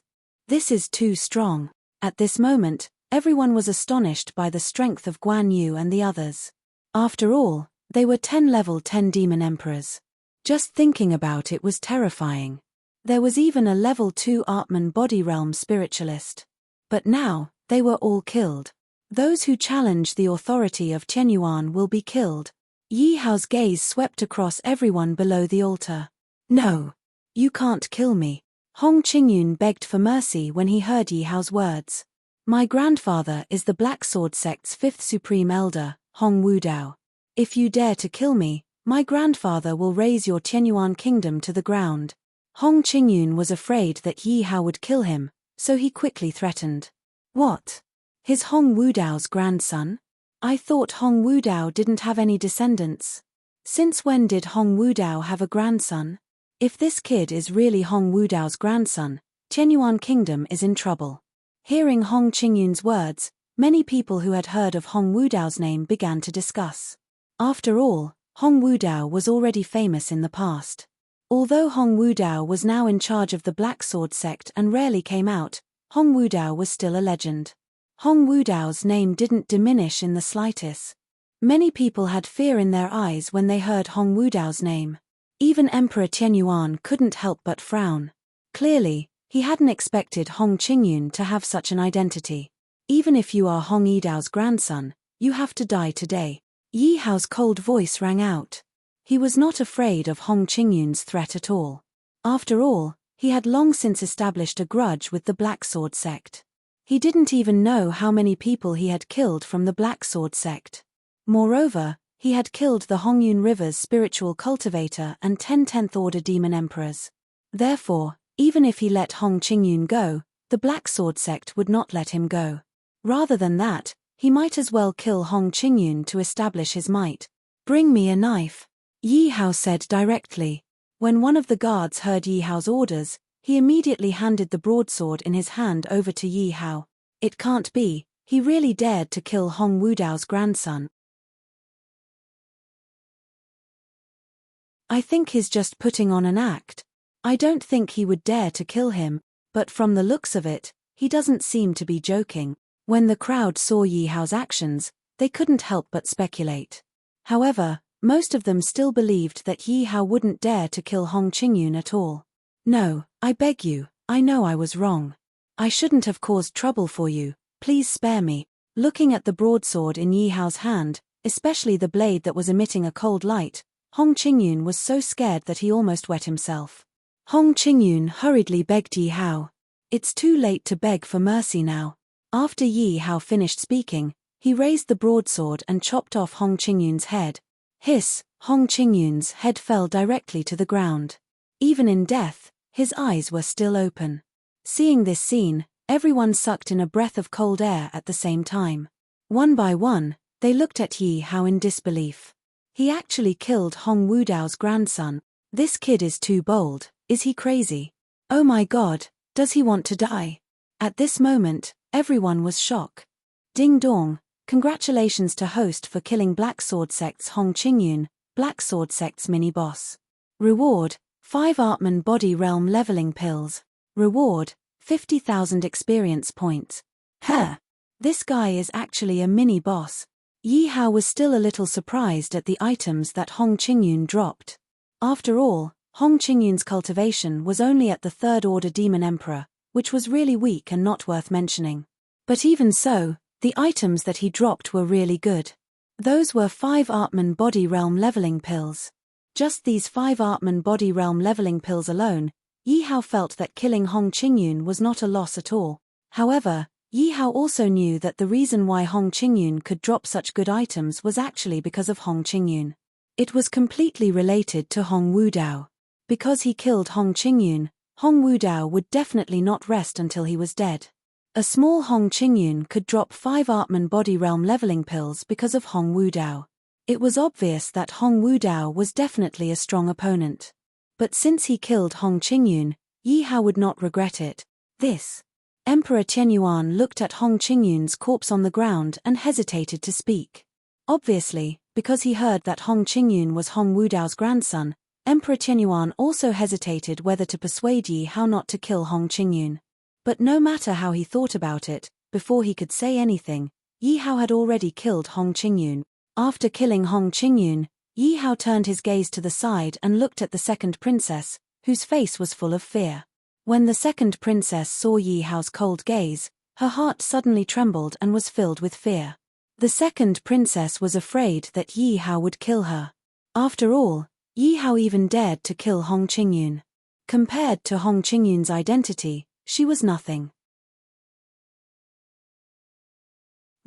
is too strong. At this moment, everyone was astonished by the strength of Guan Yu and the others. After all, they were 10 level 10 demon emperors. Just thinking about it was terrifying. There was even a level 2 Atman body realm spiritualist. But now, they were all killed. Those who challenge the authority of Tianyuan will be killed. Yi Hao's gaze swept across everyone below the altar. No! You can't kill me. Hong Qingyun begged for mercy when he heard Yi Hao's words. My grandfather is the Black Sword sect's 5th Supreme Elder, Hong Wudao. If you dare to kill me, my grandfather will raze your Tianyuan kingdom to the ground. Hong Qingyun was afraid that Yi Hao would kill him, so he quickly threatened. What? His Hong Wudao's grandson? I thought Hong Wudao didn't have any descendants. Since when did Hong Wudao have a grandson? If this kid is really Hong Wudao's grandson, Tianyuan kingdom is in trouble. Hearing Hong Qingyun's words, many people who had heard of Hong Wudao's name began to discuss. After all, Hong Wudao was already famous in the past. Although Hong Wudao was now in charge of the Black Sword sect and rarely came out, Hong Wudao was still a legend. Hong Wudao's name didn't diminish in the slightest. Many people had fear in their eyes when they heard Hong Wudao's name. Even Emperor Tianyuan couldn't help but frown. Clearly, he hadn't expected Hong Qingyun to have such an identity. Even if you are Hong Yidao's grandson, you have to die today. Yi Hao's cold voice rang out. He was not afraid of Hong Qingyun's threat at all. After all, he had long since established a grudge with the Black Sword sect. He didn't even know how many people he had killed from the Black Sword sect. Moreover, he had killed the Hongyun River's spiritual cultivator and 10 10th Order demon emperors. Therefore, even if he let Hong Qingyun go, the Black Sword sect would not let him go. Rather than that, he might as well kill Hong Qingyun to establish his might. Bring me a knife, Yi Hao said directly. When one of the guards heard Yi Hao's orders, he immediately handed the broadsword in his hand over to Yi Hao. It can't be, he really dared to kill Hong Wudao's grandson. I think he's just putting on an act. I don't think he would dare to kill him, but from the looks of it, he doesn't seem to be joking. When the crowd saw Yi Hao's actions, they couldn't help but speculate. However, most of them still believed that Yi Hao wouldn't dare to kill Hong Qingyun at all. No, I beg you, I know I was wrong. I shouldn't have caused trouble for you, please spare me. Looking at the broadsword in Yi Hao's hand, especially the blade that was emitting a cold light, Hong Qingyun was so scared that he almost wet himself. Hong Qingyun hurriedly begged Yi Hao. It's too late to beg for mercy now. After Yi Hao finished speaking, he raised the broadsword and chopped off Hong Qingyun's head. Hiss, Hong Qingyun's head fell directly to the ground. Even in death, his eyes were still open. Seeing this scene, everyone sucked in a breath of cold air at the same time. One by one, they looked at Yi Hao in disbelief. He actually killed Hong Wudao's grandson. This kid is too bold. Is he crazy? Oh my God, does he want to die? At this moment, everyone was shocked. Ding dong, congratulations to host for killing Black Sword sect's Hong Qingyun, Black Sword sect's mini-boss. Reward, 5 Artman Body Realm Leveling Pills. Reward, 50,000 experience points. This guy is actually a mini-boss. Yi Hao was still a little surprised at the items that Hong Qingyun dropped. After all, Hong Qingyun's cultivation was only at the 3rd Order Demon Emperor, which was really weak and not worth mentioning. But even so, the items that he dropped were really good. Those were 5 Artman Body Realm Leveling Pills. Just these 5 Artman Body Realm Leveling Pills alone, Yi Hao felt that killing Hong Qingyun was not a loss at all. However, Yi Hao also knew that the reason why Hong Qingyun could drop such good items was actually because of Hong Qingyun. It was completely related to Hong Wudao. Because he killed Hong Qingyun, Hong Wudao would definitely not rest until he was dead. A small Hong Qingyun could drop 5 Artman Body Realm Leveling Pills because of Hong Wudao. It was obvious that Hong Wudao was definitely a strong opponent. But since he killed Hong Qingyun, Yi Hao would not regret it. Emperor Tianyuan looked at Hong Qingyun's corpse on the ground and hesitated to speak. Obviously, because he heard that Hong Qingyun was Hong Wudao's grandson, Emperor Tianyuan also hesitated whether to persuade Yi Hao not to kill Hong Qingyun. But no matter how he thought about it, before he could say anything, Yi Hao had already killed Hong Qingyun. After killing Hong Qingyun, Yi Hao turned his gaze to the side and looked at the second princess, whose face was full of fear. When the second princess saw Yi Hao's cold gaze, her heart suddenly trembled and was filled with fear. The second princess was afraid that Yi Hao would kill her. After all, Yi Hao even dared to kill Hong Qingyun. Compared to Hong Qingyun's identity, she was nothing.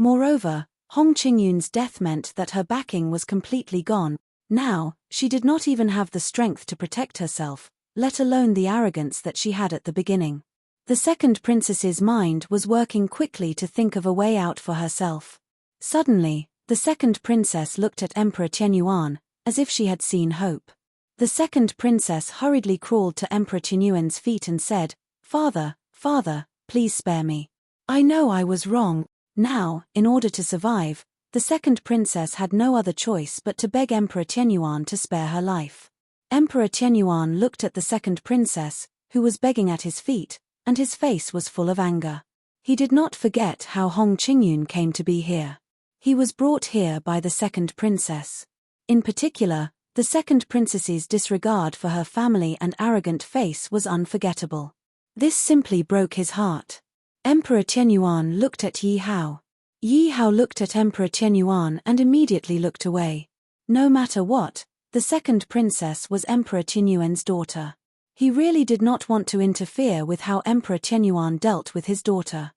Moreover, Hong Qingyun's death meant that her backing was completely gone. Now, she did not even have the strength to protect herself, let alone the arrogance that she had at the beginning. The second princess's mind was working quickly to think of a way out for herself. Suddenly, the second princess looked at Emperor Qianyuan, as if she had seen hope. The second princess hurriedly crawled to Emperor Qianyuan's feet and said, "Father, father, please spare me. I know I was wrong." Now, in order to survive, the second princess had no other choice but to beg Emperor Qianyuan to spare her life. Emperor Qianyuan looked at the second princess, who was begging at his feet, and his face was full of anger. He did not forget how Hong Qingyun came to be here. He was brought here by the second princess. In particular, the second princess's disregard for her family and arrogant face was unforgettable. This simply broke his heart. Emperor Qianyuan looked at Yi Hao. Yi Hao looked at Emperor Qianyuan and immediately looked away. No matter what, the second princess was Emperor Qianyuan's daughter. He really did not want to interfere with how Emperor Qianyuan dealt with his daughter.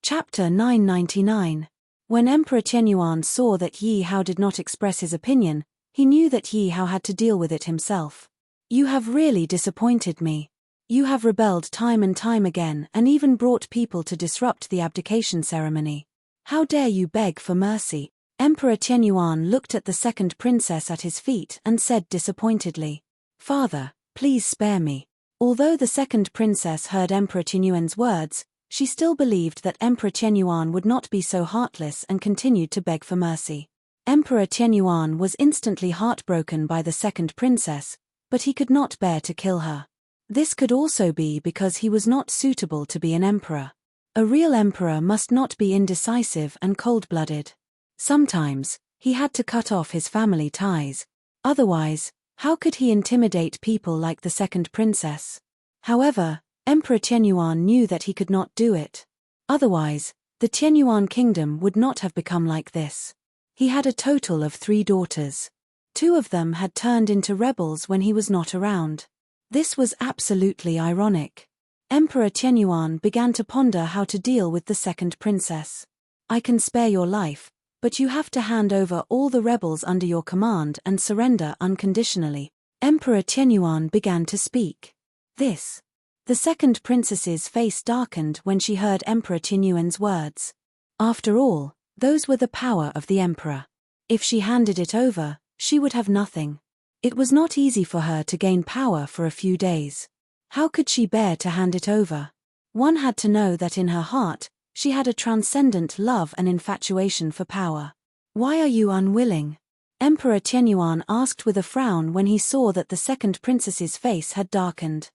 Chapter 999. When Emperor Qianyuan saw that Yi Hao did not express his opinion, he knew that Yi Hao had to deal with it himself. "You have really disappointed me. You have rebelled time and time again and even brought people to disrupt the abdication ceremony. How dare you beg for mercy?" Emperor Qianyuan looked at the second princess at his feet and said disappointedly, "Father, please spare me." Although the second princess heard Emperor Qianyuan's words, she still believed that Emperor Qianyuan would not be so heartless and continued to beg for mercy. Emperor Qianyuan was instantly heartbroken by the second princess, but he could not bear to kill her. This could also be because he was not suitable to be an emperor. A real emperor must not be indecisive and cold-blooded. Sometimes, he had to cut off his family ties. Otherwise, how could he intimidate people like the second princess? However, Emperor Qianyuan knew that he could not do it. Otherwise, the Qianyuan kingdom would not have become like this. He had a total of 3 daughters. 2 of them had turned into rebels when he was not around. This was absolutely ironic. Emperor Qianyuan began to ponder how to deal with the second princess. "I can spare your life, but you have to hand over all the rebels under your command and surrender unconditionally." Emperor Qianyuan began to speak. The second princess's face darkened when she heard Emperor Qianyuan's words. After all, those were the power of the emperor. If she handed it over, she would have nothing. It was not easy for her to gain power for a few days. How could she bear to hand it over? One had to know that in her heart, she had a transcendent love and infatuation for power. "Why are you unwilling?" Emperor Qianyuan asked with a frown when he saw that the second princess's face had darkened.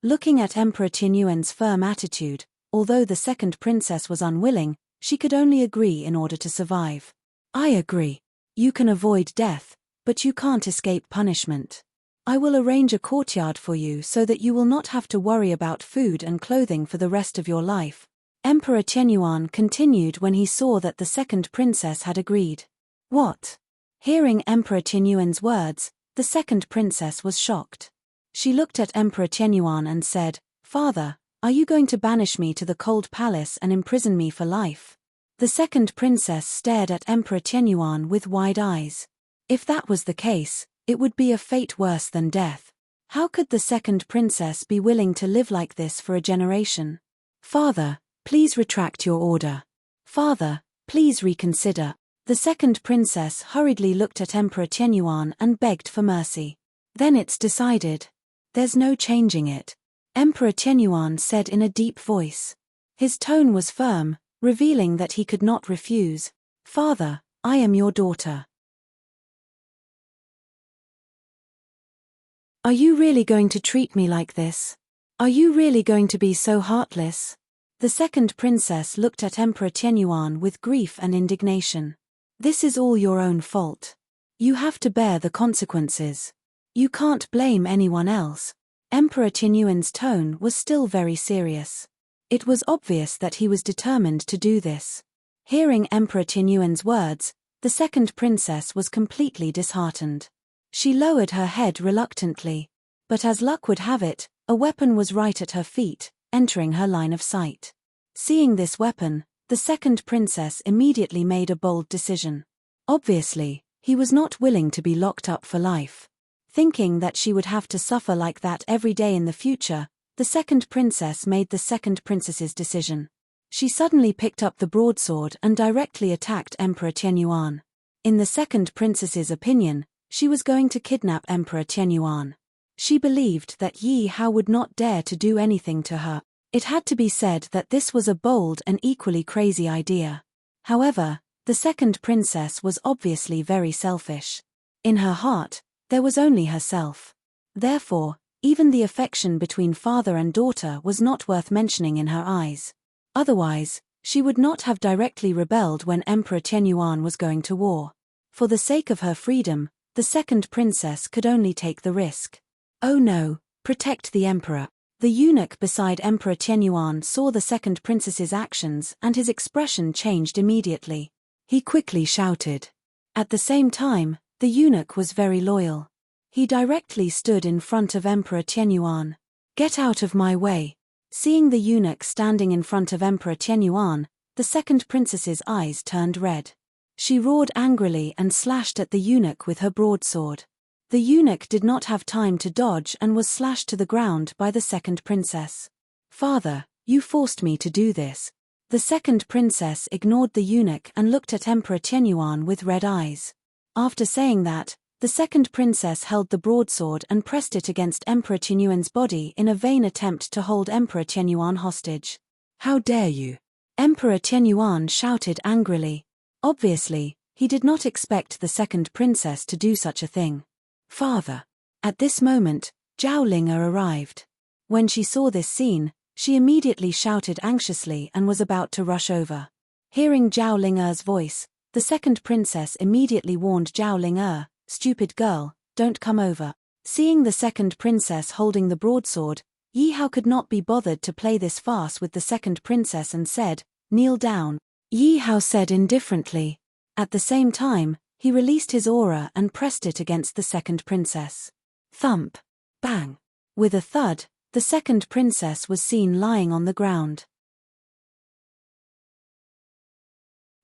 Looking at Emperor Qianyuan's firm attitude, although the second princess was unwilling, she could only agree in order to survive. "I agree. You can avoid death, but you can't escape punishment. I will arrange a courtyard for you so that you will not have to worry about food and clothing for the rest of your life." Emperor Qianyuan continued when he saw that the second princess had agreed. "What?" Hearing Emperor Qianyuan's words, the second princess was shocked. She looked at Emperor Qianyuan and said, "Father, are you going to banish me to the cold palace and imprison me for life?" The second princess stared at Emperor Qianyuan with wide eyes. If that was the case, it would be a fate worse than death. How could the second princess be willing to live like this for a generation? "Father, please retract your order. Father, please reconsider." The second princess hurriedly looked at Emperor Qianyuan and begged for mercy. "Then it's decided. There's no changing it," Emperor Qianyuan said in a deep voice. His tone was firm, revealing that he could not refuse. "Father, I am your daughter. Are you really going to treat me like this? Are you really going to be so heartless?" The second princess looked at Emperor Qianyuan with grief and indignation. "This is all your own fault. You have to bear the consequences. You can't blame anyone else." Emperor Qianyuan's tone was still very serious. It was obvious that he was determined to do this. Hearing Emperor Qianyuan's words, the second princess was completely disheartened. She lowered her head reluctantly. But as luck would have it, A weapon was right at her feet, entering her line of sight. Seeing this weapon, the second princess immediately made a bold decision. Obviously, he was not willing to be locked up for life. Thinking that she would have to suffer like that every day in the future, the second princess made the second princess's decision. She suddenly picked up the broadsword and directly attacked Emperor Tianyuan. In the second princess's opinion, she was going to kidnap Emperor Tianyuan. She believed that Yi Hao would not dare to do anything to her. It had to be said that this was a bold and equally crazy idea. However, the second princess was obviously very selfish. In her heart, there was only herself. Therefore, even the affection between father and daughter was not worth mentioning in her eyes. Otherwise, she would not have directly rebelled when Emperor Tianyuan was going to war. For the sake of her freedom, the second princess could only take the risk. Oh no, protect the emperor. The eunuch beside Emperor Tianyuan saw the second princess's actions and his expression changed immediately. He quickly shouted. At the same time, the eunuch was very loyal. He directly stood in front of Emperor Tianyuan. Get out of my way. Seeing the eunuch standing in front of Emperor Tianyuan, the second princess's eyes turned red. She roared angrily and slashed at the eunuch with her broadsword. The eunuch did not have time to dodge and was slashed to the ground by the second princess. Father, you forced me to do this. The second princess ignored the eunuch and looked at Emperor Tianyuan with red eyes. After saying that, the second princess held the broadsword and pressed it against Emperor Tianyuan's body in a vain attempt to hold Emperor Tianyuan hostage. How dare you? Emperor Tianyuan shouted angrily. Obviously, he did not expect the second princess to do such a thing. Father. At this moment, Zhao Ling'er arrived. When she saw this scene, she immediately shouted anxiously and was about to rush over. Hearing Zhao Ling'er's voice, the second princess immediately warned Zhao Ling'er, "Stupid girl, don't come over." Seeing the second princess holding the broadsword, Yi Hao could not be bothered to play this farce with the second princess and said, "Kneel down." Yi Hao said indifferently. At the same time, he released his aura and pressed it against the second princess. Thump. Bang. With a thud, the second princess was seen lying on the ground.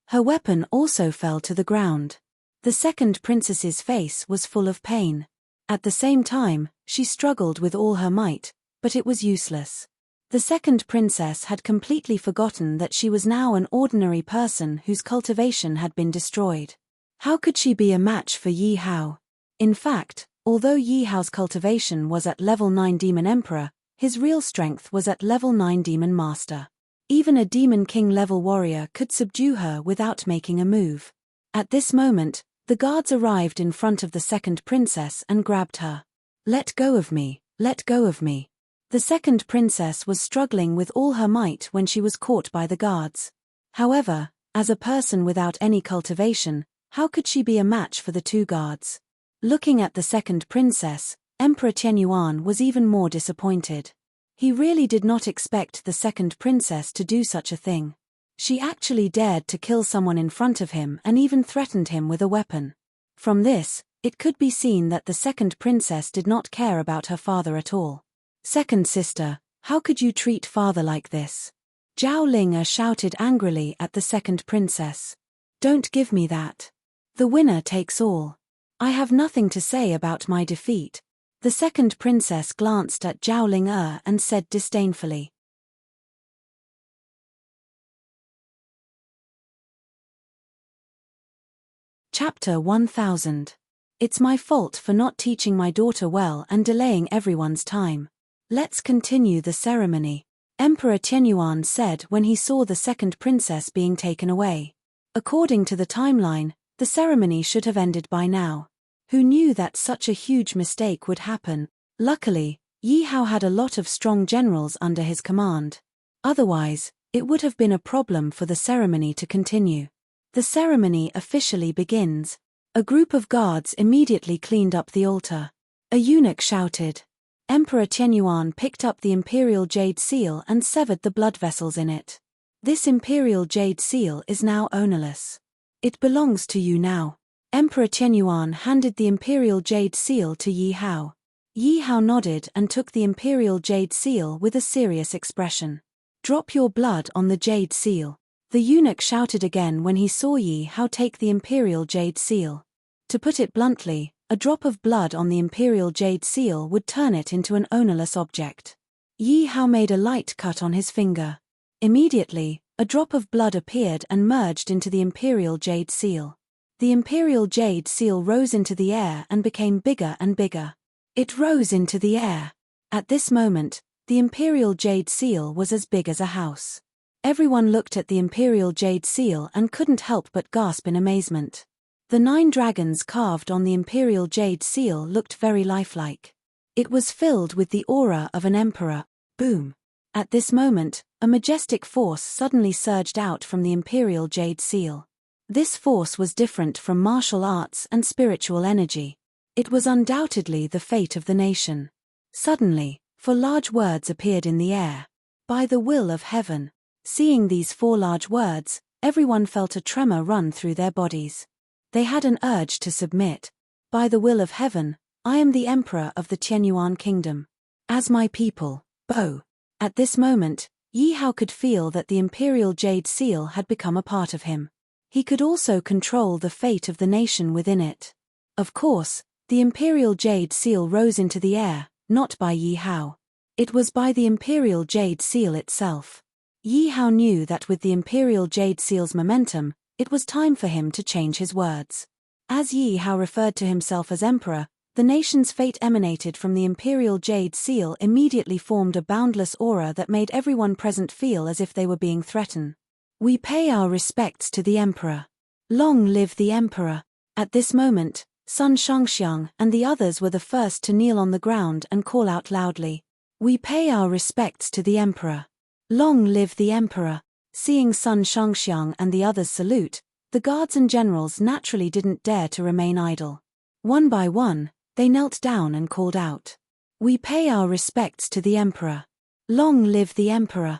Her weapon also fell to the ground. The second princess's face was full of pain. At the same time, she struggled with all her might, but it was useless. The second princess had completely forgotten that she was now an ordinary person whose cultivation had been destroyed. How could she be a match for Yi Hao? In fact, although Yi Hao's cultivation was at level 9 Demon Emperor, his real strength was at level 9 Demon Master. Even a Demon King level warrior could subdue her without making a move. At this moment, the guards arrived in front of the second princess and grabbed her. Let go of me, let go of me. The second princess was struggling with all her might when she was caught by the guards. However, as a person without any cultivation, how could she be a match for the two guards? Looking at the second princess, Emperor Tianyuan was even more disappointed. He really did not expect the second princess to do such a thing. She actually dared to kill someone in front of him and even threatened him with a weapon. From this, it could be seen that the second princess did not care about her father at all. Second sister, how could you treat father like this? Zhao Ling'er shouted angrily at the second princess. Don't give me that. The winner takes all. I have nothing to say about my defeat. The second princess glanced at Zhao Ling'er and said disdainfully. Chapter 1000. It's my fault for not teaching my daughter well and delaying everyone's time. Let's continue the ceremony, Emperor Tianyuan said when he saw the second princess being taken away. According to the timeline, the ceremony should have ended by now. Who knew that such a huge mistake would happen? Luckily, Yi Hao had a lot of strong generals under his command. Otherwise, it would have been a problem for the ceremony to continue. The ceremony officially begins. A group of guards immediately cleaned up the altar. A eunuch shouted. Emperor Tianyuan picked up the imperial jade seal and severed the blood vessels in it. This imperial jade seal is now ownerless. It belongs to you now. Emperor Tianyuan handed the imperial jade seal to Yi Hao. Yi Hao nodded and took the imperial jade seal with a serious expression. "Drop your blood on the jade seal." The eunuch shouted again when he saw Yi Hao take the imperial jade seal. To put it bluntly, a drop of blood on the imperial jade seal would turn it into an ownerless object. Yi Hao made a light cut on his finger. Immediately, a drop of blood appeared and merged into the imperial jade seal. The imperial jade seal rose into the air and became bigger and bigger. It rose into the air. At this moment, the imperial jade seal was as big as a house. Everyone looked at the imperial jade seal and couldn't help but gasp in amazement. The 9 dragons carved on the imperial jade seal looked very lifelike. It was filled with the aura of an emperor. Boom! At this moment, a majestic force suddenly surged out from the imperial jade seal. This force was different from martial arts and spiritual energy. It was undoubtedly the fate of the nation. Suddenly, 4 large words appeared in the air. "By the will of heaven." Seeing these 4 large words, everyone felt a tremor run through their bodies. They had an urge to submit. "By the will of heaven, I am the emperor of the Tianyuan kingdom. As my people, bow." At this moment, Yi Hao could feel that the imperial jade seal had become a part of him. He could also control the fate of the nation within it. Of course, the imperial jade seal rose into the air, not by Yi Hao. It was by the imperial jade seal itself. Yi Hao knew that with the imperial jade seal's momentum, it was time for him to change his words. As Yi Hao referred to himself as emperor, the nation's fate emanated from the imperial jade seal immediately formed a boundless aura that made everyone present feel as if they were being threatened. "We pay our respects to the emperor. Long live the emperor." At this moment, Sun Shangxiang and the others were the first to kneel on the ground and call out loudly, "We pay our respects to the emperor. Long live the emperor." Seeing Sun Shangxiang and the others salute, the guards and generals naturally didn't dare to remain idle. One by one, they knelt down and called out, "We pay our respects to the emperor. Long live the emperor.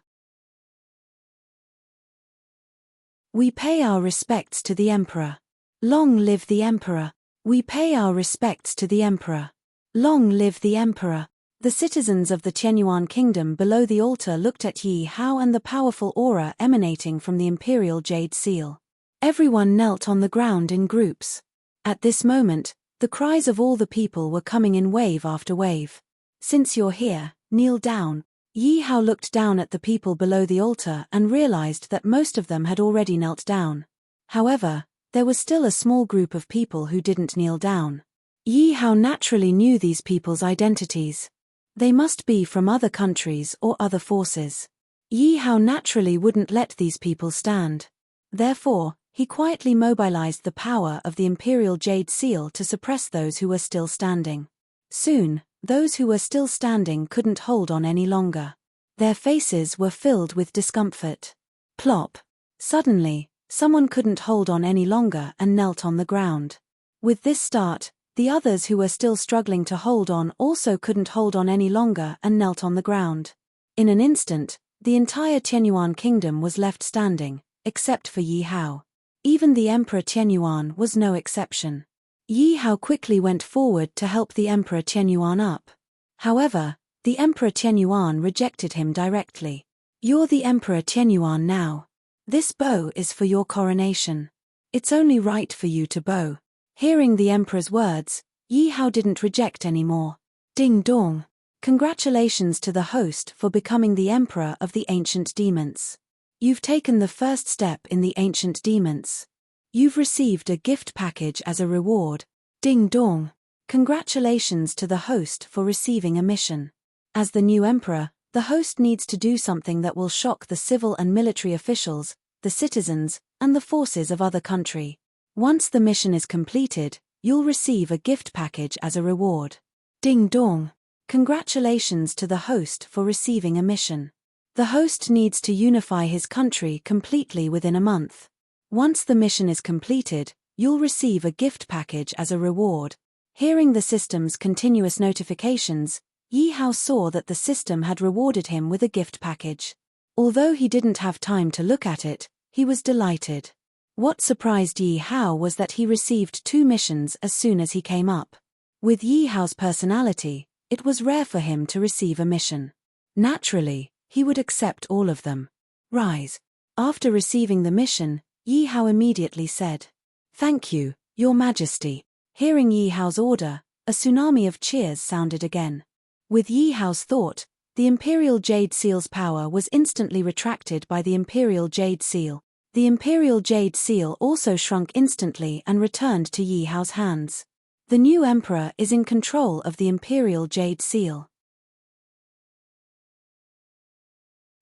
We pay our respects to the emperor. Long live the emperor. We pay our respects to the emperor. Long live the emperor." The citizens of the Tianyuan kingdom below the altar looked at Yi Hao and the powerful aura emanating from the imperial jade seal. Everyone knelt on the ground in groups. At this moment, the cries of all the people were coming in wave after wave. "Since you're here, kneel down." Yi Hao looked down at the people below the altar and realized that most of them had already knelt down. However, there was still a small group of people who didn't kneel down. Yi Hao naturally knew these people's identities. They must be from other countries or other forces. Yi Hao naturally wouldn't let these people stand. Therefore, he quietly mobilized the power of the imperial jade seal to suppress those who were still standing. Soon, those who were still standing couldn't hold on any longer. Their faces were filled with discomfort. Plop! Suddenly, someone couldn't hold on any longer and knelt on the ground. With this start, the others who were still struggling to hold on also couldn't hold on any longer and knelt on the ground. In an instant, the entire Tianyuan kingdom was left standing, except for Yi Hao. Even the Emperor Tianyuan was no exception. Yi Hao quickly went forward to help the Emperor Tianyuan up. However, the Emperor Tianyuan rejected him directly. "You're the Emperor Tianyuan now. This bow is for your coronation. It's only right for you to bow." Hearing the emperor's words, Yi Hao didn't reject anymore. Ding dong! Congratulations to the host for becoming the emperor of the ancient demons. You've taken the first step in the ancient demons. You've received a gift package as a reward. Ding dong! Congratulations to the host for receiving a mission. As the new emperor, the host needs to do something that will shock the civil and military officials, the citizens, and the forces of other country. Once the mission is completed, you'll receive a gift package as a reward. Ding dong! Congratulations to the host for receiving a mission. The host needs to unify his country completely within a month. Once the mission is completed, you'll receive a gift package as a reward. Hearing the system's continuous notifications, Yi Hao saw that the system had rewarded him with a gift package. Although he didn't have time to look at it, he was delighted. What surprised Yi Hao was that he received 2 missions as soon as he came up. With Yi Hao's personality, It was rare for him to receive a mission. Naturally, he would accept all of them. Rise. After receiving the mission, Yi Hao immediately said, "Thank you, Your Majesty." Hearing Yi Hao's order, a tsunami of cheers sounded again. With Yi Hao's thought, the Imperial Jade Seal's power was instantly retracted by the Imperial Jade Seal. The Imperial Jade Seal also shrunk instantly and returned to Yi Hao's hands. The new emperor is in control of the Imperial Jade Seal.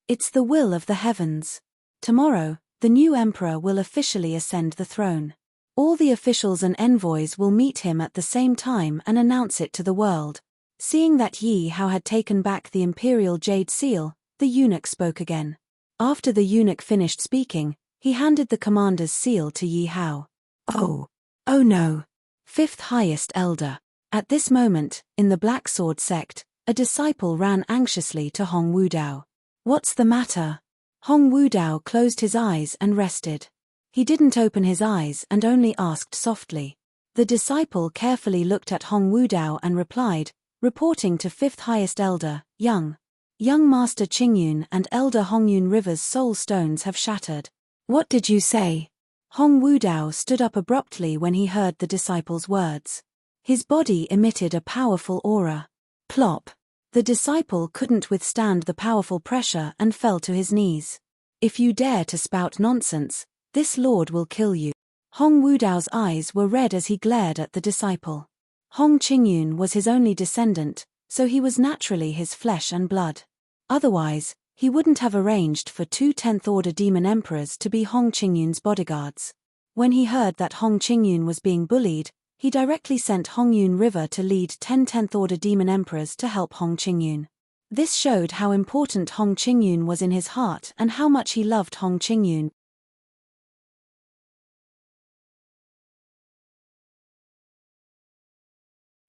It's the will of the heavens. Tomorrow, the new emperor will officially ascend the throne. All the officials and envoys will meet him at the same time and announce it to the world. Seeing that Yi Hao had taken back the Imperial Jade Seal, the eunuch spoke again. After the eunuch finished speaking, he handed the commander's seal to Yi Hao. Oh no. Fifth highest elder. At this moment, in the Black Sword sect, a disciple ran anxiously to Hong Wudao. What's the matter? Hong Wudao closed his eyes and rested. He didn't open his eyes and only asked softly. The disciple carefully looked at Hong Wudao and replied, reporting to fifth highest elder, Young Master Qingyun and Elder Hongyun River's soul stones have shattered. What did you say? Hong Wudao stood up abruptly when he heard the disciple's words. His body emitted a powerful aura. Plop. The disciple couldn't withstand the powerful pressure and fell to his knees. If you dare to spout nonsense, this lord will kill you. Hong Wudao's eyes were red as he glared at the disciple. Hong Qingyun was his only descendant, so he was naturally his flesh and blood. Otherwise, he wouldn't have arranged for 2 10th Order Demon Emperors to be Hong Qingyun's bodyguards. When he heard that Hong Qingyun was being bullied, he directly sent Hongyun River to lead 10 10th Order Demon Emperors to help Hong Qingyun. This showed how important Hong Qingyun was in his heart and how much he loved Hong Qingyun.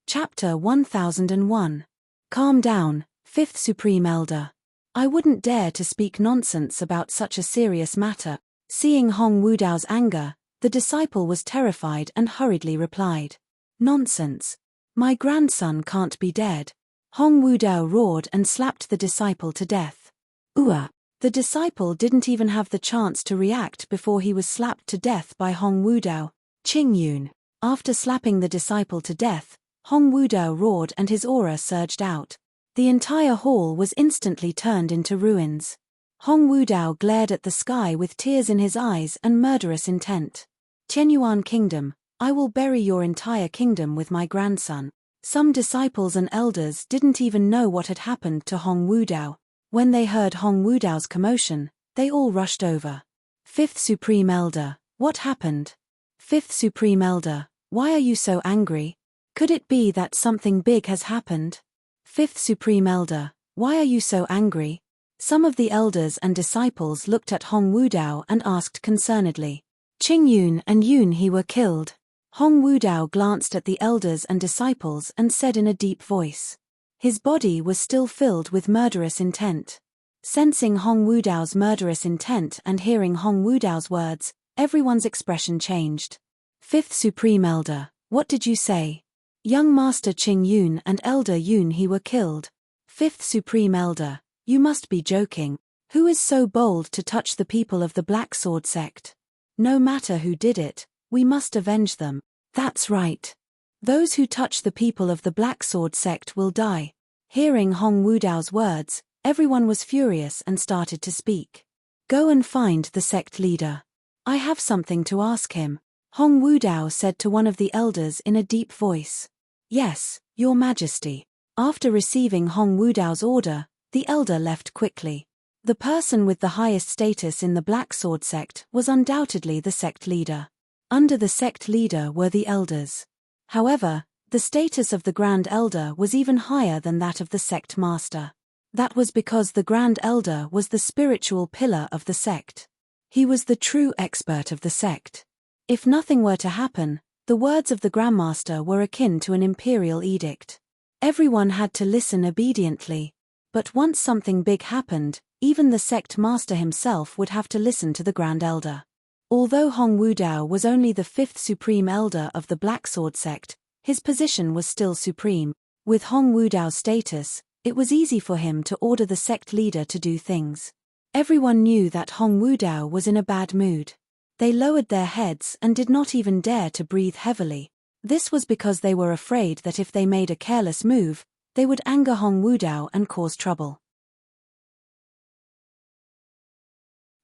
Chapter 1001. Calm down, Fifth Supreme Elder. I wouldn't dare to speak nonsense about such a serious matter. Seeing Hong Wudao's anger, the disciple was terrified and hurriedly replied. Nonsense. My grandson can't be dead. Hong Wudao roared and slapped the disciple to death. Ooh! The disciple didn't even have the chance to react before he was slapped to death by Hong Wudao. Qingyun. After slapping the disciple to death, Hong Wudao roared and his aura surged out. The entire hall was instantly turned into ruins. Hong Wudao glared at the sky with tears in his eyes and murderous intent. Tianyuan Kingdom, I will bury your entire kingdom with my grandson. Some disciples and elders didn't even know what had happened to Hong Wudao. When they heard Hong Wudao's commotion, they all rushed over. Fifth Supreme Elder, what happened? Fifth Supreme Elder, why are you so angry? Could it be that something big has happened? Fifth Supreme Elder, why are you so angry? Some of the elders and disciples looked at Hong Wudao and asked concernedly. Qingyun and Yun he were killed. Hong Wudao glanced at the elders and disciples and said in a deep voice. His body was still filled with murderous intent. Sensing Hong Wudao's murderous intent and hearing Hong Wudao's words, everyone's expression changed. Fifth Supreme Elder, what did you say? Young Master Qingyun and Elder Yun he were killed. Fifth Supreme Elder, you must be joking. Who is so bold to touch the people of the Black Sword sect? No matter who did it, we must avenge them. That's right. Those who touch the people of the Black Sword sect will die. Hearing Hong Wudao's words, everyone was furious and started to speak. Go and find the sect leader. I have something to ask him. Hong Wudao said to one of the elders in a deep voice. Yes, Your Majesty. After receiving Hong Wudao's order, the elder left quickly. The person with the highest status in the Black Sword sect was undoubtedly the sect leader. Under the sect leader were the elders. However, the status of the Grand Elder was even higher than that of the sect master. That was because the Grand Elder was the spiritual pillar of the sect. He was the true expert of the sect. If nothing were to happen, the words of the Grandmaster were akin to an imperial edict. Everyone had to listen obediently. But once something big happened, even the sect master himself would have to listen to the Grand Elder. Although Hong Wudao was only the fifth supreme elder of the Black Sword sect, his position was still supreme. With Hong Wudao's status, it was easy for him to order the sect leader to do things. Everyone knew that Hong Wudao was in a bad mood. They lowered their heads and did not even dare to breathe heavily. This was because they were afraid that if they made a careless move, they would anger Hong Wudao and cause trouble.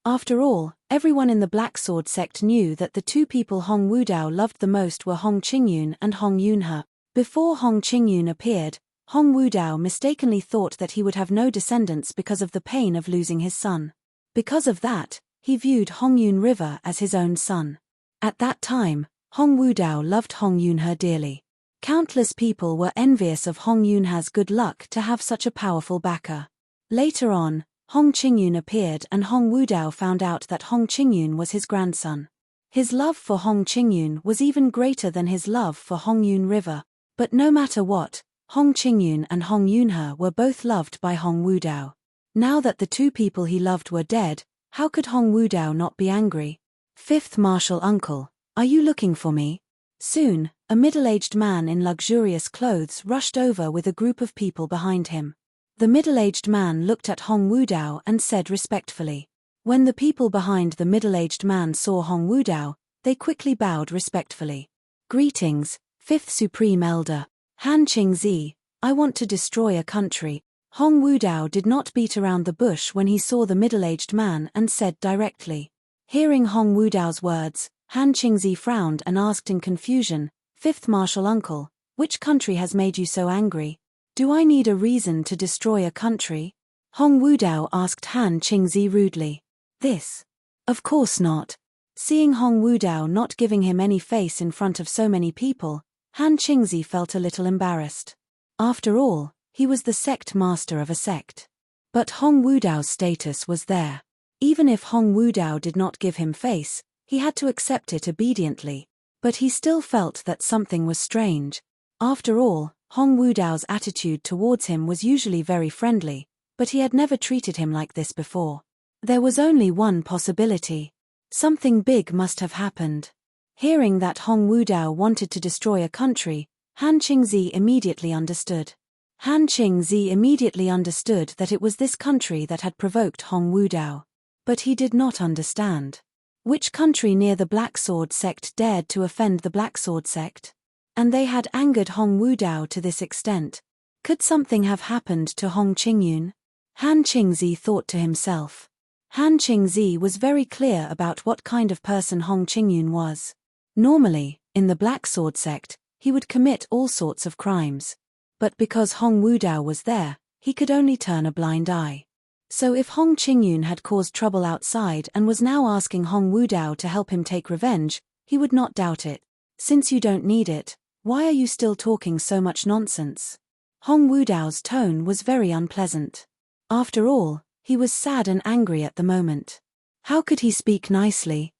After all, everyone in the Black Sword sect knew that the two people Hong Wudao loved the most were Hong Qingyun and Hong Yunhe. Before Hong Qingyun appeared, Hong Wudao mistakenly thought that he would have no descendants because of the pain of losing his son. Because of that, he viewed Hong Yun River as his own son. At that time, Hong Wudao loved Hong Yunhe dearly. Countless people were envious of Hong Yunhe's good luck to have such a powerful backer. Later on, Hong Qingyun appeared and Hong Wudao found out that Hong Qingyun was his grandson. His love for Hong Qingyun was even greater than his love for Hong Yun River. But no matter what, Hong Qingyun and Hong Yunhe were both loved by Hong Wudao. Now that the two people he loved were dead, how could Hong Wudao not be angry? Fifth martial uncle, are you looking for me? Soon, a middle-aged man in luxurious clothes rushed over with a group of people behind him. The middle-aged man looked at Hong Wudao and said respectfully. When the people behind the middle-aged man saw Hong Wudao, they quickly bowed respectfully. Greetings, Fifth Supreme Elder, Han Qingzi, I want to destroy a country. Hong Wudao did not beat around the bush when he saw the middle-aged man and said directly. Hearing Hong Wudao's words, Han Qingzi frowned and asked in confusion, Fifth martial uncle, which country has made you so angry? Do I need a reason to destroy a country? Hong Wudao asked Han Qingzi rudely. This? Of course not. Seeing Hong Wudao not giving him any face in front of so many people, Han Qingzi felt a little embarrassed. After all, he was the sect master of a sect. But Hong Wudao's status was there. Even if Hong Wudao did not give him face, he had to accept it obediently. But he still felt that something was strange. After all, Hong Wudao's attitude towards him was usually very friendly, but he had never treated him like this before. There was only one possibility. Something big must have happened. Hearing that Hong Wudao wanted to destroy a country, Han Qingzi immediately understood. Han Qingzi immediately understood that it was this country that had provoked Hong Wudao. But he did not understand. Which country near the Black Sword sect dared to offend the Black Sword sect? And they had angered Hong Wudao to this extent. Could something have happened to Hong Qingyun? Han Qingzi thought to himself. Han Qingzi was very clear about what kind of person Hong Qingyun was. Normally, in the Black Sword sect, he would commit all sorts of crimes. But because Hong Wudao was there, he could only turn a blind eye. So if Hong Qingyun had caused trouble outside and was now asking Hong Wudao to help him take revenge, he would not doubt it. Since you don't need it, why are you still talking so much nonsense? Hong Wudao's tone was very unpleasant. After all, he was sad and angry at the moment. How could he speak nicely?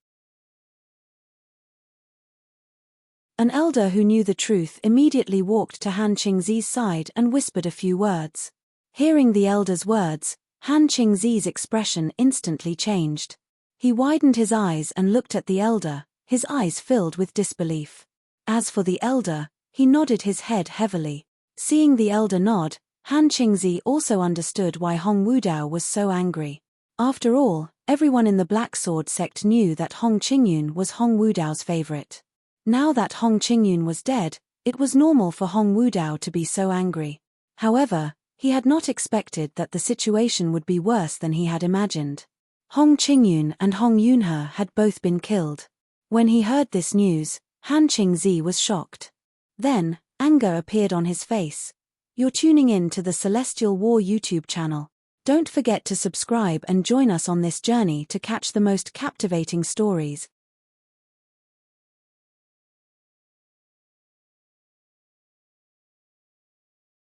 An elder who knew the truth immediately walked to Han Qingzi's side and whispered a few words. Hearing the elder's words, Han Qingzi's expression instantly changed. He widened his eyes and looked at the elder, his eyes filled with disbelief. As for the elder, he nodded his head heavily. Seeing the elder nod, Han Qingzi also understood why Hong Wudao was so angry. After all, everyone in the Black Sword sect knew that Hong Qingyun was Hong Wudao's favorite. Now that Hong Qingyun was dead, it was normal for Hong Wudao to be so angry. However, he had not expected that the situation would be worse than he had imagined. Hong Qingyun and Hong Yunhe had both been killed. When he heard this news, Han Qingzi was shocked. Then, anger appeared on his face. You're tuning in to the Celestial War YouTube channel. Don't forget to subscribe and join us on this journey to catch the most captivating stories.